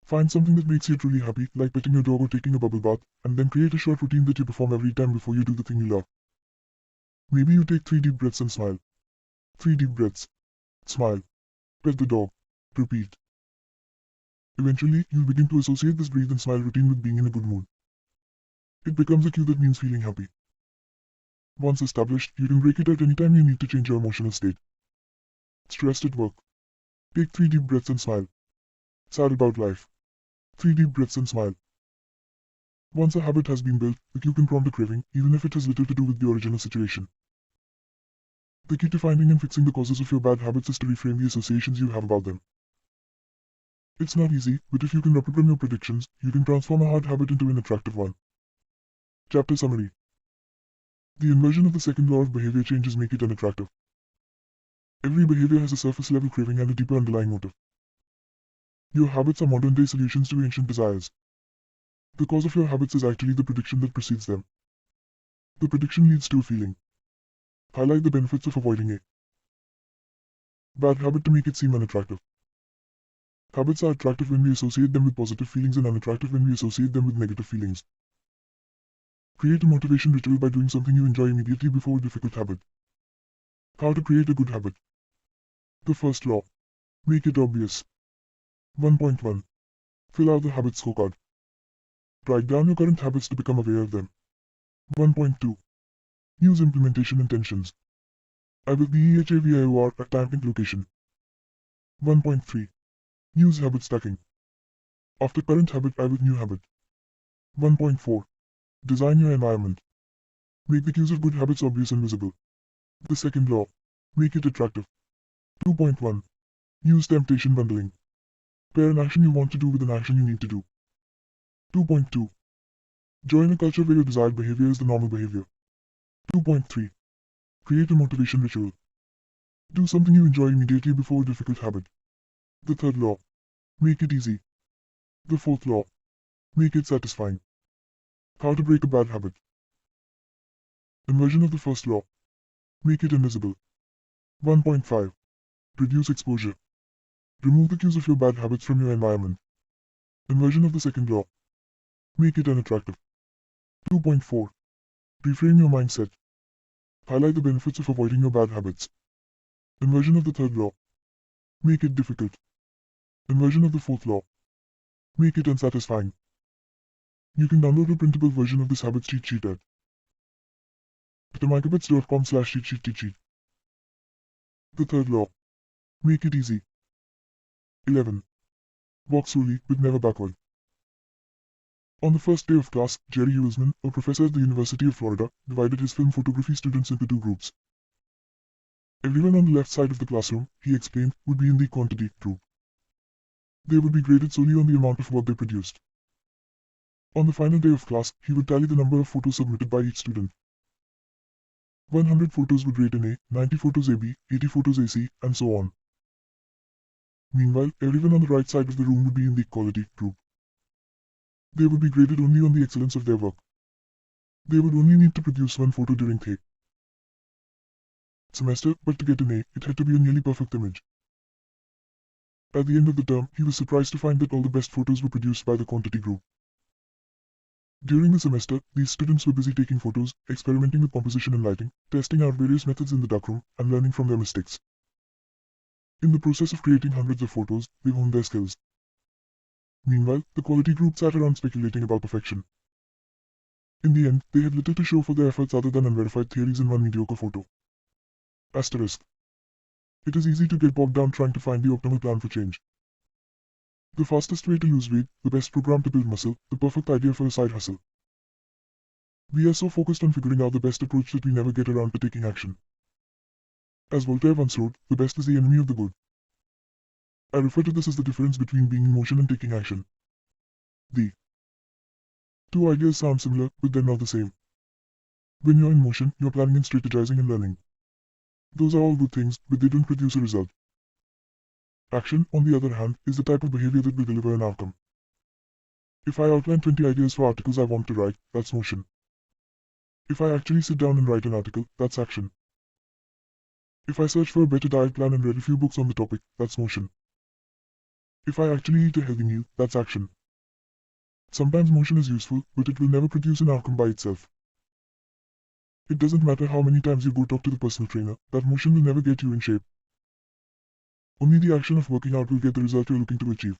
Find something that makes you truly happy, like petting your dog or taking a bubble bath, and then create a short routine that you perform every time before you do the thing you love. Maybe you take 3 deep breaths and smile. 3 deep breaths. Smile. Pet the dog. Repeat. Eventually, you'll begin to associate this breathe and smile routine with being in a good mood. It becomes a cue that means feeling happy. Once established, you can break it at any time you need to change your emotional state. Stressed at work. Take 3 deep breaths and smile. Sad about life. 3 deep breaths and smile. Once a habit has been built, the cue can prompt a craving, even if it has little to do with the original situation. The key to finding and fixing the causes of your bad habits is to reframe the associations you have about them. It's not easy, but if you can reprogram your predictions, you can transform a hard habit into an attractive one. Chapter Summary. The inversion of the second law of behavior changes make it unattractive. Every behavior has a surface-level craving and a deeper underlying motive. Your habits are modern-day solutions to ancient desires. The cause of your habits is actually the prediction that precedes them. The prediction leads to a feeling. Highlight the benefits of avoiding a bad habit to make it seem unattractive. Habits are attractive when we associate them with positive feelings and unattractive when we associate them with negative feelings. Create a motivation ritual by doing something you enjoy immediately before a difficult habit. How to create a good habit. The first law. Make it obvious. 1.1. Fill out the habit scorecard. Write down your current habits to become aware of them. 1.2. Use implementation intentions. I will be EHAVIOR at time and location. 1.3. Use habit stacking. After current habit, I will new habit. 1.4. Design your environment. Make the cues of good habits obvious and visible. The second law. Make it attractive. 2.1. Use temptation bundling. Pair an action you want to do with an action you need to do. 2.2. Join a culture where your desired behavior is the normal behavior. 2.3. Create a motivation ritual. Do something you enjoy immediately before a difficult habit. The third law. Make it easy. The fourth law. Make it satisfying. How to break a bad habit. Inversion of the first law. Make it invisible. 1.5. Reduce exposure. Remove the cues of your bad habits from your environment. Inversion of the second law. Make it unattractive. 2.4. Reframe your mindset. Highlight the benefits of avoiding your bad habits. Inversion of the third law. Make it difficult. Inversion of the fourth law. Make it unsatisfying. You can download a printable version of this habits cheat sheet at atomichabits.com/cheat. The third law. Make it easy. 11. Walk slowly, but never backward. On the first day of class, Jerry Ullsman, a professor at the University of Florida, divided his film photography students into two groups. Everyone on the left side of the classroom, he explained, would be in the quantity group. They would be graded solely on the amount of what they produced. On the final day of class, he would tally the number of photos submitted by each student. 100 photos would rate an A, 90 photos AB, 80 photos AC, and so on. Meanwhile, everyone on the right side of the room would be in the quality group. They would be graded only on the excellence of their work. They would only need to produce one photo during the semester, but to get an A, it had to be a nearly perfect image. At the end of the term, he was surprised to find that all the best photos were produced by the quantity group. During the semester, these students were busy taking photos, experimenting with composition and lighting, testing out various methods in the darkroom, and learning from their mistakes. In the process of creating hundreds of photos, they honed their skills. Meanwhile, the quality group sat around speculating about perfection. In the end, they had little to show for their efforts other than unverified theories in one mediocre photo. Asterisk. It is easy to get bogged down trying to find the optimal plan for change. The fastest way to lose weight, the best program to build muscle, the perfect idea for a side hustle. We are so focused on figuring out the best approach that we never get around to taking action. As Voltaire once wrote, the best is the enemy of the good. I refer to this as the difference between being in motion and taking action. The two ideas sound similar, but they're not the same. When you're in motion, you're planning and strategizing and learning. Those are all good things, but they don't produce a result. Action, on the other hand, is the type of behavior that will deliver an outcome. If I outline 20 ideas for articles I want to write, that's motion. If I actually sit down and write an article, that's action. If I search for a better diet plan and read a few books on the topic, that's motion. If I actually eat a healthy meal, that's action. Sometimes motion is useful, but it will never produce an outcome by itself. It doesn't matter how many times you go talk to the personal trainer, that motion will never get you in shape. Only the action of working out will get the result you're looking to achieve.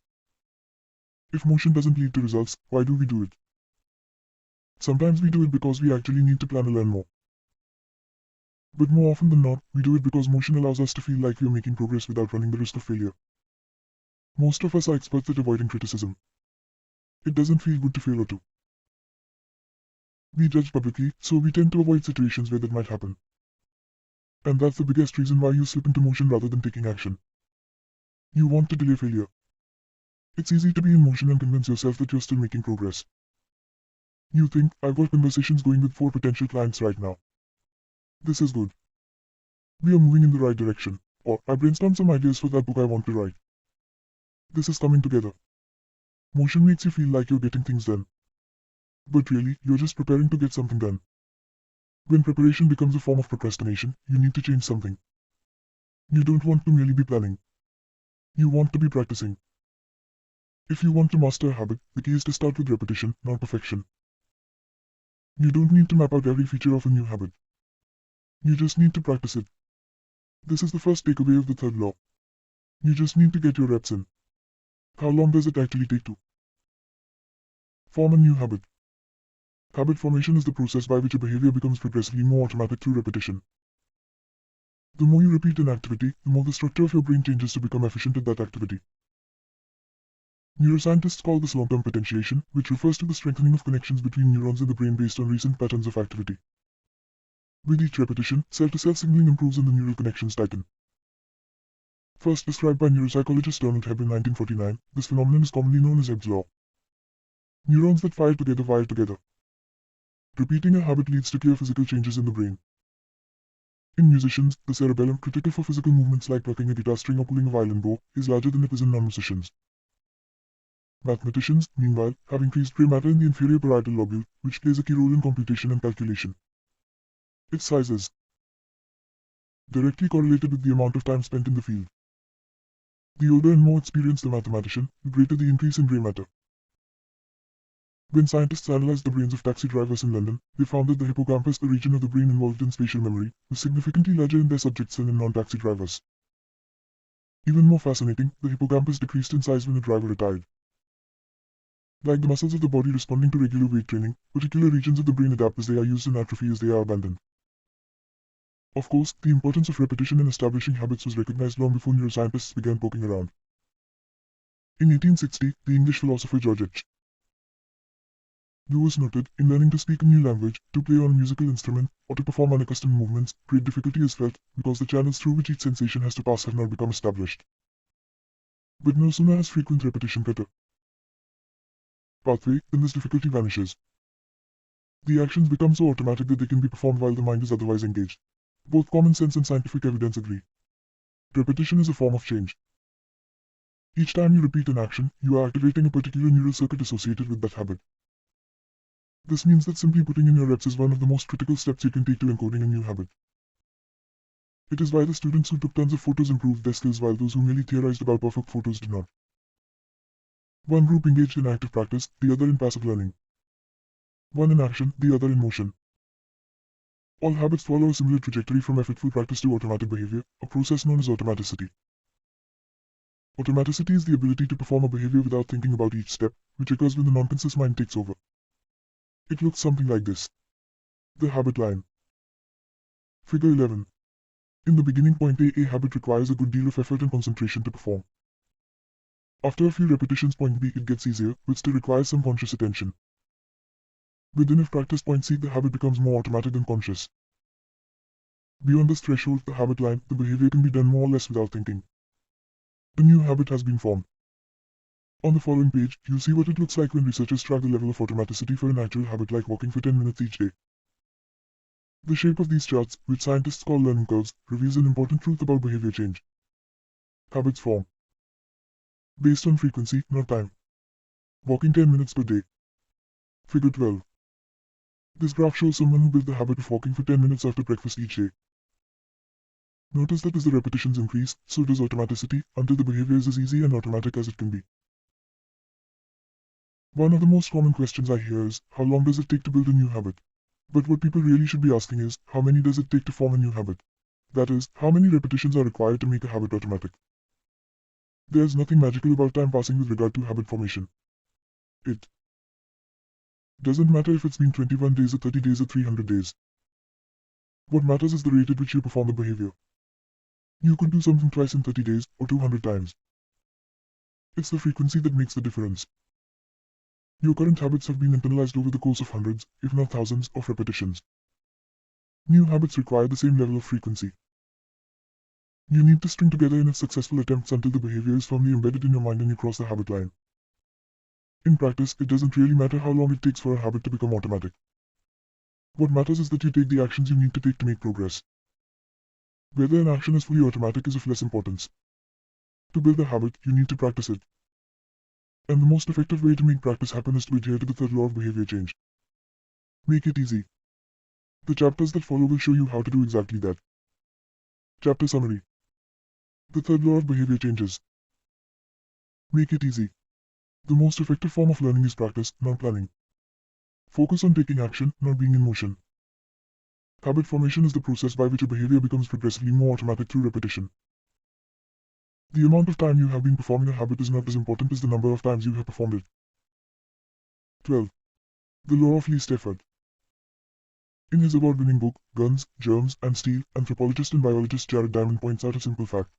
If motion doesn't lead to results, why do we do it? Sometimes we do it because we actually need to plan to learn more. But more often than not, we do it because motion allows us to feel like we are making progress without running the risk of failure. Most of us are experts at avoiding criticism. It doesn't feel good to fail or to be judged publicly, so we tend to avoid situations where that might happen. And that's the biggest reason why you slip into motion rather than taking action. You want to delay failure. It's easy to be in motion and convince yourself that you're still making progress. You think, I've got conversations going with 4 potential clients right now. This is good. We are moving in the right direction. Or, I brainstormed some ideas for that book I want to write. This is coming together. Motion makes you feel like you're getting things done. But really, you're just preparing to get something done. When preparation becomes a form of procrastination, you need to change something. You don't want to merely be planning. You want to be practicing. If you want to master a habit, the key is to start with repetition, not perfection. You don't need to map out every feature of a new habit. You just need to practice it. This is the first takeaway of the third law. You just need to get your reps in. How long does it actually take to form a new habit? Habit formation is the process by which a behavior becomes progressively more automatic through repetition. The more you repeat an activity, the more the structure of your brain changes to become efficient at that activity. Neuroscientists call this long-term potentiation, which refers to the strengthening of connections between neurons in the brain based on recent patterns of activity. With each repetition, cell-to-cell signaling improves and the neural connections tighten. First described by neuropsychologist Donald Hebb in 1949, this phenomenon is commonly known as Hebb's law. Neurons that fire together wire together. Repeating a habit leads to clear physical changes in the brain. In musicians, the cerebellum, critical for physical movements like plucking a guitar string or pulling a violin bow, is larger than it is in non-musicians. Mathematicians, meanwhile, have increased gray matter in the inferior parietal lobule, which plays a key role in computation and calculation. Its size is directly correlated with the amount of time spent in the field. The older and more experienced the mathematician, the greater the increase in grey matter. When scientists analyzed the brains of taxi drivers in London, they found that the hippocampus, the region of the brain involved in spatial memory, was significantly larger in their subjects than in non-taxi drivers. Even more fascinating, the hippocampus decreased in size when the driver retired. Like the muscles of the body responding to regular weight training, particular regions of the brain adapt as they are used and atrophy as they are abandoned. Of course, the importance of repetition in establishing habits was recognized long before neuroscientists began poking around. In 1860, the English philosopher George H. Lewis noted, in learning to speak a new language, to play on a musical instrument, or to perform unaccustomed movements, great difficulty is felt, because the channels through which each sensation has to pass have not become established. But no sooner has frequent repetition cut a pathway, then this difficulty vanishes. The actions become so automatic that they can be performed while the mind is otherwise engaged. Both common sense and scientific evidence agree. Repetition is a form of change. Each time you repeat an action, you are activating a particular neural circuit associated with that habit. This means that simply putting in your reps is one of the most critical steps you can take to encoding a new habit. It is why the students who took tons of photos improved their skills while those who merely theorized about perfect photos did not. One group engaged in active practice, the other in passive learning. One in action, the other in motion. All habits follow a similar trajectory from effortful practice to automatic behavior, a process known as automaticity. Automaticity is the ability to perform a behavior without thinking about each step, which occurs when the non-conscious mind takes over. It looks something like this. The habit line. Figure 11. In the beginning point A habit requires a good deal of effort and concentration to perform. After a few repetitions point B it gets easier, but still requires some conscious attention. Within if practice point C the habit becomes more automatic than conscious. Beyond this threshold, the habit line, the behavior can be done more or less without thinking. A new habit has been formed. On the following page, you'll see what it looks like when researchers track the level of automaticity for an actual habit like walking for 10 minutes each day. The shape of these charts, which scientists call learning curves, reveals an important truth about behavior change. Habits form based on frequency, not time. Walking 10 minutes per day. Figure 12. This graph shows someone who built the habit of walking for 10 minutes after breakfast each day. Notice that as the repetitions increase, so does automaticity, until the behavior is as easy and automatic as it can be. One of the most common questions I hear is, how long does it take to build a new habit? But what people really should be asking is, how many does it take to form a new habit? That is, how many repetitions are required to make a habit automatic? There's nothing magical about time passing with regard to habit formation. It doesn't matter if it's been 21 days or 30 days or 300 days. What matters is the rate at which you perform the behavior. You could do something twice in 30 days, or 200 times. It's the frequency that makes the difference. Your current habits have been internalized over the course of hundreds, if not thousands, of repetitions. New habits require the same level of frequency. You need to string together enough successful attempts until the behavior is firmly embedded in your mind and you cross the habit line. In practice, it doesn't really matter how long it takes for a habit to become automatic. What matters is that you take the actions you need to take to make progress. Whether an action is fully automatic is of less importance. To build a habit, you need to practice it. And the most effective way to make practice happen is to adhere to the third law of behavior change. Make it easy. The chapters that follow will show you how to do exactly that. Chapter Summary. The third law of behavior changes. Make it easy. The most effective form of learning is practice, not planning. Focus on taking action, not being in motion. Habit formation is the process by which a behavior becomes progressively more automatic through repetition. The amount of time you have been performing a habit is not as important as the number of times you have performed it. 12. The law of least effort. In his award-winning book, Guns, Germs, and Steel, anthropologist and biologist Jared Diamond points out a simple fact.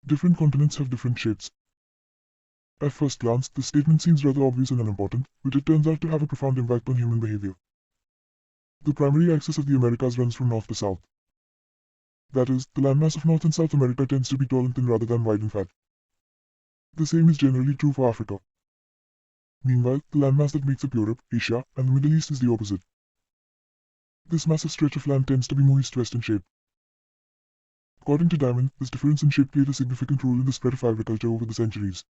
Different continents have different shapes. At first glance, this statement seems rather obvious and unimportant, but it turns out to have a profound impact on human behavior. The primary axis of the Americas runs from north to south. That is, the landmass of North and South America tends to be tall and thin rather than wide and fat. The same is generally true for Africa. Meanwhile, the landmass that makes up Europe, Asia, and the Middle East is the opposite. This massive stretch of land tends to be more east-west in shape. According to Diamond, this difference in shape played a significant role in the spread of agriculture over the centuries.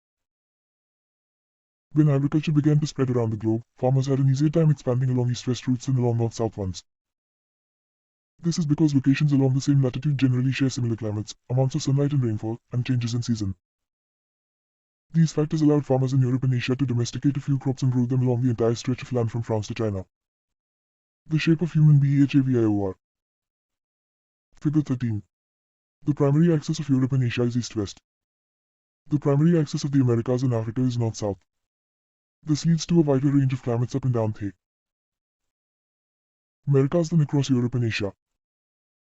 When agriculture began to spread around the globe, farmers had an easier time expanding along east-west routes than along north-south ones. This is because locations along the same latitude generally share similar climates, amounts of sunlight and rainfall, and changes in season. These factors allowed farmers in Europe and Asia to domesticate a few crops and grow them along the entire stretch of land from France to China. The shape of human behavior. Figure 13. The primary axis of Europe and Asia is east-west. The primary axis of the Americas and Africa is north-south. This leads to a wider range of climates up and down the Americas than across Europe and Asia.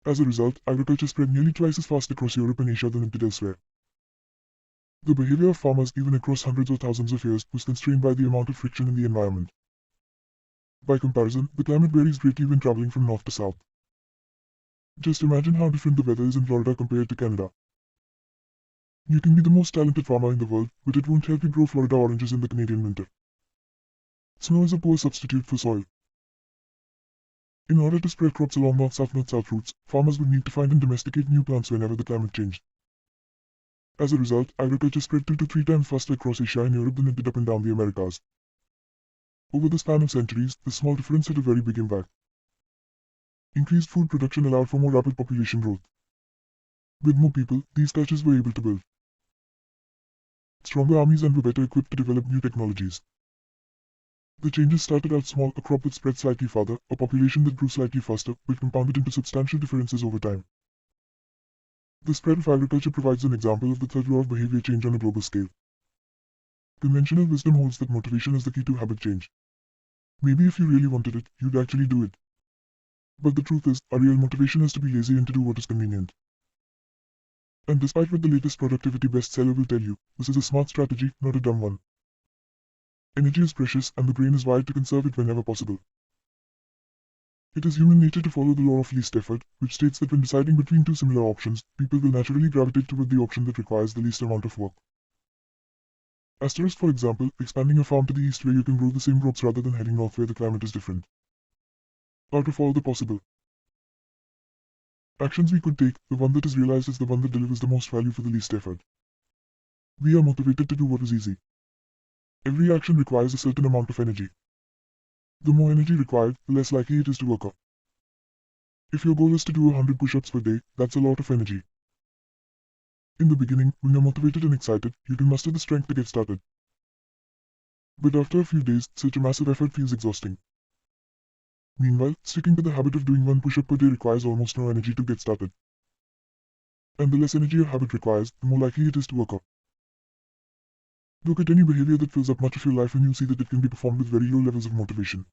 As a result, agriculture spread nearly twice as fast across Europe and Asia than it did elsewhere. The behavior of farmers, even across hundreds or thousands of years, was constrained by the amount of friction in the environment. By comparison, the climate varies greatly when traveling from north to south. Just imagine how different the weather is in Florida compared to Canada. You can be the most talented farmer in the world, but it won't help you grow Florida oranges in the Canadian winter. Snow is a poor substitute for soil. In order to spread crops along north-south routes, farmers would need to find and domesticate new plants whenever the climate changed. As a result, agriculture spread 2 to 3 times faster across Asia and Europe than it did up and down the Americas. Over the span of centuries, this small difference had a very big impact. Increased food production allowed for more rapid population growth. With more people, these cultures were able to build stronger armies and were better equipped to develop new technologies. The changes started out small, a crop that spread slightly farther, a population that grew slightly faster, but compounded into substantial differences over time. The spread of agriculture provides an example of the third law of behavior change on a global scale. Conventional wisdom holds that motivation is the key to habit change. Maybe if you really wanted it, you'd actually do it. But the truth is, our real motivation is to be lazy and to do what is convenient. And despite what the latest productivity bestseller will tell you, this is a smart strategy, not a dumb one. Energy is precious, and the brain is wired to conserve it whenever possible. It is human nature to follow the law of least effort, which states that when deciding between two similar options, people will naturally gravitate toward the option that requires the least amount of work. Asterisk, for example, expanding a farm to the east where you can grow the same crops rather than heading north where the climate is different. Out of all the possible actions we could take, the one that is realized is the one that delivers the most value for the least effort. We are motivated to do what is easy. Every action requires a certain amount of energy. The more energy required, the less likely it is to occur. If your goal is to do 100 push-ups per day, that's a lot of energy. In the beginning, when you're motivated and excited, you can muster the strength to get started. But after a few days, such a massive effort feels exhausting. Meanwhile, sticking to the habit of doing 1 push-up per day requires almost no energy to get started. And the less energy a habit requires, the more likely it is to occur. Look at any behavior that fills up much of your life and you'll see that it can be performed with very low levels of motivation.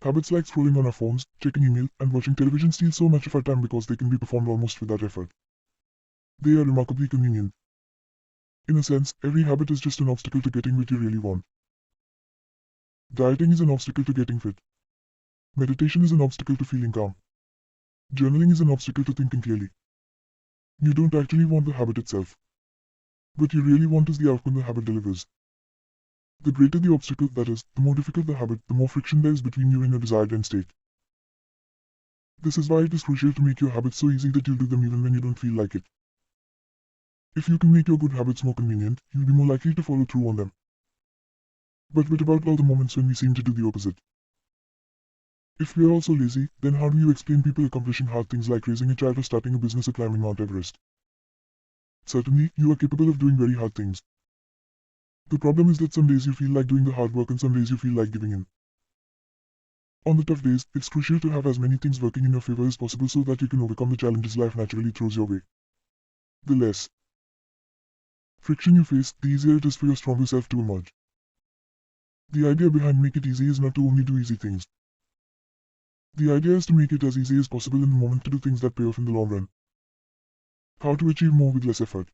Habits like scrolling on our phones, checking email, and watching television steal so much of our time because they can be performed almost without effort. They are remarkably convenient. In a sense, every habit is just an obstacle to getting what you really want. Dieting is an obstacle to getting fit. Meditation is an obstacle to feeling calm. Journaling is an obstacle to thinking clearly. You don't actually want the habit itself. What you really want is the outcome the habit delivers. The greater the obstacle, that is, the more difficult the habit, the more friction there is between you and your desired end state. This is why it is crucial to make your habits so easy that you'll do them even when you don't feel like it. If you can make your good habits more convenient, you'll be more likely to follow through on them. But what about all the moments when we seem to do the opposite? If we are also lazy, then how do you explain people accomplishing hard things like raising a child or starting a business or climbing Mount Everest? Certainly, you are capable of doing very hard things. The problem is that some days you feel like doing the hard work and some days you feel like giving in. On the tough days, it's crucial to have as many things working in your favor as possible so that you can overcome the challenges life naturally throws your way. The less friction you face, the easier it is for your stronger self to emerge. The idea behind Make It Easy is not to only do easy things. The idea is to make it as easy as possible in the moment to do things that pay off in the long run. How to achieve more with less effort.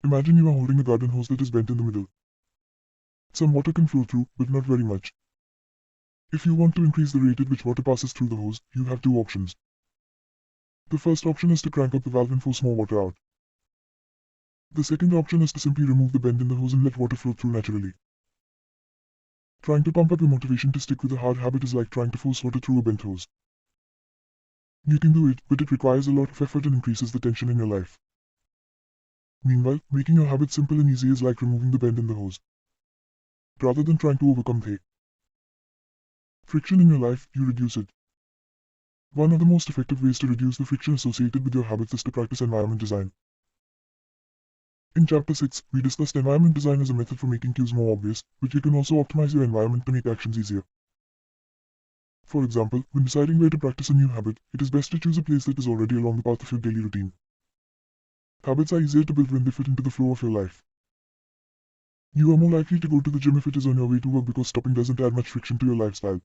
Imagine you are holding a garden hose that is bent in the middle. Some water can flow through, but not very much. If you want to increase the rate at which water passes through the hose, you have two options. The first option is to crank up the valve and force more water out. The second option is to simply remove the bend in the hose and let water flow through naturally. Trying to pump up your motivation to stick with a hard habit is like trying to force water through a bent hose. You can do it, but it requires a lot of effort and increases the tension in your life. Meanwhile, making your habit simple and easy is like removing the bend in the hose. Rather than trying to overcome the friction in your life, you reduce it. One of the most effective ways to reduce the friction associated with your habits is to practice environment design. In Chapter 6, we discussed environment design as a method for making cues more obvious, but you can also optimize your environment to make actions easier. For example, when deciding where to practice a new habit, it is best to choose a place that is already along the path of your daily routine. Habits are easier to build when they fit into the flow of your life. You are more likely to go to the gym if it is on your way to work because stopping doesn't add much friction to your lifestyle.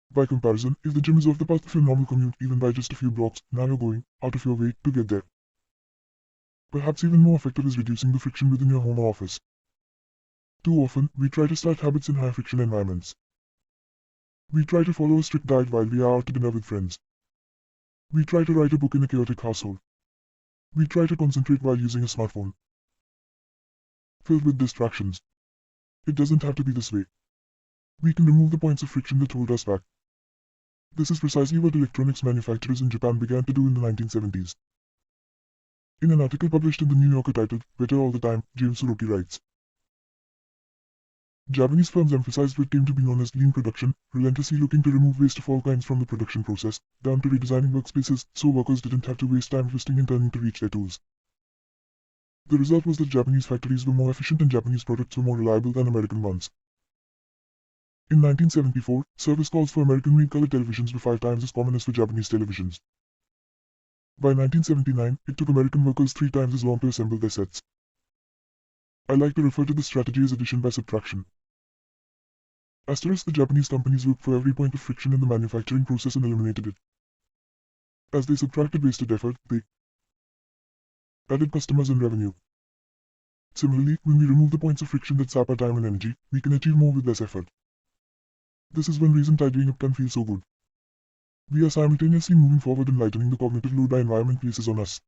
By comparison, if the gym is off the path of your normal commute even by just a few blocks, now you're going out of your way to get there. Perhaps even more effective is reducing the friction within your home or office. Too often, we try to start habits in high-friction environments. We try to follow a strict diet while we are out to dinner with friends. We try to write a book in a chaotic household. We try to concentrate while using a smartphone filled with distractions. It doesn't have to be this way. We can remove the points of friction that hold us back. This is precisely what electronics manufacturers in Japan began to do in the 1970s. In an article published in the New Yorker titled "Better All the Time," James Suroki writes, Japanese firms emphasized what came to be known as lean production, relentlessly looking to remove waste of all kinds from the production process, down to redesigning workspaces so workers didn't have to waste time twisting and turning to reach their tools. The result was that Japanese factories were more efficient and Japanese products were more reliable than American ones. In 1974, service calls for American-made color televisions were 5 times as common as for Japanese televisions. By 1979, it took American workers 3 times as long to assemble their sets. I like to refer to this strategy as addition by subtraction. Asterisk, the Japanese companies looked for every point of friction in the manufacturing process and eliminated it. As they subtracted wasted effort, they added customers and revenue. Similarly, when we remove the points of friction that sap our time and energy, we can achieve more with less effort. This is one reason tidying up can feel so good. We are simultaneously moving forward and lightening the cognitive load our environment places on us.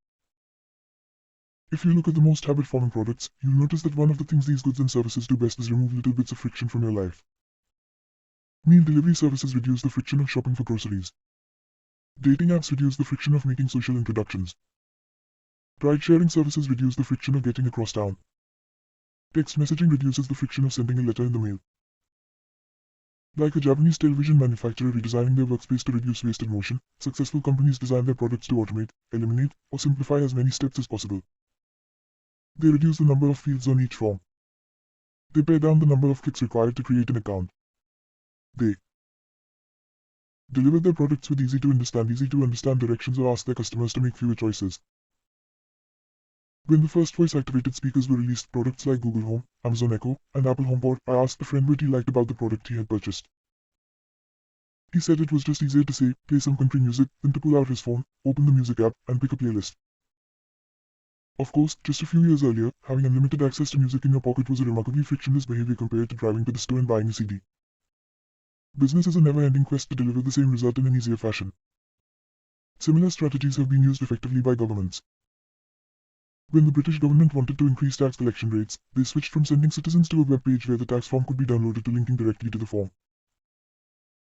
If you look at the most habit-forming products, you'll notice that one of the things these goods and services do best is remove little bits of friction from your life. Meal delivery services reduce the friction of shopping for groceries. Dating apps reduce the friction of making social introductions. Ride-sharing services reduce the friction of getting across town. Text messaging reduces the friction of sending a letter in the mail. Like a Japanese television manufacturer redesigning their workspace to reduce wasted motion, successful companies design their products to automate, eliminate, or simplify as many steps as possible. They reduce the number of fields on each form. They pare down the number of clicks required to create an account. They deliver their products with easy-to-understand directions or ask their customers to make fewer choices. When the first voice-activated speakers were released, products like Google Home, Amazon Echo, and Apple HomePod, I asked a friend what he liked about the product he had purchased. He said it was just easier to say, play some country music, than to pull out his phone, open the music app, and pick a playlist. Of course, just a few years earlier, having unlimited access to music in your pocket was a remarkably frictionless behavior compared to driving to the store and buying a CD. Business is a never-ending quest to deliver the same result in an easier fashion. Similar strategies have been used effectively by governments. When the British government wanted to increase tax collection rates, they switched from sending citizens to a web page where the tax form could be downloaded to linking directly to the form.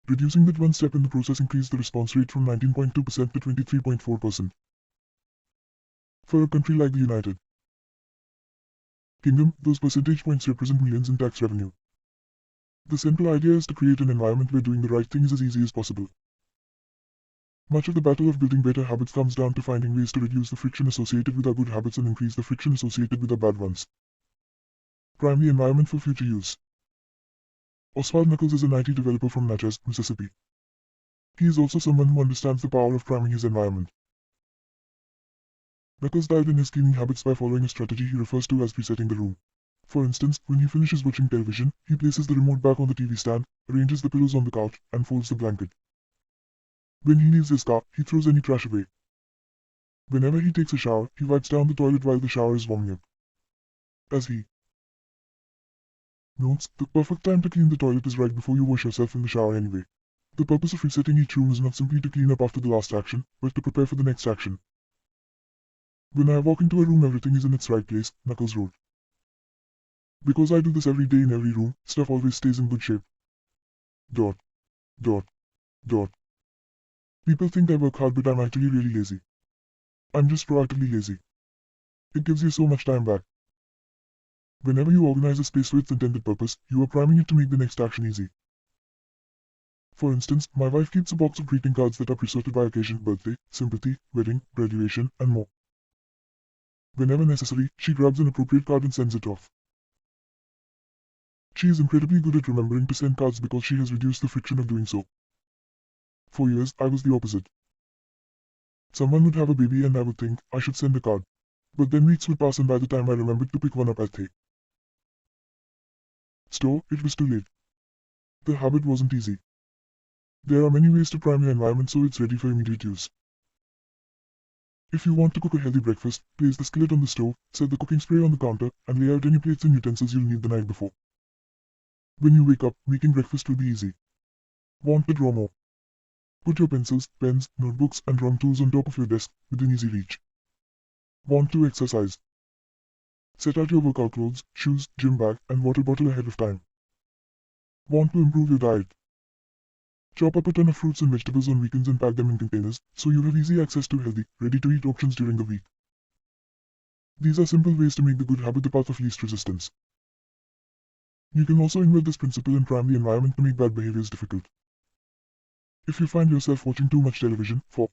Reducing that one step in the process increased the response rate from 19.2% to 23.4%. For a country like the United Kingdom, those percentage points represent millions in tax revenue. The central idea is to create an environment where doing the right thing is as easy as possible. Much of the battle of building better habits comes down to finding ways to reduce the friction associated with our good habits and increase the friction associated with our bad ones. Prime the environment for future use. Oswald Nichols is an IT developer from Natchez, Mississippi. He is also someone who understands the power of priming his environment. Nichols dialed in his cleaning habits by following a strategy he refers to as resetting the room. For instance, when he finishes watching television, he places the remote back on the TV stand, arranges the pillows on the couch, and folds the blanket. When he leaves his car, he throws any trash away. Whenever he takes a shower, he wipes down the toilet while the shower is warming up. As he notes, the perfect time to clean the toilet is right before you wash yourself in the shower anyway. The purpose of resetting each room is not simply to clean up after the last action, but to prepare for the next action. When I walk into a room, everything is in its right place, Knuckles wrote. Because I do this every day in every room, stuff always stays in good shape. Dot. Dot. Dot. People think I work hard, but I'm actually really lazy. I'm just proactively lazy. It gives you so much time back. Whenever you organize a space for its intended purpose, you are priming it to make the next action easy. For instance, my wife keeps a box of greeting cards that are pre-sorted by occasion: birthday, sympathy, wedding, graduation, and more. Whenever necessary, she grabs an appropriate card and sends it off. She is incredibly good at remembering to send cards because she has reduced the friction of doing so. For years, I was the opposite. Someone would have a baby and I would think, I should send a card. But then weeks would pass and by the time I remembered to pick one up at the store, it was too late. The habit wasn't easy. There are many ways to prime your environment so it's ready for immediate use. If you want to cook a healthy breakfast, place the skillet on the stove, set the cooking spray on the counter, and lay out any plates and utensils you'll need the night before. When you wake up, making breakfast will be easy. Want to draw more? Put your pencils, pens, notebooks, and drawing tools on top of your desk, within easy reach. Want to exercise? Set out your workout clothes, shoes, gym bag, and water bottle ahead of time. Want to improve your diet? Chop up a ton of fruits and vegetables on weekends and pack them in containers, so you have easy access to healthy, ready-to-eat options during the week. These are simple ways to make the good habit the path of least resistance. You can also invert this principle and prime the environment to make bad behaviors difficult. If you find yourself watching too much television, for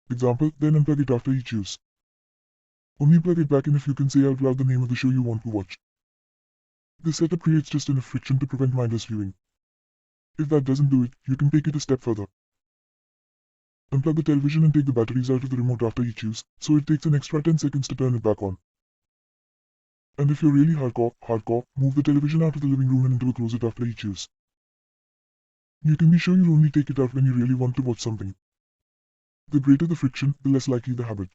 example, then unplug it after each use. Only plug it back in if you can say out loud the name of the show you want to watch. This setup creates just enough friction to prevent mindless viewing. If that doesn't do it, you can take it a step further. Unplug the television and take the batteries out of the remote after each use, so it takes an extra 10 seconds to turn it back on. And if you're really hardcore, move the television out of the living room and into a closet after each use. You can be sure you'll only take it out when you really want to watch something. The greater the friction, the less likely the habit.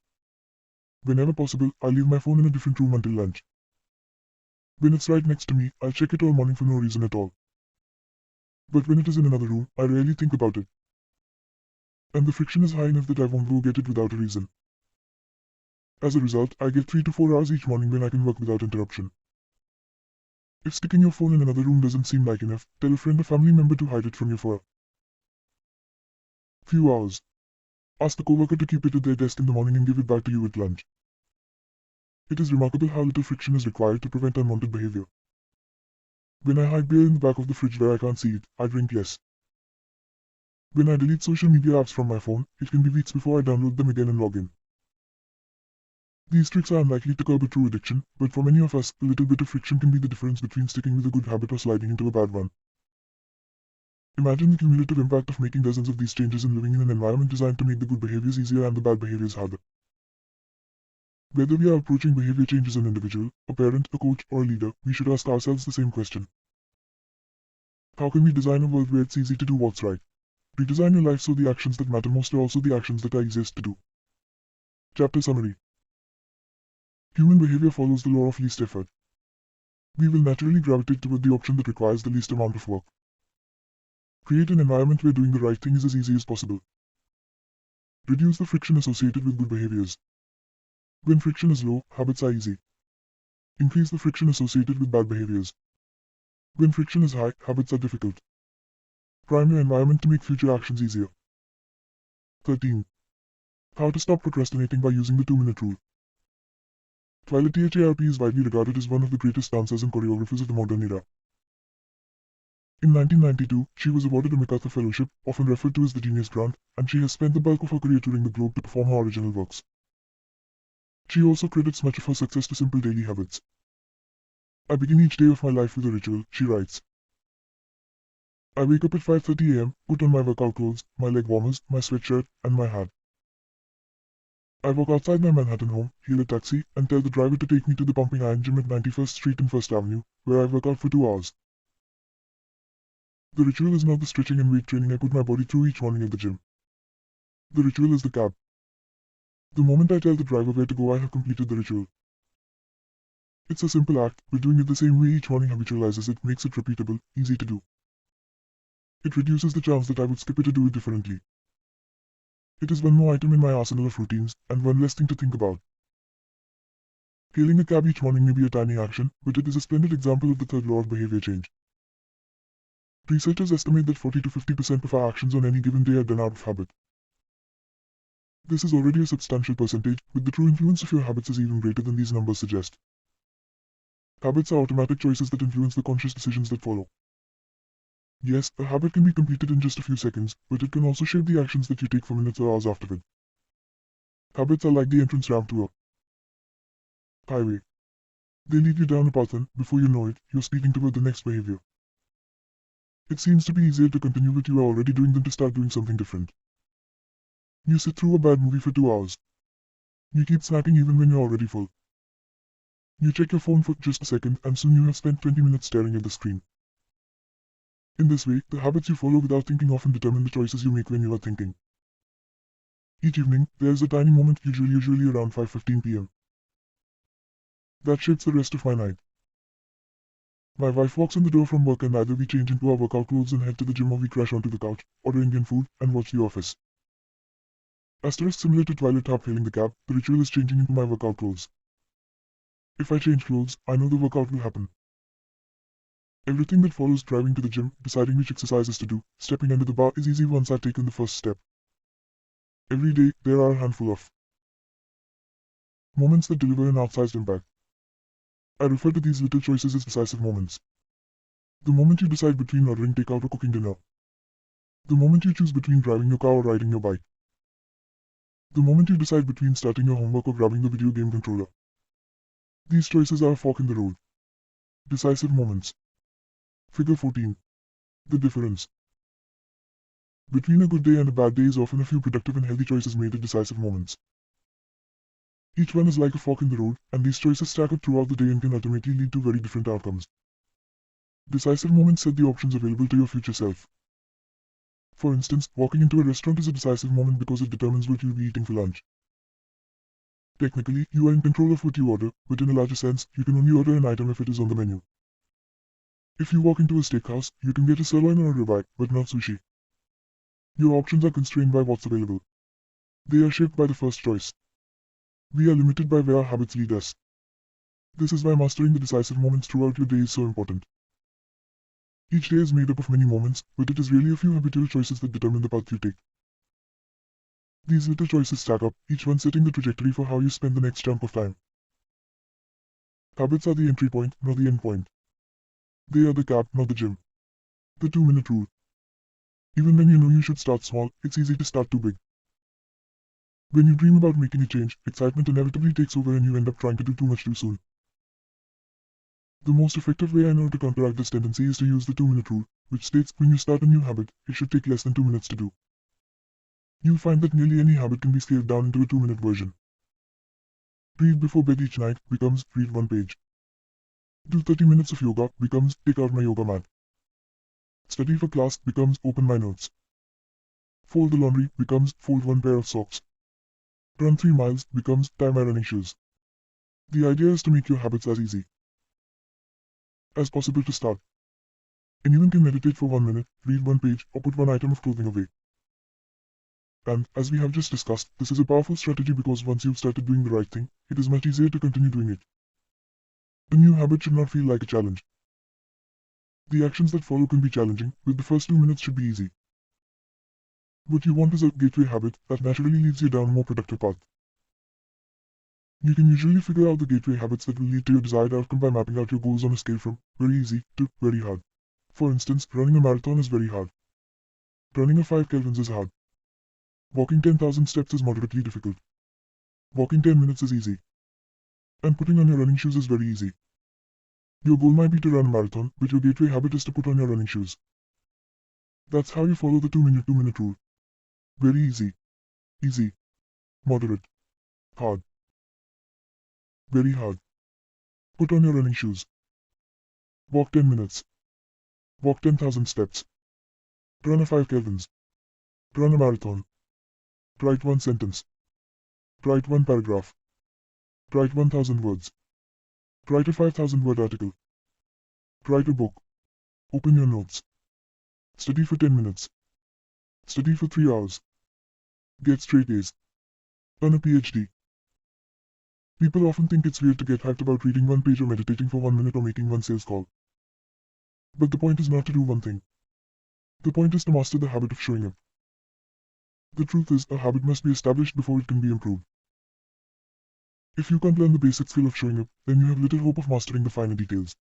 Whenever possible, I leave my phone in a different room until lunch. When it's right next to me, I'll check it all morning for no reason at all. But when it is in another room, I rarely think about it. And the friction is high enough that I won't go get it without a reason. As a result, I get 3 to 4 hours each morning when I can work without interruption. If sticking your phone in another room doesn't seem like enough, tell a friend or family member to hide it from you for a few hours. Ask the coworker to keep it at their desk in the morning and give it back to you at lunch. It is remarkable how little friction is required to prevent unwanted behavior. When I hide beer in the back of the fridge where I can't see it, I drink less. When I delete social media apps from my phone, it can be weeks before I download them again and log in. These tricks are unlikely to curb a true addiction, but for many of us, a little bit of friction can be the difference between sticking with a good habit or sliding into a bad one. Imagine the cumulative impact of making dozens of these changes and living in an environment designed to make the good behaviors easier and the bad behaviors harder. Whether we are approaching behavior change as an individual, a parent, a coach, or a leader, we should ask ourselves the same question. How can we design a world where it's easy to do what's right? Redesign your life so the actions that matter most are also the actions that are easiest to do. Chapter Summary. Human behavior follows the law of least effort. We will naturally gravitate toward the option that requires the least amount of work. Create an environment where doing the right thing is as easy as possible. Reduce the friction associated with good behaviors. When friction is low, habits are easy. Increase the friction associated with bad behaviors. When friction is high, habits are difficult. Prime your environment to make future actions easier. 13. How to stop procrastinating by using the 2-minute rule. Twyla Tharp is widely regarded as one of the greatest dancers and choreographers of the modern era. In 1992, she was awarded a MacArthur Fellowship, often referred to as the Genius Grant, and she has spent the bulk of her career touring the globe to perform her original works. She also credits much of her success to simple daily habits. I begin each day of my life with a ritual, she writes. I wake up at 5:30 a.m., put on my workout clothes, my leg warmers, my sweatshirt, and my hat. I walk outside my Manhattan home, hail a taxi, and tell the driver to take me to the Pumping Iron Gym at 91st Street and 1st Avenue, where I work out for 2 hours. The ritual is not the stretching and weight training I put my body through each morning at the gym. The ritual is the cab. The moment I tell the driver where to go, I have completed the ritual. It's a simple act, but doing it the same way each morning habitualizes it, makes it repeatable, easy to do. It reduces the chance that I would skip it or do it differently. It is one more item in my arsenal of routines, and one less thing to think about. Hailing a cab each morning may be a tiny action, but it is a splendid example of the third law of behavior change. Researchers estimate that 40 to 50% of our actions on any given day are done out of habit. This is already a substantial percentage, but the true influence of your habits is even greater than these numbers suggest. Habits are automatic choices that influence the conscious decisions that follow. Yes, a habit can be completed in just a few seconds, but it can also shape the actions that you take for minutes or hours afterward. Habits are like the entrance ramp to a highway. They lead you down a path and, before you know it, you're speeding toward the next behavior. It seems to be easier to continue what you are already doing than to start doing something different. You sit through a bad movie for 2 hours. You keep snacking even when you're already full. You check your phone for just a second and soon you have spent 20 minutes staring at the screen. In this way, the habits you follow without thinking often determine the choices you make when you are thinking. Each evening, there is a tiny moment, usually around 5:15 p.m. that shapes the rest of my night. My wife walks in the door from work and either we change into our workout clothes and head to the gym or we crash onto the couch, order Indian food, and watch The Office. Asterisk similar to Twilight Harp hailing the cab, the ritual is changing into my workout clothes. If I change clothes, I know the workout will happen. Everything that follows driving to the gym, deciding which exercises to do, stepping under the bar is easy once I've taken the first step. Every day, there are a handful of moments that deliver an outsized impact. I refer to these little choices as decisive moments. The moment you decide between ordering takeout or cooking dinner. The moment you choose between driving your car or riding your bike. The moment you decide between starting your homework or grabbing the video game controller. These choices are a fork in the road. Decisive moments. Figure 14. The difference between a good day and a bad day is often a few productive and healthy choices made at decisive moments. Each one is like a fork in the road, and these choices stack up throughout the day and can ultimately lead to very different outcomes. Decisive moments set the options available to your future self. For instance, walking into a restaurant is a decisive moment because it determines what you'll be eating for lunch. Technically, you are in control of what you order, but in a larger sense, you can only order an item if it is on the menu. If you walk into a steakhouse, you can get a sirloin or a ribeye, but not sushi. Your options are constrained by what's available. They are shaped by the first choice. We are limited by where our habits lead us. This is why mastering the decisive moments throughout your day is so important. Each day is made up of many moments, but it is really a few habitual choices that determine the path you take. These little choices stack up, each one setting the trajectory for how you spend the next chunk of time. Habits are the entry point, not the end point. They are the cab, not the gym. The 2-minute rule. Even when you know you should start small, it's easy to start too big. When you dream about making a change, excitement inevitably takes over and you end up trying to do too much too soon. The most effective way I know to counteract this tendency is to use the 2-minute rule, which states when you start a new habit, it should take less than 2 minutes to do. You'll find that nearly any habit can be scaled down into a 2-minute version. Read before bed each night becomes read one page. Do 30 minutes of yoga becomes take out my yoga mat. Study for class becomes open my notes. Fold the laundry becomes fold one pair of socks. Run 3 miles becomes tie my running shoes. The idea is to make your habits as easy as possible to start. Anyone can meditate for 1 minute, read one page, or put one item of clothing away. And, as we have just discussed, this is a powerful strategy because once you've started doing the right thing, it is much easier to continue doing it. A new habit should not feel like a challenge. The actions that follow can be challenging, but the first 2 minutes should be easy. What you want is a gateway habit that naturally leads you down a more productive path. You can usually figure out the gateway habits that will lead to your desired outcome by mapping out your goals on a scale from very easy to very hard. For instance, running a marathon is very hard. Running a 5 kelvins is hard. Walking 10,000 steps is moderately difficult. Walking 10 minutes is easy. And putting on your running shoes is very easy. Your goal might be to run a marathon, but your gateway habit is to put on your running shoes. That's how you follow the 2-minute rule. Very easy. Easy. Moderate. Hard. Very hard. Put on your running shoes. Walk 10 minutes. Walk 10,000 steps. Run a 5 kelvins. Run a marathon. Write one sentence. Write one paragraph. Write 1,000 words. Write a 5,000-word article. Write a book. Open your notes. Study for 10 minutes. Study for 3 hours. Get straight A's. Earn a PhD. People often think it's weird to get hyped about reading one page or meditating for 1 minute or making one sales call. But the point is not to do one thing. The point is to master the habit of showing up. The truth is, a habit must be established before it can be improved. If you can't learn the basic skill of showing up, then you have little hope of mastering the finer details.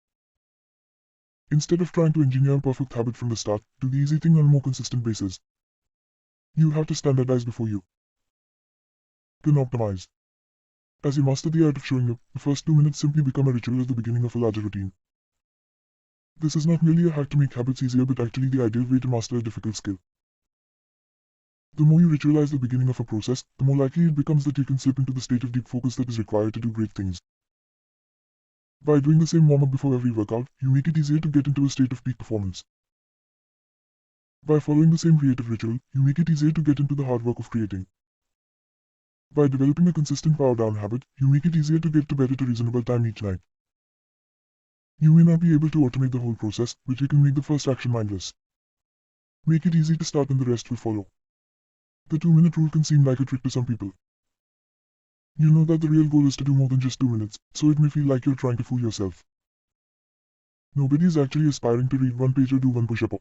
Instead of trying to engineer a perfect habit from the start, do the easy thing on a more consistent basis. You have to standardize before you can optimize. As you master the art of showing up, the first 2 minutes simply become a ritual at the beginning of a larger routine. This is not merely a hack to make habits easier but actually the ideal way to master a difficult skill. The more you ritualize the beginning of a process, the more likely it becomes that you can slip into the state of deep focus that is required to do great things. By doing the same warm-up before every workout, you make it easier to get into a state of peak performance. By following the same creative ritual, you make it easier to get into the hard work of creating. By developing a consistent power down habit, you make it easier to get to bed at a reasonable time each night. You may not be able to automate the whole process, but you can make the first action mindless. Make it easy to start and the rest will follow. The 2-minute rule can seem like a trick to some people. You know that the real goal is to do more than just 2 minutes, so it may feel like you're trying to fool yourself. Nobody is actually aspiring to read one page or do one push-up.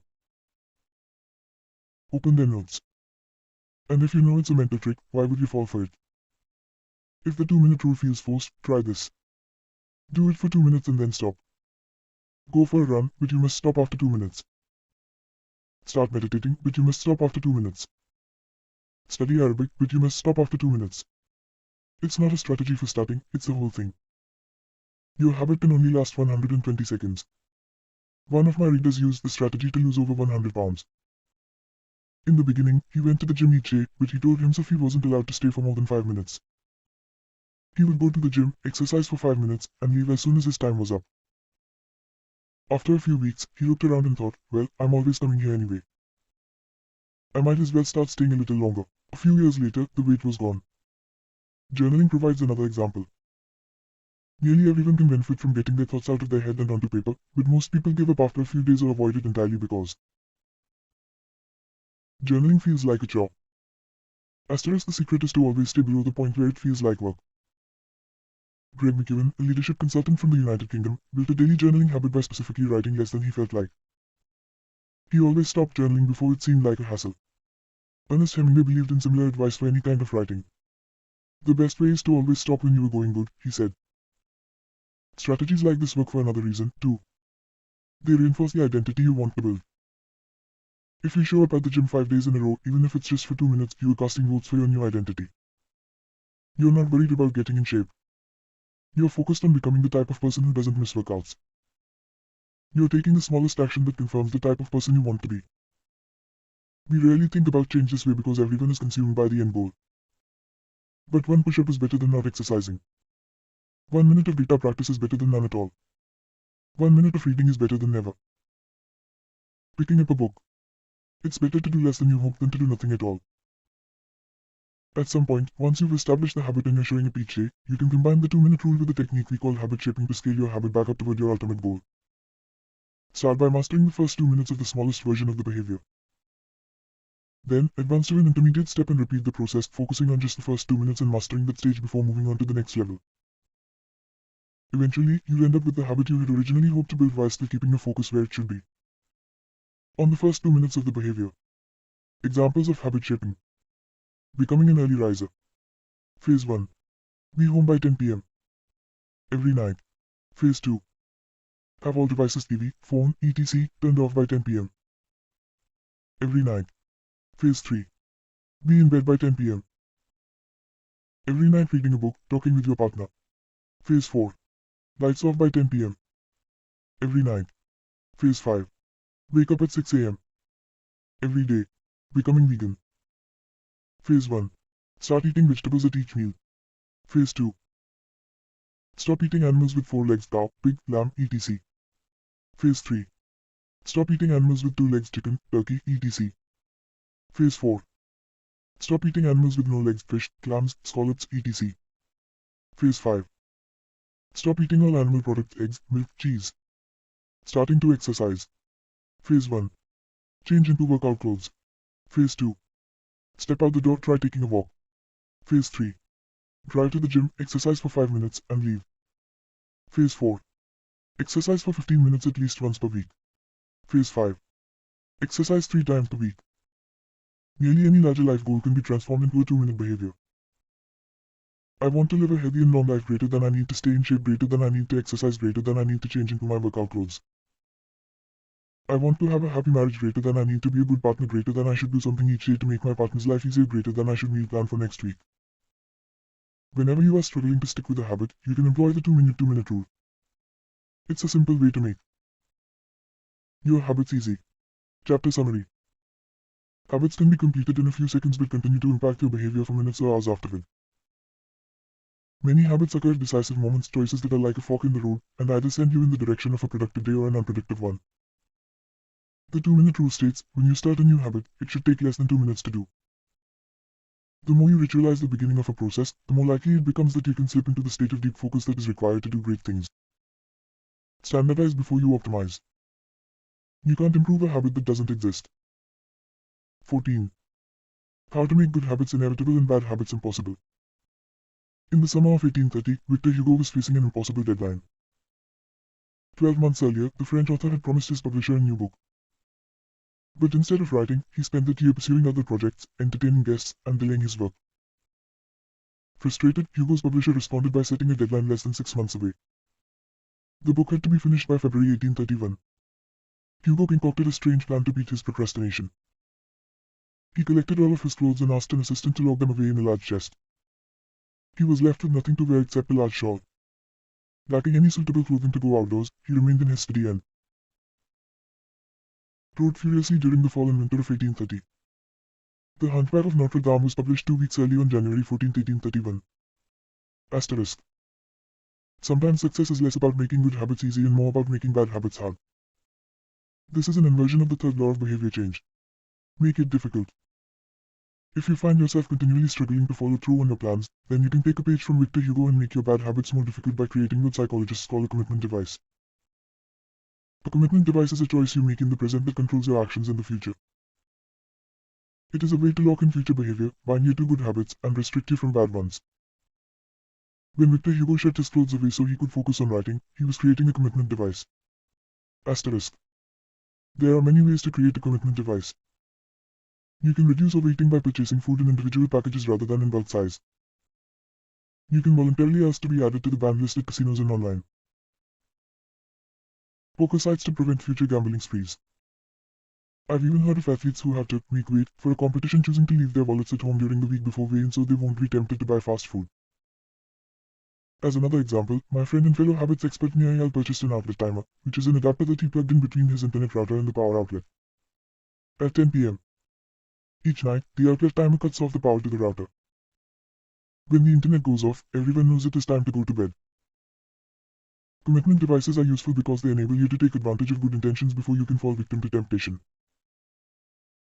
Open their notes. And if you know it's a mental trick, why would you fall for it? If the 2-minute rule feels forced, try this. Do it for 2 minutes and then stop. Go for a run, but you must stop after 2 minutes. Start meditating, but you must stop after 2 minutes. Study Arabic, but you must stop after 2 minutes. It's not a strategy for starting, it's the whole thing. Your habit can only last 120 seconds. One of my readers used the strategy to lose over 100 pounds. In the beginning, he went to the gym each day, but he told himself he wasn't allowed to stay for more than 5 minutes. He would go to the gym, exercise for 5 minutes, and leave as soon as his time was up. After a few weeks, he looked around and thought, well, I'm always coming here anyway. I might as well start staying a little longer. A few years later, the weight was gone. Journaling provides another example. Nearly everyone can benefit from getting their thoughts out of their head and onto paper, but most people give up after a few days or avoid it entirely because journaling feels like a chore. Asterisk the secret is to always stay below the point where it feels like work. Greg McEwen, a leadership consultant from the United Kingdom, built a daily journaling habit by specifically writing less than he felt like. He always stopped journaling before it seemed like a hassle. Ernest Hemingway believed in similar advice for any kind of writing. The best way is to always stop when you are going good, he said. Strategies like this work for another reason, too. They reinforce the identity you want to build. If you show up at the gym 5 days in a row, even if it's just for 2 minutes, you are casting votes for your new identity. You're not worried about getting in shape. You're focused on becoming the type of person who doesn't miss workouts. You're taking the smallest action that confirms the type of person you want to be. We rarely think about change this way because everyone is consumed by the end goal. But one push-up is better than not exercising. 1 minute of data practice is better than none at all. 1 minute of reading is better than never. Picking up a book. It's better to do less than you hope than to do nothing at all. At some point, once you've established the habit and you're showing up each day, you can combine the 2-minute rule with the technique we call habit shaping to scale your habit back up toward your ultimate goal. Start by mastering the first 2 minutes of the smallest version of the behavior. Then, advance to an intermediate step and repeat the process, focusing on just the first 2 minutes and mastering that stage before moving on to the next level. Eventually, you'll end up with the habit you had originally hoped to build while still keeping your focus where it should be. On the first 2 minutes of the behavior. Examples of habit shaping. Becoming an early riser. Phase 1. Be home by 10 p.m. every night. Phase 2. Have all devices TV, phone, etc. turned off by 10 p.m. every night. Phase 3. Be in bed by 10 p.m. every night reading a book, talking with your partner. Phase 4. Lights off by 10 p.m. every night. Phase 5. Wake up at 6 a.m. every day. Becoming vegan. Phase 1. Start eating vegetables at each meal. Phase 2. Stop eating animals with 4 legs, cow, pig, lamb, etc. Phase 3. Stop eating animals with 2 legs, chicken, turkey, etc. Phase 4. Stop eating animals with no legs, fish, clams, scallops, etc. Phase 5. Stop eating all animal products, eggs, milk, cheese. Starting to exercise. Phase 1. Change into workout clothes. Phase 2. Step out the door, try taking a walk. Phase 3. Drive to the gym, exercise for 5 minutes, and leave. Phase 4. Exercise for 15 minutes at least once per week. Phase 5. Exercise 3 times per week. Nearly any larger life goal can be transformed into a 2-minute behavior. I want to live a healthy and long life, greater than I need to stay in shape, greater than I need to exercise, greater than I need to change into my workout clothes. I want to have a happy marriage greater than I need to be a good partner greater than I should do something each day to make my partner's life easier greater than I should meal plan for next week. Whenever you are struggling to stick with a habit, you can employ the 2-minute rule. It's a simple way to make your habits easy. Chapter summary. Habits can be completed in a few seconds but continue to impact your behavior for minutes or hours afterward. Many habits occur at decisive moments, choices that are like a fork in the road, and either send you in the direction of a productive day or an unproductive one. The 2-minute rule states, when you start a new habit, it should take less than 2 minutes to do. The more you ritualize the beginning of a process, the more likely it becomes that you can slip into the state of deep focus that is required to do great things. Standardize before you optimize. You can't improve a habit that doesn't exist. 14. How to make good habits inevitable and bad habits impossible. In the summer of 1830, Victor Hugo was facing an impossible deadline. 12 months earlier, the French author had promised his publisher a new book. But instead of writing, he spent the year pursuing other projects, entertaining guests, and delaying his work. Frustrated, Hugo's publisher responded by setting a deadline less than 6 months away. The book had to be finished by February 1831. Hugo concocted a strange plan to beat his procrastination. He collected all of his clothes and asked an assistant to lock them away in a large chest. He was left with nothing to wear except a large shawl. Lacking any suitable clothing to go outdoors, he remained in his study and wrote furiously during the fall and winter of 1830. The Hunchback of Notre Dame was published 2 weeks early on January 14, 1831. Asterisk. Sometimes success is less about making good habits easy and more about making bad habits hard. This is an inversion of the third law of behavior change. Make it difficult. If you find yourself continually struggling to follow through on your plans, then you can take a page from Victor Hugo and make your bad habits more difficult by creating what psychologists call a commitment device. A commitment device is a choice you make in the present that controls your actions in the future. It is a way to lock in future behavior, bind you to good habits, and restrict you from bad ones. When Victor Hugo shut his clothes away so he could focus on writing, he was creating a commitment device. Asterisk. There are many ways to create a commitment device. You can reduce overeating by purchasing food in individual packages rather than in bulk size. You can voluntarily ask to be added to the ban list at casinos and online. Poker sites to prevent future gambling sprees. I've even heard of athletes who have to make weight for a competition choosing to leave their wallets at home during the week before weigh-in so they won't be tempted to buy fast food. As another example, my friend and fellow habits expert Nihal purchased an outlet timer, which is an adapter that he plugged in between his internet router and the power outlet. At 10 p.m. each night, the outlet timer cuts off the power to the router. When the internet goes off, everyone knows it is time to go to bed. Commitment devices are useful because they enable you to take advantage of good intentions before you can fall victim to temptation.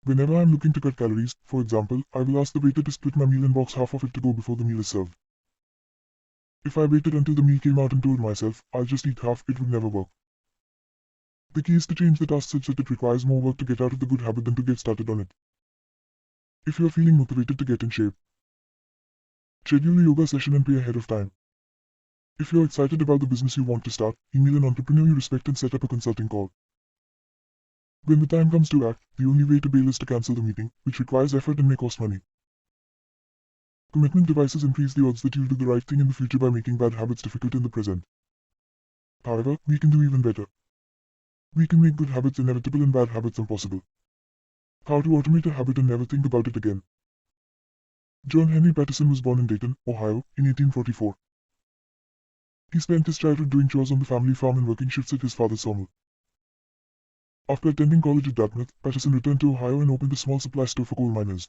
Whenever I'm looking to cut calories, for example, I will ask the waiter to split my meal and box half of it to go before the meal is served. If I waited until the meal came out and told myself, I'll just eat half, it would never work. The key is to change the task such that it requires more work to get out of the good habit than to get started on it. If you are feeling motivated to get in shape, schedule a yoga session and pay ahead of time. If you're excited about the business you want to start, email an entrepreneur you respect and set up a consulting call. When the time comes to act, the only way to bail is to cancel the meeting, which requires effort and may cost money. Commitment devices increase the odds that you'll do the right thing in the future by making bad habits difficult in the present. However, we can do even better. We can make good habits inevitable and bad habits impossible. How to automate a habit and never think about it again. John Henry Patterson was born in Dayton, Ohio, in 1844. He spent his childhood doing chores on the family farm and working shifts at his father's sawmill. After attending college at Dartmouth, Patterson returned to Ohio and opened a small supply store for coal miners.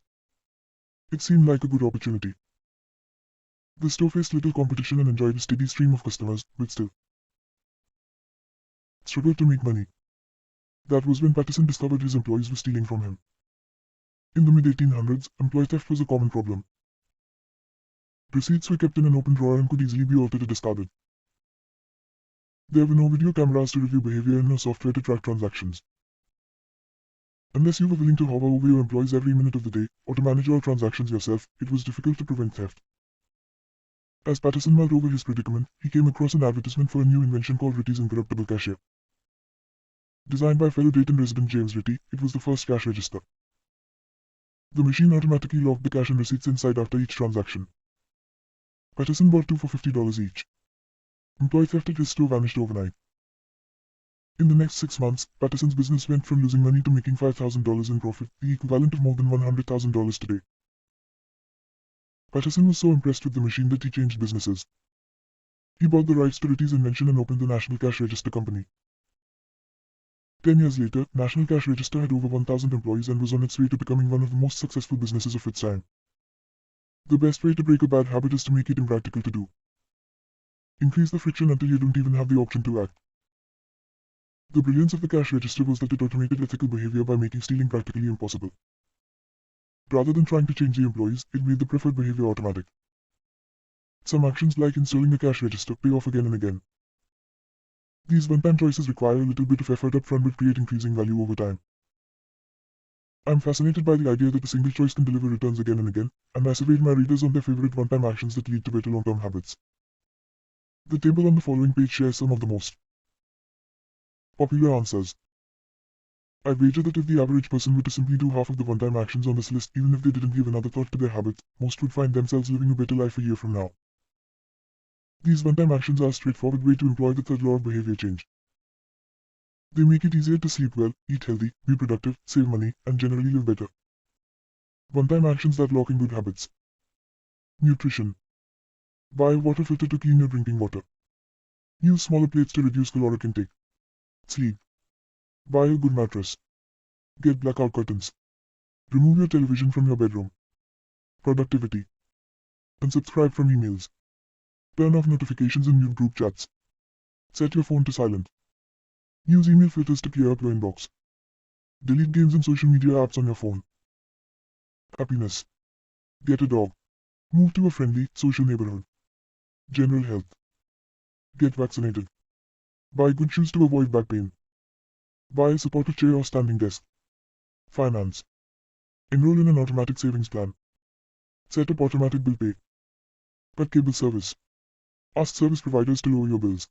It seemed like a good opportunity. The store faced little competition and enjoyed a steady stream of customers, but still struggled to make money. That was when Patterson discovered his employees were stealing from him. In the mid-1800s, employee theft was a common problem. Receipts were kept in an open drawer and could easily be altered or discarded. There were no video cameras to review behavior and no software to track transactions. Unless you were willing to hover over your employees every minute of the day, or to manage all transactions yourself, it was difficult to prevent theft. As Patterson mulled over his predicament, he came across an advertisement for a new invention called Ritty's Incorruptible Cashier. Designed by fellow Dayton resident James Ritty, it was the first cash register. The machine automatically locked the cash and receipts inside after each transaction. Patterson bought 2 for $50 each. Employee theft at his store vanished overnight. In the next 6 months, Patterson's business went from losing money to making $5,000 in profit, the equivalent of more than $100,000 today. Patterson was so impressed with the machine that he changed businesses. He bought the rights to Ritty's invention and opened the National Cash Register Company. 10 years later, National Cash Register had over 1,000 employees and was on its way to becoming one of the most successful businesses of its time. The best way to break a bad habit is to make it impractical to do. Increase the friction until you don't even have the option to act. The brilliance of the cash register was that it automated ethical behavior by making stealing practically impossible. Rather than trying to change the employees, it made the preferred behavior automatic. Some actions like installing a cash register pay off again and again. These one-time choices require a little bit of effort up front but create increasing value over time. I'm fascinated by the idea that a single choice can deliver returns again and again, and I surveyed my readers on their favorite one-time actions that lead to better long-term habits. The table on the following page shares some of the most popular answers. I wager that if the average person were to simply do half of the one-time actions on this list, even if they didn't give another thought to their habits, most would find themselves living a better life a year from now. These one-time actions are a straightforward way to employ the third law of behavior change. They make it easier to sleep well, eat healthy, be productive, save money, and generally live better. One-time actions that lock in good habits. Nutrition. Buy a water filter to clean your drinking water. Use smaller plates to reduce caloric intake. Sleep. Buy a good mattress. Get blackout curtains. Remove your television from your bedroom. Productivity. Unsubscribe from emails. Turn off notifications and mute group chats. Set your phone to silent. Use email filters to clear up your inbox. Delete games and social media apps on your phone. Happiness. Get a dog. Move to a friendly, social neighborhood. General health. Get vaccinated. Buy good shoes to avoid back pain. Buy a supportive chair or standing desk. Finance. Enroll in an automatic savings plan. Set up automatic bill pay. Cut cable service. Ask service providers to lower your bills.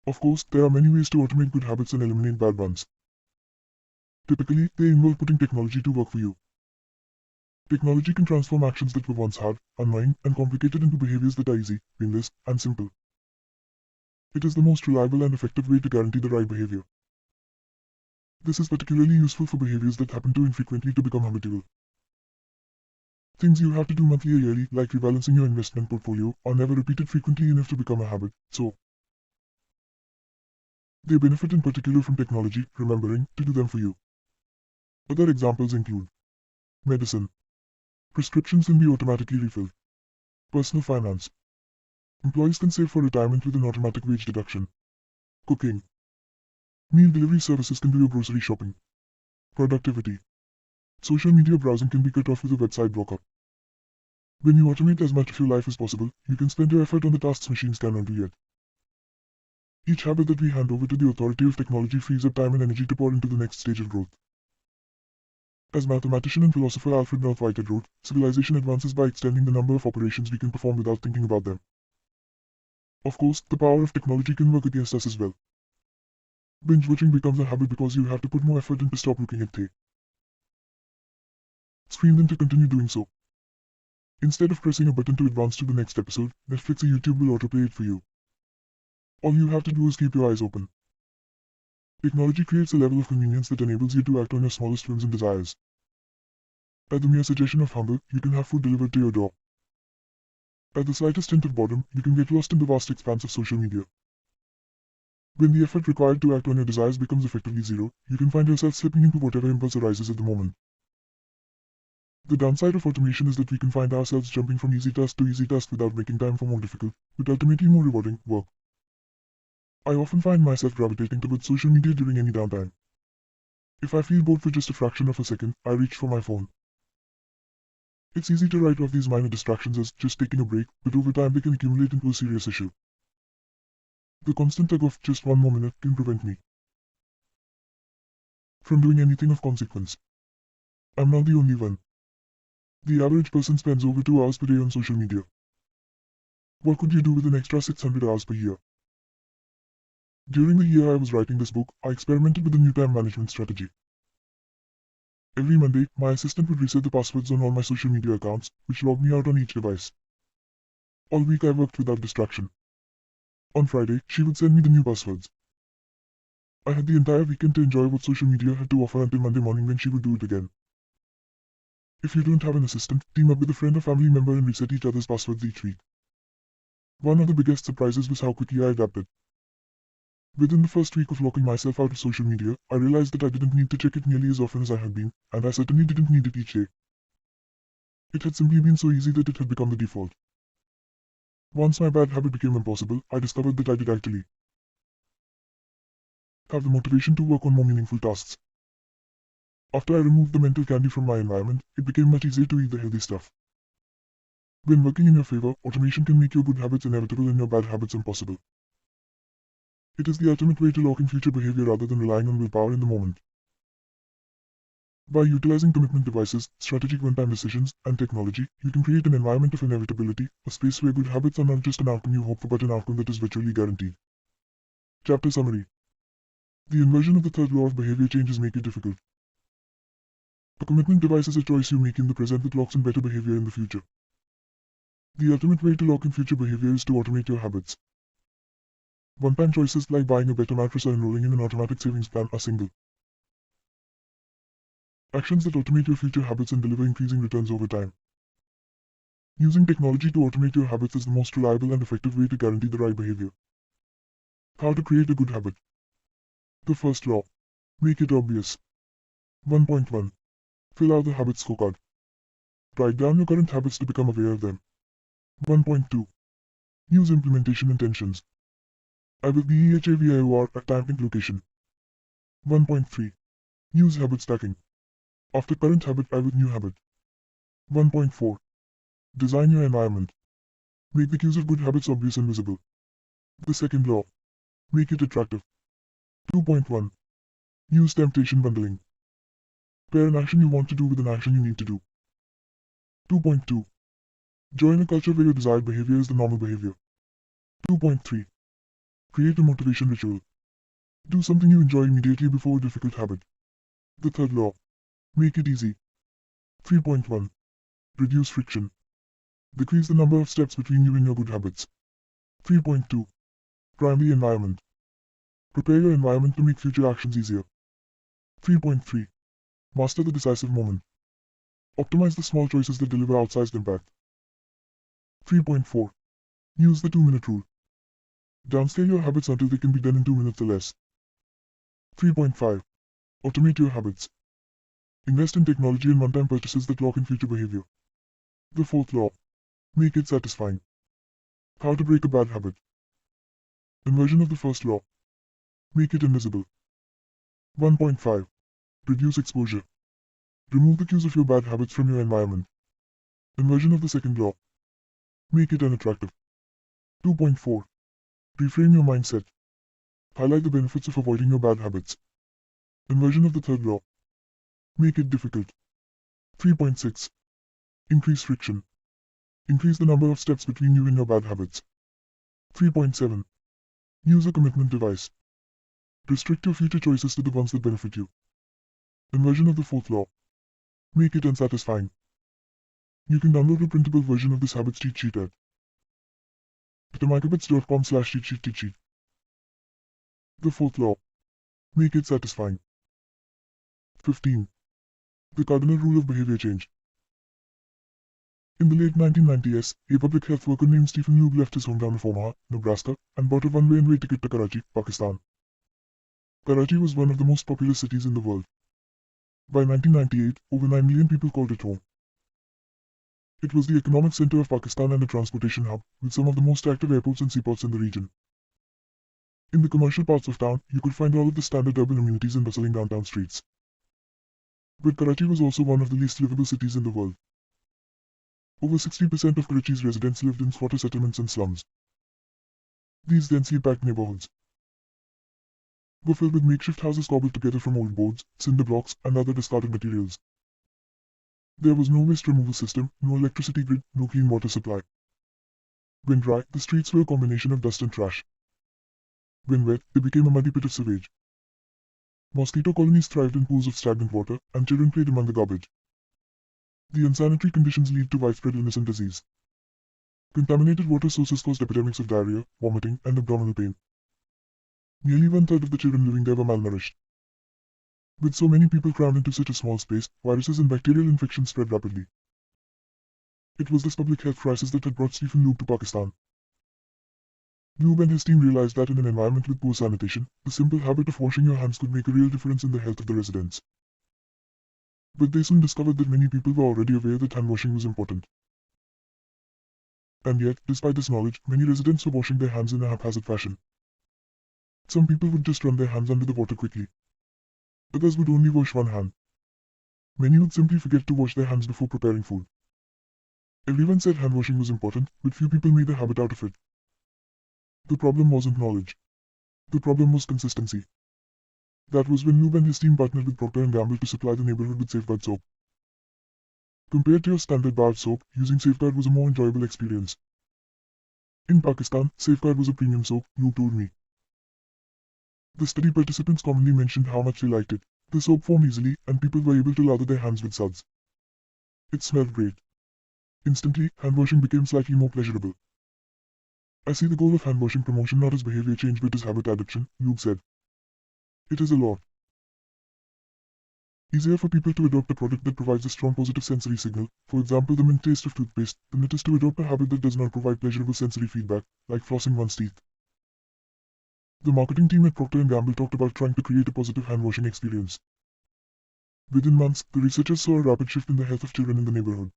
Of course, there are many ways to automate good habits and eliminate bad ones. Typically, they involve putting technology to work for you. Technology can transform actions that were once hard, annoying, and complicated into behaviors that are easy, painless, and simple. It is the most reliable and effective way to guarantee the right behavior. This is particularly useful for behaviors that happen too infrequently to become habitual. Things you have to do monthly or yearly, like rebalancing your investment portfolio, are never repeated frequently enough to become a habit, so they benefit in particular from technology remembering to do them for you. Other examples include medicine. Prescriptions can be automatically refilled. Personal finance. Employees can save for retirement with an automatic wage deduction. Cooking. Meal delivery services can do your grocery shopping. Productivity. Social media browsing can be cut off with a website blocker. When you automate as much of your life as possible, you can spend your effort on the tasks machines cannot do yet. Each habit that we hand over to the authority of technology frees up time and energy to pour into the next stage of growth. As mathematician and philosopher Alfred North Whitehead wrote, civilization advances by extending the number of operations we can perform without thinking about them. Of course, the power of technology can work against us as well. Binge watching becomes a habit because you have to put more effort in to stop looking at TV. Screen them to continue doing so. Instead of pressing a button to advance to the next episode, Netflix or YouTube will autoplay it for you. All you have to do is keep your eyes open. Technology creates a level of convenience that enables you to act on your smallest whims and desires. At the mere suggestion of hunger, you can have food delivered to your door. At the slightest hint of boredom, you can get lost in the vast expanse of social media. When the effort required to act on your desires becomes effectively zero, you can find yourself slipping into whatever impulse arises at the moment. The downside of automation is that we can find ourselves jumping from easy task to easy task without making time for more difficult, but ultimately more rewarding, work. I often find myself gravitating towards social media during any downtime. If I feel bored for just a fraction of a second, I reach for my phone. It's easy to write off these minor distractions as just taking a break, but over time they can accumulate into a serious issue. The constant tug of just one more minute can prevent me from doing anything of consequence. I'm not the only one. The average person spends over 2 hours per day on social media. What could you do with an extra 600 hours per year? During the year I was writing this book, I experimented with a new time management strategy. Every Monday, my assistant would reset the passwords on all my social media accounts, which logged me out on each device. All week I worked without distraction. On Friday, she would send me the new passwords. I had the entire weekend to enjoy what social media had to offer until Monday morning when she would do it again. If you don't have an assistant, team up with a friend or family member and reset each other's passwords each week. One of the biggest surprises was how quickly I adapted. Within the first week of locking myself out of social media, I realized that I didn't need to check it nearly as often as I had been, and I certainly didn't need it each day. It had simply been so easy that it had become the default. Once my bad habit became impossible, I discovered that I did actually have the motivation to work on more meaningful tasks. After I removed the mental candy from my environment, it became much easier to eat the healthy stuff. When working in your favor, automation can make your good habits inevitable and your bad habits impossible. It is the ultimate way to lock in future behavior rather than relying on willpower in the moment. By utilizing commitment devices, strategic one-time decisions, and technology, you can create an environment of inevitability, a space where good habits are not just an outcome you hope for but an outcome that is virtually guaranteed. Chapter Summary. The inversion of the third law of behavior changes make it difficult. A commitment device is a choice you make in the present that locks in better behavior in the future. The ultimate way to lock in future behavior is to automate your habits. One-time choices like buying a better mattress or enrolling in an automatic savings plan are single actions that automate your future habits and deliver increasing returns over time. Using technology to automate your habits is the most reliable and effective way to guarantee the right behavior. How to create a good habit. The first law. Make it obvious. 1.1. Fill out the habit scorecard. Write down your current habits to become aware of them. 1.2. Use implementation intentions. I will be EHAVIOR at time and location. 1.3. Use habit stacking. After current habit, I with new habit. 1.4. Design your environment. Make the cues of good habits obvious and visible. The second law. Make it attractive. 2.1. Use temptation bundling. Pair an action you want to do with an action you need to do. 2.2. Join a culture where your desired behavior is the normal behavior. 2.3. Create a motivation ritual. Do something you enjoy immediately before a difficult habit. The third law. Make it easy. 3.1. Reduce friction. Decrease the number of steps between you and your good habits. 3.2. Prime the environment. Prepare your environment to make future actions easier. 3.3. Master the decisive moment. Optimize the small choices that deliver outsized impact. 3.4. Use the 2-minute rule. Downscale your habits until they can be done in 2 minutes or less. 3.5. Automate your habits. Invest in technology and one-time purchases that lock in future behavior. The fourth law. Make it satisfying. How to break a bad habit. Inversion of the first law. Make it invisible. 1.5. Reduce exposure. Remove the cues of your bad habits from your environment. Inversion of the second law. Make it unattractive. 2.4. Reframe your mindset. Highlight the benefits of avoiding your bad habits. Inversion of the third law. Make it difficult. 3.6. Increase friction. Increase the number of steps between you and your bad habits. 3.7. Use a commitment device. Restrict your future choices to the ones that benefit you. Inversion of the fourth law. Make it unsatisfying. You can download a printable version of this habits cheat sheet at atomichabits.com/cheat sheet. The fourth law. Make it satisfying. 15. The cardinal rule of behavior change. In the late 1990s, a public health worker named Stephen Loeb left his hometown of Omaha, Nebraska, and bought a one-way ticket to Karachi, Pakistan. Karachi was one of the most populous cities in the world. By 1998, over 9 million people called it home. It was the economic center of Pakistan and a transportation hub, with some of the most active airports and seaports in the region. In the commercial parts of town, you could find all of the standard urban amenities and bustling downtown streets. But Karachi was also one of the least livable cities in the world. Over 60% of Karachi's residents lived in squatter settlements and slums. These densely packed neighborhoods were filled with makeshift houses cobbled together from old boards, cinder blocks, and other discarded materials. There was no waste removal system, no electricity grid, no clean water supply. When dry, the streets were a combination of dust and trash. When wet, they became a muddy pit of sewage. Mosquito colonies thrived in pools of stagnant water, and children played among the garbage. The unsanitary conditions lead to widespread illness and disease. Contaminated water sources caused epidemics of diarrhea, vomiting, and abdominal pain. Nearly one-third of the children living there were malnourished. With so many people crammed into such a small space, viruses and bacterial infections spread rapidly. It was this public health crisis that had brought Stephen Loeb to Pakistan. Loeb and his team realized that in an environment with poor sanitation, the simple habit of washing your hands could make a real difference in the health of the residents. But they soon discovered that many people were already aware that hand washing was important. And yet, despite this knowledge, many residents were washing their hands in a haphazard fashion. Some people would just run their hands under the water quickly. Others would only wash one hand. Many would simply forget to wash their hands before preparing food. Everyone said hand washing was important, but few people made a habit out of it. The problem wasn't knowledge. The problem was consistency. That was when Loeb and his team partnered with Procter & Gamble to supply the neighborhood with Safeguard soap. Compared to your standard bar soap, using Safeguard was a more enjoyable experience. In Pakistan, Safeguard was a premium soap, Loeb told me. The study participants commonly mentioned how much they liked it. The soap formed easily, and people were able to lather their hands with suds. It smelled great. Instantly, hand washing became slightly more pleasurable. I see the goal of hand washing promotion not as behavior change but as habit adoption, Loeb said. It is a lot easier for people to adopt a product that provides a strong positive sensory signal, for example the mint taste of toothpaste, than it is to adopt a habit that does not provide pleasurable sensory feedback, like flossing one's teeth. The marketing team at Procter & Gamble talked about trying to create a positive hand washing experience. Within months, the researchers saw a rapid shift in the health of children in the neighborhood.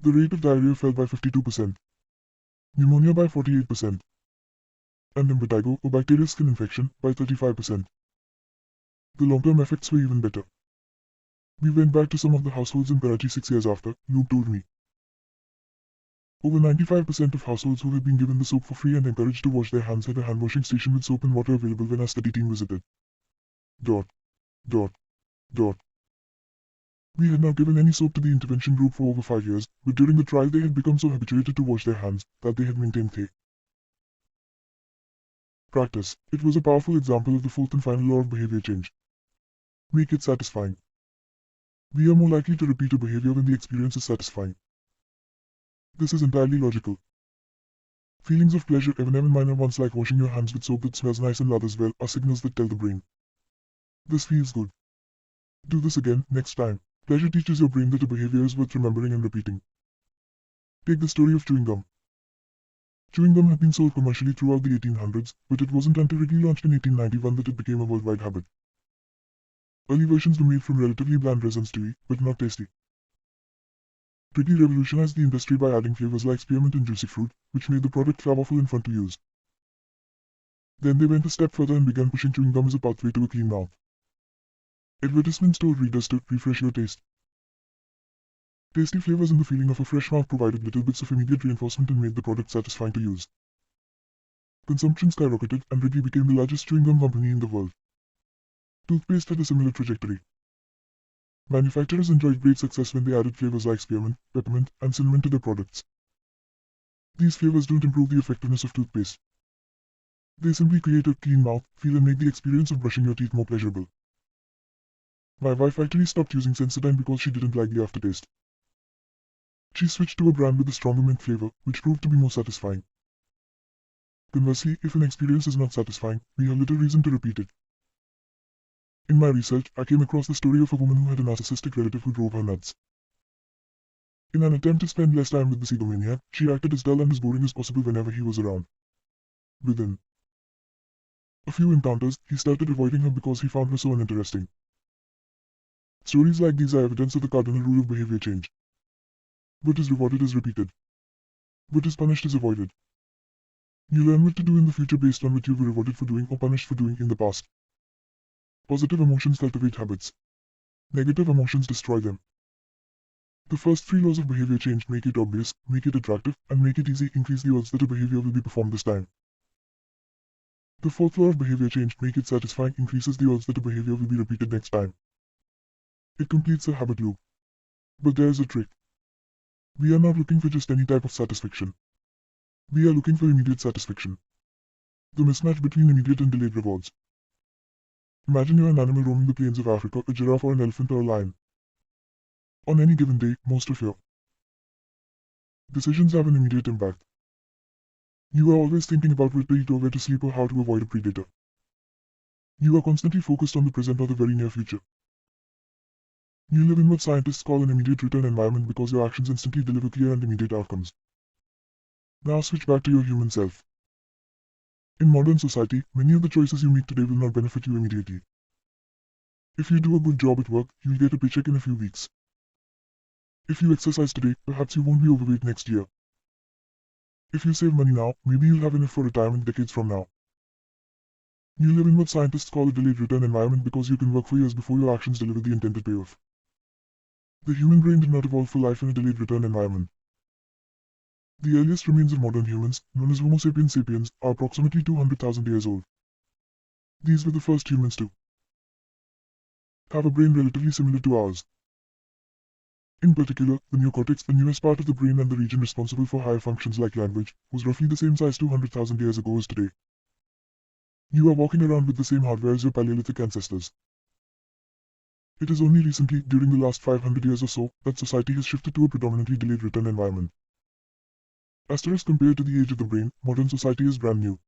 The rate of diarrhea fell by 52%, pneumonia by 48%, and impetigo, or bacterial skin infection, by 35%. The long-term effects were even better. We went back to some of the households in Karachi 6 years after, Loeb told me. Over 95% of households who had been given the soap for free and encouraged to wash their hands had a hand washing station with soap and water available when our study team visited. Dot. Dot. Dot. We had not given any soap to the intervention group for over 5 years, but during the trial they had become so habituated to wash their hands that they had maintained the practice. It was a powerful example of the fourth and final law of behavior change. Make it satisfying. We are more likely to repeat a behavior when the experience is satisfying. This is entirely logical. Feelings of pleasure, even minor ones like washing your hands with soap that smells nice and lathers well, are signals that tell the brain. This feels good. Do this again, next time. Pleasure teaches your brain that a behavior is worth remembering and repeating. Take the story of chewing gum. Chewing gum had been sold commercially throughout the 1800s, but it wasn't until it relaunched in 1891 that it became a worldwide habit. Early versions were made from relatively bland resins to eat, but not tasty. Wrigley revolutionized the industry by adding flavors like spearmint and juicy fruit, which made the product flavorful and fun to use. Then they went a step further and began pushing chewing gum as a pathway to a clean mouth. Advertisements told readers to refresh your taste. Tasty flavors and the feeling of a fresh mouth provided little bits of immediate reinforcement and made the product satisfying to use. Consumption skyrocketed, and Wrigley became the largest chewing gum company in the world. Toothpaste had a similar trajectory. Manufacturers enjoyed great success when they added flavors like spearmint, peppermint, and cinnamon to their products. These flavors don't improve the effectiveness of toothpaste. They simply create a clean mouth, feel and make the experience of brushing your teeth more pleasurable. My wife actually stopped using Sensodyne because she didn't like the aftertaste. She switched to a brand with a stronger mint flavor, which proved to be more satisfying. Conversely, if an experience is not satisfying, we have little reason to repeat it. In my research, I came across the story of a woman who had a narcissistic relative who drove her nuts. In an attempt to spend less time with the egomaniac, she acted as dull and as boring as possible whenever he was around. Within a few encounters, he started avoiding her because he found her so uninteresting. Stories like these are evidence of the cardinal rule of behavior change. What is rewarded is repeated. What is punished is avoided. You learn what to do in the future based on what you were rewarded for doing or punished for doing in the past. Positive emotions cultivate habits. Negative emotions destroy them. The first three laws of behavior change: make it obvious, make it attractive, and make it easy increase the odds that a behavior will be performed this time. The fourth law of behavior change: make it satisfying, increases the odds that a behavior will be repeated next time. It completes a habit loop. But there is a trick. We are not looking for just any type of satisfaction. We are looking for immediate satisfaction. The mismatch between immediate and delayed rewards. Imagine you're an animal roaming the plains of Africa, a giraffe or an elephant or a lion. On any given day, most of your decisions have an immediate impact. You are always thinking about what to eat or where to sleep or how to avoid a predator. You are constantly focused on the present or the very near future. You live in what scientists call an immediate return environment because your actions instantly deliver clear and immediate outcomes. Now switch back to your human self. In modern society, many of the choices you make today will not benefit you immediately. If you do a good job at work, you'll get a paycheck in a few weeks. If you exercise today, perhaps you won't be overweight next year. If you save money now, maybe you'll have enough for retirement decades from now. You live in what scientists call a delayed return environment because you can work for years before your actions deliver the intended payoff. The human brain did not evolve for life in a delayed return environment. The earliest remains of modern humans, known as Homo sapiens sapiens, are approximately 200,000 years old. These were the first humans to have a brain relatively similar to ours. In particular, the neocortex, the newest part of the brain and the region responsible for higher functions like language, was roughly the same size 200,000 years ago as today. You are walking around with the same hardware as your Paleolithic ancestors. It is only recently, during the last 500 years or so, that society has shifted to a predominantly delayed return environment. Asterisk compared to the age of the brain, modern society is brand new.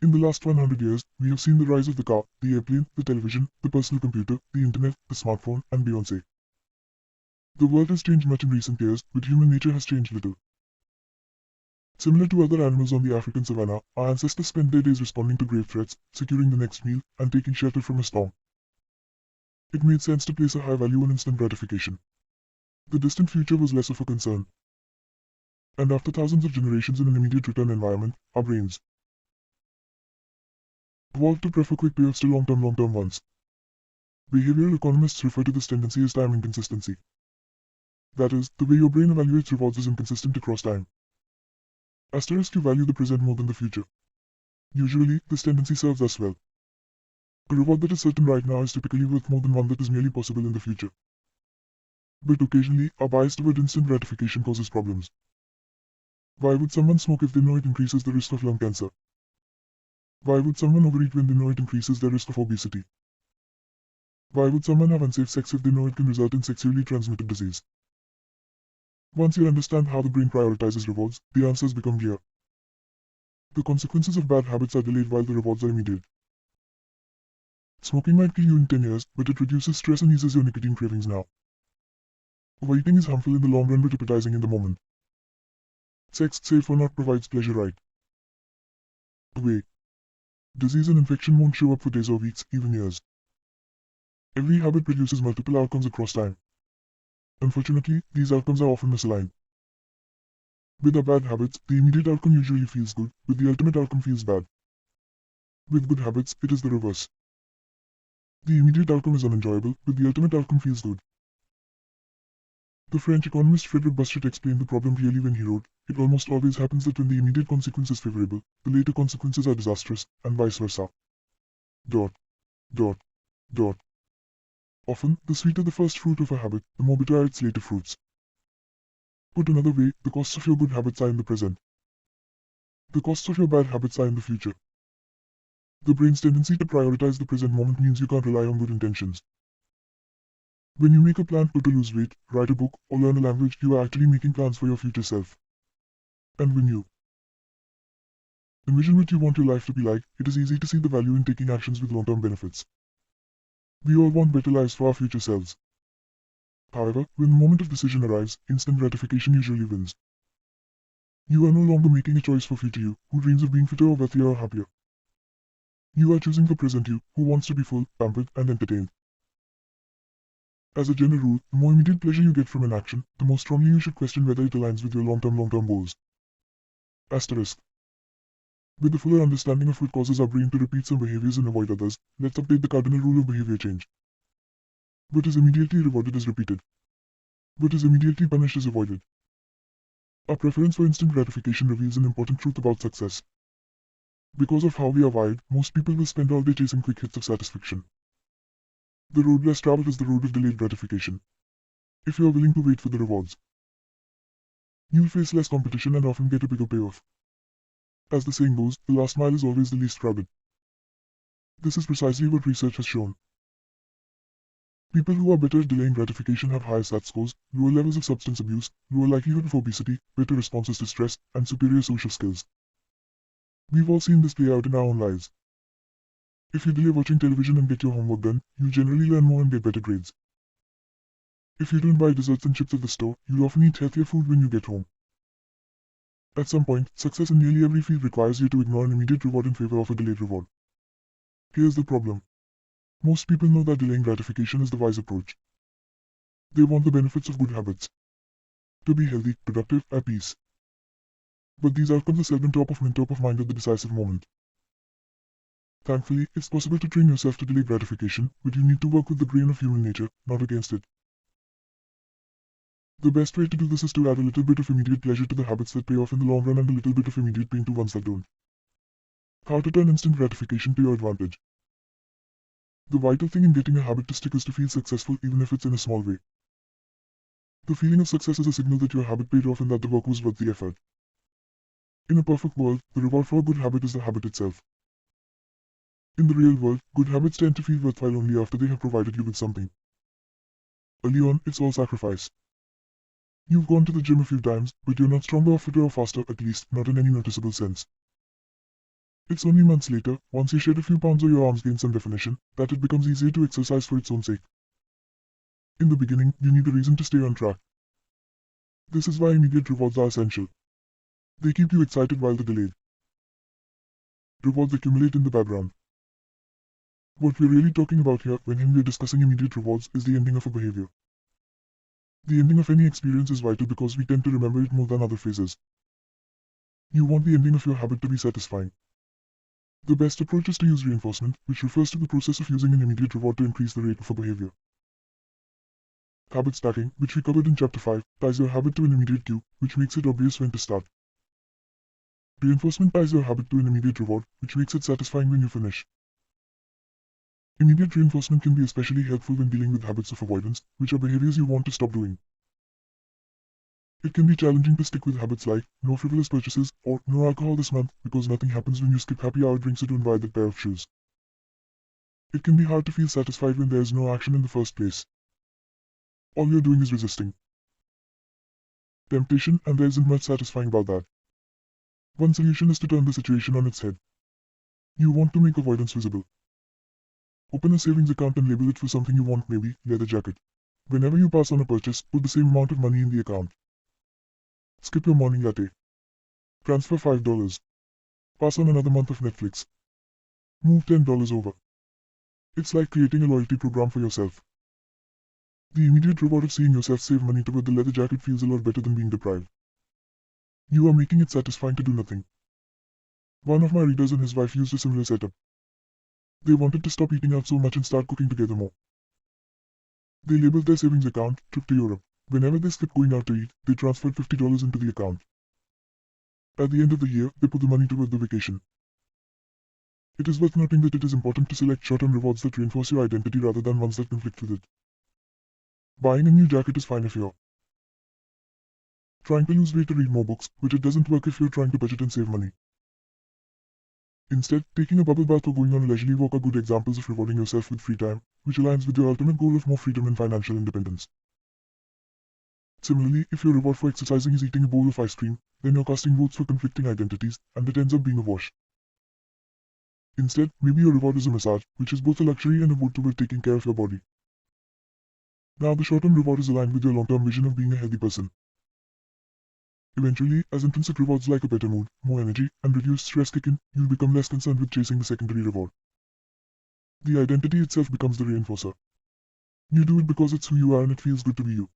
In the last 100 years, we have seen the rise of the car, the airplane, the television, the personal computer, the internet, the smartphone, and Beyoncé. The world has changed much in recent years, but human nature has changed little. Similar to other animals on the African savanna, our ancestors spent their days responding to grave threats, securing the next meal, and taking shelter from a storm. It made sense to place a high value on instant gratification. The distant future was less of a concern. And after thousands of generations in an immediate return environment, our brains evolved to prefer quick payoffs to long-term ones. Behavioral economists refer to this tendency as time inconsistency. That is, the way your brain evaluates rewards is inconsistent across time. Asterisk, you value the present more than the future. Usually, this tendency serves us well. A reward that is certain right now is typically worth more than one that is merely possible in the future. But occasionally, our bias toward instant gratification causes problems. Why would someone smoke if they know it increases the risk of lung cancer? Why would someone overeat when they know it increases their risk of obesity? Why would someone have unsafe sex if they know it can result in sexually transmitted disease? Once you understand how the brain prioritizes rewards, the answers become clear. The consequences of bad habits are delayed while the rewards are immediate. Smoking might kill you in 10 years, but it reduces stress and eases your nicotine cravings now. Overeating is harmful in the long run but appetizing in the moment. Sex, safe or not, provides pleasure right away. Disease and infection won't show up for days or weeks, even years. Every habit produces multiple outcomes across time. Unfortunately, these outcomes are often misaligned. With our bad habits, the immediate outcome usually feels good, but the ultimate outcome feels bad. With good habits, it is the reverse. The immediate outcome is unenjoyable, but the ultimate outcome feels good. The French economist Frédéric Bastiat explained the problem clearly when he wrote, "It almost always happens that when the immediate consequence is favorable, the later consequences are disastrous, and vice versa." Dot. Dot. Dot. Often, the sweeter the first fruit of a habit, the more bitter are its later fruits. Put another way, the costs of your good habits are in the present. The costs of your bad habits are in the future. The brain's tendency to prioritize the present moment means you can't rely on good intentions. When you make a plan to lose weight, write a book, or learn a language, you are actually making plans for your future self. And when you envision what you want your life to be like, it is easy to see the value in taking actions with long-term benefits. We all want better lives for our future selves. However, when the moment of decision arrives, instant gratification usually wins. You are no longer making a choice for future you, who dreams of being fitter or wealthier or happier. You are choosing for present you, who wants to be full, pampered, and entertained. As a general rule, the more immediate pleasure you get from an action, the more strongly you should question whether it aligns with your long-term goals. Asterisk. With a fuller understanding of what causes our brain to repeat some behaviors and avoid others, let's update the cardinal rule of behavior change. What is immediately rewarded is repeated. What is immediately punished is avoided. Our preference for instant gratification reveals an important truth about success. Because of how we are wired, most people will spend all day chasing quick hits of satisfaction. The road less traveled is the road of delayed gratification. If you are willing to wait for the rewards, you'll face less competition and often get a bigger payoff. As the saying goes, the last mile is always the least crowded. This is precisely what research has shown. People who are better at delaying gratification have higher SAT scores, lower levels of substance abuse, lower likelihood of obesity, better responses to stress, and superior social skills. We've all seen this play out in our own lives. If you delay watching television and get your homework done, you generally learn more and get better grades. If you don't buy desserts and chips at the store, you'll often eat healthier food when you get home. At some point, success in nearly every field requires you to ignore an immediate reward in favor of a delayed reward. Here's the problem. Most people know that delaying gratification is the wise approach. They want the benefits of good habits. To be healthy, productive, at peace. But these outcomes are seldom top of mind at the decisive moment. Thankfully, it's possible to train yourself to delay gratification, but you need to work with the grain of human nature, not against it. The best way to do this is to add a little bit of immediate pleasure to the habits that pay off in the long run and a little bit of immediate pain to ones that don't. How to turn instant gratification to your advantage. The vital thing in getting a habit to stick is to feel successful even if it's in a small way. The feeling of success is a signal that your habit paid off and that the work was worth the effort. In a perfect world, the reward for a good habit is the habit itself. In the real world, good habits tend to feel worthwhile only after they have provided you with something. Early on, it's all sacrifice. You've gone to the gym a few times, but you're not stronger or fitter or faster, at least not in any noticeable sense. It's only months later, once you shed a few pounds or your arms gain some definition, that it becomes easier to exercise for its own sake. In the beginning, you need a reason to stay on track. This is why immediate rewards are essential. They keep you excited while the delayed rewards accumulate in the background. What we're really talking about here when we're discussing immediate rewards is the ending of a behavior. The ending of any experience is vital because we tend to remember it more than other phases. You want the ending of your habit to be satisfying. The best approach is to use reinforcement, which refers to the process of using an immediate reward to increase the rate of a behavior. Habit stacking, which we covered in Chapter 5, ties your habit to an immediate cue, which makes it obvious when to start. Reinforcement ties your habit to an immediate reward, which makes it satisfying when you finish. Immediate reinforcement can be especially helpful when dealing with habits of avoidance, which are behaviors you want to stop doing. It can be challenging to stick with habits like no frivolous purchases or no alcohol this month because nothing happens when you skip happy hour drinks or don't buy that pair of shoes. It can be hard to feel satisfied when there is no action in the first place. All you're doing is resisting temptation, and there isn't much satisfying about that. One solution is to turn the situation on its head. You want to make avoidance visible. Open a savings account and label it for something you want, maybe leather jacket. Whenever you pass on a purchase, put the same amount of money in the account. Skip your morning latte. Transfer $5. Pass on another month of Netflix. Move $10 over. It's like creating a loyalty program for yourself. The immediate reward of seeing yourself save money toward the leather jacket feels a lot better than being deprived. You are making it satisfying to do nothing. One of my readers and his wife used a similar setup. They wanted to stop eating out so much and start cooking together more. They labeled their savings account trip to Europe. Whenever they skipped going out to eat, they transferred $50 into the account. At the end of the year, they put the money toward the vacation. It is worth noting that it is important to select short-term rewards that reinforce your identity rather than ones that conflict with it. Buying a new jacket is fine if you're trying to lose weight or read more books, but it doesn't work if you're trying to budget and save money. Instead, taking a bubble bath or going on a leisurely walk are good examples of rewarding yourself with free time, which aligns with your ultimate goal of more freedom and financial independence. Similarly, if your reward for exercising is eating a bowl of ice cream, then you're casting votes for conflicting identities, and it ends up being a wash. Instead, maybe your reward is a massage, which is both a luxury and a vote toward taking care of your body. Now the short-term reward is aligned with your long-term vision of being a healthy person. Eventually, as intrinsic rewards like a better mood, more energy, and reduced stress kick in, you'll become less concerned with chasing the secondary reward. The identity itself becomes the reinforcer. You do it because it's who you are and it feels good to be you.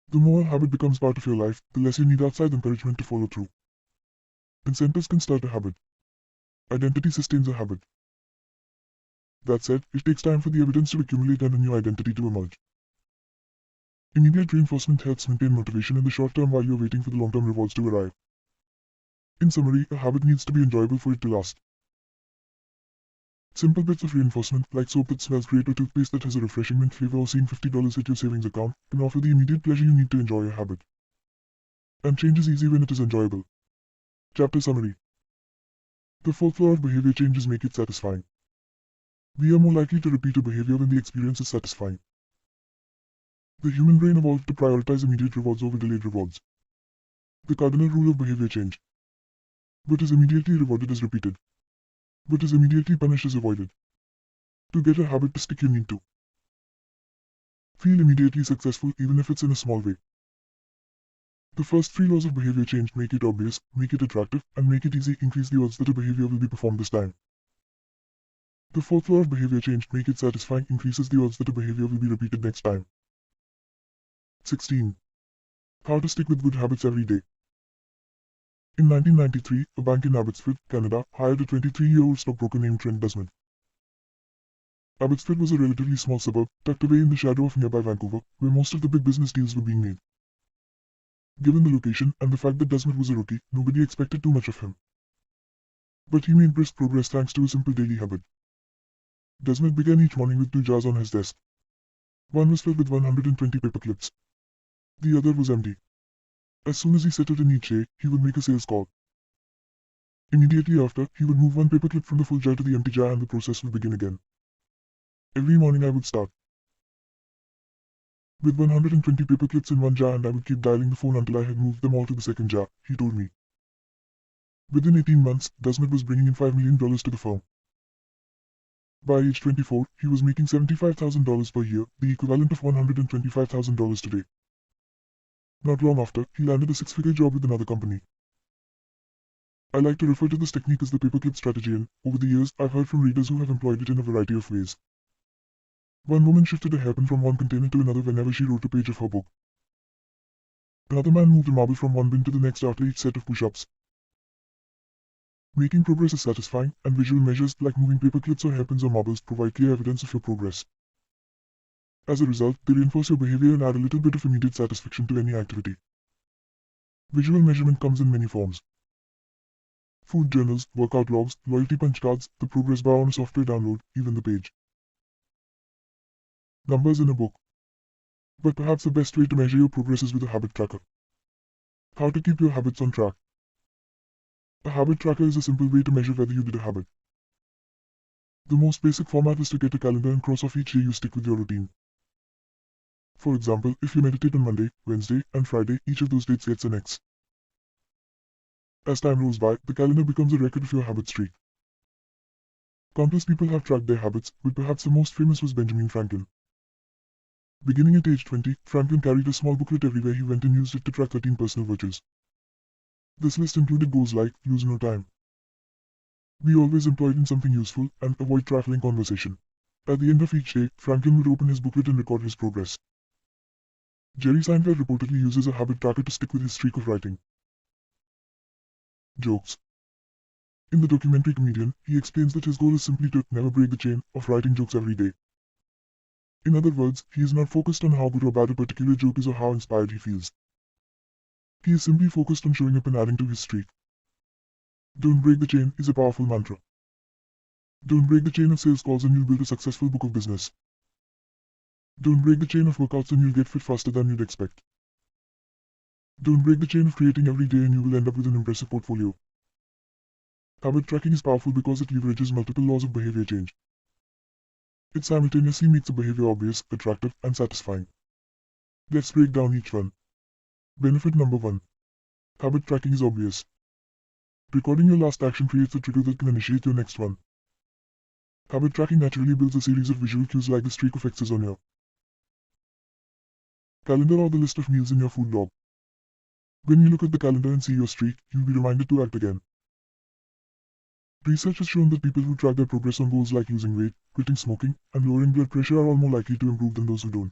The more a habit becomes part of your life, the less you need outside encouragement to follow through. Incentives can start a habit. Identity sustains a habit. That said, it takes time for the evidence to accumulate and a new identity to emerge. Immediate reinforcement helps maintain motivation in the short term while you're waiting for the long-term rewards to arrive. In summary, a habit needs to be enjoyable for it to last. Simple bits of reinforcement, like soap that smells great or toothpaste that has a refreshing mint flavor or seeing $50 hit your savings account, can offer the immediate pleasure you need to enjoy a habit. And change is easy when it is enjoyable. Chapter Summary. The fourth law of behavior change is make it satisfying. We are more likely to repeat a behavior when the experience is satisfying. The human brain evolved to prioritize immediate rewards over delayed rewards. The cardinal rule of behavior change. What is immediately rewarded is repeated. What is immediately punished is avoided. To get a habit to stick, you need to feel immediately successful even if it's in a small way. The first three laws of behavior change: make it obvious, make it attractive, and make it easy increase the odds that a behavior will be performed this time. The fourth law of behavior change: make it satisfying, increases the odds that a behavior will be repeated next time. 16. How to stick with good habits every day. In 1993, a bank in Abbotsford, Canada, hired a 23-year-old stockbroker named Trent Desmond. Abbotsford was a relatively small suburb, tucked away in the shadow of nearby Vancouver, where most of the big business deals were being made. Given the location and the fact that Desmond was a rookie, nobody expected too much of him. But he made brisk progress thanks to a simple daily habit. Desmond began each morning with two jars on his desk. One was filled with 120 paper clips. The other was empty. As soon as he settled in each day, he would make a sales call. Immediately after, he would move one paperclip from the full jar to the empty jar and the process would begin again. Every morning I would start with 120 paperclips in one jar and I would keep dialing the phone until I had moved them all to the second jar, he told me. Within 18 months, Desmond was bringing in $5 million to the firm. By age 24, he was making $75,000 per year, the equivalent of $125,000 today. Not long after, he landed a six-figure job with another company. I like to refer to this technique as the paperclip strategy, and over the years, I've heard from readers who have employed it in a variety of ways. One woman shifted a hairpin from one container to another whenever she wrote a page of her book. Another man moved a marble from one bin to the next after each set of push-ups. Making progress is satisfying, and visual measures like moving paperclips or hairpins or marbles provide clear evidence of your progress. As a result, they reinforce your behavior and add a little bit of immediate satisfaction to any activity. Visual measurement comes in many forms. Food journals, workout logs, loyalty punch cards, the progress bar on a software download, even the page. Numbers in a book. But perhaps the best way to measure your progress is with a habit tracker. How to keep your habits on track. A habit tracker is a simple way to measure whether you did a habit. The most basic format is to get a calendar and cross off each day you stick with your routine. For example, if you meditate on Monday, Wednesday, and Friday, each of those dates gets an X. As time rolls by, the calendar becomes a record of your habit streak. Countless people have tracked their habits, but perhaps the most famous was Benjamin Franklin. Beginning at age 20, Franklin carried a small booklet everywhere he went and used it to track 13 personal virtues. This list included goals like, lose no time, be always employed in something useful, and avoid trifling conversation. At the end of each day, Franklin would open his booklet and record his progress. Jerry Seinfeld reportedly uses a habit tracker to stick with his streak of writing. Jokes. In the documentary Comedian, he explains that his goal is simply to never break the chain of writing jokes every day. In other words, he is not focused on how good or bad a particular joke is or how inspired he feels. He is simply focused on showing up and adding to his streak. Don't break the chain is a powerful mantra. Don't break the chain of sales calls and you'll build a successful book of business. Don't break the chain of workouts and you'll get fit faster than you'd expect. Don't break the chain of creating every day and you will end up with an impressive portfolio. Habit tracking is powerful because it leverages multiple laws of behavior change. It simultaneously makes a behavior obvious, attractive, and satisfying. Let's break down each one. Benefit number 1. Habit tracking is obvious. Recording your last action creates a trigger that can initiate your next one. Habit tracking naturally builds a series of visual cues like the streak of X's on your calendar or the list of meals in your food log. When you look at the calendar and see your streak, you'll be reminded to act again. Research has shown that people who track their progress on goals like losing weight, quitting smoking, and lowering blood pressure are all more likely to improve than those who don't.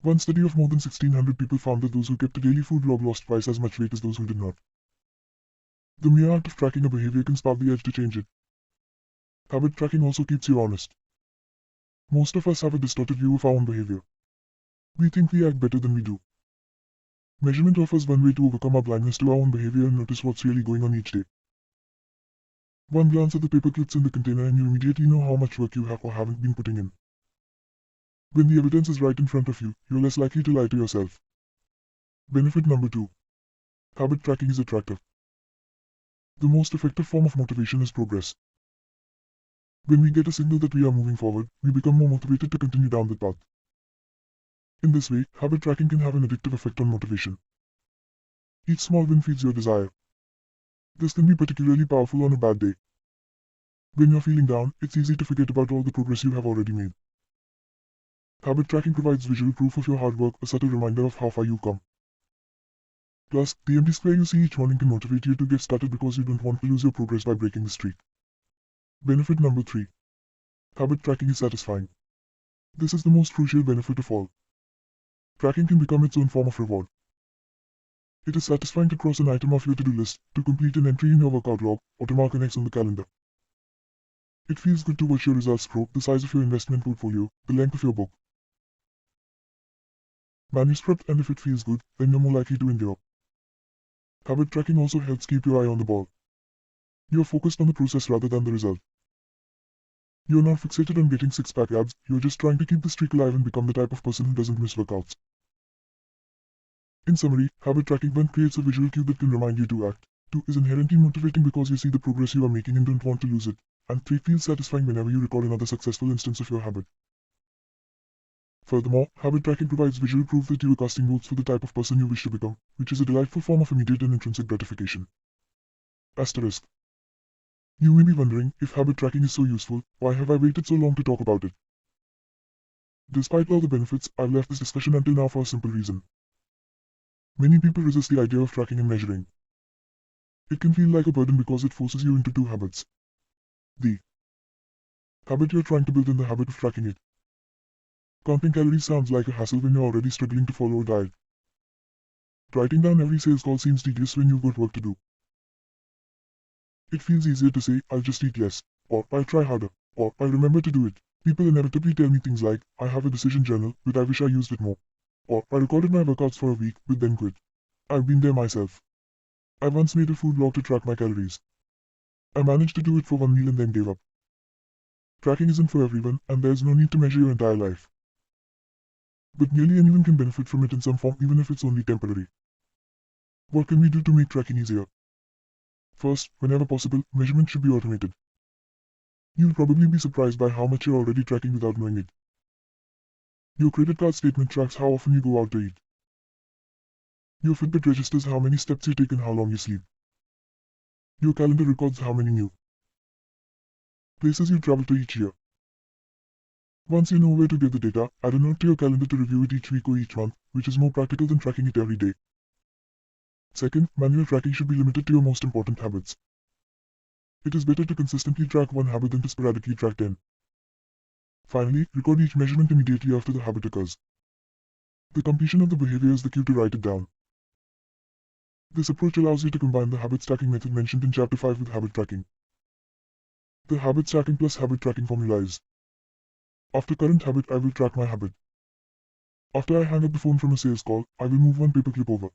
One study of more than 1,600 people found that those who kept a daily food log lost twice as much weight as those who did not. The mere act of tracking a behavior can spark the urge to change it. Habit tracking also keeps you honest. Most of us have a distorted view of our own behavior. We think we act better than we do. Measurement offers one way to overcome our blindness to our own behavior and notice what's really going on each day. One glance at the paperclips in the container and you immediately know how much work you have or haven't been putting in. When the evidence is right in front of you, you're less likely to lie to yourself. Benefit number 2. Habit tracking is attractive. The most effective form of motivation is progress. When we get a signal that we are moving forward, we become more motivated to continue down the path. In this way, habit tracking can have an addictive effect on motivation. Each small win feeds your desire. This can be particularly powerful on a bad day. When you're feeling down, it's easy to forget about all the progress you have already made. Habit tracking provides visual proof of your hard work, a subtle reminder of how far you've come. Plus, the empty square you see each morning can motivate you to get started because you don't want to lose your progress by breaking the streak. Benefit number 3. Habit tracking is satisfying. This is the most crucial benefit of all. Tracking can become its own form of reward. It is satisfying to cross an item off your to-do list, to complete an entry in your workout log, or to mark an X on the calendar. It feels good to watch your results grow, the size of your investment portfolio, the length of your book. Manuscript, and if it feels good, then you're more likely to endure. Habit tracking also helps keep your eye on the ball. You're focused on the process rather than the result. You're not fixated on getting six-pack abs, you're just trying to keep the streak alive and become the type of person who doesn't miss workouts. In summary, habit tracking 1 creates a visual cue that can remind you to act. 2 is inherently motivating because you see the progress you are making and don't want to lose it. And 3 feels satisfying whenever you record another successful instance of your habit. Furthermore, habit tracking provides visual proof that you are casting votes for the type of person you wish to become, which is a delightful form of immediate and intrinsic gratification. Asterisk. You may be wondering, if habit tracking is so useful, why have I waited so long to talk about it? Despite all the benefits, I've left this discussion until now for a simple reason. Many people resist the idea of tracking and measuring. It can feel like a burden because it forces you into 2 habits. The habit you're trying to build and the habit of tracking it. Counting calories sounds like a hassle when you're already struggling to follow a diet. Writing down every sales call seems tedious when you've got work to do. It feels easier to say, I'll just eat less, or I'll try harder, or I'll remember to do it. People inevitably tell me things like, I have a decision journal, but I wish I used it more. Or, I recorded my workouts for a week, but then quit. I've been there myself. I once made a food log to track my calories. I managed to do it for 1 meal and then gave up. Tracking isn't for everyone, and there's no need to measure your entire life. But nearly anyone can benefit from it in some form, even if it's only temporary. What can we do to make tracking easier? First, whenever possible, measurement should be automated. You'll probably be surprised by how much you're already tracking without knowing it. Your credit card statement tracks how often you go out to eat. Your Fitbit registers how many steps you take and how long you sleep. Your calendar records how many new places you travel to each year. Once you know where to get the data, add a note to your calendar to review it each week or each month, which is more practical than tracking it every day. Second, manual tracking should be limited to your most important habits. It is better to consistently track 1 habit than to sporadically track 10. Finally, record each measurement immediately after the habit occurs. The completion of the behavior is the cue to write it down. This approach allows you to combine the habit stacking method mentioned in Chapter 5 with habit tracking. The habit stacking plus habit tracking formula is: after current habit, I will track my habit. After I hang up the phone from a sales call, I will move 1 paperclip over.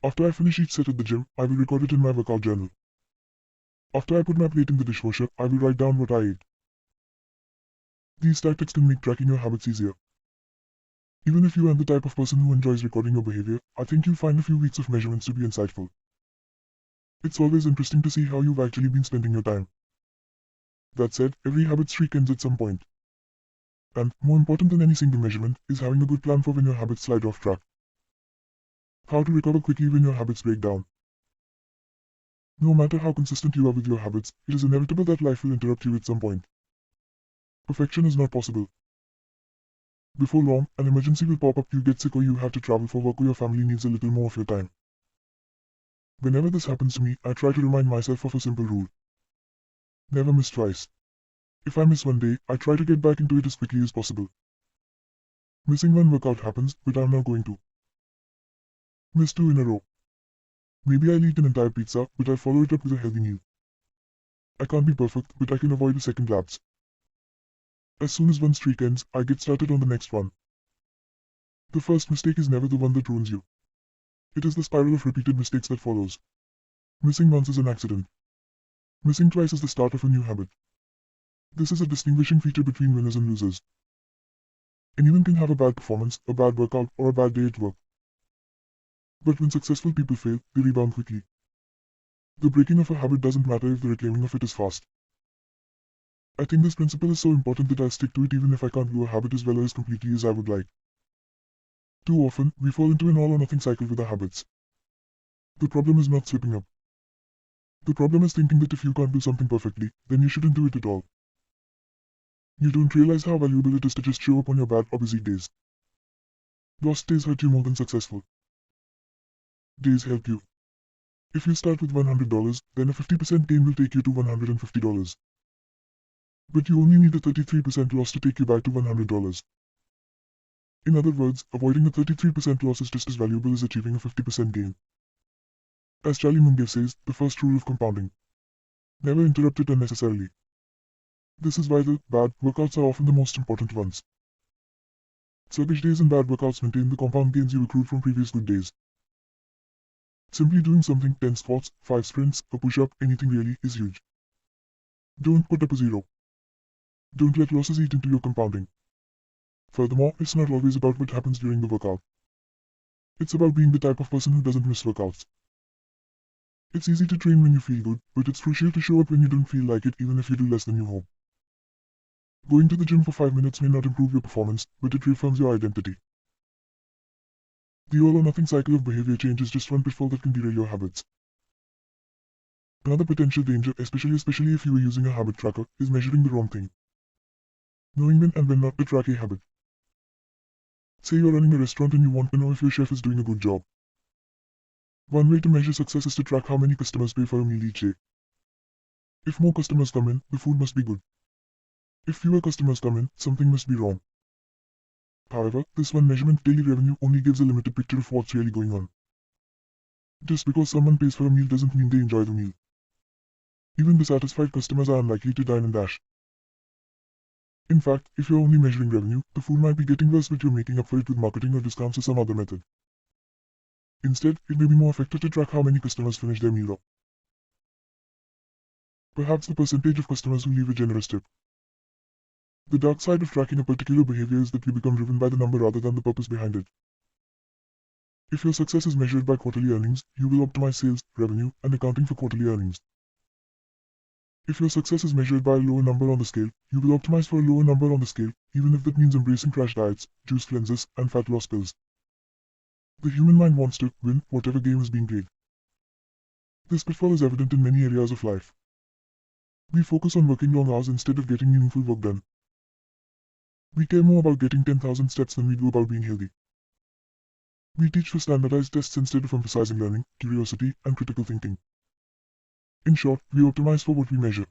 After I finish each set at the gym, I will record it in my workout journal. After I put my plate in the dishwasher, I will write down what I ate. These tactics can make tracking your habits easier. Even if you are the type of person who enjoys recording your behavior, I think you'll find a few weeks of measurements to be insightful. It's always interesting to see how you've actually been spending your time. That said, every habit streak ends at some point. And, more important than any single measurement, is having a good plan for when your habits slide off track. How to recover quickly when your habits break down. No matter how consistent you are with your habits, it is inevitable that life will interrupt you at some point. Perfection is not possible. Before long, an emergency will pop up, you get sick or you have to travel for work or your family needs a little more of your time. Whenever this happens to me, I try to remind myself of a simple rule. Never miss twice. If I miss 1 day, I try to get back into it as quickly as possible. Missing 1 workout happens, but I'm not going to miss 2 in a row. Maybe I'll eat an entire pizza, but I'll follow it up with a healthy meal. I can't be perfect, but I can avoid a second lapse. As soon as 1 streak ends, I get started on the next one. The first mistake is never the one that ruins you. It is the spiral of repeated mistakes that follows. Missing once is an accident. Missing twice is the start of a new habit. This is a distinguishing feature between winners and losers. Anyone can have a bad performance, a bad workout, or a bad day at work. But when successful people fail, they rebound quickly. The breaking of a habit doesn't matter if the reclaiming of it is fast. I think this principle is so important that I'll stick to it even if I can't do a habit as well or as completely as I would like. Too often, we fall into an all or nothing cycle with our habits. The problem is not slipping up. The problem is thinking that if you can't do something perfectly, then you shouldn't do it at all. You don't realize how valuable it is to just show up on your bad or busy days. Lost days hurt you more than successful days help you. If you start with $100, then a 50% gain will take you to $150. But you only need a 33% loss to take you back to $100. In other words, avoiding a 33% loss is just as valuable as achieving a 50% gain. As Charlie Munger says, the first rule of compounding: never interrupt it unnecessarily. This is why the bad workouts are often the most important ones. Sluggish days and bad workouts maintain the compound gains you accrued from previous good days. Simply doing something, 10 squats, 5 sprints, a push-up, anything really, is huge. Don't put up a zero. Don't let losses eat into your compounding. Furthermore, it's not always about what happens during the workout. It's about being the type of person who doesn't miss workouts. It's easy to train when you feel good, but it's crucial to show up when you don't feel like it, even if you do less than you hope. Going to the gym for 5 minutes may not improve your performance, but it reaffirms your identity. The all or nothing cycle of behavior change is just one pitfall that can derail your habits. Another potential danger, especially if you are using a habit tracker, is measuring the wrong thing. Knowing when and when not to track a habit. Say you're running a restaurant and you want to know if your chef is doing a good job. One way to measure success is to track how many customers pay for a meal each day. If more customers come in, the food must be good. If fewer customers come in, something must be wrong. However, this one measurement, daily revenue, only gives a limited picture of what's really going on. Just because someone pays for a meal doesn't mean they enjoy the meal. Even dissatisfied customers are unlikely to dine and dash. In fact, if you're only measuring revenue, the food might be getting worse, but you're making up for it with marketing or discounts or some other method. Instead, it may be more effective to track how many customers finish their meal up. Perhaps the percentage of customers who leave a generous tip. The dark side of tracking a particular behavior is that you become driven by the number rather than the purpose behind it. If your success is measured by quarterly earnings, you will optimize sales, revenue, and accounting for quarterly earnings. If your success is measured by a lower number on the scale, you will optimize for a lower number on the scale, even if that means embracing crash diets, juice cleanses, and fat loss pills. The human mind wants to win whatever game is being played. This pitfall is evident in many areas of life. We focus on working long hours instead of getting meaningful work done. We care more about getting 10,000 steps than we do about being healthy. We teach for standardized tests instead of emphasizing learning, curiosity, and critical thinking. In short, we optimize for what we measure.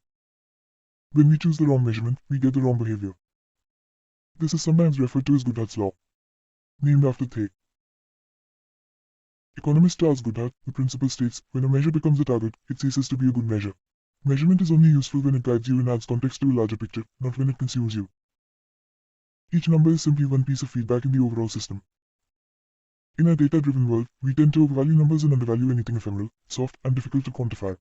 When we choose the wrong measurement, we get the wrong behavior. This is sometimes referred to as Goodhart's law, named after Thay. Economist Charles Goodhart, the principle states, when a measure becomes a target, it ceases to be a good measure. Measurement is only useful when it guides you and adds context to a larger picture, not when it consumes you. Each number is simply one piece of feedback in the overall system. In our data-driven world, we tend to overvalue numbers and undervalue anything ephemeral, soft, and difficult to quantify.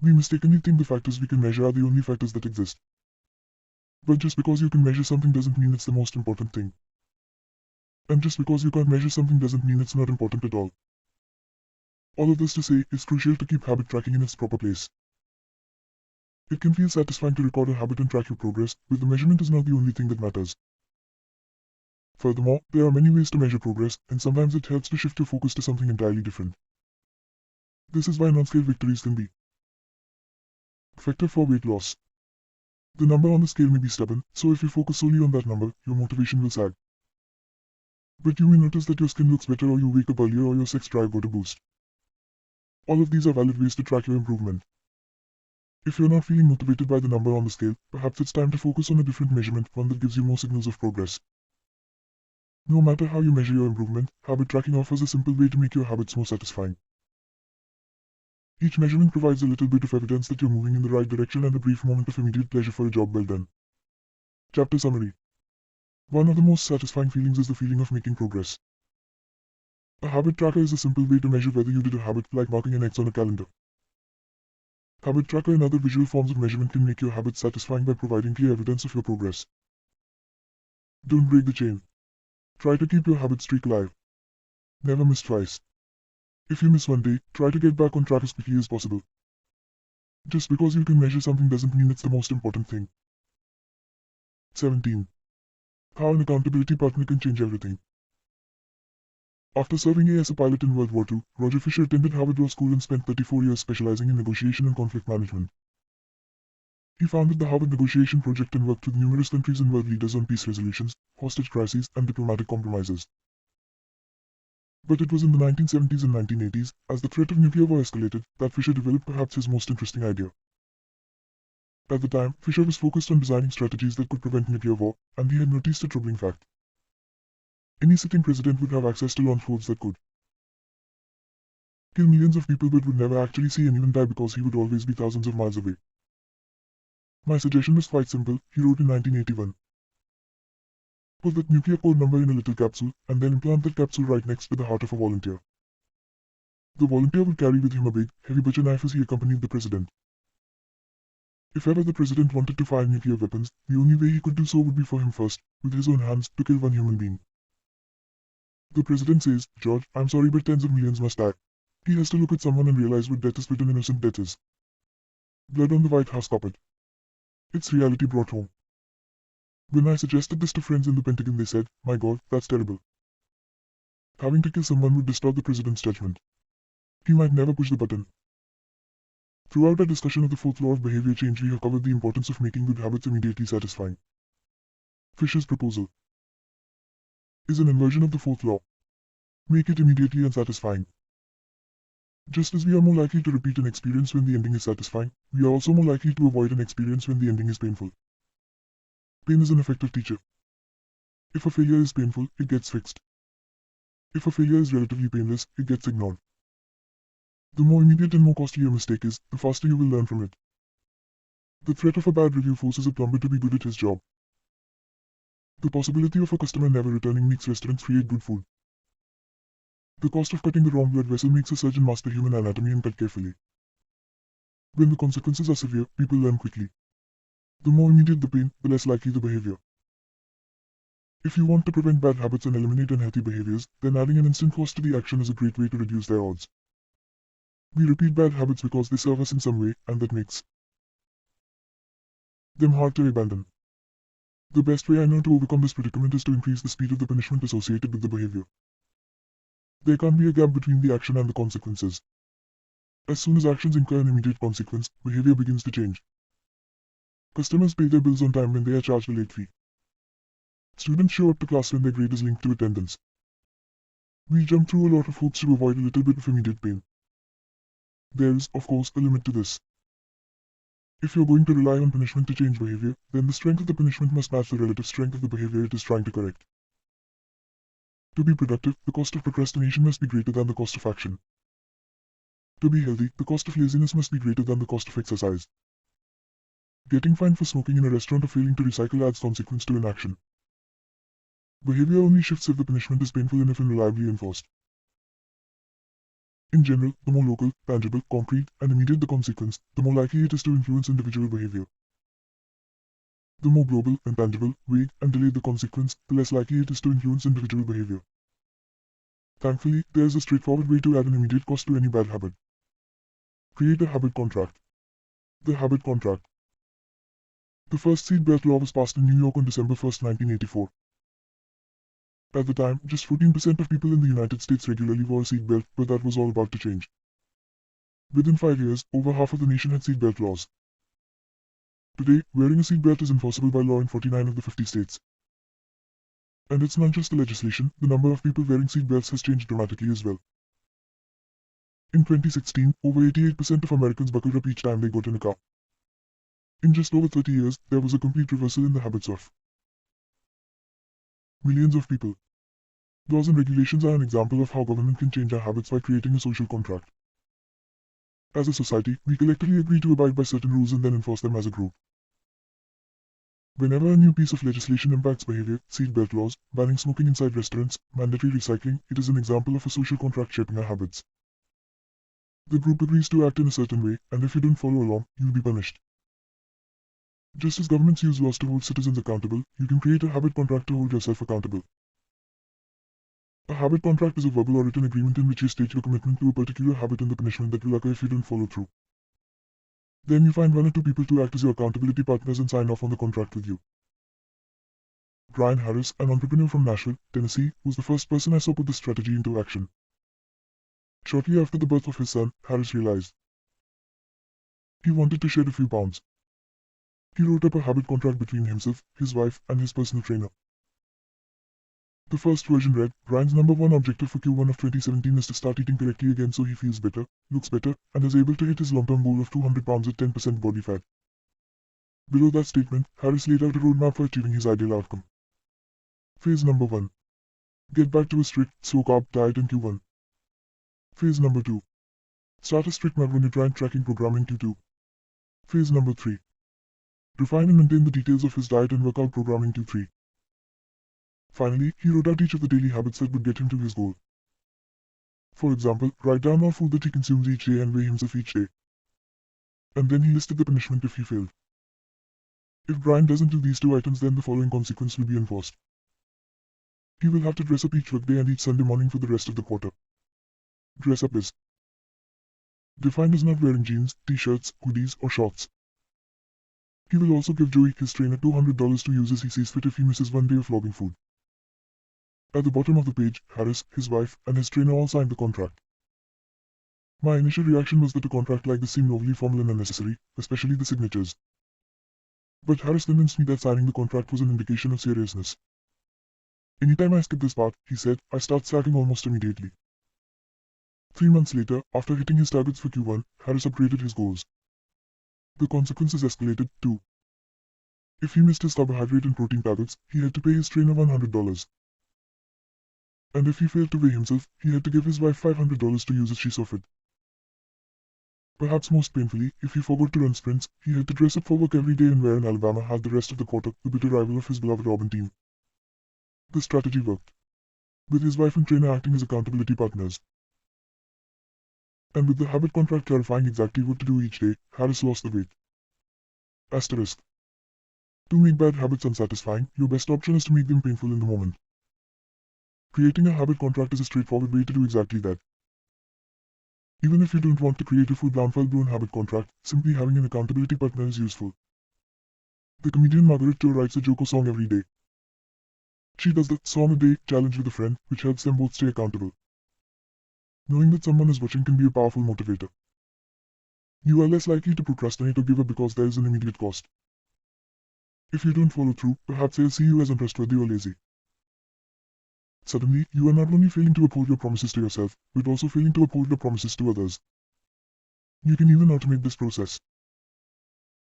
We mistakenly think the factors we can measure are the only factors that exist. But just because you can measure something doesn't mean it's the most important thing. And just because you can't measure something doesn't mean it's not important at all. All of this to say, it's crucial to keep habit tracking in its proper place. It can feel satisfying to record a habit and track your progress, but the measurement is not the only thing that matters. Furthermore, there are many ways to measure progress, and sometimes it helps to shift your focus to something entirely different. This is why non-scale victories can be effective for weight loss. The number on the scale may be stubborn, so if you focus solely on that number, your motivation will sag. But you may notice that your skin looks better, or you wake up earlier, or your sex drive got a boost. All of these are valid ways to track your improvement. If you're not feeling motivated by the number on the scale, perhaps it's time to focus on a different measurement, one that gives you more signals of progress. No matter how you measure your improvement, habit tracking offers a simple way to make your habits more satisfying. Each measurement provides a little bit of evidence that you're moving in the right direction and a brief moment of immediate pleasure for a job well done. Chapter Summary. One of the most satisfying feelings is the feeling of making progress. A habit tracker is a simple way to measure whether you did a habit, like marking an X on a calendar. Habit tracker and other visual forms of measurement can make your habits satisfying by providing clear evidence of your progress. Don't break the chain. Try to keep your habit streak alive. Never miss twice. If you miss one day, try to get back on track as quickly as possible. Just because you can measure something doesn't mean it's the most important thing. 17. How an accountability partner can change everything. After serving as a pilot in World War II, Roger Fisher attended Harvard Law School and spent 34 years specializing in negotiation and conflict management. He founded the Harvard Negotiation Project and worked with numerous countries and world leaders on peace resolutions, hostage crises, and diplomatic compromises. But it was in the 1970s and 1980s, as the threat of nuclear war escalated, that Fisher developed perhaps his most interesting idea. At the time, Fisher was focused on designing strategies that could prevent nuclear war, and he had noticed a troubling fact. Any sitting president would have access to launch codes that could kill millions of people but would never actually see anyone die because he would always be thousands of miles away. My suggestion was quite simple, he wrote in 1981. Put that nuclear code number in a little capsule, and then implant that capsule right next to the heart of a volunteer. The volunteer would carry with him a big, heavy butcher knife as he accompanied the president. If ever the president wanted to fire nuclear weapons, the only way he could do so would be for him first, with his own hands, to kill one human being. The president says, "George, I'm sorry but tens of millions must die." He has to look at someone and realize what death is but an innocent death is. Blood on the White House carpet. It's reality brought home. When I suggested this to friends in the Pentagon, they said, "My God, that's terrible. Having to kill someone would distort the president's judgment. He might never push the button." Throughout our discussion of the fourth law of behavior change, we have covered the importance of making good habits immediately satisfying. Fisher's proposal is an inversion of the fourth law. Make it immediately unsatisfying. Just as we are more likely to repeat an experience when the ending is satisfying, we are also more likely to avoid an experience when the ending is painful. Pain is an effective teacher. If a failure is painful, it gets fixed. If a failure is relatively painless, it gets ignored. The more immediate and more costly your mistake is, the faster you will learn from it. The threat of a bad review forces a plumber to be good at his job. The possibility of a customer never returning makes restaurants create good food. The cost of cutting the wrong blood vessel makes a surgeon master human anatomy and cut carefully. When the consequences are severe, people learn quickly. The more immediate the pain, the less likely the behavior. If you want to prevent bad habits and eliminate unhealthy behaviors, then adding an instant cost to the action is a great way to reduce their odds. We repeat bad habits because they serve us in some way, and that makes them hard to abandon. The best way I know to overcome this predicament is to increase the speed of the punishment associated with the behavior. There can't be a gap between the action and the consequences. As soon as actions incur an immediate consequence, behavior begins to change. Customers pay their bills on time when they are charged a late fee. Students show up to class when their grade is linked to attendance. We jump through a lot of hoops to avoid a little bit of immediate pain. There is, of course, a limit to this. If you're going to rely on punishment to change behavior, then the strength of the punishment must match the relative strength of the behavior it is trying to correct. To be productive, the cost of procrastination must be greater than the cost of action. To be healthy, the cost of laziness must be greater than the cost of exercise. Getting fined for smoking in a restaurant or failing to recycle adds consequence to inaction. Behavior only shifts if the punishment is painful and if reliably enforced. In general, the more local, tangible, concrete, and immediate the consequence, the more likely it is to influence individual behavior. The more global, intangible, vague, and delayed the consequence, the less likely it is to influence individual behavior. Thankfully, there is a straightforward way to add an immediate cost to any bad habit. Create a habit contract. The habit contract. The first seatbelt law was passed in New York on December 1, 1984. At the time, just 14% of people in the United States regularly wore a seatbelt, but that was all about to change. Within 5 years, over half of the nation had seatbelt laws. Today, wearing a seatbelt is enforceable by law in 49 of the 50 states. And it's not just the legislation, the number of people wearing seatbelts has changed dramatically as well. In 2016, over 88% of Americans buckled up each time they got in a car. In just over 30 years, there was a complete reversal in the habits of millions of people. Laws and regulations are an example of how government can change our habits by creating a social contract. As a society, we collectively agree to abide by certain rules and then enforce them as a group. Whenever a new piece of legislation impacts behavior, seatbelt laws, banning smoking inside restaurants, mandatory recycling, it is an example of a social contract shaping our habits. The group agrees to act in a certain way, and if you don't follow along, you'll be punished. Just as governments use laws to hold citizens accountable, you can create a habit contract to hold yourself accountable. A habit contract is a verbal or written agreement in which you state your commitment to a particular habit and the punishment that will occur if you don't follow through. Then you find one or two people to act as your accountability partners and sign off on the contract with you. Brian Harris, an entrepreneur from Nashville, Tennessee, was the first person I saw put this strategy into action. Shortly after the birth of his son, Harris realized he wanted to shed a few pounds. He wrote up a habit contract between himself, his wife, and his personal trainer. The first version read, Brian's number one objective for Q1 of 2017 is to start eating correctly again so he feels better, looks better, and is able to hit his long-term goal of 200 pounds at 10% body fat. Below that statement, Harris laid out a roadmap for achieving his ideal outcome. Phase number 1. Get back to a strict, slow-carb diet in Q1. Phase number 2. Start a strict macronutrient tracking program in Q2. Phase number 3. Refine and maintain the details of his diet and workout program in Q3. Finally, he wrote out each of the daily habits that would get him to his goal. For example, write down all food that he consumes each day and weigh himself each day. And then he listed the punishment if he failed. If Brian doesn't do these two items, then the following consequence will be enforced. He will have to dress up each workday and each Sunday morning for the rest of the quarter. Dress up is defined as not wearing jeans, t-shirts, hoodies, or shorts. He will also give Joey, his trainer, $200 to use as he sees fit if he misses one day of logging food. At the bottom of the page, Harris, his wife, and his trainer all signed the contract. My initial reaction was that a contract like this seemed overly formal and unnecessary, especially the signatures. But Harris convinced me that signing the contract was an indication of seriousness. Anytime I skip this part, he said, I start slacking almost immediately. 3 months later, after hitting his targets for Q1, Harris upgraded his goals. The consequences escalated too. If he missed his carbohydrate and protein targets, he had to pay his trainer $100. And if he failed to weigh himself, he had to give his wife $500 to use as she saw fit. Perhaps most painfully, if he forgot to run sprints, he had to dress up for work every day and wear an Alabama hat the rest of the quarter, the bitter rival of his beloved Auburn team. The strategy worked, with his wife and trainer acting as accountability partners. And with the habit contract clarifying exactly what to do each day, Harris lost the weight. Asterisk. To make bad habits unsatisfying, your best option is to make them painful in the moment. Creating a habit contract is a straightforward way to do exactly that. Even if you don't want to create a full-blown habit contract, simply having an accountability partner is useful. The comedian Margaret Cho writes a joke or song every day. She does the song a day challenge with a friend, which helps them both stay accountable. Knowing that someone is watching can be a powerful motivator. You are less likely to procrastinate or give up because there is an immediate cost. If you don't follow through, perhaps they'll see you as untrustworthy or lazy. Suddenly, you are not only failing to uphold your promises to yourself, but also failing to uphold your promises to others. You can even automate this process.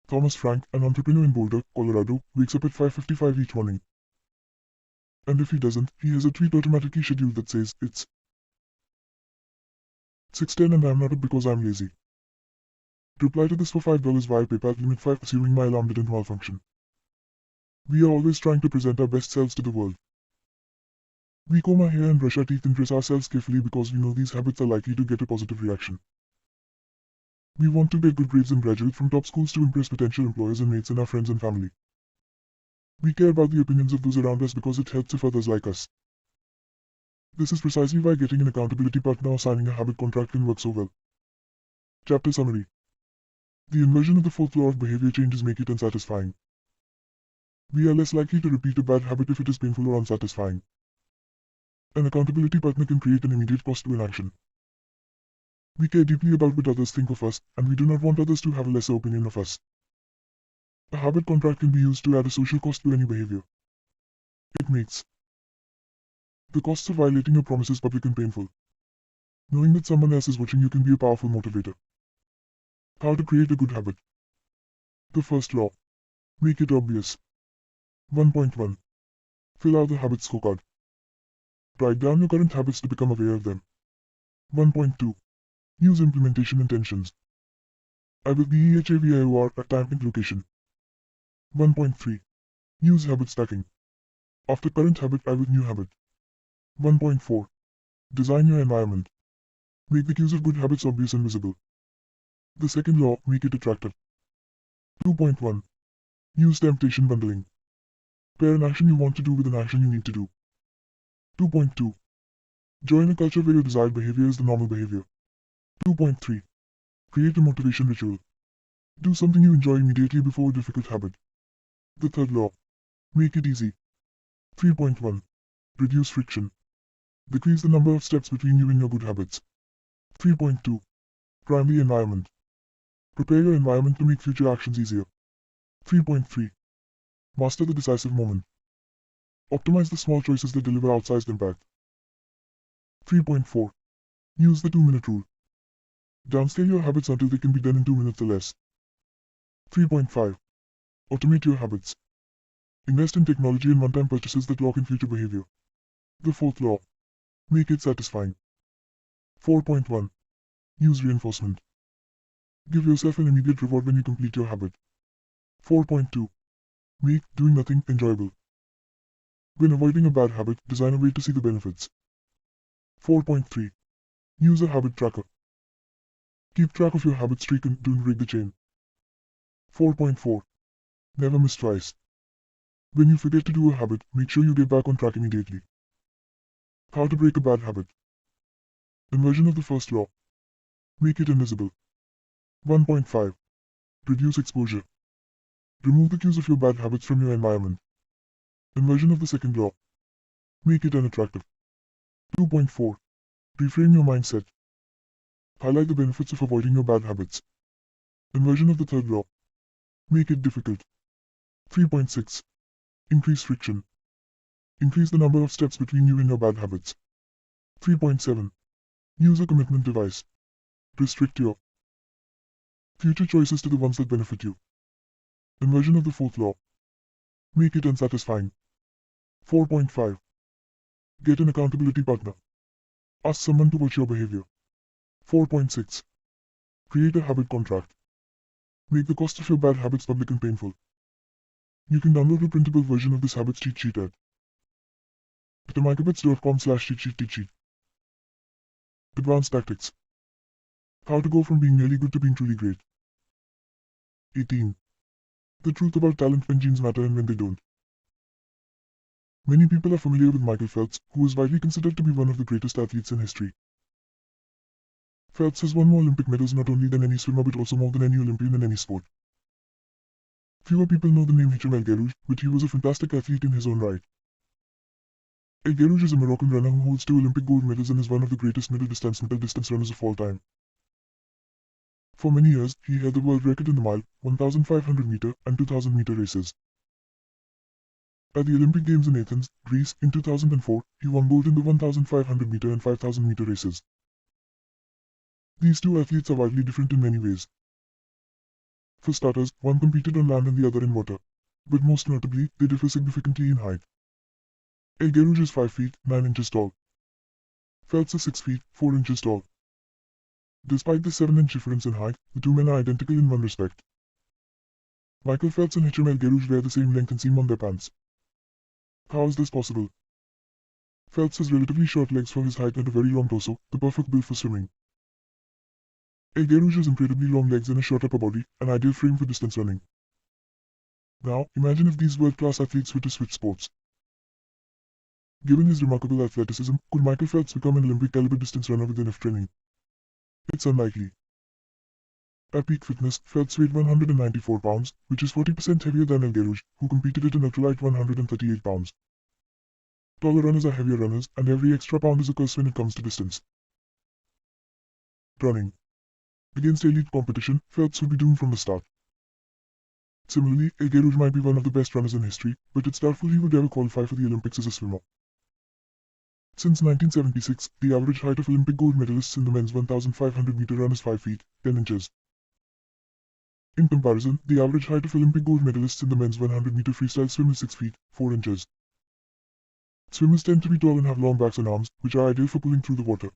Thomas Frank, an entrepreneur in Boulder, Colorado, wakes up at 5:55 each morning. And if he doesn't, he has a tweet automatically scheduled that says, it's 6:10 and I'm not up because I'm lazy. Reply to this for $5 via PayPal, limit 5, assuming my alarm didn't malfunction. We are always trying to present our best selves to the world. We comb our hair and brush our teeth and dress ourselves carefully because we know these habits are likely to get a positive reaction. We want to get good grades and graduate from top schools to impress potential employers and mates and our friends and family. We care about the opinions of those around us because it helps if others like us. This is precisely why getting an accountability partner or signing a habit contract can work so well. Chapter Summary. The inversion of the fourth law of behavior changes make it unsatisfying. We are less likely to repeat a bad habit if it is painful or unsatisfying. An accountability partner can create an immediate cost to inaction. We care deeply about what others think of us, and we do not want others to have a lesser opinion of us. A habit contract can be used to add a social cost to any behavior. It makes the costs of violating your promises public and painful. Knowing that someone else is watching you can be a powerful motivator. How to create a good habit. The first law. Make it obvious. 1.1. Fill out the habit scorecard. Write down your current habits to become aware of them. 1.2. Use implementation intentions. I will be EHAVIOR at time and location. 1.3. Use habit stacking. After current habit, I will new habit. 1.4. Design your environment. Make the cues of good habits obvious and visible. The second law, make it attractive. 2.1. Use temptation bundling. Pair an action you want to do with an action you need to do. 2.2. Join a culture where your desired behavior is the normal behavior. 2.3. Create a motivation ritual. Do something you enjoy immediately before a difficult habit. The third law. Make it easy. 3.1. Reduce friction. Decrease the number of steps between you and your good habits. 3.2. Prime the environment. Prepare your environment to make future actions easier. 3.3. Master the decisive moment. Optimize the small choices that deliver outsized impact. 3.4. Use the 2-minute rule. Downscale your habits until they can be done in 2 minutes or less. 3.5. Automate your habits. Invest in technology and one-time purchases that lock in future behavior. The fourth law. Make it satisfying. 4.1. Use reinforcement. Give yourself an immediate reward when you complete your habit. 4.2. Make doing nothing enjoyable. When avoiding a bad habit, design a way to see the benefits. 4.3. Use a habit tracker. Keep track of your habit streak and don't break the chain. 4.4. Never miss twice. When you forget to do a habit, make sure you get back on track immediately. How to break a bad habit. Inversion of the first law. Make it invisible. 1.5. Reduce exposure. Remove the cues of your bad habits from your environment. Inversion of the second law. Make it unattractive. 2.4. Reframe your mindset. Highlight the benefits of avoiding your bad habits. Inversion of the third law. Make it difficult. 3.6. Increase friction. Increase the number of steps between you and your bad habits. 3.7. Use a commitment device. Restrict your future choices to the ones that benefit you. Inversion of the fourth law. Make it unsatisfying. 4.5. Get an accountability partner. Ask someone to watch your behavior. 4.6. Create a habit contract. Make the cost of your bad habits public and painful. You can download a printable version of this habits cheat sheet at atomichabits.com/cheat sheet. Advanced tactics. How to go from being really good to being truly great. 18. The truth about talent when genes matter and when they don't. Many people are familiar with Michael Phelps, who is widely considered to be one of the greatest athletes in history. Phelps has won more Olympic medals not only than any swimmer but also more than any Olympian in any sport. Fewer people know the name Hicham El Guerrouj, but he was a fantastic athlete in his own right. El Guerrouj is a Moroccan runner who holds 2 Olympic gold medals and is one of the greatest middle distance runners of all time. For many years, he held the world record in the mile, 1,500 meter, and 2,000 meter races. At the Olympic Games in Athens, Greece, in 2004, he won gold in the 1,500 meter and 5,000 meter races. These two athletes are widely different in many ways. For starters, one competed on land and the other in water. But most notably, they differ significantly in height. El Guerrouj is 5 feet, 9 inches tall. Phelps is 6 feet, 4 inches tall. Despite the 7-inch difference in height, the two men are identical in one respect. Michael Phelps and Hicham El Guerrouj wear the same length and seam on their pants. How is this possible? Phelps has relatively short legs for his height and a very long torso, the perfect build for swimming. El Guerrouj has incredibly long legs and a short upper body, an ideal frame for distance running. Now, imagine if these world-class athletes were to switch sports. Given his remarkable athleticism, could Michael Phelps become an Olympic-caliber distance runner with enough training? It's unlikely. At peak fitness, Phelps weighed 194 pounds, which is 40% heavier than El Guerrouj, who competed at an ultralight 138 pounds. Taller runners are heavier runners, and every extra pound is a curse when it comes to distance. Running. Against elite competition, Phelps would be doomed from the start. Similarly, El Guerrouj might be one of the best runners in history, but it's doubtful he would ever qualify for the Olympics as a swimmer. Since 1976, the average height of Olympic gold medalists in the men's 1,500 meter run is 5 feet, 10 inches. In comparison, the average height of Olympic gold medalists in the men's 100 meter freestyle swim is 6 feet, 4 inches. Swimmers tend to be tall and have long backs and arms, which are ideal for pulling through the water.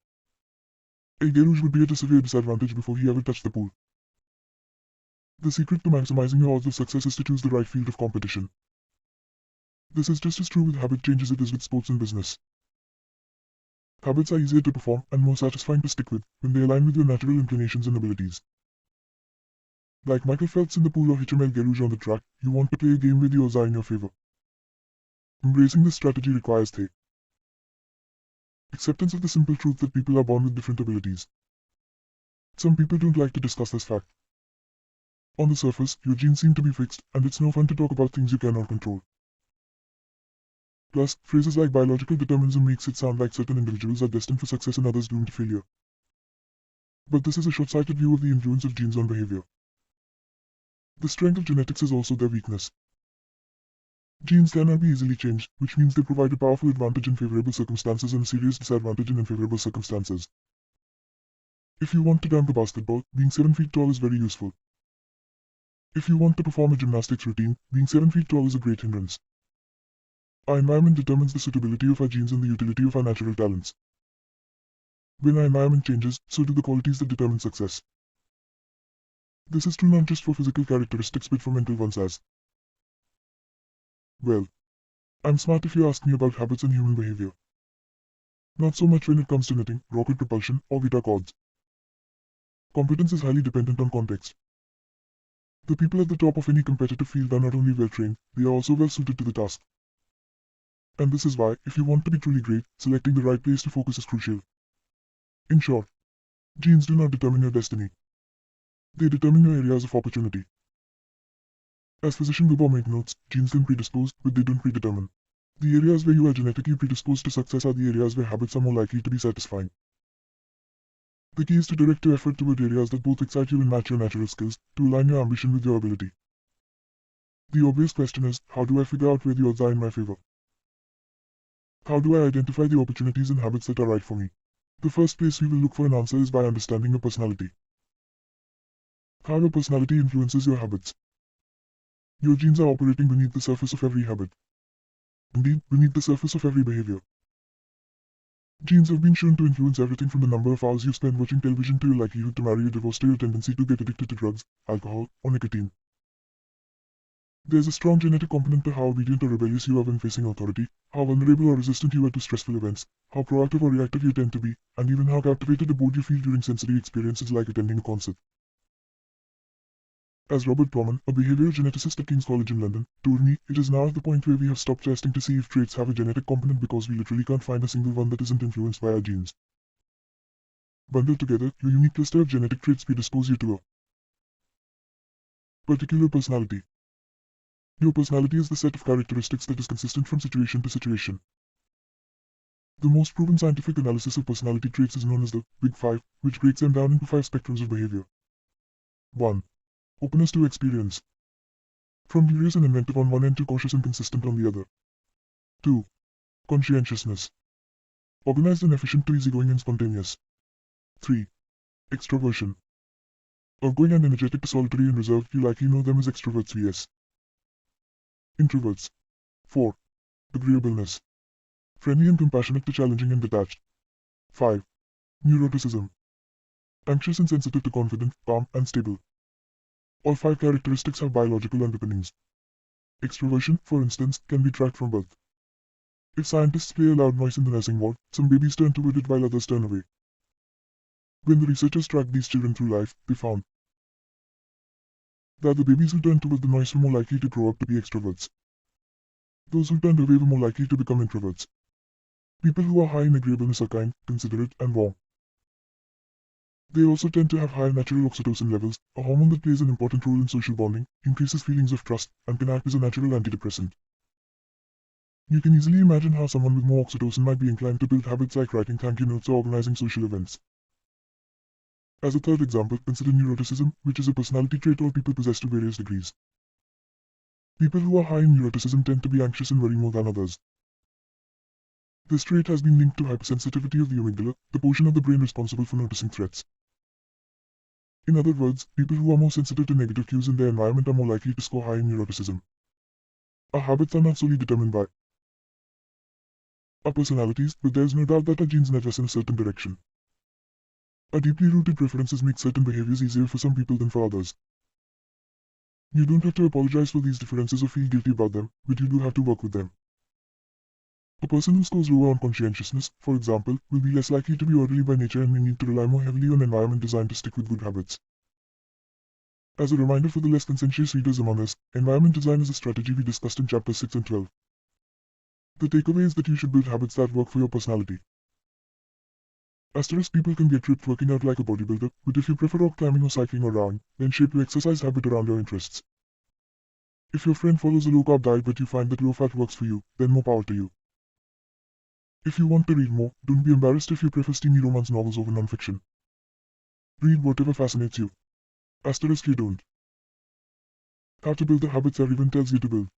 El Guerrouj would be at a severe disadvantage before he ever touched the pool. The secret to maximizing your odds of success is to choose the right field of competition. This is just as true with habit change as it is with sports and business. Habits are easier to perform and more satisfying to stick with when they align with your natural inclinations and abilities. Like Michael Phelps in the pool or Hicham El Guerrouj on the track, you want to play a game where the odds are in your favor. Embracing this strategy requires acceptance of the simple truth that people are born with different abilities. Some people don't like to discuss this fact. On the surface, your genes seem to be fixed, and it's no fun to talk about things you cannot control. Plus, phrases like biological determinism makes it sound like certain individuals are destined for success and others doomed to failure. But this is a short-sighted view of the influence of genes on behavior. The strength of genetics is also their weakness. Genes cannot be easily changed, which means they provide a powerful advantage in favorable circumstances and a serious disadvantage in unfavorable circumstances. If you want to dunk a basketball, being 7 feet tall is very useful. If you want to perform a gymnastics routine, being 7 feet tall is a great hindrance. Our environment determines the suitability of our genes and the utility of our natural talents. When our environment changes, so do the qualities that determine success. This is true not just for physical characteristics but for mental ones as well. I'm smart if you ask me about habits and human behavior. Not so much when it comes to knitting, rocket propulsion, or guitar chords. Competence is highly dependent on context. The people at the top of any competitive field are not only well trained, they are also well suited to the task. And this is why, if you want to be truly great, selecting the right place to focus is crucial. In short, genes do not determine your destiny. They determine your areas of opportunity. As physician Gubomate notes, genes can predispose, but they don't predetermine. The areas where you are genetically predisposed to success are the areas where habits are more likely to be satisfying. The key is to direct your effort toward areas that both excite you and match your natural skills, to align your ambition with your ability. The obvious question is, how do I figure out where the odds are in my favor? How do I identify the opportunities and habits that are right for me? The first place we will look for an answer is by understanding your personality. How your personality influences your habits. Your genes are operating beneath the surface of every habit. Indeed, beneath the surface of every behavior. Genes have been shown to influence everything from the number of hours you spend watching television to your likelihood to marry, a divorce to your tendency to get addicted to drugs, alcohol, or nicotine. There's a strong genetic component to how obedient or rebellious you are when facing authority, how vulnerable or resistant you are to stressful events, how proactive or reactive you tend to be, and even how captivated or bored you feel during sensory experiences like attending a concert. As Robert Plomin, a behavioral geneticist at King's College in London, told me, it is now at the point where we have stopped testing to see if traits have a genetic component because we literally can't find a single one that isn't influenced by our genes. Bundled together, your unique cluster of genetic traits predispose you to a particular personality. Your personality is the set of characteristics that is consistent from situation to situation. The most proven scientific analysis of personality traits is known as the Big Five, which breaks them down into 5 spectrums of behavior. 1. Openness to experience. From curious and inventive on one end to cautious and consistent on the other. 2. Conscientiousness. Organized and efficient to easygoing and spontaneous. 3. Extroversion. Outgoing and energetic to solitary and reserved, you likely know them as extroverts vs. Introverts. 4. Agreeableness. Friendly and compassionate to challenging and detached. 5. Neuroticism. Anxious and sensitive to confident, calm, and stable. All 5 characteristics have biological underpinnings. Extroversion, for instance, can be tracked from birth. If scientists play a loud noise in the nursing ward, some babies turn toward it while others turn away. When the researchers tracked these children through life, they found that the babies who turned toward the noise were more likely to grow up to be extroverts. Those who turned away were more likely to become introverts. People who are high in agreeableness are kind, considerate, and warm. They also tend to have higher natural oxytocin levels, a hormone that plays an important role in social bonding, increases feelings of trust, and can act as a natural antidepressant. You can easily imagine how someone with more oxytocin might be inclined to build habits like writing thank you notes or organizing social events. As a third example, consider neuroticism, which is a personality trait all people possess to various degrees. People who are high in neuroticism tend to be anxious and worry more than others. This trait has been linked to hypersensitivity of the amygdala, the portion of the brain responsible for noticing threats. In other words, people who are more sensitive to negative cues in their environment are more likely to score high in neuroticism. Our habits are not solely determined by our personalities, but there is no doubt that our genes nudge us in a certain direction. Our deeply rooted preferences make certain behaviors easier for some people than for others. You don't have to apologize for these differences or feel guilty about them, but you do have to work with them. A person who scores lower on conscientiousness, for example, will be less likely to be orderly by nature and may need to rely more heavily on environment designed to stick with good habits. As a reminder for the less conscientious readers among us, environment design is a strategy we discussed in chapters 6 and 12. The takeaway is that you should build habits that work for your personality. Asterisk people can get ripped working out like a bodybuilder, but if you prefer rock climbing or cycling or rowing, then shape your exercise habit around your interests. If your friend follows a low-carb diet but you find that low-fat works for you, then more power to you. If you want to read more, don't be embarrassed if you prefer steamy romance novels over non-fiction. Read whatever fascinates you. Asterisk you don't have to build the habits everyone tells you to build.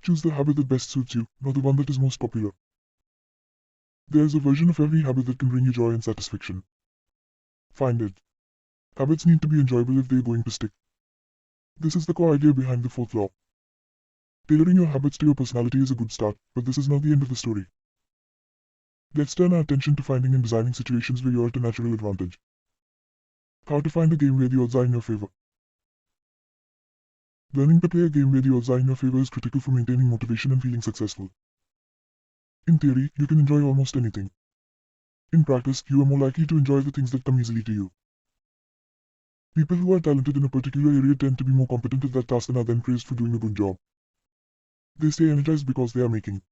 Choose the habit that best suits you, not the one that is most popular. There is a version of every habit that can bring you joy and satisfaction. Find it. Habits need to be enjoyable if they are going to stick. This is the core idea behind the fourth law. Tailoring your habits to your personality is a good start, but this is not the end of the story. Let's turn our attention to finding and designing situations where you are at a natural advantage. How to find a game where the odds are in your favor. Learning to play a game where the odds are in your favor is critical for maintaining motivation and feeling successful. In theory, you can enjoy almost anything. In practice, you are more likely to enjoy the things that come easily to you. People who are talented in a particular area tend to be more competent at that task and are then praised for doing a good job. They stay energized because they are making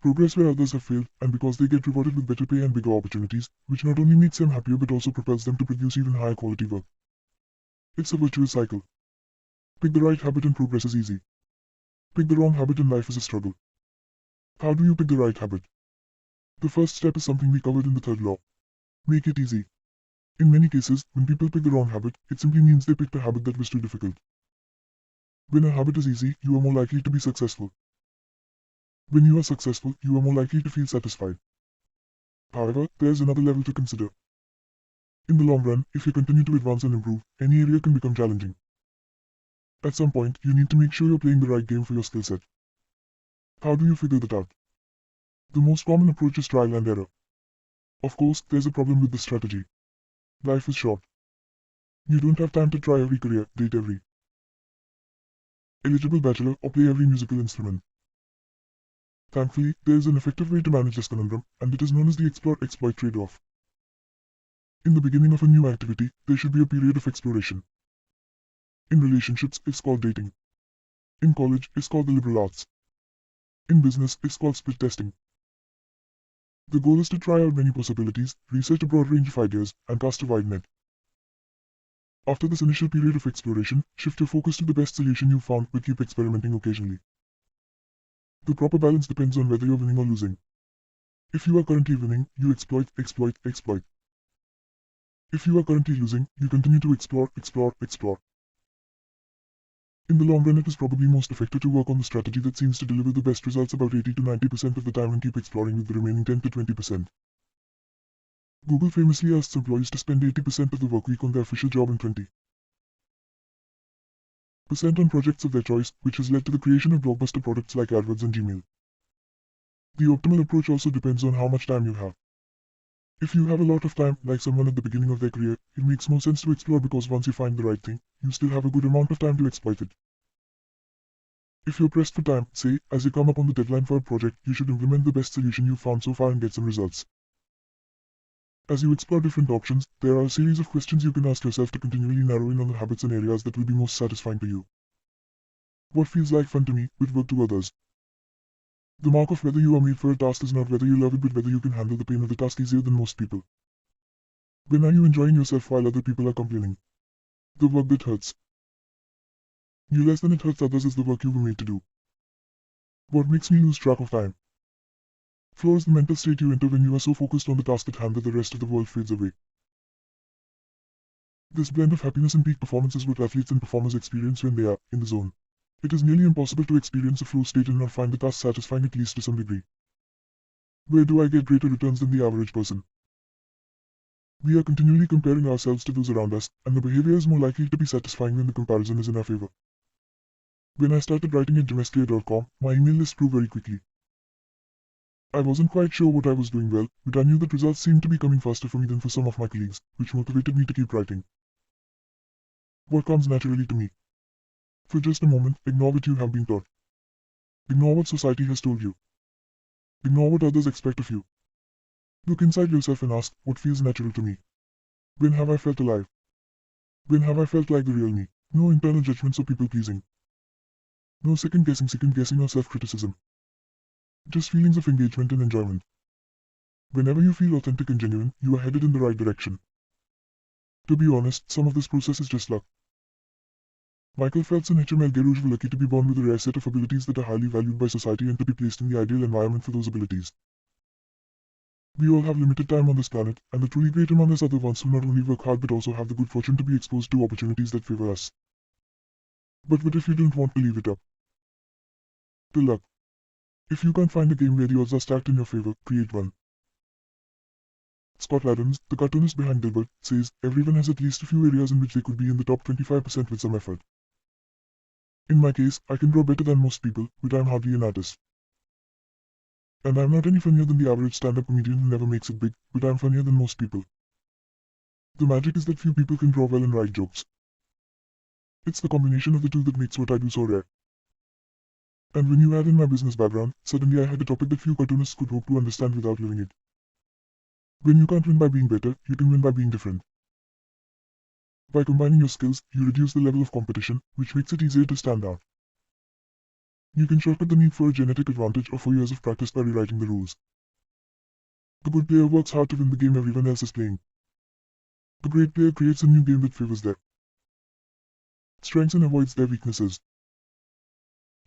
progress where others have failed, and because they get rewarded with better pay and bigger opportunities, which not only makes them happier but also propels them to produce even higher quality work. It's a virtuous cycle. Pick the right habit and progress is easy. Pick the wrong habit and life is a struggle. How do you pick the right habit? The first step is something we covered in the third law. Make it easy. In many cases, when people pick the wrong habit, it simply means they picked a habit that was too difficult. When a habit is easy, you are more likely to be successful. When you are successful, you are more likely to feel satisfied. However, there is another level to consider. In the long run, if you continue to advance and improve, any area can become challenging. At some point, you need to make sure you're playing the right game for your skill set. How do you figure that out? The most common approach is trial and error. Of course, there's a problem with this strategy. Life is short. You don't have time to try every career, date every eligible bachelor, or play every musical instrument. Thankfully, there is an effective way to manage this conundrum, and it is known as the explore-exploit trade-off. In the beginning of a new activity, there should be a period of exploration. In relationships, it's called dating. In college, it's called the liberal arts. In business, it's called split testing. The goal is to try out many possibilities, research a broad range of ideas, and cast a wide net. After this initial period of exploration, shift your focus to the best solution you've found but keep experimenting occasionally. The proper balance depends on whether you're winning or losing. If you are currently winning, you exploit. If you are currently losing, you continue to explore. In the long run, it is probably most effective to work on the strategy that seems to deliver the best results about 80 to 90% of the time and keep exploring with the remaining 10 to 20%. Google famously asks employees to spend 80% of the workweek on their official job and 20% on projects of their choice, which has led to the creation of blockbuster products like AdWords and Gmail. The optimal approach also depends on how much time you have. If you have a lot of time, like someone at the beginning of their career, it makes more sense to explore because once you find the right thing, you still have a good amount of time to exploit it. If you're pressed for time, say, as you come up on the deadline for a project, you should implement the best solution you've found so far and get some results. As you explore different options, there are a series of questions you can ask yourself to continually narrow in on the habits and areas that will be most satisfying to you. What feels like fun to me, with work to others? The mark of whether you are made for a task is not whether you love it but whether you can handle the pain of the task easier than most people. When are you enjoying yourself while other people are complaining? The work that hurts you less than it hurts others is the work you were made to do. What makes me lose track of time? Flow is the mental state you enter when you are so focused on the task at hand that the rest of the world fades away. This blend of happiness and peak performance is what athletes and performers experience when they are in the zone. It is nearly impossible to experience a flow state and not find the task satisfying at least to some degree. Where do I get greater returns than the average person? We are continually comparing ourselves to those around us, and the behavior is more likely to be satisfying when the comparison is in our favor. When I started writing at domestia.com, my email list grew very quickly. I wasn't quite sure what I was doing well, but I knew that results seemed to be coming faster for me than for some of my colleagues, which motivated me to keep writing. What comes naturally to me? For just a moment, ignore what you have been taught. Ignore what society has told you. Ignore what others expect of you. Look inside yourself and ask, what feels natural to me? When have I felt alive? When have I felt like the real me? No internal judgments or people-pleasing. No second-guessing or self-criticism. Just feelings of engagement and enjoyment. Whenever you feel authentic and genuine, you are headed in the right direction. To be honest, some of this process is just luck. Michael Phelps and H.M. Elgerouge were lucky to be born with a rare set of abilities that are highly valued by society and to be placed in the ideal environment for those abilities. We all have limited time on this planet, and the truly great among us are the ones who not only work hard but also have the good fortune to be exposed to opportunities that favor us. But what if you don't want to leave it up to luck? If you can't find a game where the odds are stacked in your favor, create one. Scott Adams, the cartoonist behind Dilbert, says, everyone has at least a few areas in which they could be in the top 25% with some effort. In my case, I can draw better than most people, but I'm hardly an artist. And I'm not any funnier than the average stand-up comedian who never makes it big, but I'm funnier than most people. The magic is that few people can draw well and write jokes. It's the combination of the two that makes what I do so rare. And when you add in my business background, suddenly I had a topic that few cartoonists could hope to understand without living it. When you can't win by being better, you can win by being different. By combining your skills, you reduce the level of competition, which makes it easier to stand out. You can shortcut the need for a genetic advantage or for years of practice by rewriting the rules. The good player works hard to win the game everyone else is playing. The great player creates a new game that favors their strengths and avoids their weaknesses.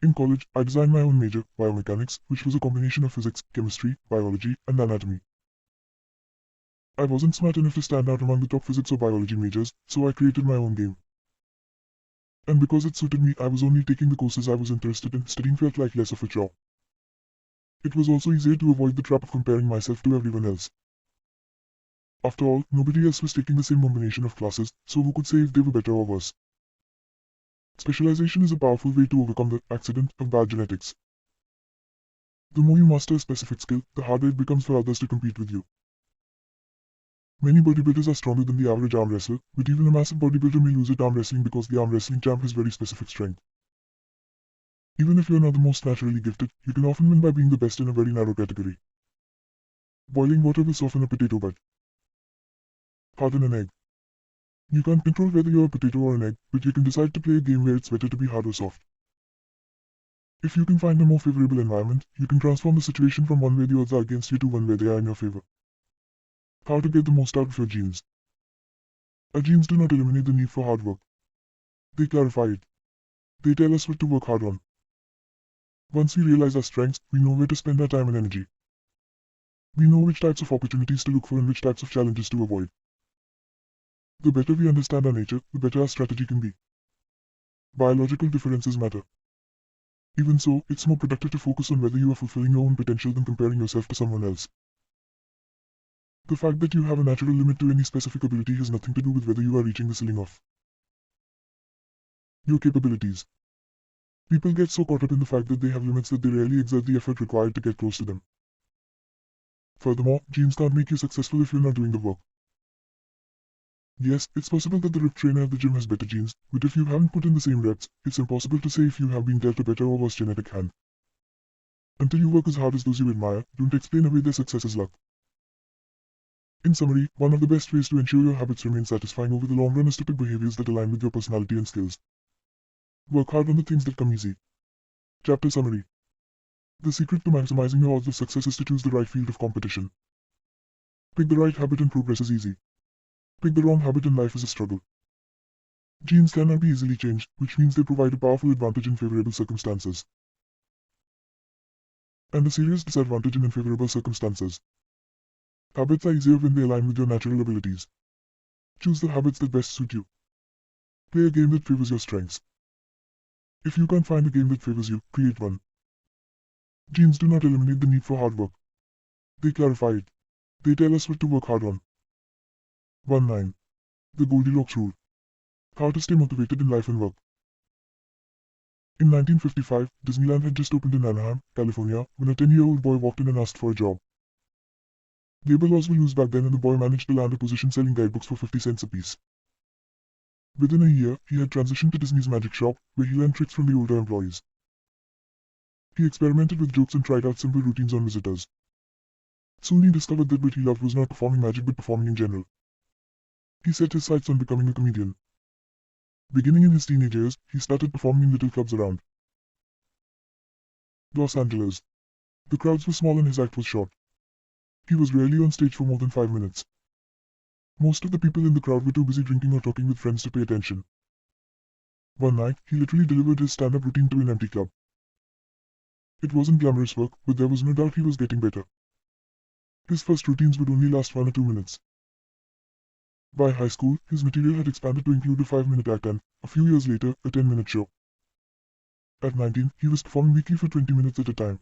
In college, I designed my own major, biomechanics, which was a combination of physics, chemistry, biology, and anatomy. I wasn't smart enough to stand out among the top physics or biology majors, so I created my own game. And because it suited me, I was only taking the courses I was interested in, studying felt like less of a chore. It was also easier to avoid the trap of comparing myself to everyone else. After all, nobody else was taking the same combination of classes, so who could say if they were better or worse? Specialization is a powerful way to overcome the accident of bad genetics. The more you master a specific skill, the harder it becomes for others to compete with you. Many bodybuilders are stronger than the average arm wrestler, but even a massive bodybuilder may lose at arm wrestling because the arm wrestling champ has very specific strength. Even if you're not the most naturally gifted, you can often win by being the best in a very narrow category. Boiling water will soften a potato but harden an egg. You can't control whether you're a potato or an egg, but you can decide to play a game where it's better to be hard or soft. If you can find a more favorable environment, you can transform the situation from one where the odds are against you to one where they are in your favor. How to get the most out of your genes. Our genes do not eliminate the need for hard work. They clarify it. They tell us what to work hard on. Once we realize our strengths, we know where to spend our time and energy. We know which types of opportunities to look for and which types of challenges to avoid. The better we understand our nature, the better our strategy can be. Biological differences matter. Even so, it's more productive to focus on whether you are fulfilling your own potential than comparing yourself to someone else. The fact that you have a natural limit to any specific ability has nothing to do with whether you are reaching the ceiling of your capabilities. People get so caught up in the fact that they have limits that they rarely exert the effort required to get close to them. Furthermore, genes can't make you successful if you're not doing the work. Yes, it's possible that the ripped trainer at the gym has better genes, but if you haven't put in the same reps, it's impossible to say if you have been dealt a better or worse genetic hand. Until you work as hard as those you admire, don't explain away their success as luck. In summary, one of the best ways to ensure your habits remain satisfying over the long run is to pick behaviors that align with your personality and skills. Work hard on the things that come easy. Chapter Summary. The secret to maximizing your odds of success is to choose the right field of competition. Pick the right habit and progress is easy. Pick the wrong habit and life is a struggle. Genes cannot be easily changed, which means they provide a powerful advantage in favorable circumstances. And a serious disadvantage in unfavorable circumstances. Habits are easier when they align with your natural abilities. Choose the habits that best suit you. Play a game that favors your strengths. If you can't find a game that favors you, create one. Genes do not eliminate the need for hard work. They clarify it. They tell us what to work hard on. 1-9. The Goldilocks Rule. How to stay motivated in life and work. In 1955, Disneyland had just opened in Anaheim, California, when a 10-year-old boy walked in and asked for a job. Labor laws were loose back then and the boy managed to land a position selling guidebooks for 50 cents apiece. Within a year, he had transitioned to Disney's magic shop, where he learned tricks from the older employees. He experimented with jokes and tried out simple routines on visitors. Soon he discovered that what he loved was not performing magic but performing in general. He set his sights on becoming a comedian. Beginning in his teenage years, he started performing in little clubs around Los Angeles. The crowds were small and his act was short. He was rarely on stage for more than 5 minutes. Most of the people in the crowd were too busy drinking or talking with friends to pay attention. One night, he literally delivered his stand-up routine to an empty club. It wasn't glamorous work, but there was no doubt he was getting better. His first routines would only last 1 or 2 minutes. By high school, his material had expanded to include a 5-minute act and, a few years later, a 10-minute show. At 19, he was performing weekly for 20 minutes at a time.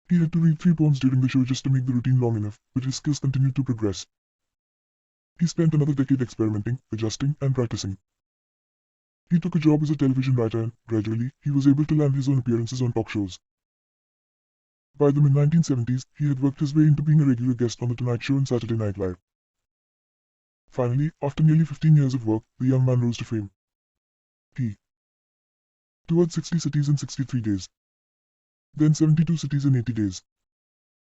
He had to read 3 poems during the show just to make the routine long enough, but his skills continued to progress. He spent another decade experimenting, adjusting, and practicing. He took a job as a television writer and, gradually, he was able to land his own appearances on talk shows. By the mid-1970s, he had worked his way into being a regular guest on The Tonight Show and Saturday Night Live. Finally, after nearly 15 years of work, the young man rose to fame. He toured 60 cities in 63 days. Then 72 cities in 80 days.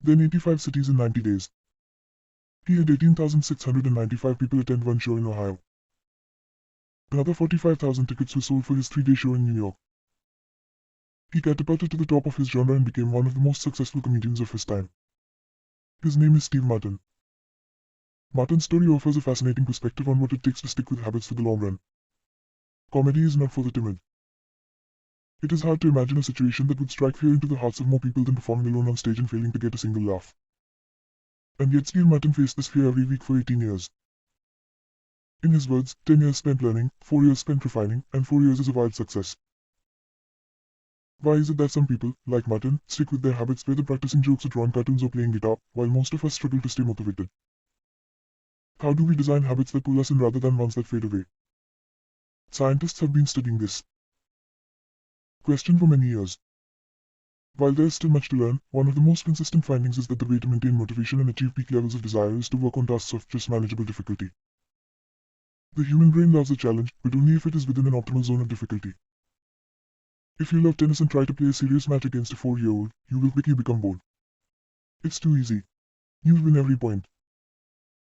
Then 85 cities in 90 days. He had 18,695 people attend one show in Ohio. Another 45,000 tickets were sold for his 3-day show in New York. He catapulted to the top of his genre and became one of the most successful comedians of his time. His name is Steve Martin. Martin's story offers a fascinating perspective on what it takes to stick with habits for the long run. Comedy is not for the timid. It is hard to imagine a situation that would strike fear into the hearts of more people than performing alone on stage and failing to get a single laugh. And yet Steve Martin faced this fear every week for 18 years. In his words, 10 years spent learning, 4 years spent refining, and 4 years is a wild success. Why is it that some people, like Martin, stick with their habits whether practicing jokes or drawing cartoons or playing guitar, while most of us struggle to stay motivated? How do we design habits that pull us in rather than ones that fade away? Scientists have been studying this question for many years. While there is still much to learn, one of the most consistent findings is that the way to maintain motivation and achieve peak levels of desire is to work on tasks of just manageable difficulty. The human brain loves a challenge, but only if it is within an optimal zone of difficulty. If you love tennis and try to play a serious match against a 4-year-old, you will quickly become bored. It's too easy. You'll win every point.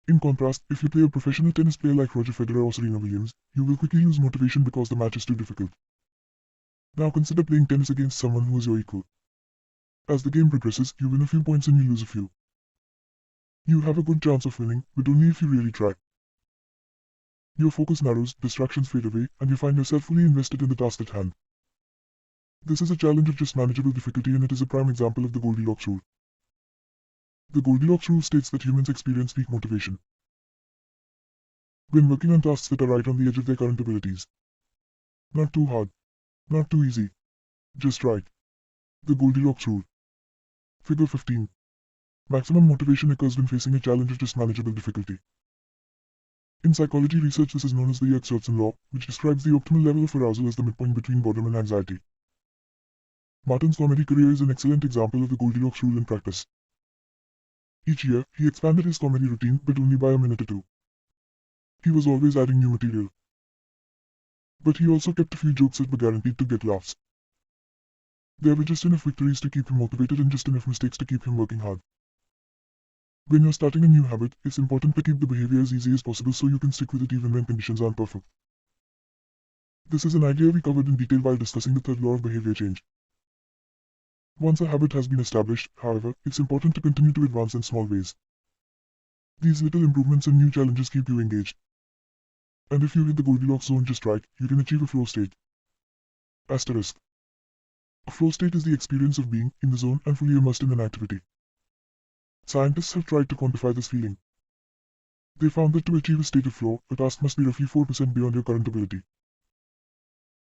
In contrast, if you play a professional tennis player like Roger Federer or Serena Williams, you will quickly lose motivation because the match is too difficult. Now consider playing tennis against someone who is your equal. As the game progresses, you win a few points and you lose a few. You have a good chance of winning, but only if you really try. Your focus narrows, distractions fade away, and you find yourself fully invested in the task at hand. This is a challenge of just manageable difficulty, and it is a prime example of the Goldilocks rule. The Goldilocks rule states that humans experience peak motivation when working on tasks that are right on the edge of their current abilities. Not too hard. Not too easy. Just right. The Goldilocks rule. Figure 15. Maximum motivation occurs when facing a challenge of just manageable difficulty. In psychology research, this is known as the Yerkes-Dodson law, which describes the optimal level of arousal as the midpoint between boredom and anxiety. Martin's comedy career is an excellent example of the Goldilocks rule in practice. Each year, he expanded his comedy routine, but only by a minute or two. He was always adding new material. But he also kept a few jokes that were guaranteed to get laughs. There were just enough victories to keep him motivated and just enough mistakes to keep him working hard. When you're starting a new habit, it's important to keep the behavior as easy as possible so you can stick with it even when conditions aren't perfect. This is an idea we covered in detail while discussing the third law of behavior change. Once a habit has been established, however, it's important to continue to advance in small ways. These little improvements and new challenges keep you engaged. And if you hit the Goldilocks zone just right, you can achieve a flow state. Asterisk. A flow state is the experience of being in the zone and fully immersed in an activity. Scientists have tried to quantify this feeling. They found that to achieve a state of flow, a task must be roughly 4% beyond your current ability.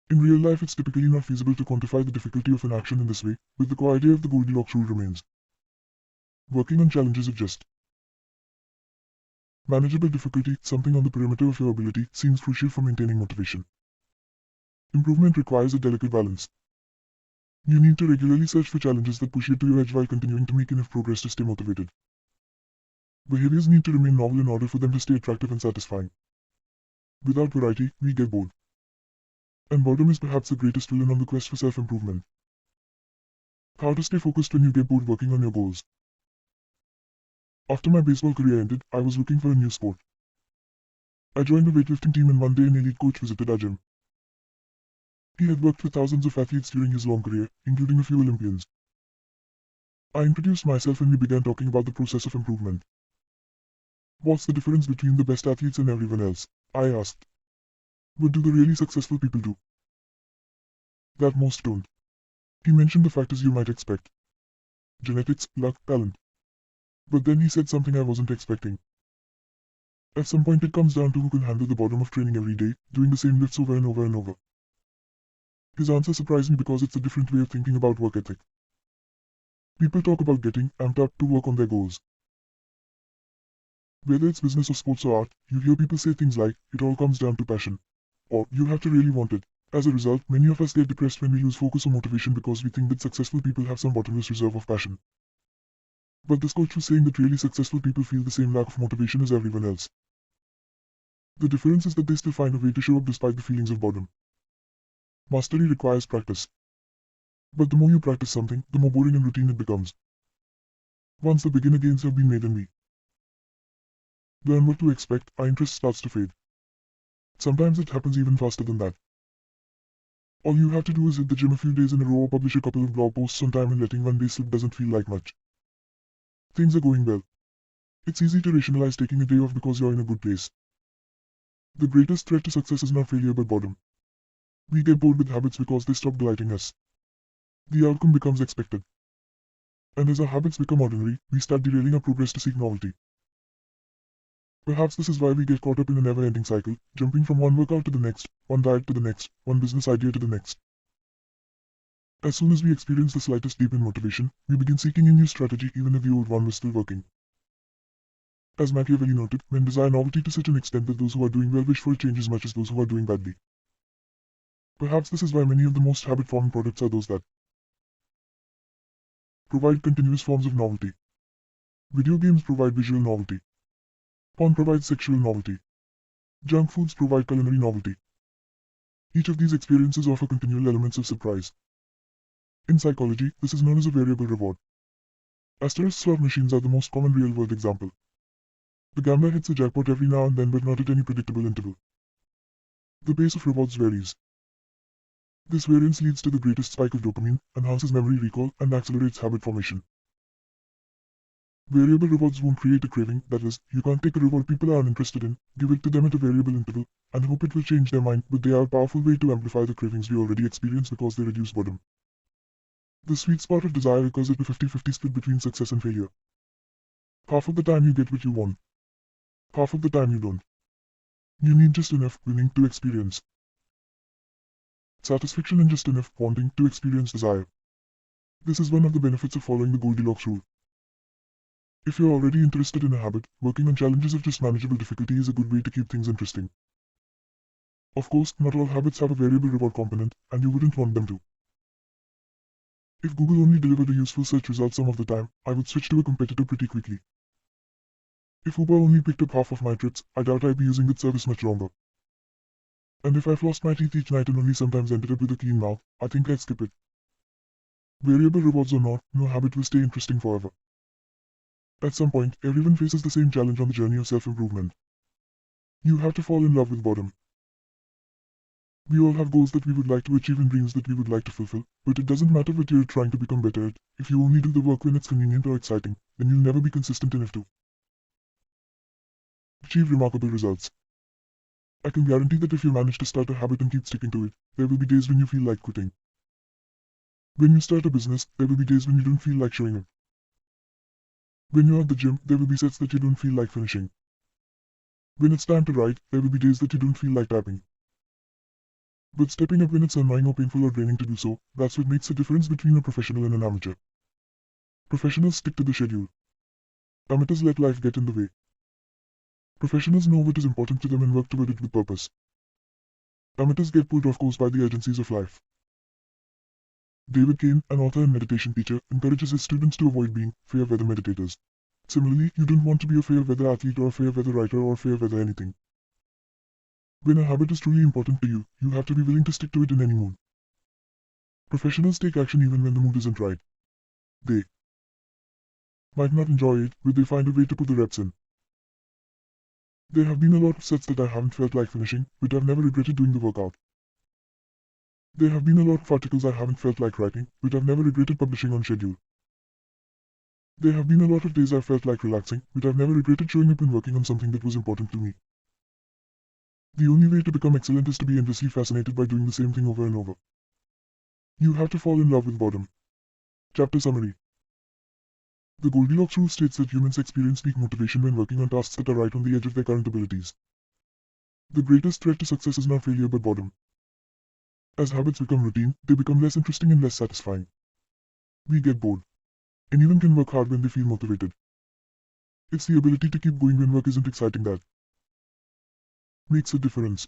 In real life, it's typically not feasible to quantify the difficulty of an action in this way, but the core idea of the Goldilocks rule remains. Working on challenges of just manageable difficulty, something on the perimeter of your ability, seems crucial for maintaining motivation. Improvement requires a delicate balance. You need to regularly search for challenges that push you to your edge while continuing to make enough progress to stay motivated. Behaviors need to remain novel in order for them to stay attractive and satisfying. Without variety, we get bored. And boredom is perhaps the greatest villain on the quest for self-improvement. How to stay focused when you get bored working on your goals. After my baseball career ended, I was looking for a new sport. I joined the weightlifting team and one day an elite coach visited our gym. He had worked with thousands of athletes during his long career, including a few Olympians. I introduced myself and we began talking about the process of improvement. What's the difference between the best athletes and everyone else? I asked. What do the really successful people do that most don't? He mentioned the factors you might expect. Genetics, luck, talent. But then he said something I wasn't expecting. At some point it comes down to who can handle the boredom of training every day, doing the same lifts over and over and over. His answer surprised me because it's a different way of thinking about work ethic. People talk about getting amped up to work on their goals. Whether it's business or sports or art, you hear people say things like, it all comes down to passion. Or, you have to really want it. As a result, many of us get depressed when we lose focus or motivation because we think that successful people have some bottomless reserve of passion. But this coach was saying that really successful people feel the same lack of motivation as everyone else. The difference is that they still find a way to show up despite the feelings of boredom. Mastery requires practice. But the more you practice something, the more boring and routine it becomes. Once the beginner gains have been made and we learn what to expect, our interest starts to fade. Sometimes it happens even faster than that. All you have to do is hit the gym a few days in a row or publish a couple of blog posts on time, and letting one day slip doesn't feel like much. Things are going well. It's easy to rationalize taking a day off because you're in a good place. The greatest threat to success is not failure but boredom. We get bored with habits because they stop delighting us. The outcome becomes expected. And as our habits become ordinary, we start derailing our progress to seek novelty. Perhaps this is why we get caught up in a never-ending cycle, jumping from one workout to the next, one diet to the next, one business idea to the next. As soon as we experience the slightest dip in motivation, we begin seeking a new strategy even if the old one was still working. As Machiavelli noted, men desire novelty to such an extent that those who are doing well wish for a change as much as those who are doing badly. Perhaps this is why many of the most habit-forming products are those that provide continuous forms of novelty. Video games provide visual novelty. Porn provides sexual novelty. Junk foods provide culinary novelty. Each of these experiences offer continual elements of surprise. In psychology, this is known as a variable reward. Asterisk slot machines are the most common real-world example. The gambler hits a jackpot every now and then but not at any predictable interval. The pace of rewards varies. This variance leads to the greatest spike of dopamine, enhances memory recall, and accelerates habit formation. Variable rewards won't create a craving, that is, you can't take a reward people are uninterested in, give it to them at a variable interval, and hope it will change their mind, but they are a powerful way to amplify the cravings we already experience because they reduce boredom. The sweet spot of desire occurs at a 50-50 split between success and failure. Half of the time you get what you want. Half of the time you don't. You need just enough willing to experience satisfaction and just enough wanting to experience desire. This is one of the benefits of following the Goldilocks rule. If you're already interested in a habit, working on challenges of just manageable difficulty is a good way to keep things interesting. Of course, not all habits have a variable reward component, and you wouldn't want them to. If Google only delivered a useful search result some of the time, I would switch to a competitor pretty quickly. If Uber only picked up half of my trips, I doubt I'd be using that service much longer. And if I flossed my teeth each night and only sometimes ended up with a clean mouth, I think I'd skip it. Variable rewards or not, no habit will stay interesting forever. At some point, everyone faces the same challenge on the journey of self-improvement. You have to fall in love with boredom. We all have goals that we would like to achieve and dreams that we would like to fulfill, but it doesn't matter what you're trying to become better at. If you only do the work when it's convenient or exciting, then you'll never be consistent enough to achieve remarkable results. I can guarantee that if you manage to start a habit and keep sticking to it, there will be days when you feel like quitting. When you start a business, there will be days when you don't feel like showing up. When you're at the gym, there will be sets that you don't feel like finishing. When it's time to write, there will be days that you don't feel like typing. But stepping up when it's annoying or painful or draining to do so, that's what makes the difference between a professional and an amateur. Professionals stick to the schedule. Amateurs let life get in the way. Professionals know what is important to them and work toward it with purpose. Amateurs get pulled off course by the urgencies of life. David Kane, an author and meditation teacher, encourages his students to avoid being fair weather meditators. Similarly, you don't want to be a fair weather athlete or a fair weather writer or fair weather anything. When a habit is truly important to you, you have to be willing to stick to it in any mood. Professionals take action even when the mood isn't right. They might not enjoy it, but they find a way to put the reps in. There have been a lot of sets that I haven't felt like finishing, but I've never regretted doing the workout. There have been a lot of articles I haven't felt like writing, but I've never regretted publishing on schedule. There have been a lot of days I've felt like relaxing, but I've never regretted showing up and working on something that was important to me. The only way to become excellent is to be endlessly fascinated by doing the same thing over and over. You have to fall in love with boredom. Chapter Summary. The Goldilocks rule states that humans experience peak motivation when working on tasks that are right on the edge of their current abilities. The greatest threat to success is not failure but boredom. As habits become routine, they become less interesting and less satisfying. We get bored. Anyone can work hard when they feel motivated. It's the ability to keep going when work isn't exciting that makes a difference.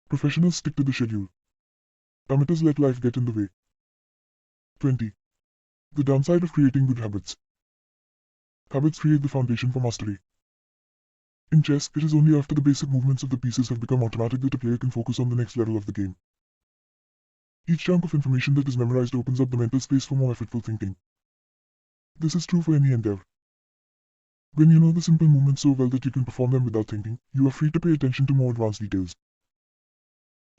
Professionals stick to the schedule. Amateurs let life get in the way. 20. The downside of creating good habits. Habits create the foundation for mastery. In chess, it is only after the basic movements of the pieces have become automatic that a player can focus on the next level of the game. Each chunk of information that is memorized opens up the mental space for more effortful thinking. This is true for any endeavor. When you know the simple movements so well that you can perform them without thinking, you are free to pay attention to more advanced details.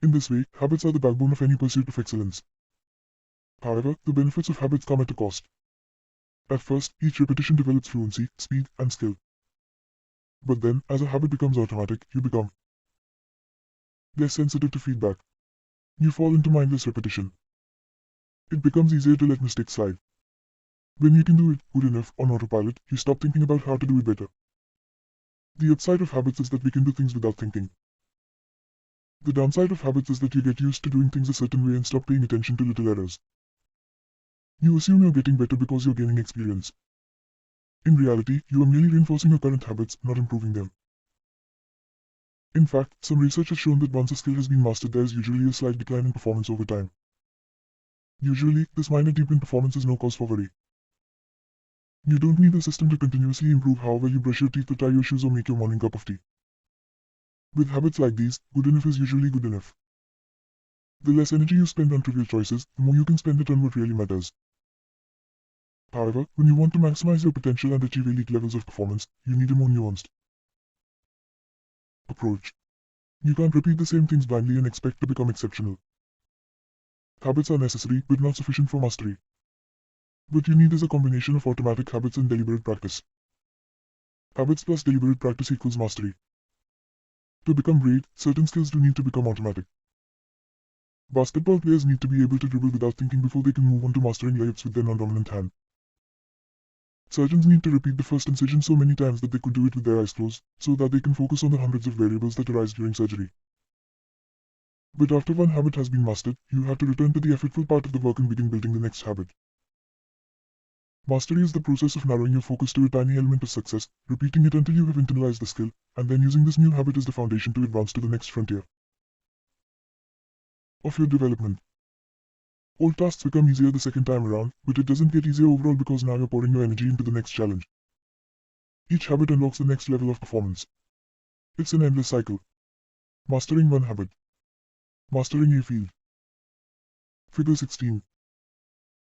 In this way, habits are the backbone of any pursuit of excellence. However, the benefits of habits come at a cost. At first, each repetition develops fluency, speed, and skill. But then, as a habit becomes automatic, you become less sensitive to feedback. You fall into mindless repetition. It becomes easier to let mistakes slide. When you can do it good enough on autopilot, you stop thinking about how to do it better. The upside of habits is that we can do things without thinking. The downside of habits is that you get used to doing things a certain way and stop paying attention to little errors. You assume you're getting better because you're gaining experience. In reality, you are merely reinforcing your current habits, not improving them. In fact, some research has shown that once a skill has been mastered, there is usually a slight decline in performance over time. Usually, this minor dip in performance is no cause for worry. You don't need a system to continuously improve how well you brush your teeth or tie your shoes or make your morning cup of tea. With habits like these, good enough is usually good enough. The less energy you spend on trivial choices, the more you can spend it on what really matters. However, when you want to maximize your potential and achieve elite levels of performance, you need a more nuanced approach. You can't repeat the same things blindly and expect to become exceptional. Habits are necessary, but not sufficient for mastery. What you need is a combination of automatic habits and deliberate practice. Habits plus deliberate practice equals mastery. To become great, certain skills do need to become automatic. Basketball players need to be able to dribble without thinking before they can move on to mastering layups with their non-dominant hand. Surgeons need to repeat the first incision so many times that they could do it with their eyes closed, so that they can focus on the hundreds of variables that arise during surgery. But after one habit has been mastered, you have to return to the effortful part of the work and begin building the next habit. Mastery is the process of narrowing your focus to a tiny element of success, repeating it until you have internalized the skill, and then using this new habit as the foundation to advance to the next frontier of your development. Old tasks become easier the second time around, but it doesn't get easier overall because now you're pouring your energy into the next challenge. Each habit unlocks the next level of performance. It's an endless cycle. Mastering one habit. Mastering a field. Figure 16.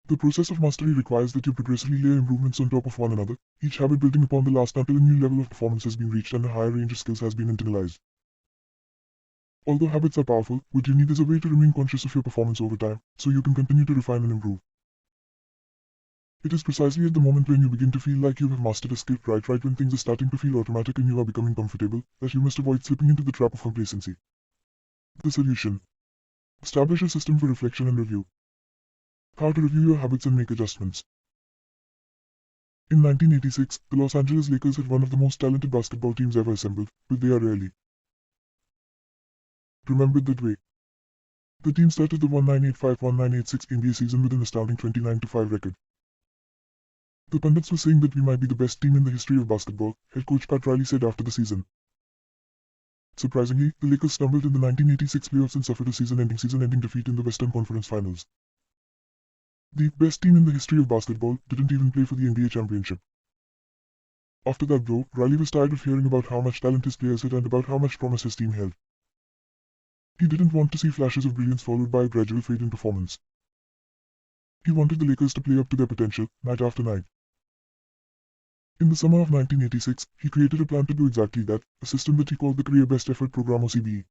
The process of mastery requires that you progressively layer improvements on top of one another, each habit building upon the last until a new level of performance has been reached and a higher range of skills has been internalized. Although habits are powerful, what you need is a way to remain conscious of your performance over time, so you can continue to refine and improve. It is precisely at the moment when you begin to feel like you have mastered a skill right when things are starting to feel automatic and you are becoming comfortable, that you must avoid slipping into the trap of complacency. The solution. Establish a system for reflection and review. How to review your habits and make adjustments. In 1986, the Los Angeles Lakers had one of the most talented basketball teams ever assembled, but they are rarely remembered that way. The team started the 1985-1986 NBA season with an astounding 29-5 record. The pundits were saying that we might be the best team in the history of basketball, head coach Pat Riley said after the season. Surprisingly, the Lakers stumbled in the 1986 playoffs and suffered a season-ending defeat in the Western Conference Finals. The best team in the history of basketball didn't even play for the NBA championship. After that blow, Riley was tired of hearing about how much talent his players had and about how much promise his team held. He didn't want to see flashes of brilliance followed by a gradual fade in performance. He wanted the Lakers to play up to their potential, night after night. In the summer of 1986, he created a plan to do exactly that, a system that he called the Career Best Effort Program or CBE.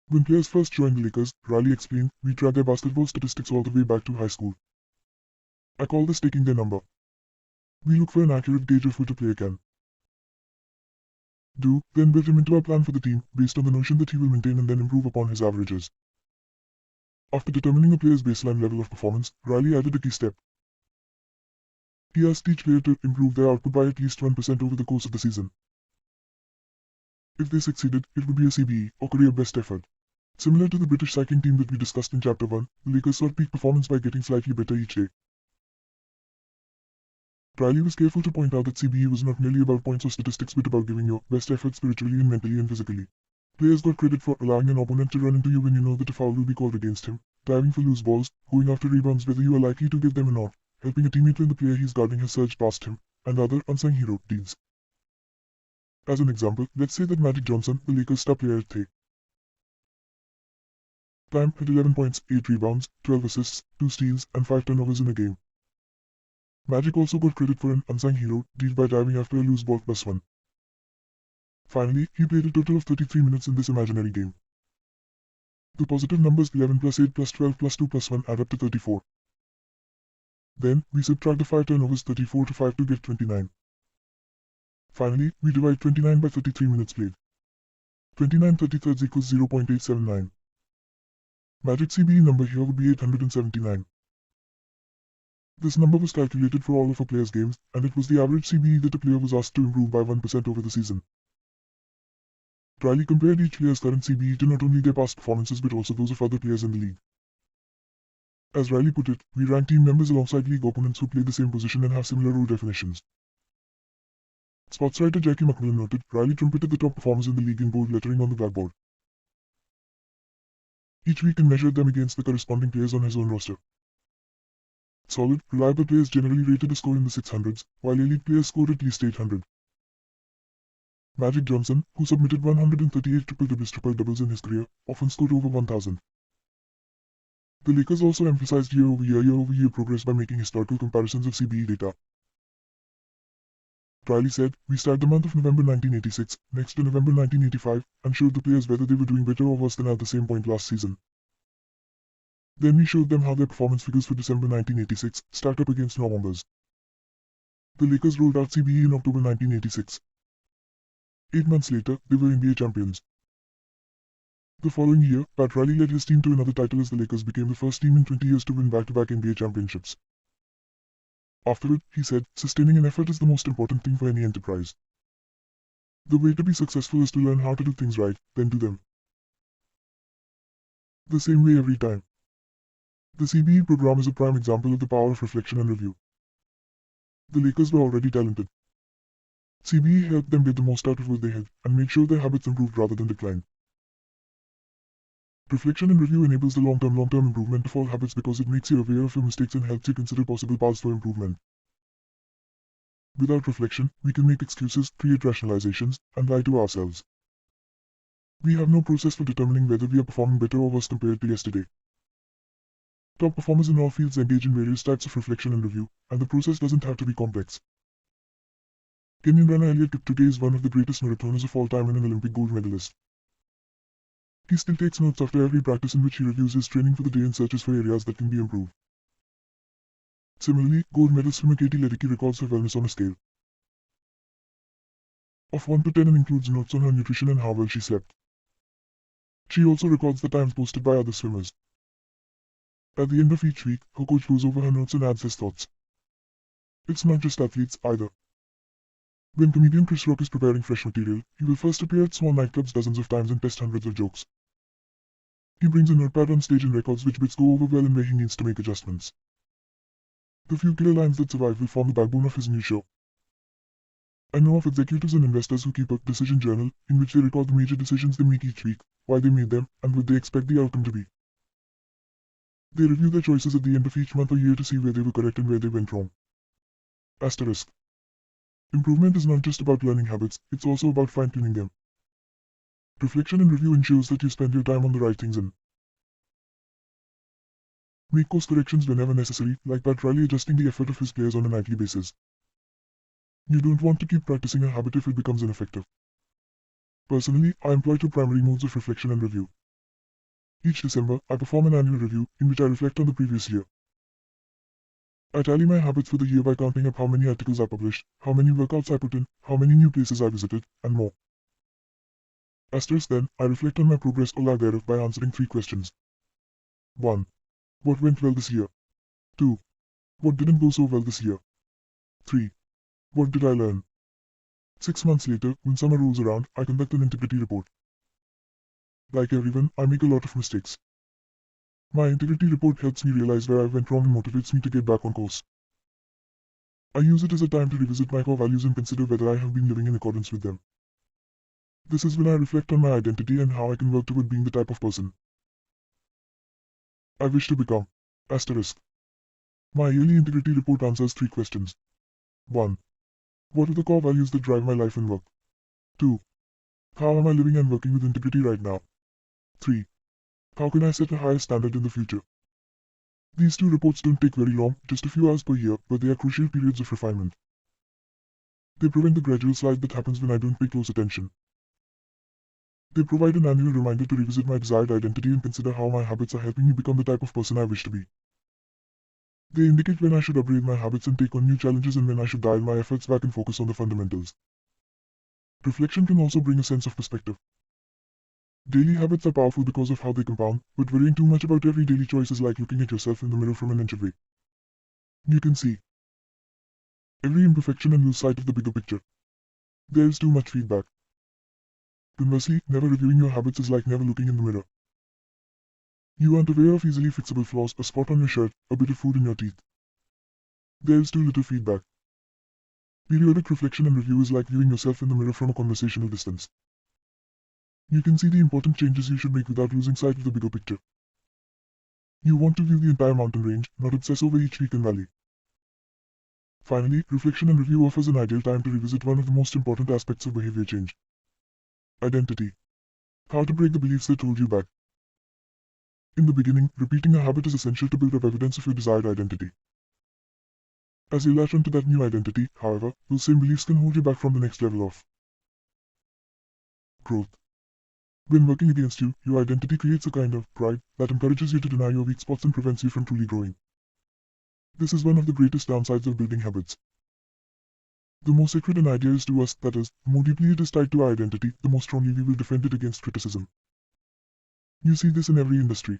When players first joined the Lakers, Riley explained, we track their basketball statistics all the way back to high school. I call this taking their number. We look for an accurate gauge of what a player can do, then build him into our plan for the team based on the notion that he will maintain and then improve upon his averages. After determining a player's baseline level of performance, Riley added a key step. He asked each player to improve their output by at least 1% over the course of the season. If they succeeded, it would be a CBE, or career best effort. Similar to the British cycling team that we discussed in Chapter 1, the Lakers sought peak performance by getting slightly better each day. Riley was careful to point out that CBE was not merely about points or statistics but about giving your best effort spiritually and mentally and physically. Players got credit for allowing an opponent to run into you when you know that a foul will be called against him, diving for loose balls, going after rebounds whether you are likely to give them or not, helping a teammate when the player he's guarding has surged past him, and other unsung hero deeds. As an example, let's say that Magic Johnson, the Lakers' star player at time, had 11 points, 8 rebounds, 12 assists, 2 steals, and 5 turnovers in a game. Magic also got credit for an unsung hero deed by diving after a loose ball +1. Finally, he played a total of 33 minutes in this imaginary game. The positive numbers 11 plus 8 plus 12 plus 2 plus 1 add up to 34. Then, we subtract the 5 turnovers 34 to 5 to get 29. Finally, we divide 29 by 33 minutes played. 29 33 equals 0.879. Magic CBE number here would be 879. This number was calculated for all of a player's games, and it was the average CBE that a player was asked to improve by 1% over the season. Riley compared each player's current CBE to not only their past performances but also those of other players in the league. As Riley put it, we rank team members alongside league opponents who play the same position and have similar role definitions. Sports writer Jackie McMillan noted, Riley trumpeted the top performers in the league in bold lettering on the blackboard. Each week and measured them against the corresponding players on his own roster. Solid, reliable players generally rated a score in the 600s, while elite players scored at least 800. Magic Johnson, who submitted 138 triple-doubles in his career, often scored over 1,000. The Lakers also emphasized year-over-year progress by making historical comparisons of CBE data. Riley said, we started the month of November 1986, next to November 1985, and showed the players whether they were doing better or worse than at the same point last season. Then we showed them how their performance figures for December 1986 stacked up against November's. The Lakers rolled out CBE in October 1986. 8 months later, they were NBA champions. The following year, Pat Riley led his team to another title as the Lakers became the first team in 20 years to win back-to-back NBA championships. Afterward, he said, sustaining an effort is the most important thing for any enterprise. The way to be successful is to learn how to do things right, then do them the same way every time. The CBE program is a prime example of the power of reflection and review. The Lakers were already talented. CBE helped them get the most out of what they had and made sure their habits improved rather than declined. Reflection and review enables the long-term improvement of all habits because it makes you aware of your mistakes and helps you consider possible paths for improvement. Without reflection, we can make excuses, create rationalizations, and lie to ourselves. We have no process for determining whether we are performing better or worse compared to yesterday. Top performers in all fields engage in various types of reflection and review, and the process doesn't have to be complex. Kenyan runner Eliud Kipchoge is one of the greatest marathoners of all time and an Olympic gold medalist. He still takes notes after every practice in which he reviews his training for the day and searches for areas that can be improved. Similarly, gold medal swimmer Katie Ledecky records her wellness on a scale of 1 to 10 and includes notes on her nutrition and how well she slept. She also records the times posted by other swimmers. At the end of each week, her coach goes over her notes and adds his thoughts. It's not just athletes, either. When comedian Chris Rock is preparing fresh material, he will first appear at small nightclubs dozens of times and test hundreds of jokes. He brings a notepad on stage and records which bits go over well and where he needs to make adjustments. The few killer lines that survive will form the backbone of his new show. I know of executives and investors who keep a decision journal in which they record the major decisions they make each week, why they made them, and what they expect the outcome to be. They review their choices at the end of each month or year to see where they were correct and where they went wrong. Asterisk. Improvement is not just about learning habits, it's also about fine-tuning them. Reflection and review ensures that you spend your time on the right things and make course corrections whenever necessary, like Pat Riley adjusting the effort of his players on a nightly basis. You don't want to keep practicing a habit if it becomes ineffective. Personally, I employ 2 primary modes of reflection and review. Each December, I perform an annual review, in which I reflect on the previous year. I tally my habits for the year by counting up how many articles I published, how many workouts I put in, how many new places I visited, and more. Then, I reflect on my progress or lack thereof by answering 3 questions. 1. What went well this year? 2. What didn't go so well this year? 3. What did I learn? 6 months later, when summer rolls around, I conduct an integrity report. Like everyone, I make a lot of mistakes. My integrity report helps me realize where I went wrong and motivates me to get back on course. I use it as a time to revisit my core values and consider whether I have been living in accordance with them. This is when I reflect on my identity and how I can work toward being the type of person I wish to become. Asterisk. My yearly integrity report answers 3 questions. 1. What are the core values that drive my life and work? 2. How am I living and working with integrity right now? 3. How can I set a higher standard in the future? These 2 reports don't take very long, just a few hours per year, but they are crucial periods of refinement. They prevent the gradual slide that happens when I don't pay close attention. They provide an annual reminder to revisit my desired identity and consider how my habits are helping me become the type of person I wish to be. They indicate when I should upgrade my habits and take on new challenges and when I should dial my efforts back and focus on the fundamentals. Reflection can also bring a sense of perspective. Daily habits are powerful because of how they compound, but worrying too much about every daily choice is like looking at yourself in the mirror from an inch away. You can see every imperfection and lose sight of the bigger picture. There is too much feedback. Conversely, never reviewing your habits is like never looking in the mirror. You aren't aware of easily fixable flaws, a spot on your shirt, a bit of food in your teeth. There is too little feedback. Periodic reflection and review is like viewing yourself in the mirror from a conversational distance. You can see the important changes you should make without losing sight of the bigger picture. You want to view the entire mountain range, not obsess over each peak and valley. Finally, reflection and review offers an ideal time to revisit one of the most important aspects of behavior change. Identity. How to break the beliefs that hold you back. In the beginning, repeating a habit is essential to build up evidence of your desired identity. As you latch onto that new identity, however, those same beliefs can hold you back from the next level of growth. When working against you, your identity creates a kind of pride that encourages you to deny your weak spots and prevents you from truly growing. This is one of the greatest downsides of building habits. The more sacred an idea is to us, that is, the more deeply it is tied to our identity, the more strongly we will defend it against criticism. You see this in every industry.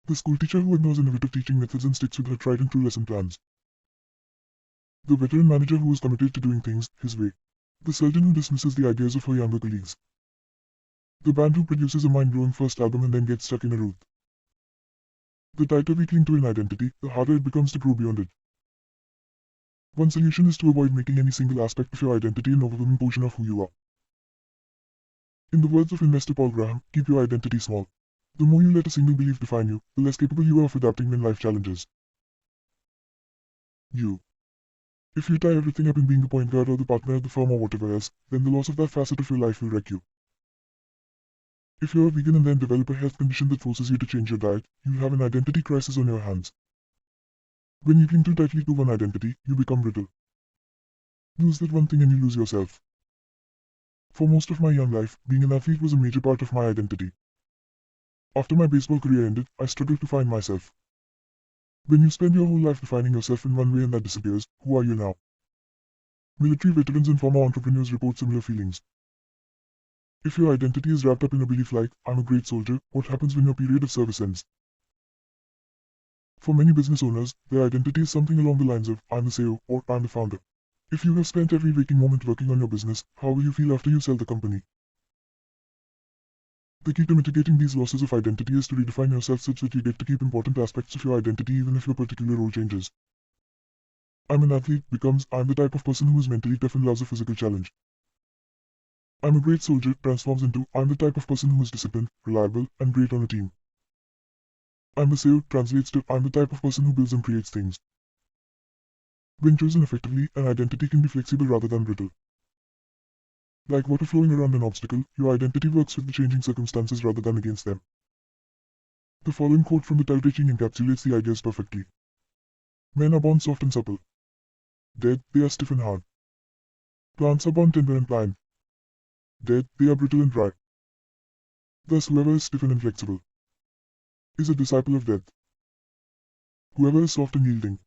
The schoolteacher who ignores innovative teaching methods and sticks with her tried and true lesson plans. The veteran manager who is committed to doing things his way. The surgeon who dismisses the ideas of her younger colleagues. The band who produces a mind-blowing first album and then gets stuck in a rut. The tighter we cling to an identity, the harder it becomes to grow beyond it. One solution is to avoid making any single aspect of your identity an overwhelming portion of who you are. In the words of investor Paul Graham, keep your identity small. The more you let a single belief define you, the less capable you are of adapting when life challenges you. If you tie everything up in being the point guard or the partner at the firm or whatever else, then the loss of that facet of your life will wreck you. If you're a vegan and then develop a health condition that forces you to change your diet, you'll have an identity crisis on your hands. When you cling too tightly to one identity, you become brittle. Lose that one thing and you lose yourself. For most of my young life, being an athlete was a major part of my identity. After my baseball career ended, I struggled to find myself. When you spend your whole life defining yourself in one way and that disappears, who are you now? Military veterans and former entrepreneurs report similar feelings. If your identity is wrapped up in a belief like, I'm a great soldier, what happens when your period of service ends? For many business owners, their identity is something along the lines of, I'm the CEO, or I'm the founder. If you have spent every waking moment working on your business, how will you feel after you sell the company? The key to mitigating these losses of identity is to redefine yourself such that you get to keep important aspects of your identity even if your particular role changes. I'm an athlete becomes, I'm the type of person who is mentally tough and loves a physical challenge. I'm a great soldier transforms into, I'm the type of person who is disciplined, reliable, and great on a team. I'm a CEO translates to, I'm the type of person who builds and creates things. When chosen effectively, an identity can be flexible rather than brittle. Like water flowing around an obstacle, your identity works with the changing circumstances rather than against them. The following quote from the Tao Te Ching encapsulates the ideas perfectly. Men are born soft and supple. Dead, they are stiff and hard. Plants are born tender and pliant. Dead, they are brittle and dry. Thus whoever is stiff and inflexible is a disciple of death. Whoever is soft and yielding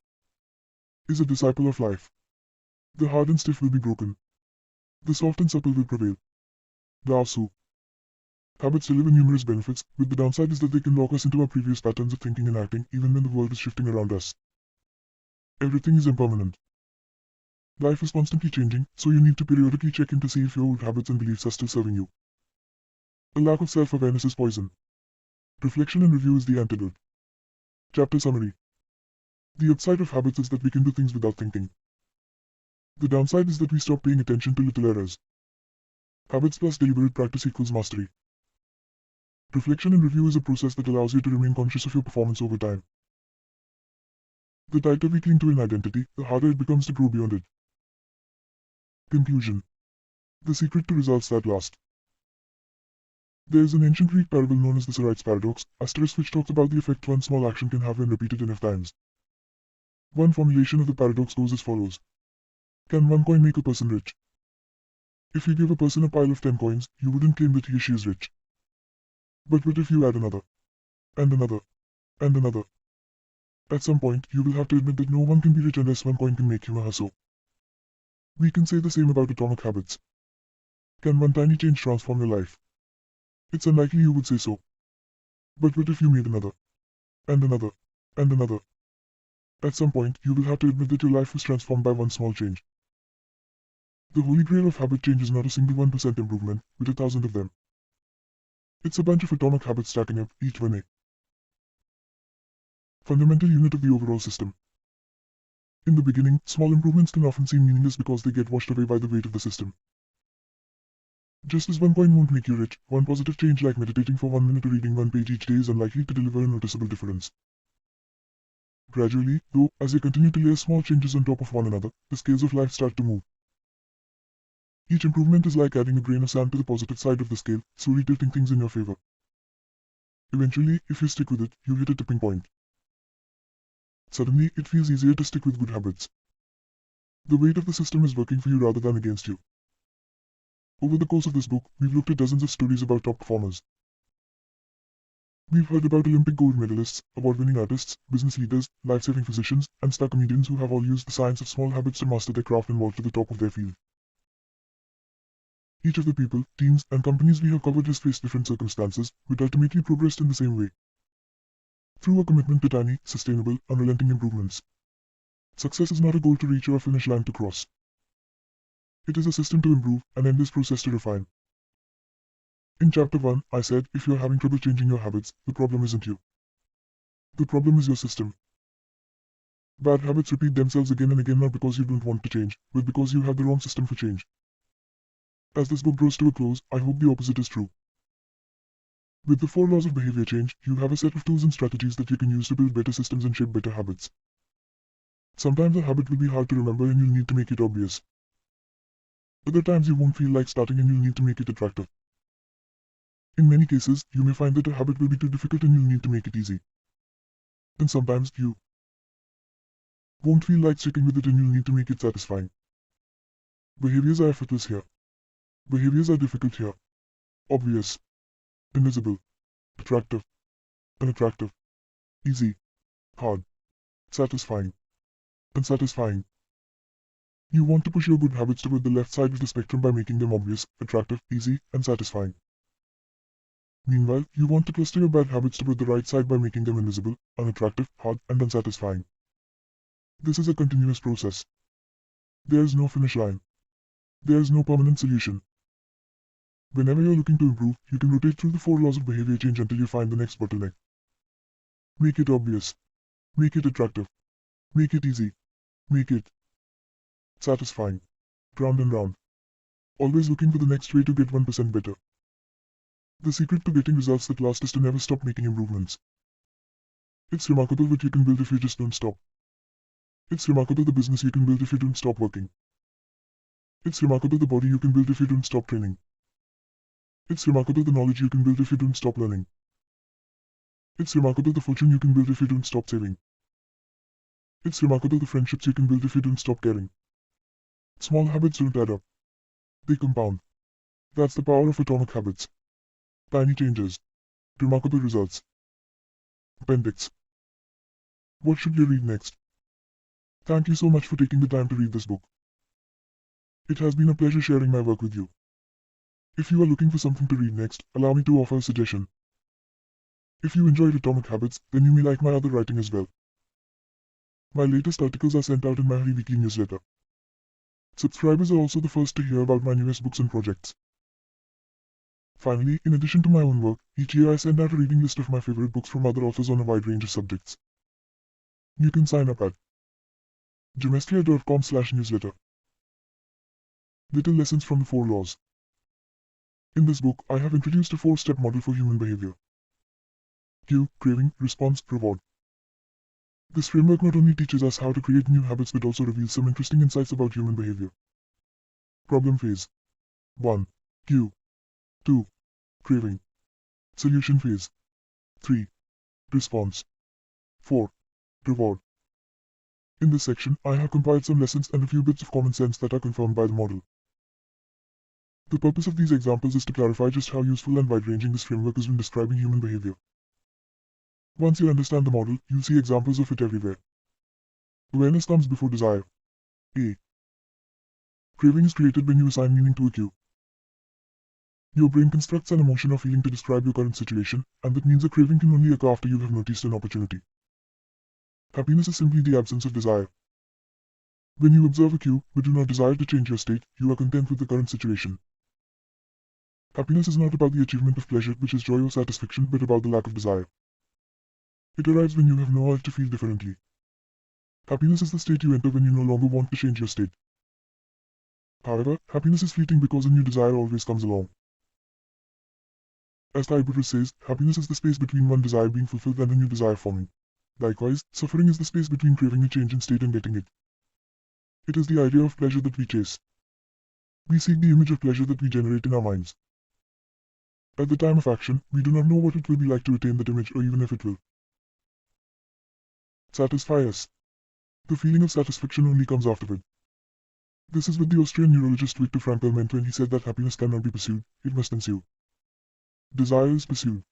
is a disciple of life. The hard and stiff will be broken. The soft and supple will prevail. Daosu. Habits deliver numerous benefits, but the downside is that they can lock us into our previous patterns of thinking and acting even when the world is shifting around us. Everything is impermanent. Life is constantly changing, so you need to periodically check in to see if your old habits and beliefs are still serving you. A lack of self-awareness is poison. Reflection and review is the antidote. Chapter summary. The upside of habits is that we can do things without thinking. The downside is that we stop paying attention to little errors. Habits plus deliberate practice equals mastery. Reflection and review is a process that allows you to remain conscious of your performance over time. The tighter we cling to an identity, the harder it becomes to grow beyond it. Conclusion. The secret to results that last. There is an ancient Greek parable known as the Sorites paradox, which talks about the effect one small action can have when repeated enough times. One formulation of the paradox goes as follows. Can one coin make a person rich? If you give a person a pile of 10 coins, you wouldn't claim that he or she is rich. But what if you add another, and another, and another? At some point, you will have to admit that no one can be rich unless one coin can make him or her so. We can say the same about atomic habits. Can one tiny change transform your life? It's unlikely you would say so. But what if you made another, and another, and another? At some point, you will have to admit that your life was transformed by one small change. The holy grail of habit change is not a single 1% improvement, but 1,000 of them. It's a bunch of atomic habits stacking up, each one a fundamental unit of the overall system. In the beginning, small improvements can often seem meaningless because they get washed away by the weight of the system. Just as one coin won't make you rich, one positive change like meditating for 1 minute or reading one page each day is unlikely to deliver a noticeable difference. Gradually, though, as you continue to layer small changes on top of one another, the scales of life start to move. Each improvement is like adding a grain of sand to the positive side of the scale, slowly tilting things in your favor. Eventually, if you stick with it, you hit a tipping point. Suddenly, it feels easier to stick with good habits. The weight of the system is working for you rather than against you. Over the course of this book, we've looked at dozens of stories about top performers. We've heard about Olympic gold medalists, award-winning artists, business leaders, life-saving physicians, and star comedians who have all used the science of small habits to master their craft and vault to the top of their field. Each of the people, teams, and companies we have covered has faced different circumstances, but ultimately progressed in the same way. Through a commitment to tiny, sustainable, unrelenting improvements. Success is not a goal to reach or a finish line to cross. It is a system to improve, an endless process to refine. In Chapter 1, I said, if you're having trouble changing your habits, the problem isn't you. The problem is your system. Bad habits repeat themselves again and again not because you don't want to change, but because you have the wrong system for change. As this book draws to a close, I hope the opposite is true. With the 4 laws of behavior change, you have a set of tools and strategies that you can use to build better systems and shape better habits. Sometimes a habit will be hard to remember and you'll need to make it obvious. Other times you won't feel like starting and you'll need to make it attractive. In many cases, you may find that a habit will be too difficult and you'll need to make it easy. And sometimes you won't feel like sticking with it and you'll need to make it satisfying. Behaviors are effortless here. Behaviors are difficult here. Obvious. Invisible. Attractive. Unattractive. Easy. Hard. Satisfying. Unsatisfying. You want to push your good habits toward the left side of the spectrum by making them obvious, attractive, easy, and satisfying. Meanwhile, you want to cluster your bad habits toward the right side by making them invisible, unattractive, hard, and unsatisfying. This is a continuous process. There is no finish line. There is no permanent solution. Whenever you're looking to improve, you can rotate through the 4 laws of behavior change until you find the next bottleneck. Make it obvious. Make it attractive. Make it easy. Make it satisfying. Round and round. Always looking for the next way to get 1% better. The secret to getting results that last is to never stop making improvements. It's remarkable what you can build if you just don't stop. It's remarkable the business you can build if you don't stop working. It's remarkable the body you can build if you don't stop training. It's remarkable the knowledge you can build if you don't stop learning. It's remarkable the fortune you can build if you don't stop saving. It's remarkable the friendships you can build if you don't stop caring. Small habits don't add up. They compound. That's the power of atomic habits. Tiny changes. Remarkable results. Appendix. What should you read next? Thank you so much for taking the time to read this book. It has been a pleasure sharing my work with you. If you are looking for something to read next, allow me to offer a suggestion. If you enjoyed Atomic Habits, then you may like my other writing as well. My latest articles are sent out in my weekly newsletter. Subscribers are also the first to hear about my newest books and projects. Finally, in addition to my own work, each year I send out a reading list of my favorite books from other authors on a wide range of subjects. You can sign up at gemestria.com/newsletter. Little Lessons from the Four Laws. In this book, I have introduced a 4-step model for human behavior. Cue, craving, response, reward. This framework not only teaches us how to create new habits but also reveals some interesting insights about human behavior. Problem phase. 1. Cue. 2. Craving. Solution phase. 3. Response. 4. Reward. In this section, I have compiled some lessons and a few bits of common sense that are confirmed by the model. The purpose of these examples is to clarify just how useful and wide-ranging this framework is when describing human behavior. Once you understand the model, you'll see examples of it everywhere. Awareness comes before desire. A. Craving is created when you assign meaning to a cue. Your brain constructs an emotion or feeling to describe your current situation, and that means a craving can only occur after you have noticed an opportunity. Happiness is simply the absence of desire. When you observe a cue, but do not desire to change your state, you are content with the current situation. Happiness is not about the achievement of pleasure, which is joy or satisfaction, but about the lack of desire. It arrives when you have no urge to feel differently. Happiness is the state you enter when you no longer want to change your state. However, happiness is fleeting because a new desire always comes along. As Tiberius says, happiness is the space between one desire being fulfilled and a new desire forming. Likewise, suffering is the space between craving a change in state and getting it. It is the idea of pleasure that we chase. We seek the image of pleasure that we generate in our minds. At the time of action, we do not know what it will be like to attain that image or even if it will. Satisfy us. The feeling of satisfaction only comes afterward. This is what the Austrian neurologist Viktor Frankl meant when he said that happiness cannot be pursued, it must ensue. Desire is pursued.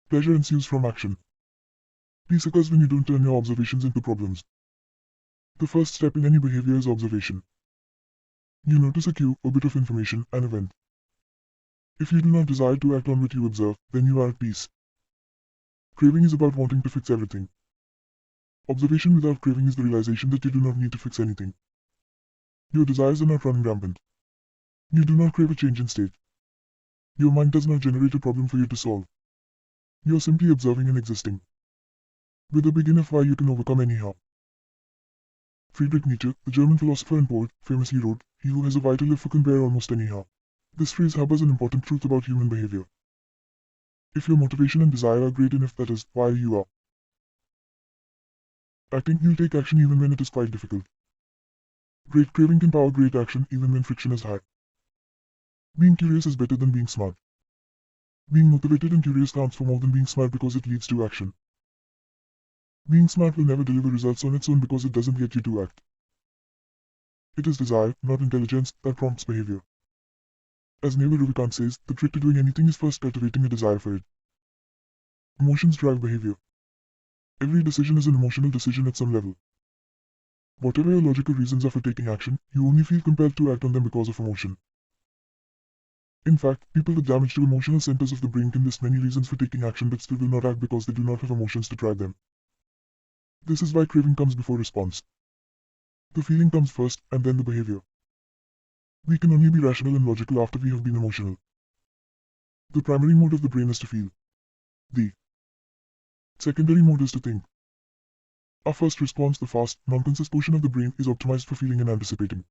Pleasure ensues from action. Peace occurs when you don't turn your observations into problems. The first step in any behavior is observation. You notice a cue, a bit of information, an event. If you do not desire to act on what you observe, then you are at peace. Craving is about wanting to fix everything. Observation without craving is the realization that you do not need to fix anything. Your desires are not running rampant. You do not crave a change in state. Your mind does not generate a problem for you to solve. You are simply observing and existing. With a big enough why you can overcome anyhow. Friedrich Nietzsche, the German philosopher and poet, famously wrote, "He who has a why to live for can bear almost anyhow." This phrase harbors an important truth about human behavior. If your motivation and desire are great enough, that is, why you are acting, you'll take action even when it is quite difficult. Great craving can power great action even when friction is high. Being curious is better than being smart. Being motivated and curious counts for more than being smart because it leads to action. Being smart will never deliver results on its own because it doesn't get you to act. It is desire, not intelligence, that prompts behavior. As Naval Ravikant says, the trick to doing anything is first cultivating a desire for it. Emotions drive behavior. Every decision is an emotional decision at some level. Whatever your logical reasons are for taking action, you only feel compelled to act on them because of emotion. In fact, people with damage to emotional centers of the brain can list many reasons for taking action but still will not act because they do not have emotions to drive them. This is why craving comes before response. The feeling comes first, and then the behavior. We can only be rational and logical after we have been emotional. The primary mode of the brain is to feel. The secondary mode is to think. Our first response, the fast, non-conscious portion of the brain, is optimized for feeling and anticipating.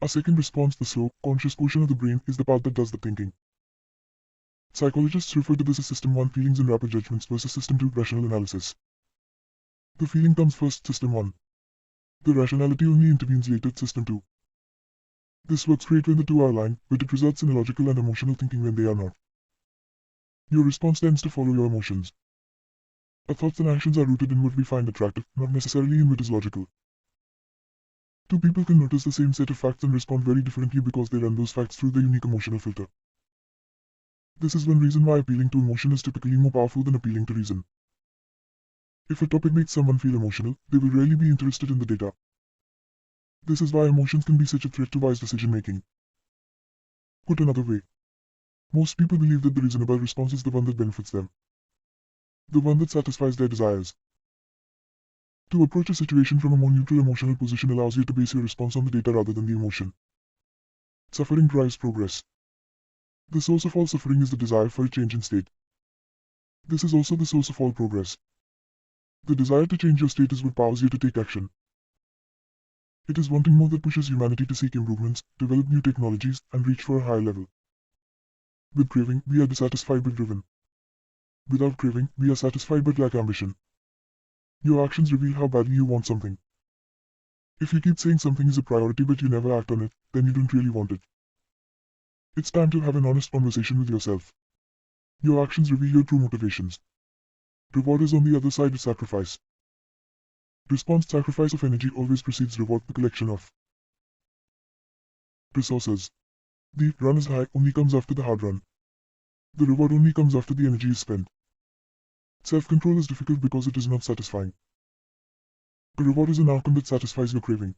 Our second response, the slow, conscious portion of the brain, is the part that does the thinking. Psychologists refer to this as System 1 feelings and rapid judgments versus System 2 rational analysis. The feeling comes first, System 1. The rationality only intervenes later, System 2. This works great when the two are aligned, but it results in illogical and emotional thinking when they are not. Your response tends to follow your emotions. Our thoughts and actions are rooted in what we find attractive, not necessarily in what is logical. Two people can notice the same set of facts and respond very differently because they run those facts through their unique emotional filter. This is one reason why appealing to emotion is typically more powerful than appealing to reason. If a topic makes someone feel emotional, they will rarely be interested in the data. This is why emotions can be such a threat to wise decision-making. Put another way, most people believe that the reasonable response is the one that benefits them, the one that satisfies their desires. To approach a situation from a more neutral emotional position allows you to base your response on the data rather than the emotion. Suffering drives progress. The source of all suffering is the desire for a change in state. This is also the source of all progress. The desire to change your state is what powers you to take action. It is wanting more that pushes humanity to seek improvements, develop new technologies, and reach for a higher level. With craving, we are dissatisfied but driven. Without craving, we are satisfied but lack ambition. Your actions reveal how badly you want something. If you keep saying something is a priority but you never act on it, then you don't really want it. It's time to have an honest conversation with yourself. Your actions reveal your true motivations. Reward is on the other side of sacrifice. Response sacrifice of energy always precedes reward, the collection of resources. The runner's high only comes after the hard run. The reward only comes after the energy is spent. Self-control is difficult because it is not satisfying. The reward is an outcome that satisfies your craving.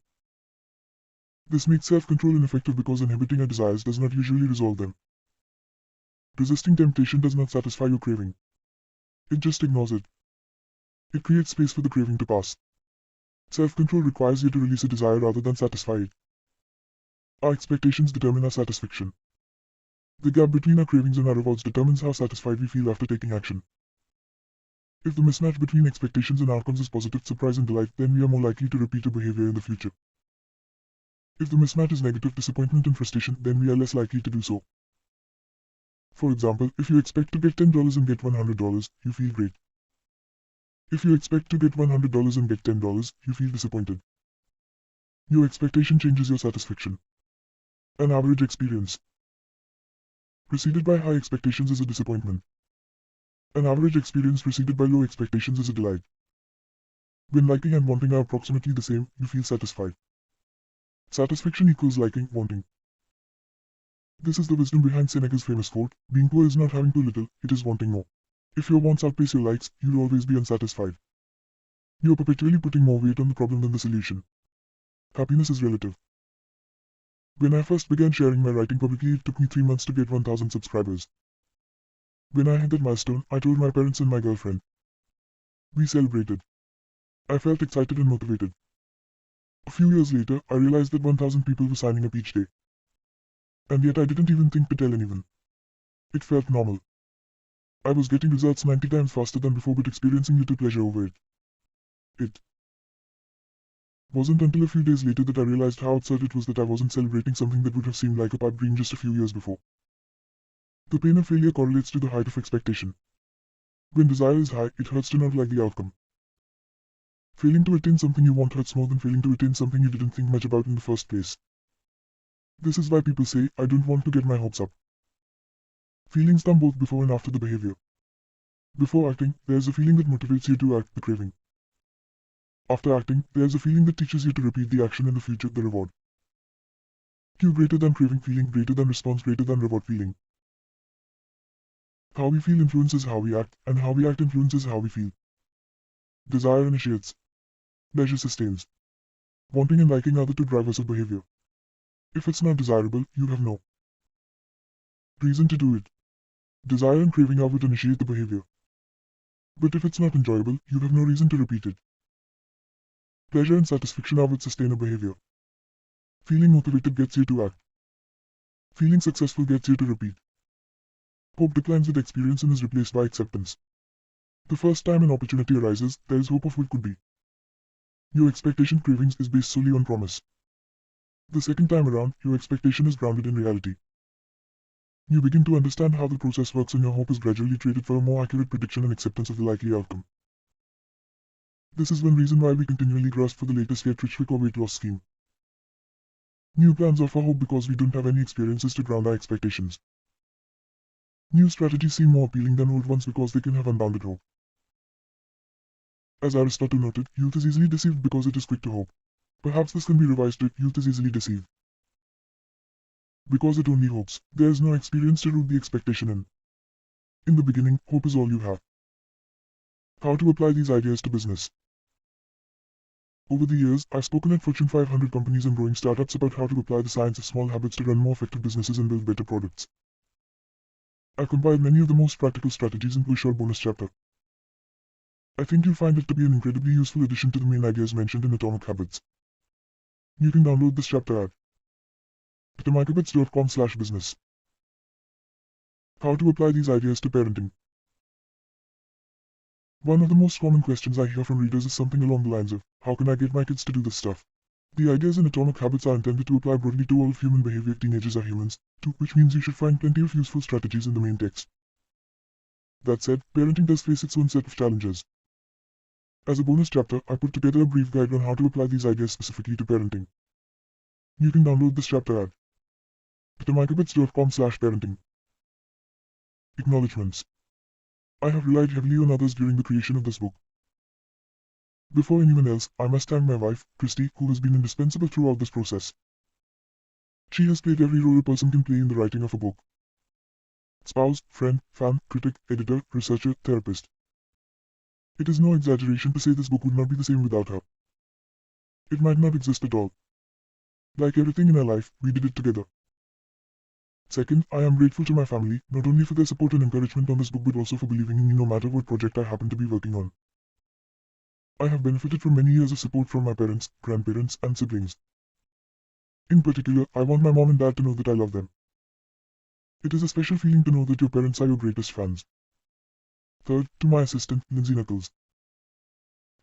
This makes self-control ineffective because inhibiting our desires does not usually resolve them. Resisting temptation does not satisfy your craving. It just ignores it. It creates space for the craving to pass. Self-control requires you to release a desire rather than satisfy it. Our expectations determine our satisfaction. The gap between our cravings and our rewards determines how satisfied we feel after taking action. If the mismatch between expectations and outcomes is positive surprise and delight, then we are more likely to repeat a behavior in the future. If the mismatch is negative disappointment and frustration, then we are less likely to do so. For example, if you expect to get $10 and get $100, you feel great. If you expect to get $100 and get $10, you feel disappointed. Your expectation changes your satisfaction. An average experience preceded by high expectations is a disappointment. An average experience preceded by low expectations is a delight. When liking and wanting are approximately the same, you feel satisfied. Satisfaction equals liking, wanting. This is the wisdom behind Seneca's famous quote, being poor is not having too little, it is wanting more. If your wants outpace your likes, you'll always be unsatisfied. You're perpetually putting more weight on the problem than the solution. Happiness is relative. When I first began sharing my writing publicly, it took me 3 months to get 1,000 subscribers. When I hit that milestone, I told my parents and my girlfriend. We celebrated. I felt excited and motivated. A few years later, I realized that 1,000 people were signing up each day. And yet I didn't even think to tell anyone. It felt normal. I was getting results 90 times faster than before but experiencing little pleasure over it. It wasn't until a few days later that I realized how absurd it was that I wasn't celebrating something that would have seemed like a pipe dream just a few years before. The pain of failure correlates to the height of expectation. When desire is high, it hurts to not like the outcome. Failing to attain something you want hurts more than failing to attain something you didn't think much about in the first place. This is why people say, I don't want to get my hopes up. Feelings come both before and after the behavior. Before acting, there's a feeling that motivates you to act, the craving. After acting, there's a feeling that teaches you to repeat the action in the future, the reward. Cue greater than craving feeling, greater than response, greater than reward feeling. How we feel influences how we act, and how we act influences how we feel. Desire initiates. Pleasure sustains. Wanting and liking are the two drivers of behavior. If it's not desirable, you have no reason to do it. Desire and craving are what initiate the behavior. But if it's not enjoyable, you have no reason to repeat it. Pleasure and satisfaction are what sustain a behavior. Feeling motivated gets you to act. Feeling successful gets you to repeat. Hope declines with experience and is replaced by acceptance. The first time an opportunity arises, there is hope of what could be. Your expectation cravings is based solely on promise. The second time around, your expectation is grounded in reality. You begin to understand how the process works and your hope is gradually traded for a more accurate prediction and acceptance of the likely outcome. This is one reason why we continually grasp for the latest get-rich quick or weight loss scheme. New plans offer hope because we don't have any experiences to ground our expectations. New strategies seem more appealing than old ones because they can have unbounded hope. As Aristotle noted, youth is easily deceived because it is quick to hope. Perhaps this can be revised to youth is easily deceived because it only hopes. There is no experience to root the expectation in. In the beginning, hope is all you have. How to apply these ideas to business. Over the years, I've spoken at Fortune 500 companies and growing startups about how to apply the science of small habits to run more effective businesses and build better products. I've compiled many of the most practical strategies into a short bonus chapter. I think you'll find it to be an incredibly useful addition to the main ideas mentioned in Atomic Habits. You can download this chapter at atomichabits.com/business. How to apply these ideas to parenting. One of the most common questions I hear from readers is something along the lines of, how can I get my kids to do this stuff? The ideas in Atomic Habits are intended to apply broadly to all of human behavior. Teenagers are humans, too, which means you should find plenty of useful strategies in the main text. That said, parenting does face its own set of challenges. As a bonus chapter, I put together a brief guide on how to apply these ideas specifically to parenting. You can download this chapter at atomichabits.com/parenting. Acknowledgements. I have relied heavily on others during the creation of this book. Before anyone else, I must thank my wife, Christy, who has been indispensable throughout this process. She has played every role a person can play in the writing of a book. Spouse, friend, fan, critic, editor, researcher, therapist. It is no exaggeration to say this book would not be the same without her. It might not exist at all. Like everything in our life, we did it together. Second, I am grateful to my family, not only for their support and encouragement on this book but also for believing in me no matter what project I happen to be working on. I have benefited from many years of support from my parents, grandparents, and siblings. In particular, I want my mom and dad to know that I love them. It is a special feeling to know that your parents are your greatest fans. Third, to my assistant, Lindsay Knuckles.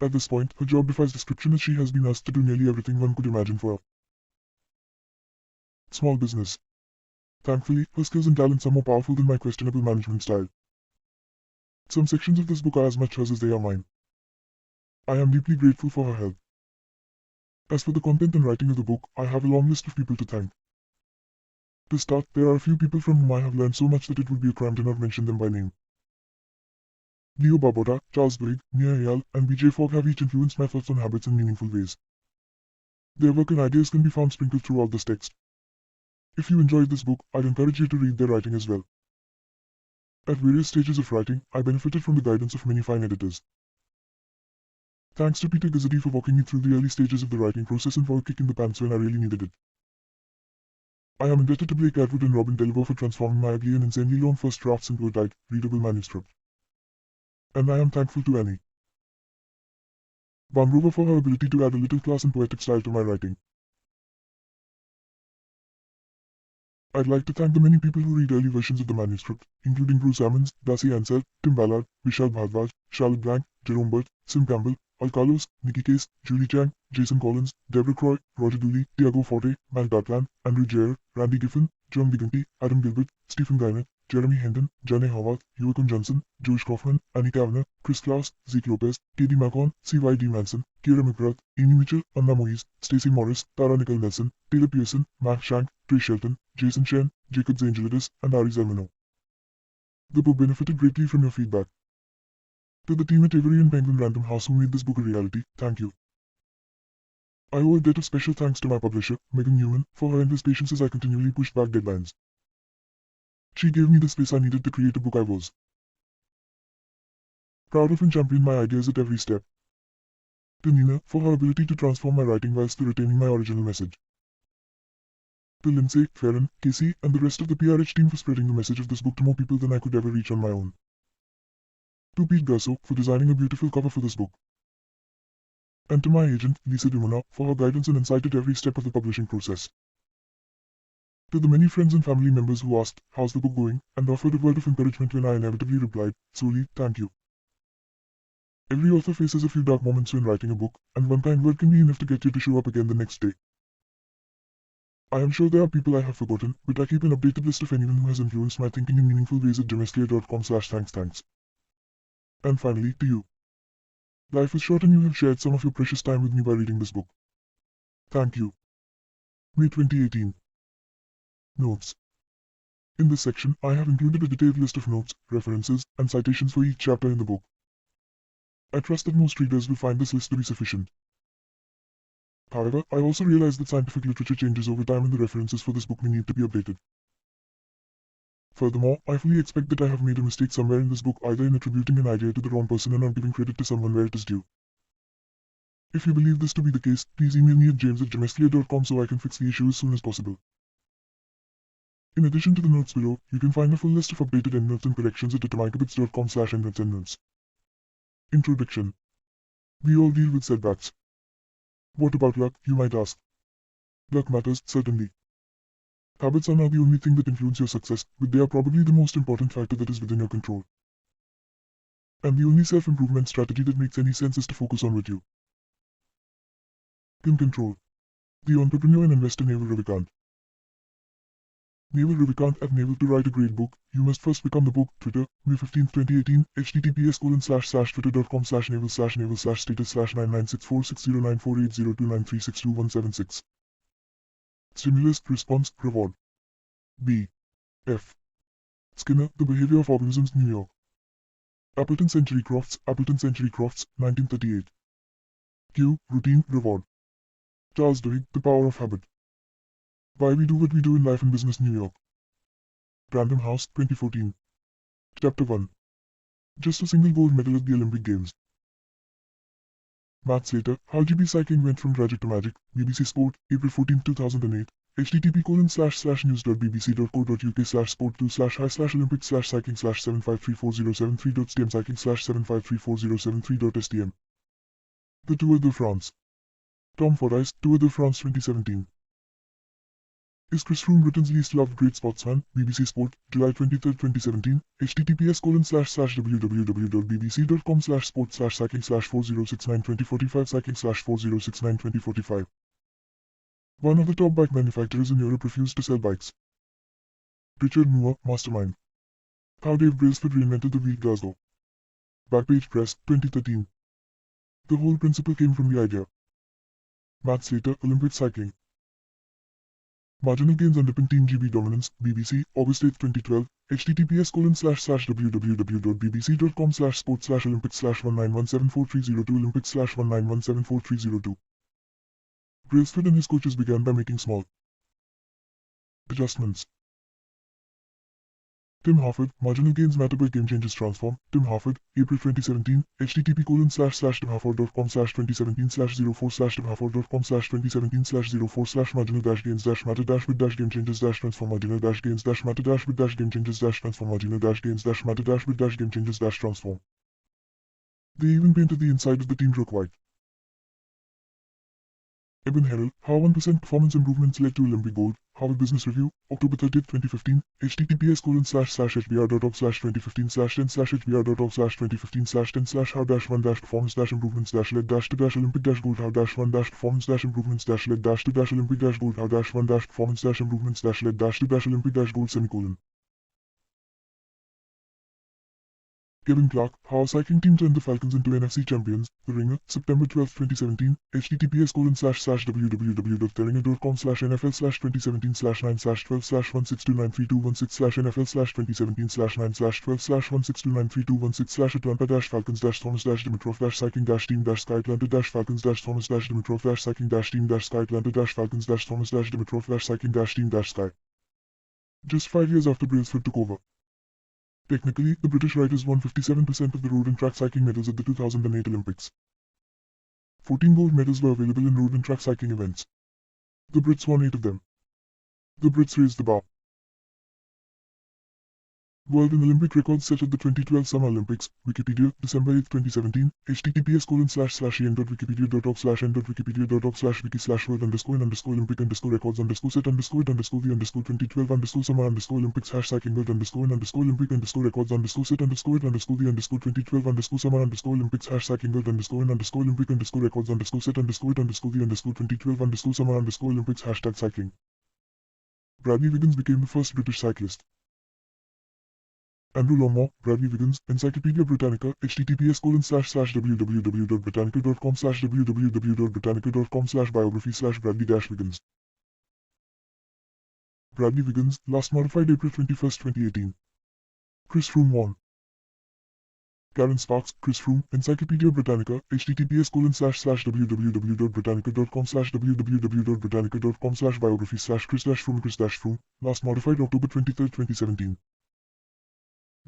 At this point, her job defies description as she has been asked to do nearly everything one could imagine for her. Small business. Thankfully, her skills and talents are more powerful than my questionable management style. Some sections of this book are as much hers as they are mine. I am deeply grateful for her help. As for the content and writing of the book, I have a long list of people to thank. To start, there are a few people from whom I have learned so much that it would be a crime to not mention them by name. Leo Babota, Charles Duhigg, Nia Ayal, and BJ Fogg have each influenced my thoughts on habits in meaningful ways. Their work and ideas can be found sprinkled throughout this text. If you enjoyed this book, I'd encourage you to read their writing as well. At various stages of writing, I benefited from the guidance of many fine editors. Thanks to Peter Gazzetti for walking me through the early stages of the writing process and for a kick in the pants when I really needed it. I am indebted to Blake Atwood and Robin Delvaux for transforming my ugly and insanely long first drafts into a tight, readable manuscript. And I am thankful to Annie Baumrover for her ability to add a little class and poetic style to my writing. I'd like to thank the many people who read early versions of the manuscript, including Bruce Ammons, Darcy Ansel, Tim Ballard, Vishal Bhardwaj, Charlotte Blank, Jerome Burt, Sim Campbell, Al Carlos, Nikki Case, Julie Chang, Jason Collins, Deborah Croy, Roger Dooley, Tiago Forte, Matt Datland, Andrew Jair, Randy Giffen, John Giganti, Adam Gilbert, Stephen Guynett, Jeremy Hendon, Jane Howard, Joachim Johnson, Josh Kaufman, Annie Kavanagh, Chris Klaus, Zeke Lopez, Katie Macon, C.Y.D. Manson, Kira McGrath, Amy Mitchell, Anna Moise, Stacey Morris, Tara Nicole Nelson, Taylor Pearson, Matt Shank, Trey Shelton, Jason Shen, Jacob Zangelidis, and Ari Zelmano. The book benefited greatly from your feedback. To the team at Avery and Penguin Random House who made this book a reality, thank you. I owe a debt of special thanks to my publisher, Megan Newman, for her endless patience as I continually pushed back deadlines. She gave me the space I needed to create a book I was proud of and championed my ideas at every step. To Nina, for her ability to transform my writing while still retaining my original message. To Lindsay, Farron, Casey, and the rest of the PRH team for spreading the message of this book to more people than I could ever reach on my own. To Pete Gasso, for designing a beautiful cover for this book. And to my agent, Lisa Dimona, for her guidance and insight at every step of the publishing process. To the many friends and family members who asked, how's the book going, and offered a word of encouragement when I inevitably replied, solely, thank you. Every author faces a few dark moments when writing a book, and one kind word can be enough to get you to show up again the next day. I am sure there are people I have forgotten, but I keep an updated list of anyone who has influenced my thinking in meaningful ways at jemesclear.com/thanks. And finally, to you. Life is short and you have shared some of your precious time with me by reading this book. Thank you. May 2018. Notes. In this section, I have included a detailed list of notes, references, and citations for each chapter in the book. I trust that most readers will find this list to be sufficient. However, I also realize that scientific literature changes over time and the references for this book may need to be updated. Furthermore, I fully expect that I have made a mistake somewhere in this book, either in attributing an idea to the wrong person and not giving credit to someone where it is due. If you believe this to be the case, please email me at james@jamesclear.com so I can fix the issue as soon as possible. In addition to the notes below, you can find a full list of updated endnotes and corrections at atomichabits.com/endnotes. Introduction. We all deal with setbacks. What about luck, you might ask? Luck matters, certainly. Habits are not the only thing that influence your success, but they are probably the most important factor that is within your control. And the only self-improvement strategy that makes any sense is to focus on what you can control. The entrepreneur and investor Naval Ravikant. Naval Ravikant at Naval. To write a great book, you must first become the book. Twitter, May 15, 2018, https://twitter.com/naval/status/9964609480293621776. Stimulus, response, reward. B. F. Skinner, The Behavior of Organisms, New York. Appleton Century Crofts, 1938. Q. Routine, reward. Charles Duhigg, The Power of Habit. Why We Do What We Do in Life and Business, New York. Random House, 2014. Chapter 1. Just a single gold medal at the Olympic Games. Matt Slater, How GB Cycling Went from Tragic to Magic, BBC Sport, April 14, 2008, http://sport2/uk/sport2/high/olympic/sport2/7534073.stmcycling/7534073.stm. The Tour de France. Tom Fordyce, Tour de France 2017. Is Chris Froome Britain's least loved great sportsman? BBC Sport, July 23, 2017, https://www.bbc.com/sport/cycling/40692045 cycling/40692045. One of the top bike manufacturers in Europe refused to sell bikes. Richard Moore, Mastermind. How Dave Brailsford Reinvented the Wheel, Glasgow. Backpage Press, 2013. The whole principle came from the idea. Matt Slater, Olympic Cycling. Marginal gains underpin Team GB dominance, BBC, August 8, 2012, https://www.bbc.com/sport/olympics/19174302 Olympics/19174302. Brailsford and his coaches began by making small adjustments. Tim Harford, Marginal Gains Matter but Game Changes Transform. Tim Harford, April 2017, http://timharford.com/2017/04/timharford.com/2017/04/marginal-gains-matter-with-game-changes-transform marginal-gains-matter-with-game-changes-transform. They even painted the inside of the team rock white. Eben Herald, How 1% Performance Improvements Led to Olympic Gold, Harvard Business Review, October 30, 2015, https://hbr.org/2015/10/hbr.org/2015/10/how-1-performance-improvements-led-to-Olympic-gold how-1-performance-improvements-led-to-Olympic-gold. Kevin Clark, How a Cycling Team Turned the Falcons into NFC Champions, The Ringer, September 12, 2017, https://www.theringer.com/NFL/2017/9/12/2016-932116/NFL/2017/9/12/2016-932116/Atlanta-Falcons-Thomas-Dimitrov-Cycling-Team-Sky Atlanta-Falcons-Thomas-Dimitrov-Cycling-Team-Sky. Just 5 years after Brailsford took over. Technically, the British riders won 57% of the road and track cycling medals at the 2008 Olympics. 14 gold medals were available in road and track cycling events. The Brits won 8 of them. The Brits raised the bar. World and Olympic records set at the 2012 Summer Olympics. Wikipedia, December 8, 2017, #Cycling. Bradley Wiggins became the first British cyclist. Andrew Longmore, Bradley Wiggins, Encyclopedia Britannica, https://www.britannica.com/www.britannica.com/biography/Bradley-Wiggins. Bradley Wiggins, last modified April 21, 2018. Chris Froome won. Karen Sparks, Chris Froome, Encyclopedia Britannica, https://www.britannica.com/www.britannica.com/biography/Chris-Froome, last modified October 23, 2017.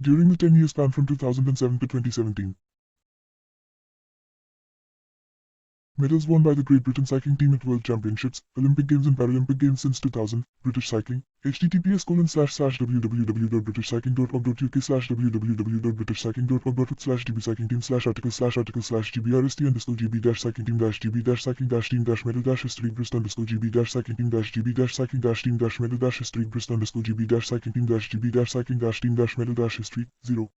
during the 10-year span from 2007 to 2017. Medals won by the Great Britain cycling team at World Championships, Olympic Games and Paralympic Games since 2000, British cycling, https://www.british-cycling.org.uk/db-cycling-team/article/gb-cycling-team/medal-history 0.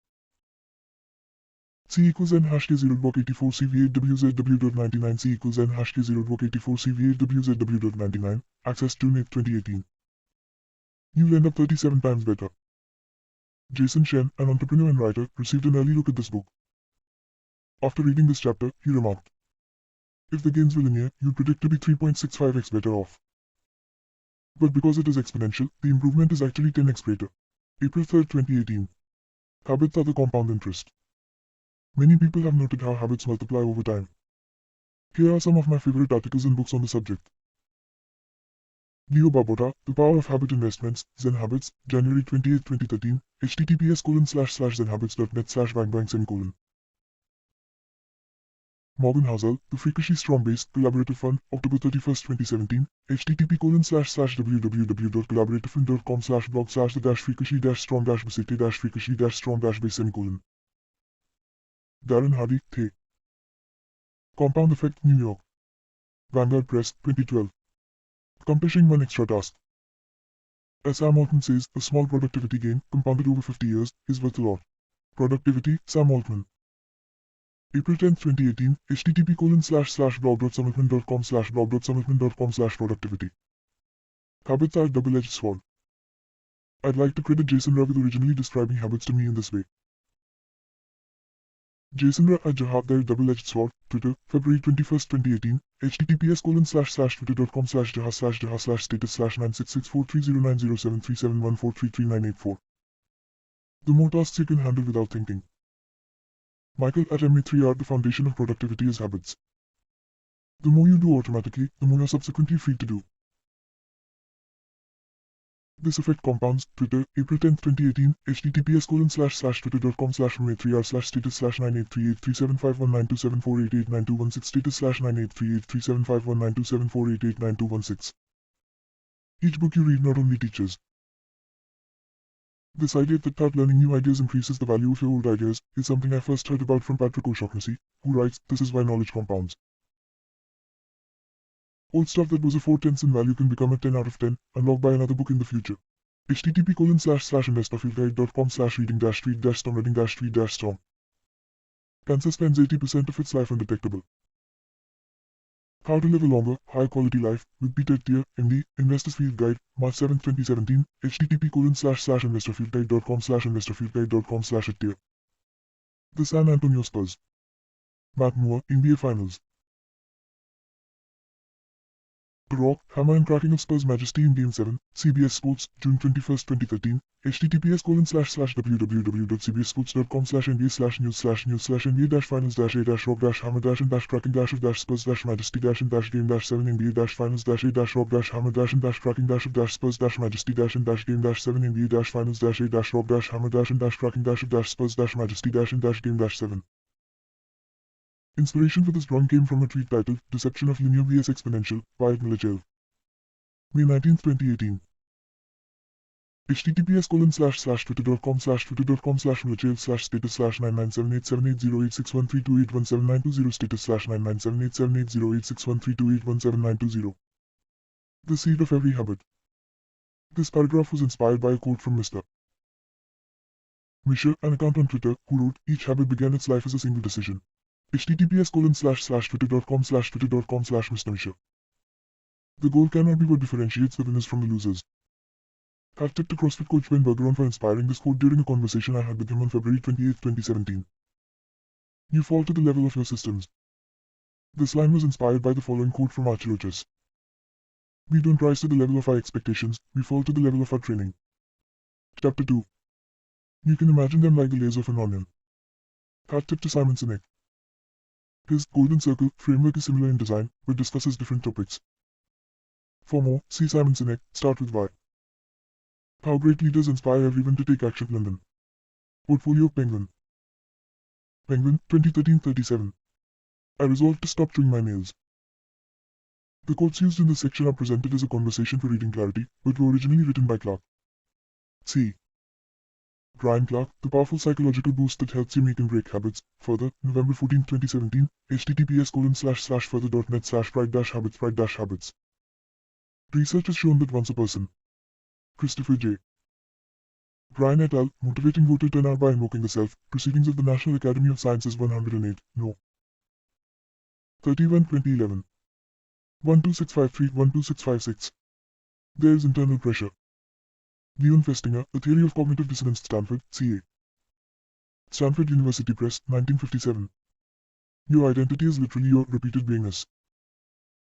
C equals n hash k0.84 cv8wzw.99 C equals n hash k0.84 cv8wzw.99. Access to NIT 2018. You'll end up 37 times better. Jason Shen, an entrepreneur and writer, received an early look at this book. After reading this chapter, he remarked, "If the gains were linear, you'd predict to be 3.65x better off. But because it is exponential, the improvement is actually 10x greater." April 3, 2018. Habits are the compound interest. Many people have noted how habits multiply over time. Here are some of my favorite articles and books on the subject. Leo Babauta, The Power of Habit Investments, Zen Habits, January 28, 2013, https://zenhabits.net/bang. Morgan Housel, The Freakishy Strong Base, Collaborative Fund, October 31, 2017, http://www.collaborativefund.com/blog/the-freakishy-strong-basete-freakishy-strong-base. Darren Hardy, The Compound Effect, New York. Vanguard Press, 2012. Accomplishing one extra task. As Sam Altman says, a small productivity gain, compounded over 50 years, is worth a lot. Productivity, Sam Altman. April 10, 2018, http://blog.summitman.com/blog.summitman.com/productivity. Habits are a double-edged sword. I'd like to credit Jason Ra with originally describing habits to me in this way. Jason Ra at Jahab their double-edged sword, Twitter, February 21, 2018, https://twitter.com/jaha/jaha/status/9664309073714333984. The more tasks you can handle without thinking. Michael at MA3R. The foundation of productivity is habits. The more you do automatically, the more you're subsequently free to do. This effect compounds. Twitter, April 10, 2018, https://twitter.com/ma3r/status/9838375192748892116 status/9838375192748892116. Each book you read not only teaches. This idea that learning new ideas increases the value of your old ideas is something I first heard about from Patrick O'Shaughnessy, who writes, "This is why knowledge compounds." Old stuff that was a 4/10 in value can become a 10 out of 10, unlocked by another book in the future. http://investorfieldguide.com/reading-tweet-storm-reading-tweet-storm. Cancer spends 80% of its life undetectable. How to Live a Longer, Higher Quality Life, with Peter Thiel, MD, Investors Field Guide, March 7, 2017, http://investorfieldguide.com/investorfieldguide.com/@Thiel. The San Antonio Spurs. Matt Moore, NBA Finals. The Rock, Hammer and Cracking of Spurs Majesty in Game 7, CBS Sports, June 21, 2013, https://www.cbssports.com/nba/news/news/nba-finals-a-rock-hammer-spurs-majesty-game-7 nba-finals-rock-hammer-cracking-spurs-majesty-game-7 nba-finals-rock-hammer-cracking-spurs-majesty-game-7. Inspiration for this drawing came from a tweet titled "Deception of Linear vs Exponential" by Milachev. May 19, 2018. https://twitter.com/milachev/status/99787808613281792017920 status/99787808613281792. The seed of every habit. This paragraph was inspired by a quote from Mr. Misha, an account on Twitter, who wrote, "Each habit began its life as a single decision." https://twitter.com/twitter.com/Mr. Misha. The goal cannot be what differentiates the winners from the losers. I've tipped a CrossFit coach Ben Bergeron for inspiring this quote during a conversation I had with him on February 28, 2017. You fall to the level of your systems. This line was inspired by the following quote from Archilochus. We don't rise to the level of our expectations, we fall to the level of our training. Chapter 2. You can imagine them like the layers of an onion. Hat tip to Simon Sinek. His Golden Circle framework is similar in design, but discusses different topics. For more, see Simon Sinek, Start with Why. How great leaders inspire everyone to take action. London. Portfolio of Penguin. Penguin, 2013-37. I resolved to stop chewing my nails. The quotes used in this section are presented as a conversation for reading clarity, but were originally written by Clark. C. Brian Clark, The Powerful Psychological Boost That Helps You Make and Break Habits. Further, November 14, 2017, https://further.net/pride-habits. Research has shown that once a person. Christopher J. Brian et al., Motivating Voter Turnout by Invoking the Self, Proceedings of the National Academy of Sciences 108, No. 31 2011. 12653 12656. There is internal pressure. Leon Festinger, A Theory of Cognitive Dissonance, Stanford, CA. Stanford University Press, 1957. Your identity is literally your repeated beingness.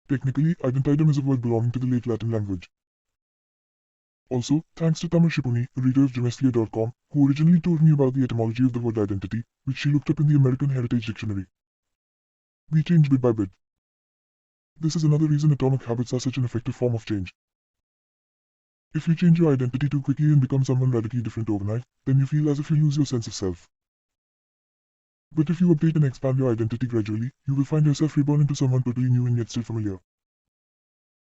Technically, identidem is a word belonging to the late Latin language. Also, thanks to Tamar Shiponi, a reader of Gemesphere.com, who originally told me about the etymology of the word identity, which she looked up in the American Heritage Dictionary. We change bit by bit. This is another reason atomic habits are such an effective form of change. If you change your identity too quickly and become someone radically different overnight, then you feel as if you lose your sense of self. But if you update and expand your identity gradually, you will find yourself reborn into someone totally new and yet still familiar.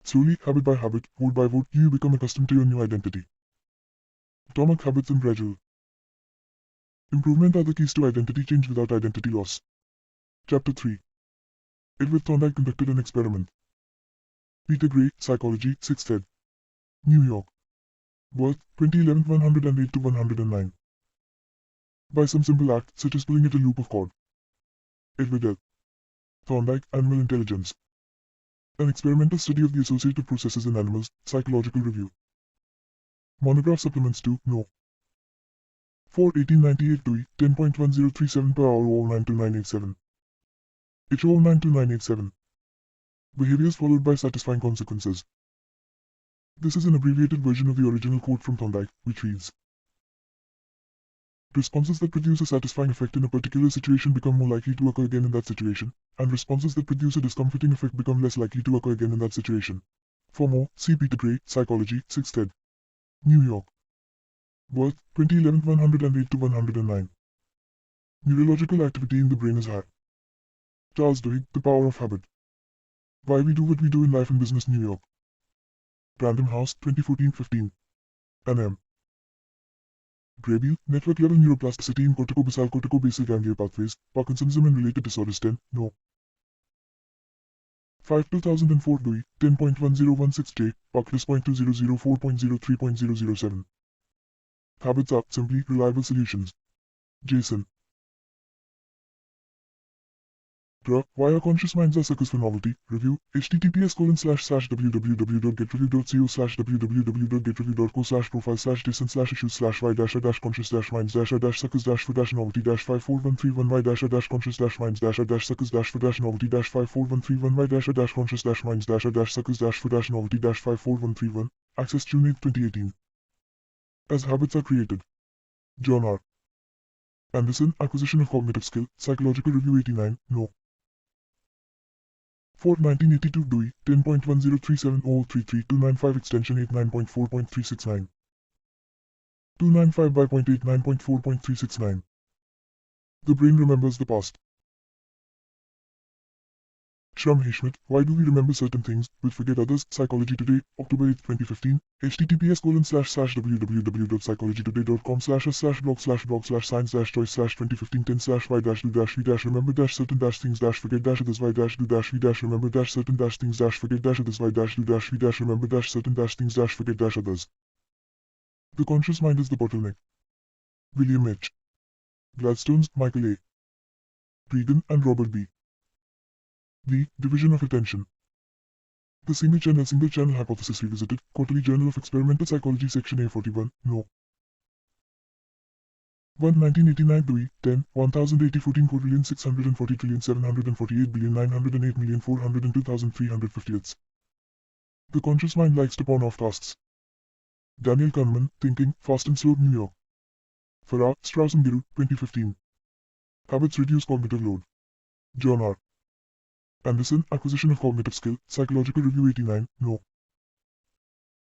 Slowly, habit by habit, vote by vote, you become accustomed to your new identity. Atomic habits and gradual improvement are the keys to identity change without identity loss. Chapter 3. Edward Thorndike conducted an experiment. Peter Gray, Psychology, 6th ed. New York. Birth, 2011 108 to 109. By some simple act, such as pulling at a loop of cord. Edward L. Thorndike, Animal Intelligence. An experimental study of the associative processes in animals, Psychological Review. Monograph supplements to No. 4 1898 to 10.1037 per hour 092987. HO 092987. Behaviors followed by satisfying consequences. This is an abbreviated version of the original quote from Thorndike, which reads: responses that produce a satisfying effect in a particular situation become more likely to occur again in that situation, and responses that produce a discomforting effect become less likely to occur again in that situation. For more, see Peter Gray, Psychology, 6th ed. New York. Birth, 2011 108 to 109. Neurological activity in the brain is high. Charles Duhigg, The Power of Habit. Why We Do What We Do in Life and Business, New York. Random House, 2014-15. NM. Graybill, Network Level Neuroplasticity in Corticobasal Corticobasal Ganglia Pathways, Parkinsonism and Related Disorders 10, No. 5 2004 Dewey, 10.1016J, Parkinson.2004.03.007. Habits are simply reliable solutions. Jason. Why Our Conscious Minds Are Suckers for Novelty. Review. https://www.getReview.co/profile/descent/issues/y-conscious-minds-suckers-for-novelty-54131y-conscious-minds-suckers-for-novelty-54131y-conscious-minds-suckers-for-novelty-54131. Access June 8, 2018. As Habits Are Created. John R. Anderson, Acquisition of Cognitive Skill, Psychological Review 89, No. 4 1982 Dewey, 10.10370033 extension 89.4.369. 295 by 0.89.4.369. The brain remembers the past. Shram Heshmit, Why Do We Remember Certain Things, but Forget Others? Psychology Today, October 8, 2015, https://blog/blog/science-choice/2015 10/y-do-we-remember certain things-forget-others. The conscious mind is the bottleneck. William H. Gladstones, Michael A. Regan and Robert B. The Division of Attention. The Single-Channel Hypothesis Revisited, Quarterly Journal of Experimental Psychology, Section A41, No. 1 1989 Dewey, 10, 1080 14 quadrillion 640 trillion 748 billion 908 million 402,350ths. The conscious mind likes to pawn off tasks. Daniel Kahneman, Thinking, Fast and Slow, New York. Farah, Strauss and Giroux, 2015. Habits Reduce Cognitive Load. John R. Anderson, Acquisition of Cognitive Skill, Psychological Review 89, No.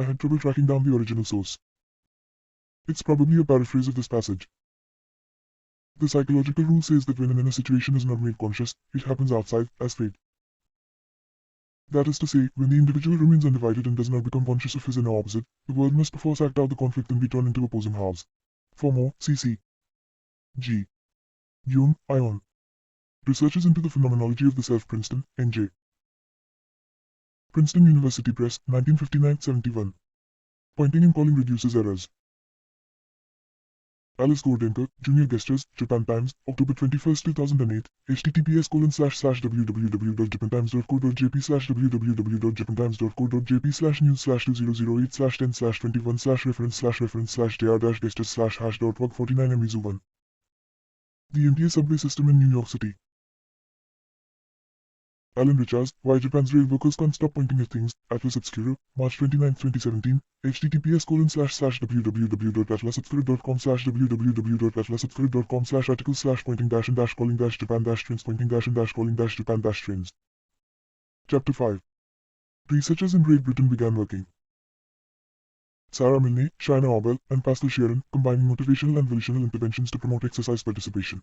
I had trouble tracking down the original source. It's probably a paraphrase of this passage. The psychological rule says that when an inner situation is not made conscious, it happens outside, as fate. That is to say, when the individual remains undivided and does not become conscious of his inner opposite, the world must perforce act out the conflict and be torn into opposing halves. For more, see G. Jung, Ion. Researches into the Phenomenology of the Self, Princeton, N.J. Princeton University Press, 1959-71. Pointing and calling reduces errors. Alice Gordenker, Junior Guesters, Japan Times, October 21, 2008, https://www.japan-news.co.jp/www.japan-news.co.jp/news/2008/10/21/reference/reference/jr-guesters/hash.149 MISU1. The MTA subway system in New York City. Alan Richards, Why Japan's Rail Workers Can't Stop Pointing at Things, Atlas Obscura, March 29, 2017, https://www.atlasobscura.com/www.atlasobscura.com/articles/pointing-and-calling-japan-pointing-calling-japan-trends. Chapter 5. Researchers in Great Britain began working. Sarah Milne, Shaina Arbel, and Pascal Sheeran, combining motivational and volitional interventions to promote exercise participation.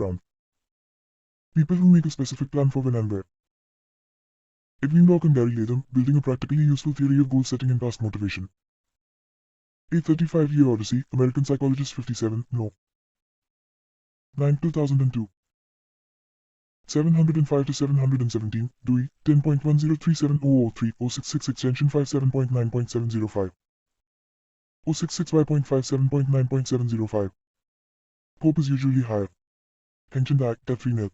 around. People who make a specific plan for when and where. Edwin Locke and Gary Latham, building a practically useful theory of goal setting and task motivation. A 35-year odyssey, American Psychologist 57, No. 9, 2002. 705 to 717, Dewey, 10.1037003, extension 57.9.705. 066y.57.9.705. Hope is usually higher. Henchend Act, Catherine L.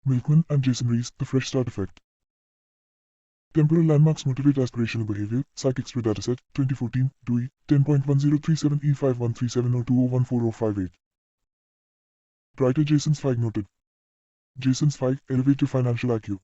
Milkman and Jason Rees, The Fresh Start Effect. Temporal landmarks motivate aspirational behavior, Psychics Dataset, 2014, Dewey, 10.1037E513702014058. Writer Jason Zweig noted. Jason Zweig, Elevate Your Financial IQ.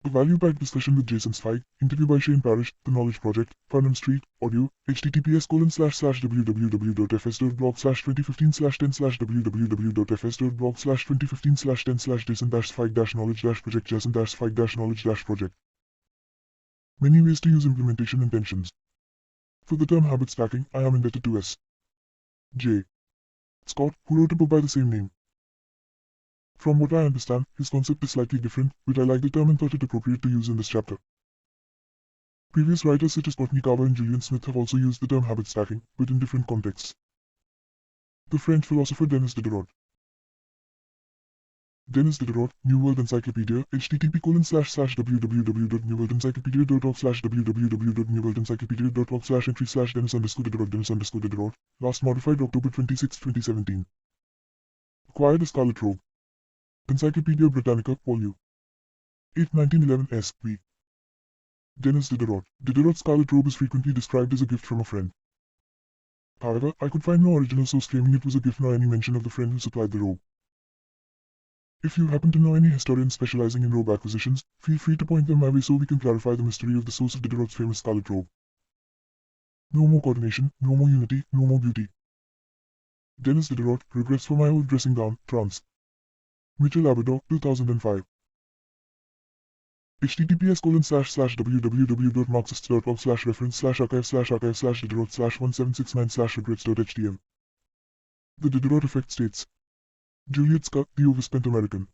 A value-packed discussion with Jason Zweig, interview by Shane Parrish, The Knowledge Project, Farnham Street, audio, https://www.fs.blog/2015/10/www.fs.blog/2015/10/jason-zweig-knowledge-project jason-zweig-knowledge-project. Many ways to use implementation intentions. For the term habit stacking, I am indebted to S. J. Scott, who wrote a book by the same name. From what I understand, his concept is slightly different, but I like the term and thought it appropriate to use in this chapter. Previous writers such as Courtney Carver and Julian Smith have also used the term habit stacking, but in different contexts. The French philosopher Denis Diderot. Denis Diderot, New World Encyclopedia, http://www.newworldencyclopedia.org/www.newworldencyclopedia.org/entry/Denis_Diderot, last modified October 26, 2017. Acquired a Scarlet Robe. Encyclopedia Britannica, Vol. 8, 1911 S.V. Denis Diderot. Diderot's Scarlet Robe is frequently described as a gift from a friend. However, I could find no original source claiming it was a gift nor any mention of the friend who supplied the robe. If you happen to know any historians specializing in robe acquisitions, feel free to point them my way so we can clarify the mystery of the source of Diderot's famous Scarlet Robe. No more coordination, no more unity, no more beauty. Denis Diderot, Regrets for My Old Dressing Gown, France. Mitchell Abador, 2005. https://www.marxist.org/reference/archive/archive/diderot/1769/regrets.htm. The Diderot Effect states. Juliet Scott, The Overspent American.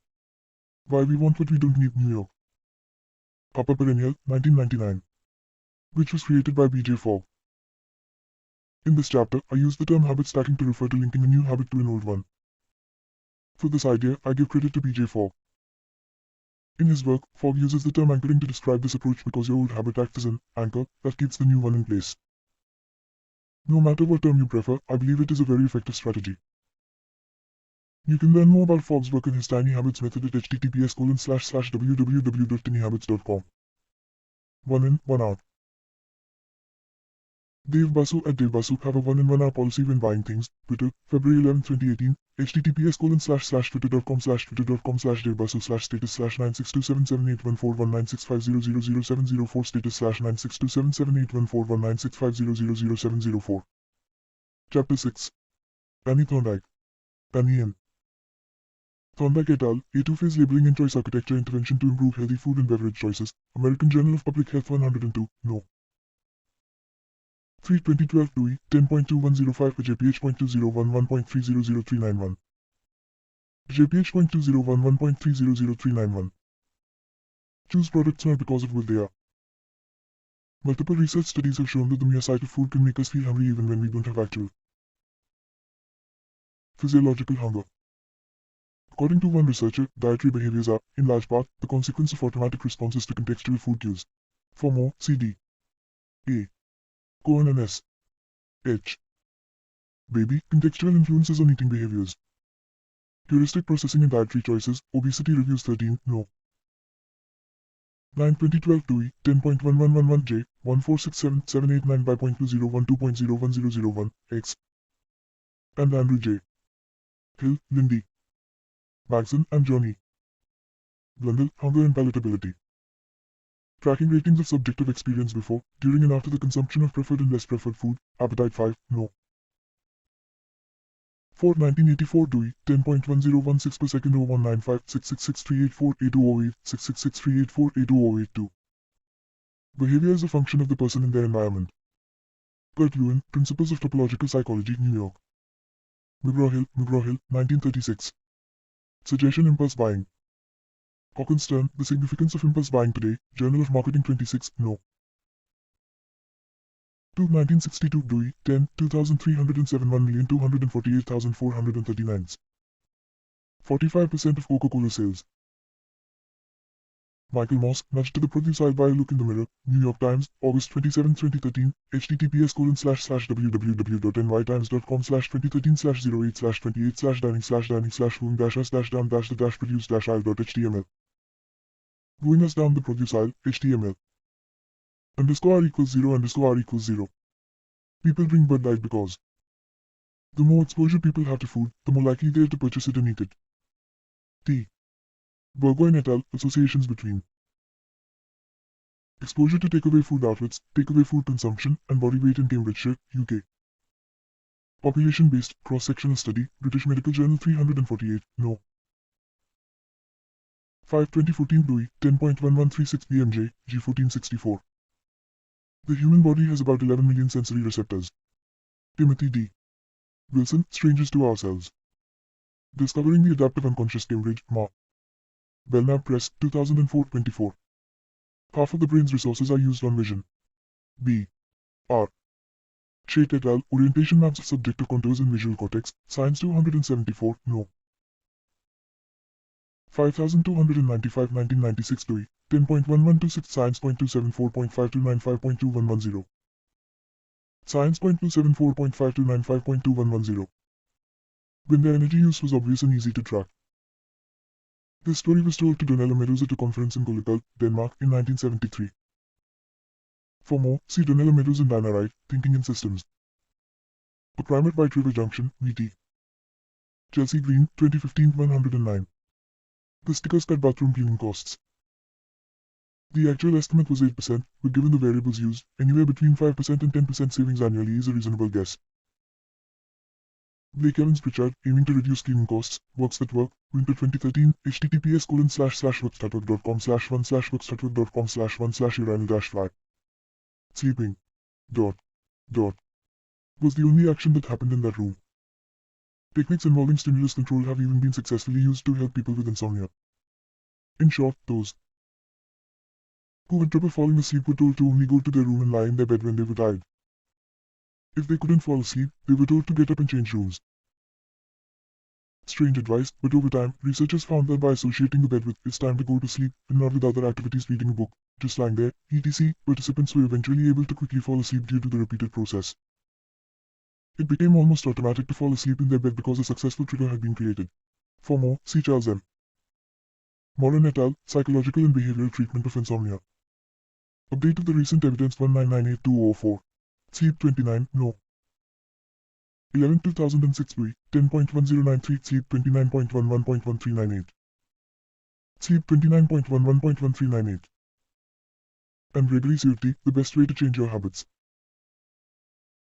Why We Want What We Don't Need, New York. Harper Perennial, 1999. Which was created by B.J. Fogg. In this chapter, I use the term habit stacking to refer to linking a new habit to an old one. For this idea, I give credit to B.J. Fogg. In his work, Fogg uses the term anchoring to describe this approach because your old habit acts as an anchor that keeps the new one in place. No matter what term you prefer, I believe it is a very effective strategy. You can learn more about Fogg's work in his Tiny Habits method at https://www.tinyhabits.com. One in, one out. Dave Basu at Dave Basu have a 1 in 1 hour policy when buying things. Twitter, February 11, 2018, https://twitter.com/twitter.com/Dave Basu/status/9627781419650000704 status/9627781419650000704. Chapter 6. Danny Thorndike. Danny M. Thorndike et al., A Two-Phase Labeling and Choice Architecture Intervention to Improve Healthy Food and Beverage Choices, American Journal of Public Health 102, No. 3 2012 TUI 10.2105 JPH.2011.300391 JPH.2011.300391 Choose products not because of what they are. Multiple research studies have shown that the mere sight of food can make us feel hungry even when we don't have actual physiological hunger. According to one researcher, dietary behaviors are, in large part, the consequence of automatic responses to contextual food cues. For more, see D. A. Cohen and S. H. Baby, contextual influences on eating behaviors. Heuristic processing and dietary choices, Obesity Reviews 13, No. 9 2012 TUI 10.1111 J 1467789 by 0.201.2.01001 X. And Andrew J. Hill, Lindy. Magson and Johnny. Blundell, Hunger and Palatability. Tracking ratings of subjective experience before, during and after the consumption of preferred and less preferred food, Appetite 5, No. 4 1984 DUI 10.1016 per second 0195 66638488008 66638488082. Behavior is a function of the person and their environment. Kurt Lewin, Principles of Topological Psychology, New York. McGraw-Hill, 1936. Suggestion Impulse Buying. Hawkins-Stern, The Significance of Impulse Buying Today, Journal of Marketing 26, No. 2 1962 DUI 10 2307 1,248,439. 45% of Coca-Cola sales. Michael Moss, Nudge to the Producer by a Look in the Mirror, New York Times, August 27, 2013, https://www.nytimes.com/2013/08/20/dining/whom-us-down-the-produce-aisle.html. Going us down the produce aisle, HTML. _r equals 0 _r equals 0. People drink Bud Light because the more exposure people have to food, the more likely they are to purchase it and eat it. T. Burgoyne et al. Associations between exposure to takeaway food outlets, takeaway food consumption, and body weight in Cambridgeshire, UK. Population-based, cross-sectional study, British Medical Journal 348, No. 5 2014 DUI 10.1136 BMJ, G1464. The human body has about 11 million sensory receptors. Timothy D. Wilson, Strangers to Ourselves. Discovering the Adaptive Unconscious, Cambridge, Ma. Belknap Press, 2004-24. Half of the brain's resources are used on vision. B. R. Chait et al. Orientation Maps of Subjective Contours in Visual Cortex, Science 274, No. 5295 1996 DUI 10.1126 Science.274.5295.2110. Science.274.5295.2110. When their energy use was obvious and easy to track. This story was told to Donella Meadows at a conference in Kolkata, Denmark, in 1973. For more, see Donella Meadows and Diana Wright, Thinking in Systems. A Primate White River Junction, VT. Chelsea Green, 2015 109. The stickers cut bathroom cleaning costs. The actual estimate was 8%, but given the variables used, anywhere between 5% and 10% savings annually is a reasonable guess. Blake Evans Pritchard, aiming to reduce cleaning costs, Works That Work, Winter 2013, https://workstatwork.com/1/workstatwork.com/1/urinal-fly. Sleeping. Was the only action that happened in that room. Techniques involving stimulus control have even been successfully used to help people with insomnia. In short, those who had trouble falling asleep were told to only go to their room and lie in their bed when they were tired. If they couldn't fall asleep, they were told to get up and change rooms. Strange advice, but over time, researchers found that by associating the bed with "it's time to go to sleep" and not with other activities, reading a book, just lying there, etc., participants were eventually able to quickly fall asleep due to the repeated process. It became almost automatic to fall asleep in their bed because a successful trigger had been created. For more, see Charles M. Moran et al., Psychological and Behavioral Treatment of Insomnia. Update of the recent evidence 1998204. Sleep 29, no. 11/2006 Louis, 10.1093 Sleep 29.11.1398. Sleep 29.11.1398. And Gregory Surti, the best way to change your habits.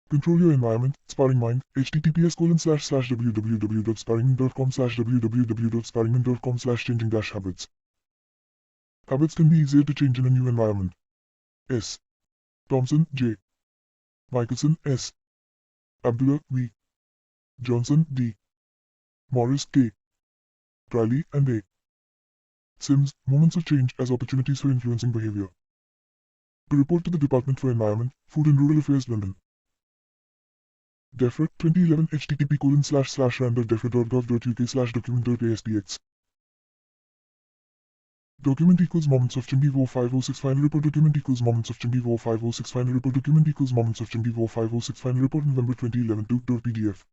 Control your environment, Sparring Mind, https://www.sparringmin.com/www.sparringmin.com/changing-habits. Habits can be easier to change in a new environment. S. Thompson, J. Michelson, S. Abdullah, V. Johnson, D. Morris, K. Riley, and A. Sims, Moments of Change as Opportunities for Influencing Behavior. To report to the Department for Environment, Food and Rural Affairs, London. DEFRA 2011 http://randor.defra.gov.uk/document.astx. Document equals moments of Chimbi 0506 final report. Document equals moments of Chimbi 0506 final report. Document equals moments of Chimbi 0506 final report November 2011 2.pdf.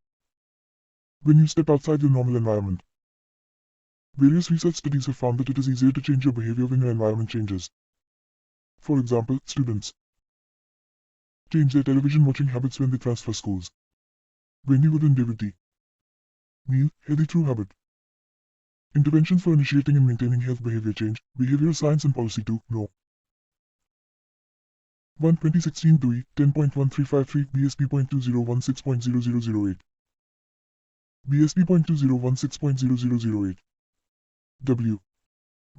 When you step outside your normal environment. Various research studies have found that it is easier to change your behavior when your environment changes. For example, students change their television watching habits when they transfer schools. Wendy Wood and David T. Neil, Healthy Through Habit. Interventions for initiating and maintaining health behavior change, Behavioral Science and Policy 2, No. 1 2016 DOE 10.1353 BSP.2016.0008 BSP.2016.0008 W.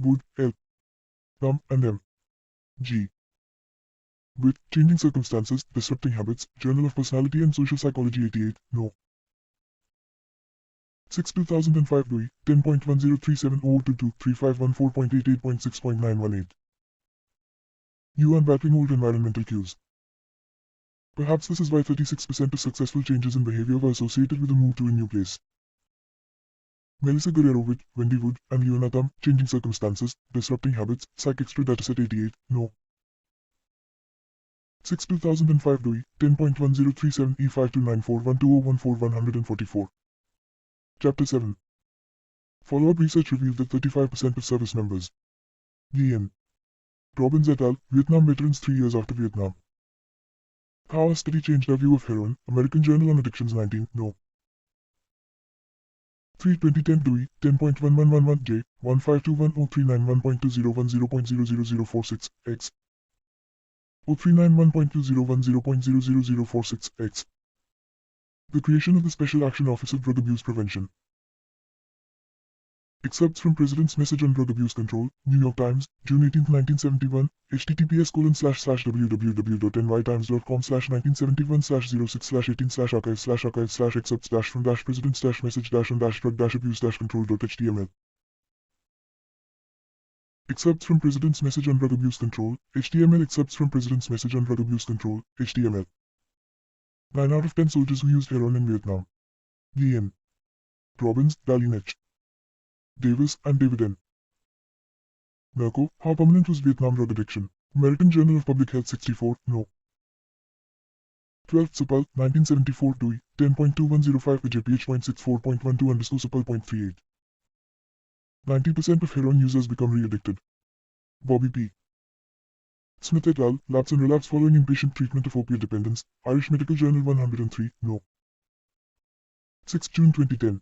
Wood, L. Ram and M. G. With Changing Circumstances, Disrupting Habits, Journal of Personality and Social Psychology 88, No. 6 2005 DOE 10.1037 022 You unbattling old environmental cues. Perhaps this is why 36% of successful changes in behavior were associated with a move to a new place. Melissa Guerrero, Wendy Wood, and Leona Thum, Changing Circumstances, Disrupting Habits, PsychExtra Dataset 88, No. 6 2005 DOE 10.1037 E529412014144. Chapter 7. Follow-up research revealed that 35% of service members. Guillen. Robbins et al., Vietnam veterans 3 years after Vietnam. How a study changed our view of heroin, American Journal on Addictions 19, No. 3 2010 DOE 10.1111J 152103911.2010.00046 X 0391.2010.00046 X. The creation of the Special Action Office of Drug Abuse Prevention. Excerpts from President's Message on Drug Abuse Control, New York Times, June 18, 1971, https://www.nytimes.com/1971/06/18/archives/archives/excerpts-from-presidents-message-on-drug-abuse-control.html. Excerpts from President's Message on Drug Abuse Control, HTML. Excerpts from President's Message on Drug Abuse Control, HTML. 9 out of 10 soldiers who used heroin in Vietnam. Guillen. Robbins, Darlene H. Davis, and David N. Narco, How Permanent Was Vietnam Drug Addiction? American Journal of Public Health 64, No. 12th Supal, 1974 DOE, 10.2105 JPH.64.12_Supal.38. 90% of heroin users become re-addicted. Bobby P. Smith et al., Lapse and Relapse Following Inpatient Treatment of Opiate Dependence, Irish Medical Journal 103, No. 6 June 2010.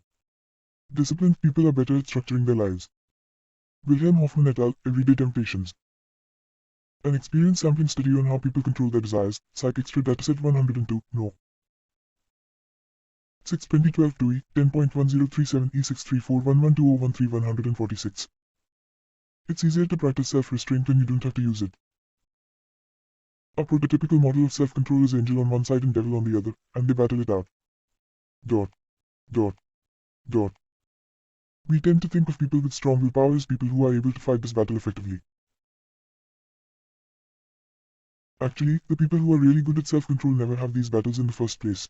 Disciplined people are better at structuring their lives. Wilhelm Hoffman et al., Everyday Temptations. An experience sampling study on how people control their desires, PsychExtra Dataset 102, No. 6 2012 DOE, 10.1037 E634112013 It's easier to practice self-restraint when you don't have to use it. A prototypical model of self-control is angel on one side and devil on the other, and they battle it out. Dot. Dot. Dot. We tend to think of people with strong willpower as people who are able to fight this battle effectively. Actually, the people who are really good at self-control never have these battles in the first place.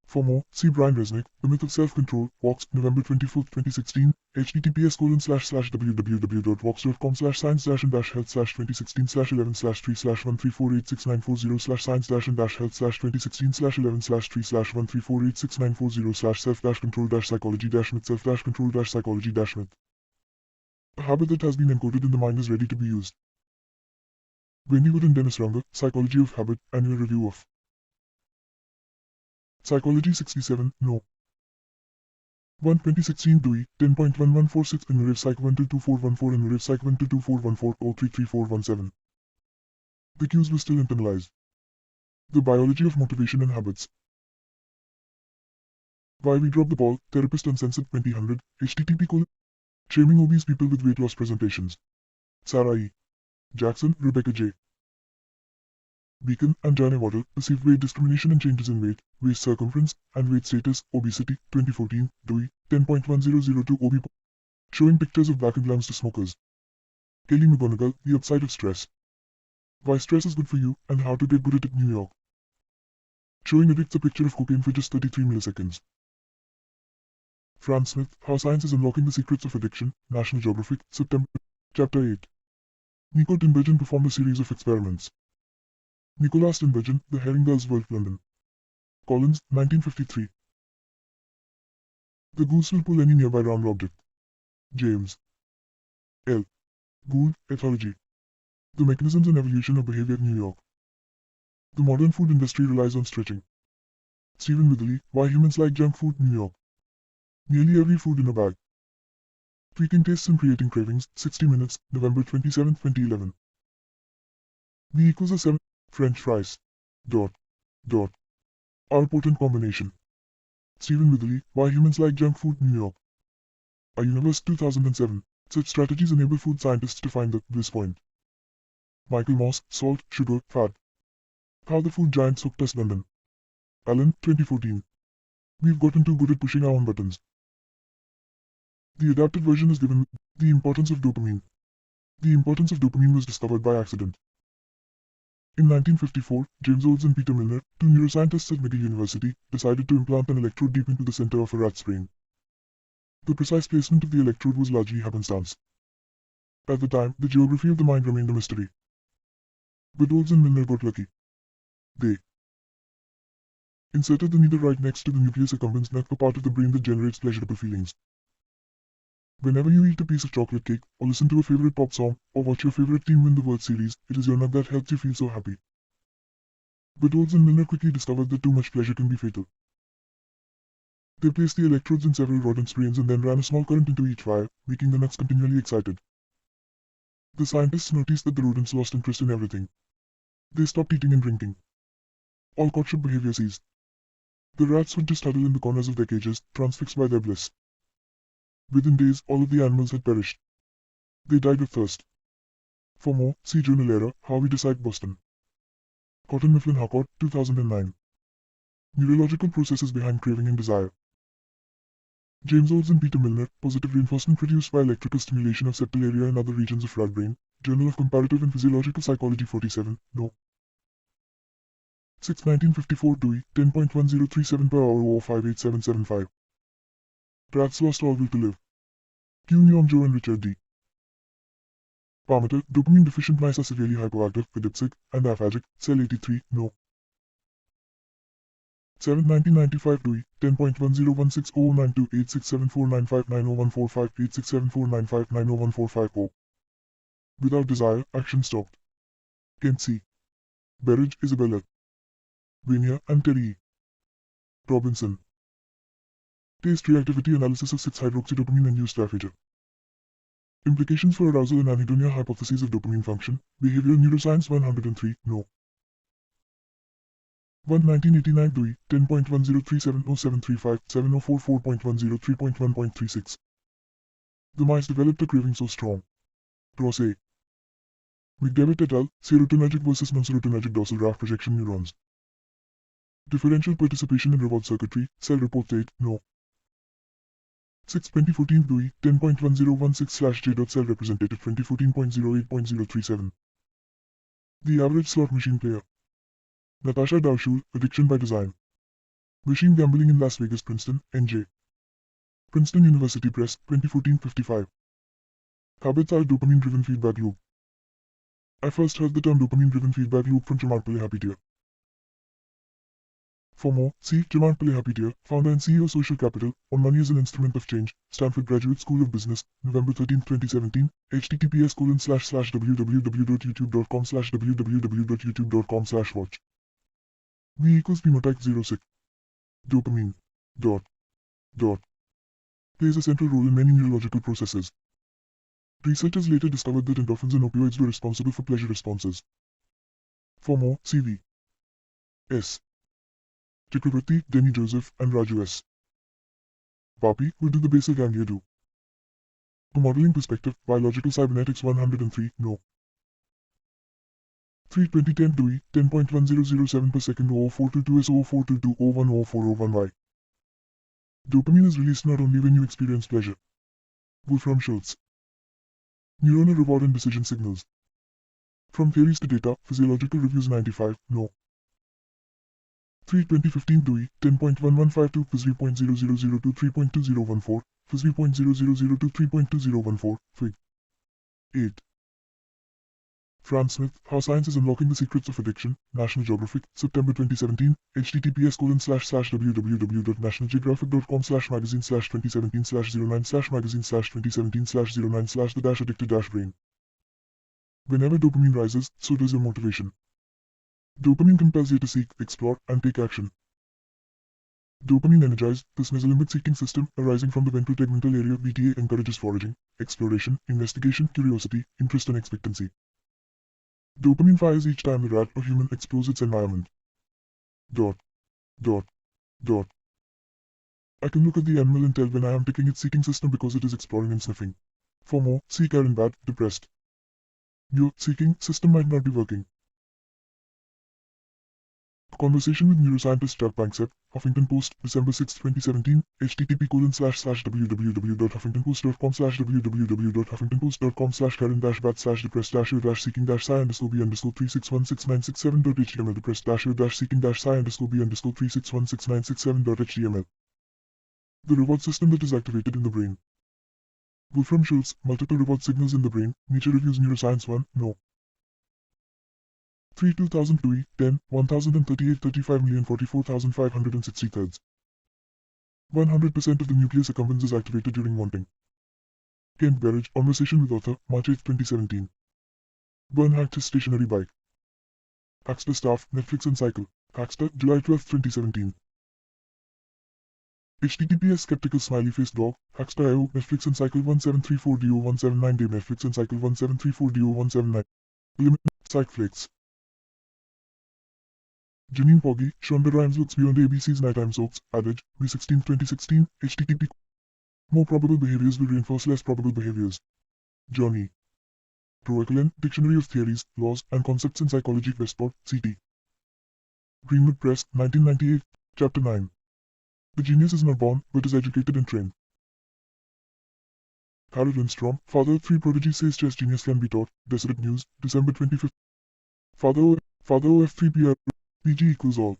For more, see Brian Resnick, The Myth of Self-Control, Vox, November 24, 2016, https://www.vox.com/science-health/2016/11/3486940/science-health/2016/11/34694869483/self-control-psychology-myth-self-control-psychology-myth. A habit that has been encoded in the mind is ready to be used. When we were in Dennis Runger, Psychology of Habit, Annual Review of Psychology 67, No. 1 2016 Dewey, 10.1146 Innovative Psych 1222414 Innovative Psych 1222414 The cues were still internalized. The biology of motivation and habits. Why we drop the ball, Therapist Uncensored 2000, http: Shaming obese people with weight loss presentations. Sarah E. Jackson, Rebecca J. Beacon and Jane Waddell, Perceived Weight Discrimination and Changes in Weight, Waist Circumference, and Weight Status, Obesity, 2014, Dewey, 10.1002 OB. Showing pictures of blackened lungs to smokers. Kelly McGonigal, The Upside of Stress. Why stress is good for you, and how to get good at it, New York. Showing addicts a picture of cocaine for just 33 milliseconds. Franz Smith, How Science is Unlocking the Secrets of Addiction, National Geographic, September. Chapter 8. Nico Tinbergen performed a series of experiments. Nicolas Tinbergen, The Herringbells World, London. Collins, 1953. The goose will pull any nearby round object. James L. Gould, Ethology. The Mechanisms and Evolution of Behavior, New York. The modern food industry relies on stretching. Stephen Witherley, Why Humans Like Junk Food, New York. Nearly every food in a bag. Tweaking tastes and creating cravings, 60 Minutes, November 27, 2011. V equals a 7. French fries. Our potent combination. Stephen Witherley, Why Humans Like Junk Food, New York. A Universe, 2007. Such strategies enable food scientists to find the bliss point. Michael Moss, Salt, Sugar, Fat. How the Food Giants Hooked Us, London. Allen, 2014. We've gotten too good at pushing our own buttons. The adapted version is given. The importance of dopamine. The importance of dopamine was discovered by accident. In 1954, James Olds and Peter Milner, two neuroscientists at McGill University, decided to implant an electrode deep into the center of a rat's brain. The precise placement of the electrode was largely happenstance. At the time, the geography of the mind remained a mystery. But Olds and Milner got lucky. They inserted the needle right next to the nucleus accumbens, a part of the brain that generates pleasurable feelings. Whenever you eat a piece of chocolate cake, or listen to a favorite pop song, or watch your favorite team win the World Series, it is your nug that helps you feel so happy. But Olds and Milner quickly discovered that too much pleasure can be fatal. They placed the electrodes in several rodents' brains and then ran a small current into each wire, making the nuts continually excited. The scientists noticed that the rodents lost interest in everything. They stopped eating and drinking. All courtship behavior ceased. The rats would just huddle in the corners of their cages, transfixed by their bliss. Within days, all of the animals had perished. They died of thirst. For more, see Journalera, How We Decide, Boston. Cotton Mifflin Harcourt, 2009. Neurological processes behind craving and desire. James Olds and Peter Milner, Positive Reinforcement Produced by Electrical Stimulation of Septal Area and Other Regions of Rat Brain, Journal of Comparative and Physiological Psychology 47, No. 6 1954 Dewey, 10.1037 per hour or 58775. Rats lost all will to live. Q. Nyongjo and Richard D. Parmeter, dopamine deficient mice are severely hypoactive, adipsic, and aphagic, cell 83, No. 7 1995 Dewey, 10.101609286749590145867495901450. Without desire, action stopped. Kent C. Berridge, Isabella. Vania and Terry E. Robinson. Taste reactivity analysis of 6-hydroxydopamine-induced aphasia. Implications for arousal and anhedonia, hypotheses of dopamine function, Behavioral Neuroscience 103, No. 1 1989 Dewey, 10.10370735 7044.103.1.36. The mice developed a craving so strong. Ross A. McDevitt et al., Serotonergic versus non-serotonergic dorsal raphe projection neurons. Differential participation in reward circuitry, Cell Report 8, No. 6 2014 Dewey, 10.1016/J. Cell Representative 2014.08.037. The Average Slot Machine Player. Natasha Dowshul, Addiction by Design. Machine Gambling in Las Vegas, Princeton, NJ. Princeton University Press, 2014-55. Habits are dopamine-driven feedback loop. I first heard the term dopamine-driven feedback loop from Jamar Palihapitiya. For more, see Jamar Palihapitiya, founder and CEO Social Capital, on Money as an Instrument of Change, Stanford Graduate School of Business, November 13, 2017, https://www.youtube.com/www.youtube.com/watch. V equals P mod 06. Dopamine. Dot. Dot. Plays a central role in many neurological processes. Researchers later discovered that endorphins and opioids were responsible for pleasure responses. For more, see V. S. Chakravarti, Denny Joseph, and Raju S. Papi, what do the basal ganglia do? To modeling perspective, biological cybernetics 103, no. 3 2010 Dewey, 10.1007 per second 0422 S 0422 01 0401Y. Dopamine is released not only when you experience pleasure. Wolfram Schultz. Neuronal reward and decision signals. From theories to data, Physiological Reviews 95, no. 3 2015 Dewey, 10.1152 Phys.0002 3.2014, Phys.0002 3.2014, Fig. 8. Fran Smith, How Science is Unlocking the Secrets of Addiction, National Geographic, September 2017, https://www.nationalgeographic.com/magazine/2017/09/magazine/2017/09/the-addicted-brain. Whenever dopamine rises, so does your motivation. Dopamine compels you to seek, explore, and take action. Dopamine energized, this mesolimbic-seeking system arising from the ventral tegmental area VTA encourages foraging, exploration, investigation, curiosity, interest and expectancy. Dopamine fires each time the rat or human explores its environment. Dot. Dot. Dot. I can look at the animal and tell when I am ticking its seeking system because it is exploring and sniffing. For more, see Karen Bad, Depressed. Your seeking system might not be working. Conversation with neuroscientist Chuck Panksepp, Huffington Post, December 6, 2017, http://www.huffingtonpost.com/www.huffingtonpost.com/karen-bad/depressed-3616967.html depressed-seeking-science-3616967.html. The reward system that is activated in the brain. Wolfram Schultz, multiple reward signals in the brain, Nature Reviews Neuroscience 1, no. 3 2000 Dewey, 10, 1038 35,044,563 100% of the nucleus accumbens is activated during wanting. Kent Berridge, Conversation with Author, March 8, 2017. Byrne hacked his stationary bike. Hackster Staff, Netflix and Cycle. Hackster, July 12, 2017. https skeptical smiley face dog, Hackster.io, Netflix and Cycle 1734DO179 day Netflix and Cycle 1734DO179. Limit, Psychflakes. Janine Poggi, Shonda Rhimes looks beyond ABC's nighttime soaps, adage, May 16, 2016, http. More probable behaviors will reinforce less probable behaviors. Johnny. Proekelin, Dictionary of Theories, Laws, and Concepts in Psychology, Westport, CT. Greenwood Press, 1998, Chapter 9. The genius is not born, but is educated and trained. Harold Lindstrom, father of 3 prodigies says chess genius can be taught, Deseret News, December 25. Father OF3PR, PG equals all.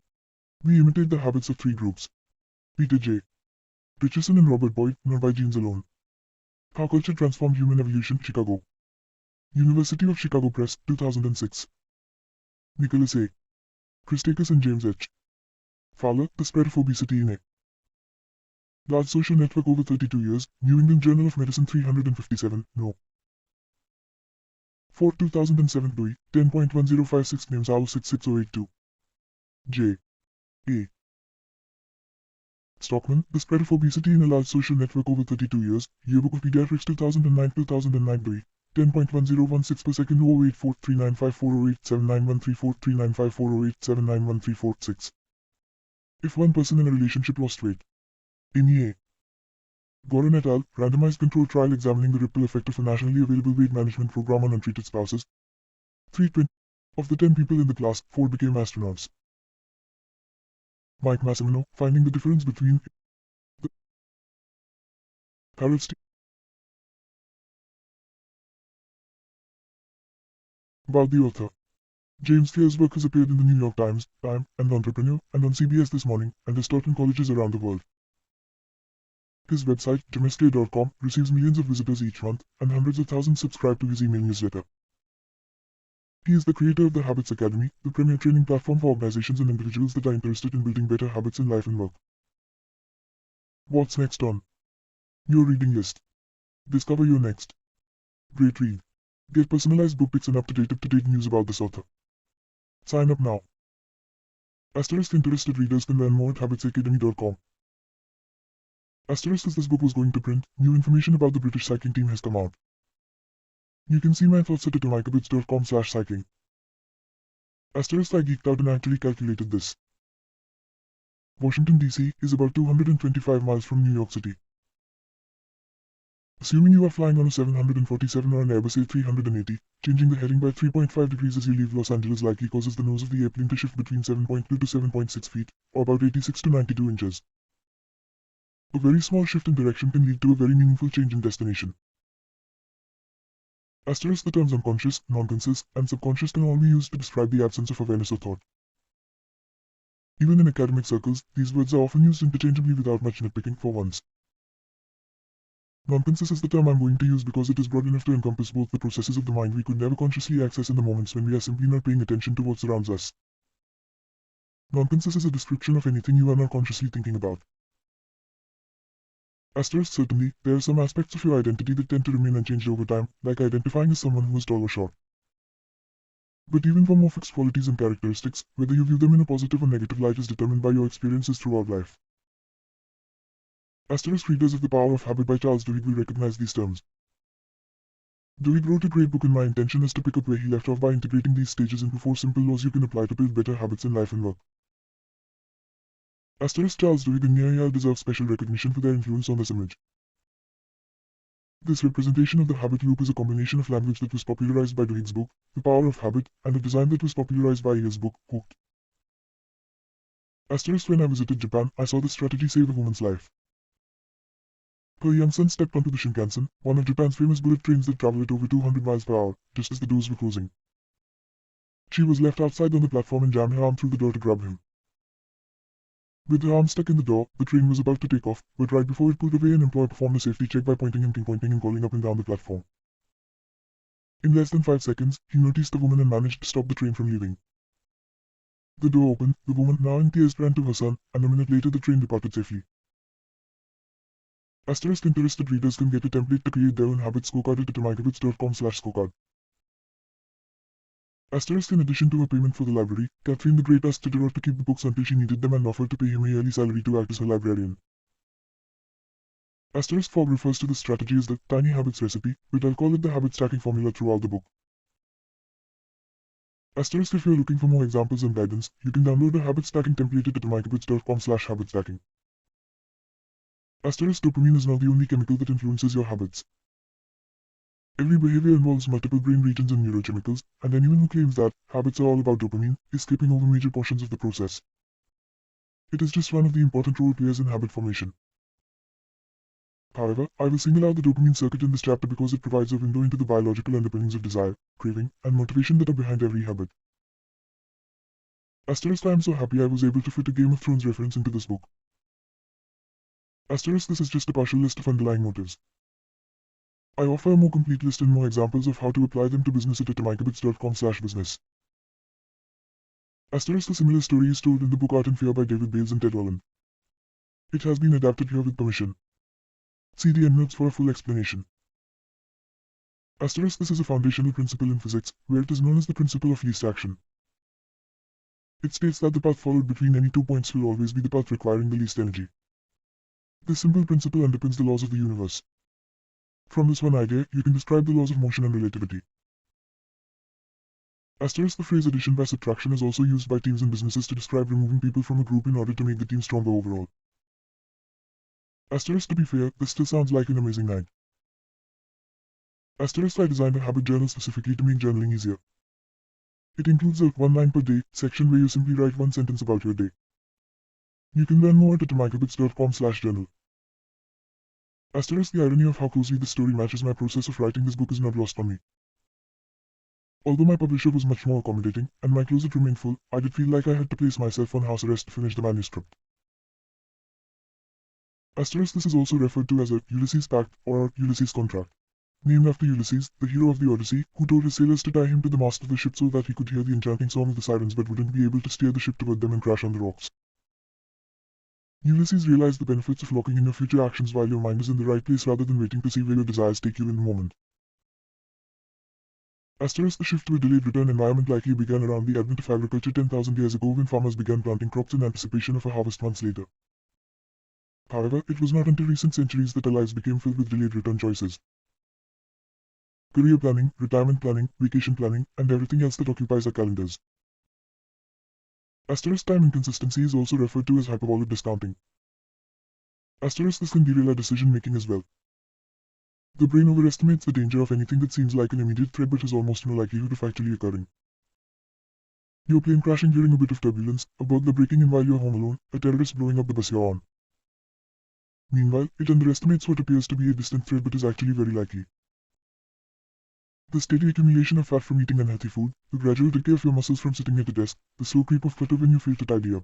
We imitate the habits of 3 groups. Peter J. Richardson and Robert Boyd, not by genes alone. How Culture Transformed Human Evolution, Chicago. University of Chicago Press, 2006. Nicholas A. Christakis and James H. Fowler, The Spread of Obesity in A. Large Social Network over 32 years, New England Journal of Medicine 357, no. 4 2007 Dewey, 10.1056 names OWL 66082. J. A. Stockman, The Spread of Obesity in a Large Social Network Over 32 Years, Yearbook of Pediatrics 2009 Dewey, 10.1016 per second 084395408791343954087913446. If one person in a relationship lost weight. Amy A. Goran et al., randomized controlled trial examining the ripple effect of a nationally available weight management program on untreated spouses. 320. Of the 10 people in the class, 4 became astronauts. Mike Massimino, finding the difference between the Harold about the author. James Clear's work has appeared in the New York Times, Time, and Entrepreneur, and on CBS This Morning, and is taught in colleges around the world. His website, jamesclear.com, receives millions of visitors each month, and hundreds of thousands subscribe to his email newsletter. He is the creator of the Habits Academy, the premier training platform for organizations and individuals that are interested in building better habits in life and work. What's next on your reading list? Discover your next great read. Get personalized book picks and up-to-date news about this author. Sign up now. Interested readers can learn more at habitsacademy.com. As this book was going to print, new information about the British cycling team has come out. You can see my thoughts at atomichabits.com/cycling. I geeked out and actually calculated this. Washington, D.C. is about 225 miles from New York City. Assuming you are flying on a 747 or an Airbus A380, changing the heading by 3.5 degrees as you leave Los Angeles likely causes the nose of the airplane to shift between 7.2 to 7.6 feet, or about 86 to 92 inches. A very small shift in direction can lead to a very meaningful change in destination. The terms unconscious, non-conscious, and subconscious can all be used to describe the absence of awareness or thought. Even in academic circles, these words are often used interchangeably without much nitpicking for once. Non-conscious is the term I'm going to use because it is broad enough to encompass both the processes of the mind we could never consciously access in the moments when we are simply not paying attention to what surrounds us. Non-conscious is a description of anything you are not consciously thinking about. Certainly, there are some aspects of your identity that tend to remain unchanged over time, like identifying as someone who is tall or short. But even for more fixed qualities and characteristics, whether you view them in a positive or negative light is determined by your experiences throughout life. Readers of The Power of Habit by Charles Duhigg will recognize these terms. Duhigg wrote a great book and my intention is to pick up where he left off by integrating these stages into 4 simple laws you can apply to build better habits in life and work. Charles Duhigg and Nia Eyal deserve special recognition for their influence on this image. This representation of the habit loop is a combination of language that was popularized by Duhigg's book, The Power of Habit, and a design that was popularized by Eyal's book, Hooked. When I visited Japan, I saw this strategy save a woman's life. Her young son stepped onto the Shinkansen, one of Japan's famous bullet trains that travel at over 200 miles per hour, just as the doors were closing. She was left outside on the platform and jammed her arm through the door to grab him. With her arm stuck in the door, the train was about to take off, but right before it pulled away an employee performed a safety check by pointing and calling up and down the platform. In less than 5 seconds, he noticed the woman and managed to stop the train from leaving. The door opened, the woman, now in tears, ran to her son, and a minute later the train departed safely. Interested readers can get a template to create their own habit scorecard at atomichabits.com/scorecard. In addition to her payment for the library, Catherine the Great asked Diderot to keep the books until she needed them and offered to pay him a yearly salary to act as her librarian. Fog refers to the strategy as the tiny habits recipe, but I'll call it the habit stacking formula throughout the book. If you're looking for more examples and guidance, you can download a habit stacking template at atomichabits.com/habitstacking. Dopamine is not the only chemical that influences your habits. Every behavior involves multiple brain regions and neurochemicals, and anyone who claims that habits are all about dopamine is skipping over major portions of the process. It is just one of the important role players in habit formation. However, I will single out the dopamine circuit in this chapter because it provides a window into the biological underpinnings of desire, craving, and motivation that are behind every habit. I am so happy I was able to fit a Game of Thrones reference into this book. This is just a partial list of underlying motives. I offer a more complete list and more examples of how to apply them to business at atomichabits.com/business. A similar story is told in the book Art and Fear by David Bales and Ted Orland. It has been adapted here with permission. See the endnotes for a full explanation. This is a foundational principle in physics, where it is known as the principle of least action. It states that the path followed between any 2 points will always be the path requiring the least energy. This simple principle underpins the laws of the universe. From this one idea, you can describe the laws of motion and relativity. The phrase addition by subtraction is also used by teams and businesses to describe removing people from a group in order to make the team stronger overall. To be fair, this still sounds like an amazing night. I designed a habit journal specifically to make journaling easier. It includes a 1 line per day section where you simply write 1 sentence about your day. You can learn more at atomichabits.com/journal. The irony of how closely this story matches my process of writing this book is not lost on me. Although my publisher was much more accommodating, and my closet remained full, I did feel like I had to place myself on house arrest to finish the manuscript. Asterisk, this is also referred to as a Ulysses Pact or Ulysses Contract. Named after Ulysses, the hero of the Odyssey, who told his sailors to tie him to the mast of the ship so that he could hear the enchanting song of the sirens but wouldn't be able to steer the ship toward them and crash on the rocks. Ulysses realized the benefits of locking in your future actions while your mind is in the right place rather than waiting to see where your desires take you in the moment. Asterisk, the shift to a delayed return environment likely began around the advent of agriculture 10,000 years ago when farmers began planting crops in anticipation of a harvest months later. However, it was not until recent centuries that our lives became filled with delayed return choices. Career planning, retirement planning, vacation planning, and everything else that occupies our calendars. Asterisk, time inconsistency is also referred to as hyperbolic discounting. Asterisk, this can derail our decision making as well. The brain overestimates the danger of anything that seems like an immediate threat but has almost no likelihood of actually occurring. Your plane crashing during a bit of turbulence, a burglar breaking in while you're home alone, a terrorist blowing up the bus you're on. Meanwhile, it underestimates what appears to be a distant threat but is actually very likely. The steady accumulation of fat from eating unhealthy food, the gradual decay of your muscles from sitting at a desk, the slow creep of clutter when you fail to tidy up.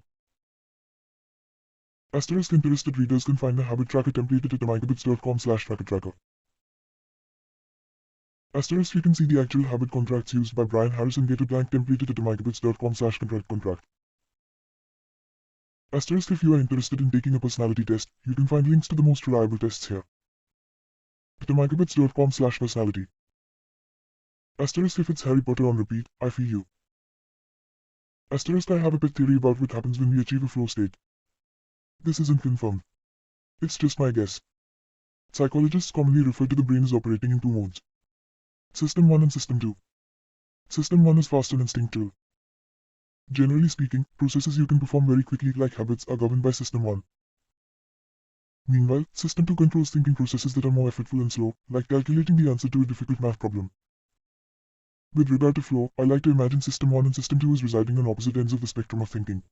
Asterisk, interested readers can find the habit tracker template at atomichabits.com/tracker. Asterisk, you can see the actual habit contracts used by Brian Harris and get a blank template at atomichabits.com/contract. Asterisk, if you are interested in taking a personality test, you can find links to the most reliable tests here. atomichabits.com/personality. Asterisk, if it's Harry Potter on repeat, I feel you. Asterisk, I have a pet theory about what happens when we achieve a flow state. This isn't confirmed. It's just my guess. Psychologists commonly refer to the brain as operating in two modes. System 1 and System 2. System 1 is fast and instinctual. Generally speaking, processes you can perform very quickly like habits are governed by System 1. Meanwhile, System 2 controls thinking processes that are more effortful and slow, like calculating the answer to a difficult math problem. With regard to flow, I like to imagine System 1 and System 2 as residing on opposite ends of the spectrum of thinking.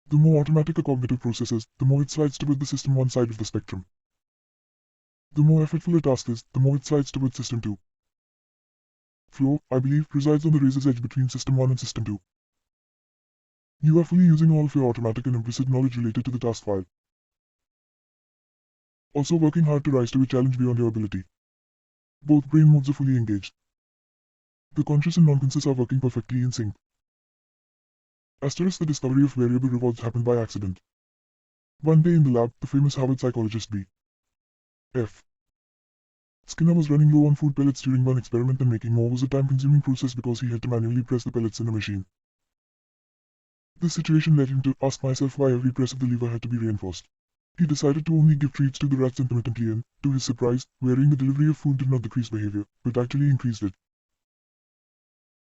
The more automatic a cognitive process is, the more it slides toward the System 1 side of the spectrum. The more effortful a task is, the more it slides toward System 2. Flow, I believe, resides on the razor's edge between System 1 and System 2. You are fully using all of your automatic and implicit knowledge related to the task file. Also working hard to rise to a challenge beyond your ability. Both brain modes are fully engaged. The conscious and non-conscious are working perfectly in sync. Asterisk, the discovery of variable rewards happened by accident. One day in the lab, the famous Harvard psychologist B.F. Skinner was running low on food pellets during one experiment and making more was a time-consuming process because he had to manually press the pellets in a machine. This situation led him to ask myself why every press of the lever had to be reinforced. He decided to only give treats to the rats intermittently and, to his surprise, varying the delivery of food did not decrease behavior, but actually increased it.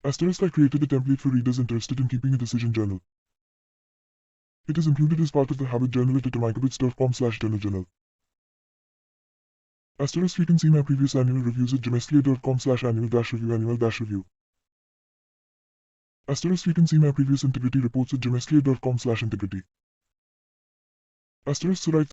Asterisk, I created a template for readers interested in keeping a decision journal. It is included as part of the habit journal at atomichabits.com/journal. Asterisk, you can see my previous annual reviews at gemesclear.com/annual-review. Asterisk, you can see my previous integrity reports at gemesclear.com/integrity. Asterisk, so right